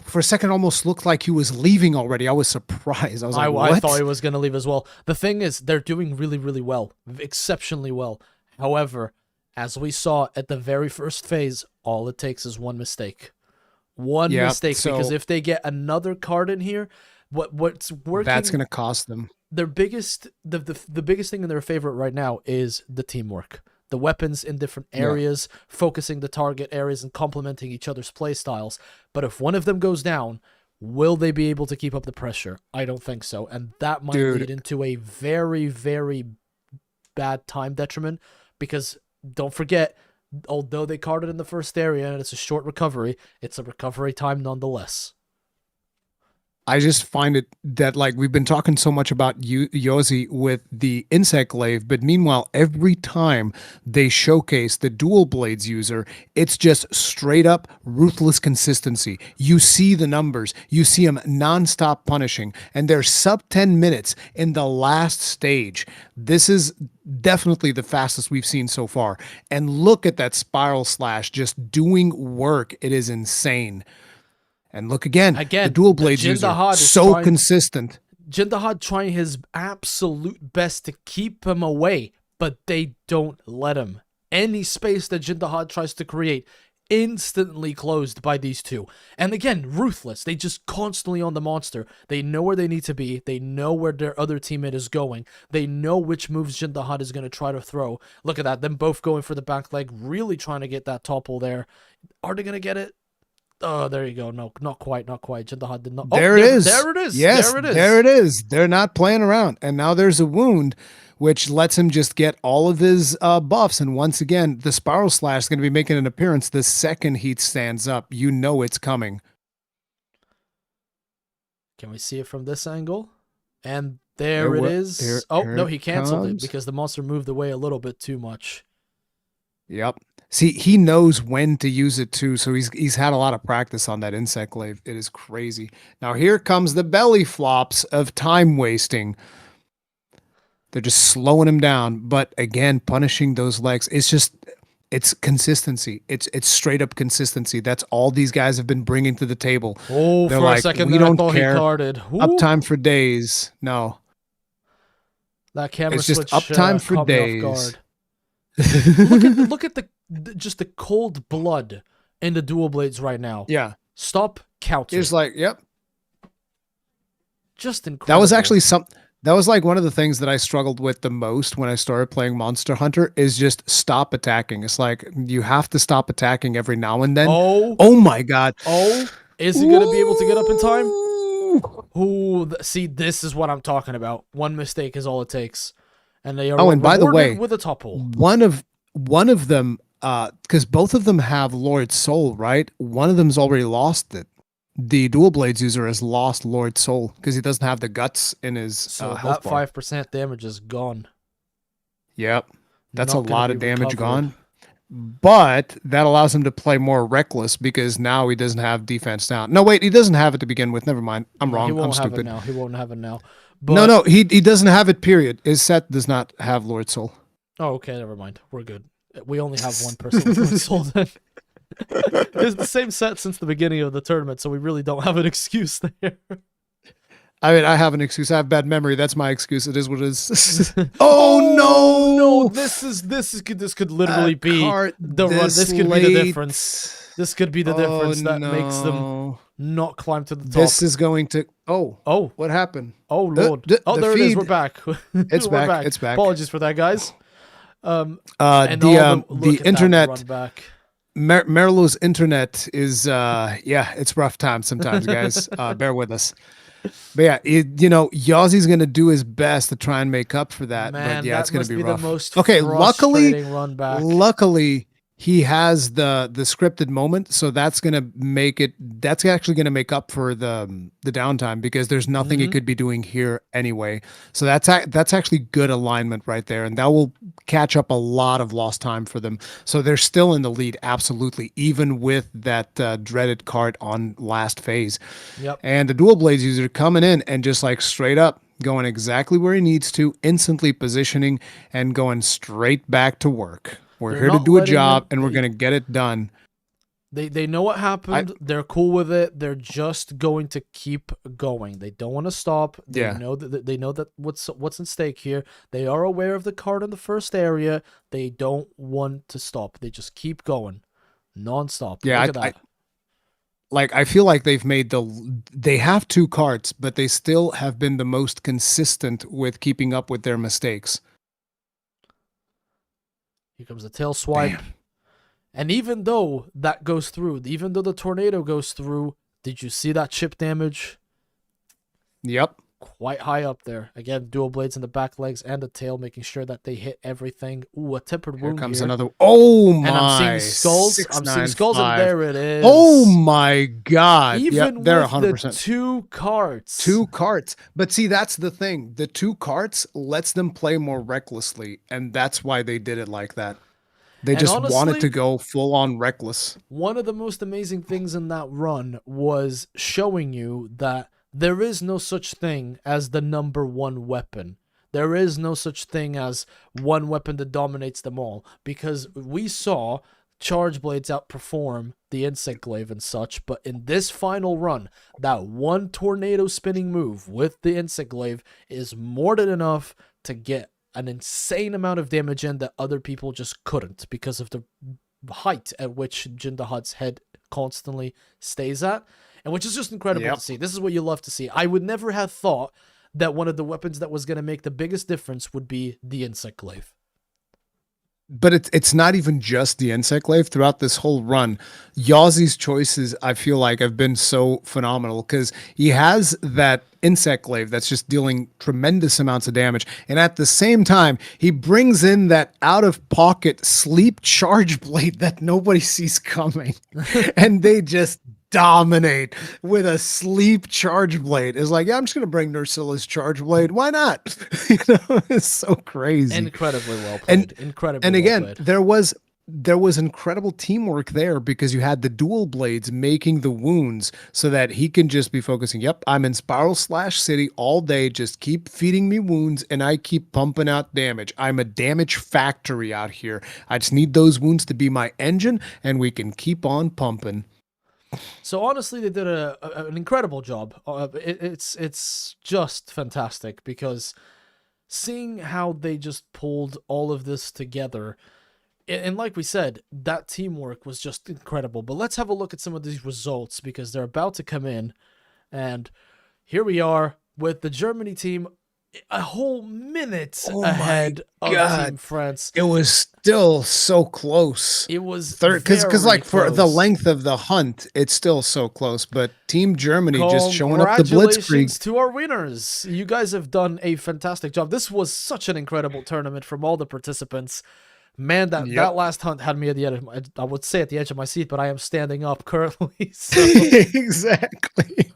For a second, almost looked like he was leaving already. I was surprised. I was like, what? I thought he was going to leave as well. The thing is, they're doing really, really well. Exceptionally well. However, as we saw at the very first phase, all it takes is one mistake. One mistake, because if they get another card in here, what's working, that's going to cost them. Their biggest, the biggest thing in their favor right now is the teamwork. The weapons in different areas, focusing the target areas and complementing each other's play styles. But if one of them goes down, will they be able to keep up the pressure? I don't think so. And that might lead into a very, very bad time detriment, because don't forget, although they carded in the first area and it's a short recovery, it's a recovery time nonetheless. I just find it that, like, we've been talking so much about Yozi with the Insiglaive, but meanwhile, every time they showcase the dual blades user, it's just straight up ruthless consistency. You see the numbers, you see them nonstop punishing, and they're sub 10 minutes in the last stage. This is definitely the fastest we've seen so far. And look at that spiral slash just doing work. It is insane. And look again, the dual blades user, so consistent. Jin Dahad trying his absolute best to keep him away, but they don't let him. Any space that Jin Dahad tries to create, instantly closed by these two. And again, ruthless. They just constantly on the monster. They know where they need to be. They know where their other teammate is going. They know which moves Jin Dahad is going to try to throw. Look at that. Them both going for the back leg, really trying to get that topple there. Are they going to get it? Oh, there you go. No, not quite, not quite. Jin Dahad did not. There it is. There it is. Yes, there it is. There it is. They're not playing around. And now there's a wound, which lets him just get all of his buffs. And once again, the spiral slash is going to be making an appearance the second he stands up. You know it's coming. Can we see it from this angle? And there it is. Oh, no, he canceled it because the monster moved away a little bit too much. Yep. See, he knows when to use it too, so he's had a lot of practice on that Insiglaive. It is crazy. Now here comes the belly flops of time wasting. They're just slowing him down, but again, punishing those legs. It's consistency. It's straight up consistency. That's all these guys have been bringing to the table. Oh, they're for like, a second we there, don't I thought care. he carded. Uptime for days. No. That camera it's just switch uptime for caught me off days. guard. look at just the cold blood in the dual blades right now. Yeah. Stop counting. It's like, yep. Just incredible. That was actually that was like one of the things that I struggled with the most when I started playing Monster Hunter is just stop attacking. It's like you have to stop attacking every now and then. Oh my God. Oh, is he going to be able to get up in time? Ooh, see, this is what I'm talking about. One mistake is all it takes. And they are and by the way, with a topple. One of them, because both of them have Lord Soul, right? One of them's already lost it. the dual blades user has lost Lord Soul because he doesn't have the guts in his So health that bar. 5% damage is gone. Yep, that's Not a gonna lot be of damage recovered. gone. But that allows him to play more reckless because now he doesn't have defense down. No, wait, he doesn't have it to begin with. Never mind. I'm No, wrong. he I'm won't have it stupid. now. He won't have it now. No, But no, he doesn't have it, period. His set does not have Lord Soul. oh, okay, never mind. We're good. We only have one person with Lord Soul then. It's the same set since the beginning of the tournament, so we really don't have an excuse there. I mean, I have an excuse. I have bad memory. That's my excuse. It is what it is. Oh, no! This could literally be Cart the run. This could be the difference. This could be the difference that makes them not climb to the top. This is going to. Oh, What happened? oh Lord! the There it is. feed- We're back. It's We're back. It's back. Apologies for that, guys. And The look at that internet. run back. Marilo's internet is it's rough time sometimes, guys. Bear with us. But yeah, Yazi's gonna do his best to try and make up for that. Man, but yeah, that it's gonna must be be rough. the most Okay, frustrating run back. luckily he has the scripted moment, so that's gonna make it. That's actually gonna make up for the downtime because there's nothing he could be doing here anyway. So that's actually good alignment right there, and that will catch up a lot of lost time for them. So they're still in the lead, absolutely, even with that dreaded cart on last phase. Yep. And the dual blades user coming in and just like straight up going exactly where he needs to, instantly positioning and going straight back to work. We're They're here to not do a letting job, him- and we're going to get it done. They know what happened. They're cool with it. They're just going to keep going. They don't want to stop. They Yeah. know that what's in stake here. They are aware of the card in the first area. They don't want to stop. They just keep going, nonstop. Yeah, Look at that. I feel like they have two carts, but they still have been the most consistent with keeping up with their mistakes. Here comes the tail swipe. Damn. And even though that goes through, even though the tornado goes through, did you see that chip damage? Yep. Quite high up there. Again, dual blades in the back legs and the tail, making sure that they hit everything. Ooh, a tempered Here wound comes here. another. Oh my! And I'm seeing skulls. I'm seeing skulls, and 695. there it is. Oh my God! Even Yep, they're with 100%. the two carts. Two carts. But see, that's the thing. The two carts lets them play more recklessly, and that's why they did it like that. They And just honestly, wanted to go full on reckless. One of the most amazing things in that run was showing you that there is no such thing as the number one weapon. There is no such thing as one weapon that dominates them all, because we saw Charge Blades outperform the Insect Glaive and such, but in this final run, that one tornado spinning move with the Insect Glaive is more than enough to get an insane amount of damage in that other people just couldn't because of the height at which Jindahad's head constantly stays at, and which is just incredible to see. This is what you love to see. I would never have thought that one of the weapons that was going to make the biggest difference would be the Insect Glaive. But it's not even just the Insect Glaive. Throughout this whole run, Yazi's choices, I feel like, have been so phenomenal because he has that Insect Glaive that's just dealing tremendous amounts of damage. And at the same time, he brings in that out-of-pocket sleep charge blade that nobody sees coming. And they just dominate with a sleep charge blade. It's like, yeah, I'm just going to bring Nersilla's charge blade. Why not? It's so crazy. Incredibly well played. Incredibly and again, well played. there was incredible teamwork there because you had the dual blades making the wounds so that he can just be focusing. Yep, I'm in Spiral Slash City all day. Just keep feeding me wounds and I keep pumping out damage. I'm a damage factory out here. I just need those wounds to be my engine and we can keep on pumping. So honestly, they did an incredible job. It's just fantastic because seeing how they just pulled all of this together, and like we said, that teamwork was just incredible. But let's have a look at some of these results because they're about to come in, and here we are with the Germany team a whole minute ahead of Team France. It was still so close. It was because like for the close. length of the hunt, it's still so close. But Team Germany just showing up the Congratulations blitzkrieg. to our winners. You guys have done a fantastic job. This was such an incredible tournament from all the participants. Man, that Yep. that last hunt had me at the edge. I would say at the edge of my seat, but I am standing up currently. So, Exactly.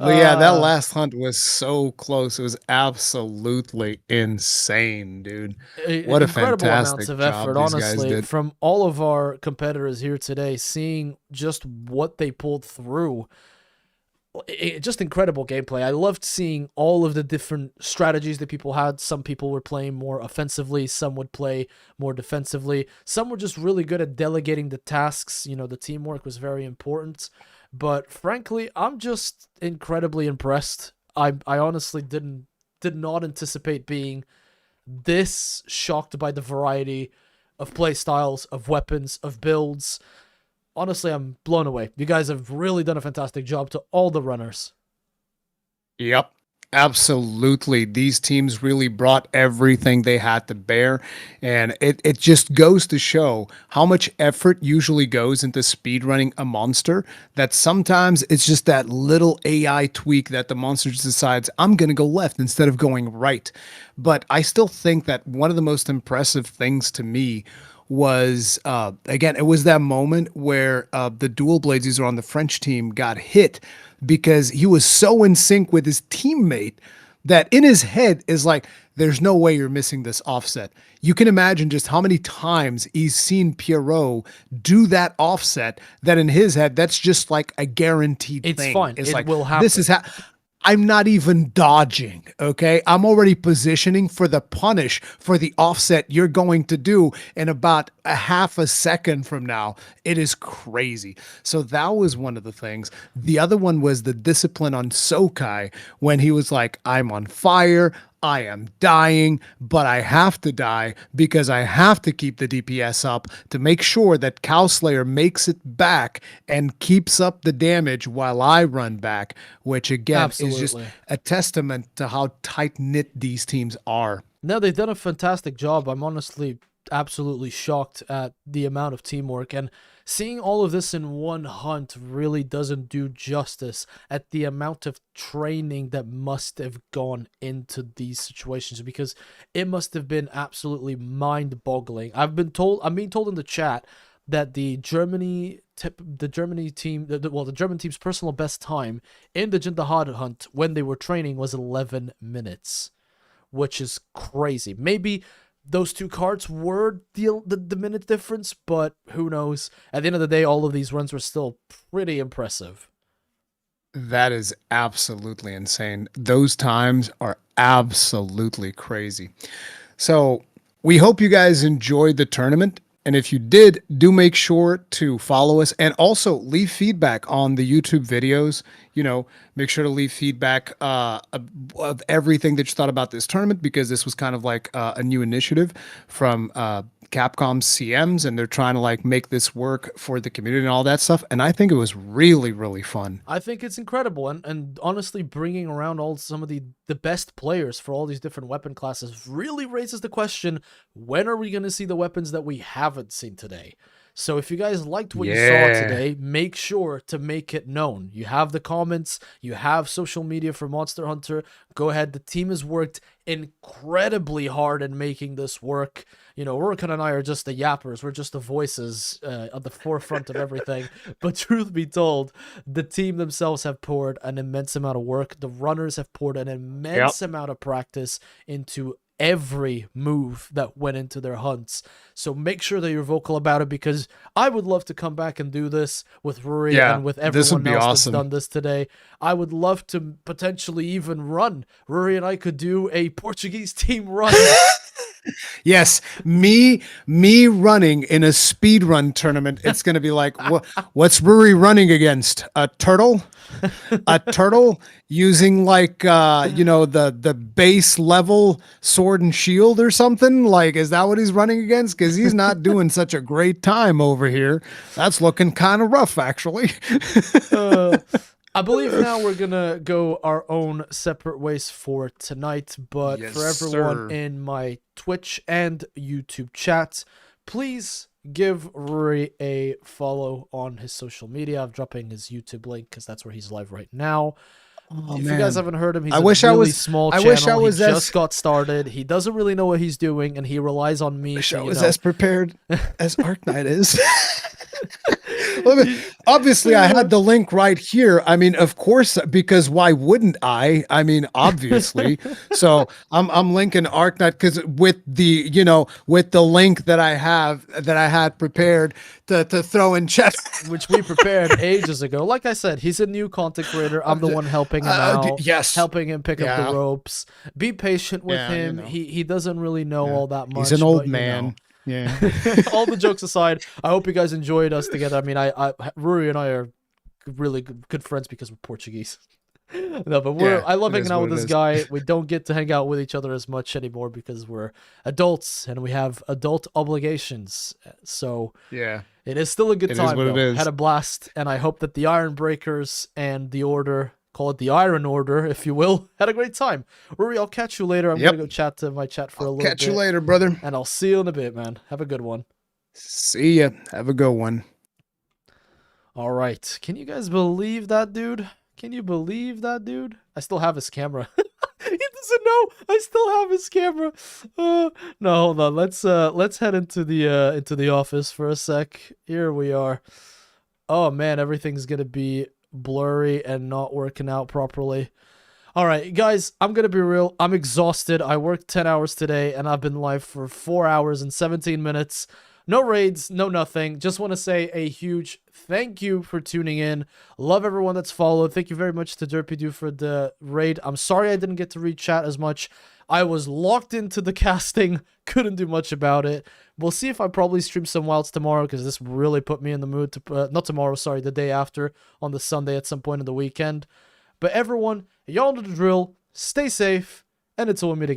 But yeah, that uh, last hunt was so close. It was absolutely insane, dude. What a incredible amounts fantastic of job effort, these guys honestly, did. from all of our competitors here today. Seeing just what they pulled through. Just incredible gameplay. I loved seeing all of the different strategies that people had. Some people were playing more offensively, some would play more defensively. Some were just really good at delegating the tasks. You know, the teamwork was very important. But frankly, I'm just incredibly impressed. I honestly did not anticipate being this shocked by the variety of play styles, of weapons, of builds. Honestly, I'm blown away. You guys have really done a fantastic job to all the runners. Yep. Absolutely. These teams really brought everything they had to bear. And it just goes to show how much effort usually goes into speedrunning a monster, that sometimes it's just that little AI tweak that the monster just decides, I'm going to go left instead of going right. But I still think that one of the most impressive things to me was again, it was that moment where the dual blades user on the French team got hit because he was so in sync with his teammate that in his head is like, there's no way you're missing this offset. You can imagine just how many times he's seen Pierrot do that offset, that in his head, that's just like a guaranteed It's thing. fine. It's It like, will happen. this is how I'm not even dodging, okay? I'm already positioning for the punish for the offset you're going to do in about a half a second from now. It is crazy. So that was one of the things. The other one was the discipline on Sokai when he was like, I'm on fire. I am dying, but I have to die because I have to keep the DPS up to make sure that Cowslayer makes it back and keeps up the damage while I run back, which again is just Absolutely. a testament to how tight-knit these teams are. No, they've done a fantastic job. I'm honestly absolutely shocked at the amount of teamwork, and seeing all of this in one hunt really doesn't do justice at the amount of training that must have gone into these situations, because it must have been absolutely mind-boggling. I'm being told in the chat that the German team's personal best time in the Jindahad hunt when they were training was 11 minutes, which is crazy. Maybe those two cards were the minute difference, but who knows? At the end of the day, all of these runs were still pretty impressive. That is absolutely insane. Those times are absolutely crazy. So we hope you guys enjoyed the tournament. And if you did, do make sure to follow us and also leave feedback on the YouTube videos. You know, make sure to leave feedback of everything that you thought about this tournament, because this was kind of like a new initiative from Capcom's CMs, and they're trying to like make this work for the community and all that stuff. And I think it was really, really fun. I think it's incredible, and honestly, bringing around some of the best players for all these different weapon classes really raises the question, when are we going to see the weapons that we haven't seen today? So if you guys liked what you saw today, make sure to make it known. You have the comments, you have social media for Monster Hunter. Go ahead. The team has worked incredibly hard in making this work. You know, Rurikan and I are just the yappers. We're just the voices at the forefront of everything. But truth be told, the team themselves have poured an immense amount of work. The runners have poured an immense amount of practice into every move that went into their hunts. So make sure that you're vocal about it, because I would love to come back and do this with Rory and with everyone else that's done this today. I would love to potentially even run. Rory and I could do a Portuguese team run. Yes, me running in a speed run tournament. It's going to be like, what's Ruri running against? A turtle? A turtle using like the base level sword and shield or something? Like, is that what he's running against? Because he's not doing such a great time over here. That's looking kind of rough, actually. I believe now we're going to go our own separate ways for tonight, but Yes, for everyone sir. in my Twitch and YouTube chats, please give Rory a follow on his social media. I'm dropping his YouTube link because that's where he's live right now. If you guys haven't heard him, he's I wish a I really was- small I channel. wish I was he as- just got started. He doesn't really know what he's doing, and he relies on me. wish to, I you was know, as prepared as Arknight is. Obviously, I had the link right here. I mean, of course, because why wouldn't I? I mean, obviously. So I'm linking Arknight because with the with the link that I had prepared to throw in chat. which we prepared ages ago. Like I said, he's a new content creator. I'm the one helping him out, yes. helping him pick up the ropes. Be patient with Yeah, you him. know. He doesn't really know all that much. He's an old but, you man. know. Yeah. All the jokes aside, I hope you guys enjoyed us together. I mean, Ruri and I are really good friends because we're Portuguese. No, but I love hanging out with this guy. We don't get to hang out with each other as much anymore because we're adults and we have adult obligations. So Yeah. it is still a good It is time. what it Though. is. Had a blast, and I hope that the Iron Breakers and the Order, call it the Iron Order, if you will, had a great time. Rory, I'll catch you later. I'm gonna go chat to my chat for a little bit. Catch you later, brother. And I'll see you in a bit, man. Have a good one. See ya. Have a good one. All right. Can you guys believe that, dude? Can you believe that, dude? I still have his camera. He doesn't know. I still have his camera. No, hold on. Let's head into the office for a sec. Here we are. Oh man, everything's gonna be blurry and not working out properly. All right, guys, I'm gonna be real. I'm exhausted. I worked 10 hours today, and I've been live for 4 hours and 17 minutes. No raids, no nothing. Just want to say a huge thank you for tuning in. Love everyone that's followed. Thank you very much to Derpy for the raid. I'm sorry I didn't get to read chat as much. I was locked into the casting. Couldn't do much about it. We'll see if I probably stream some wilds tomorrow because this really put me in the mood to... not tomorrow, sorry. The day after on the Sunday at some point in the weekend. But everyone, y'all know the drill. Stay safe. And until we meet again.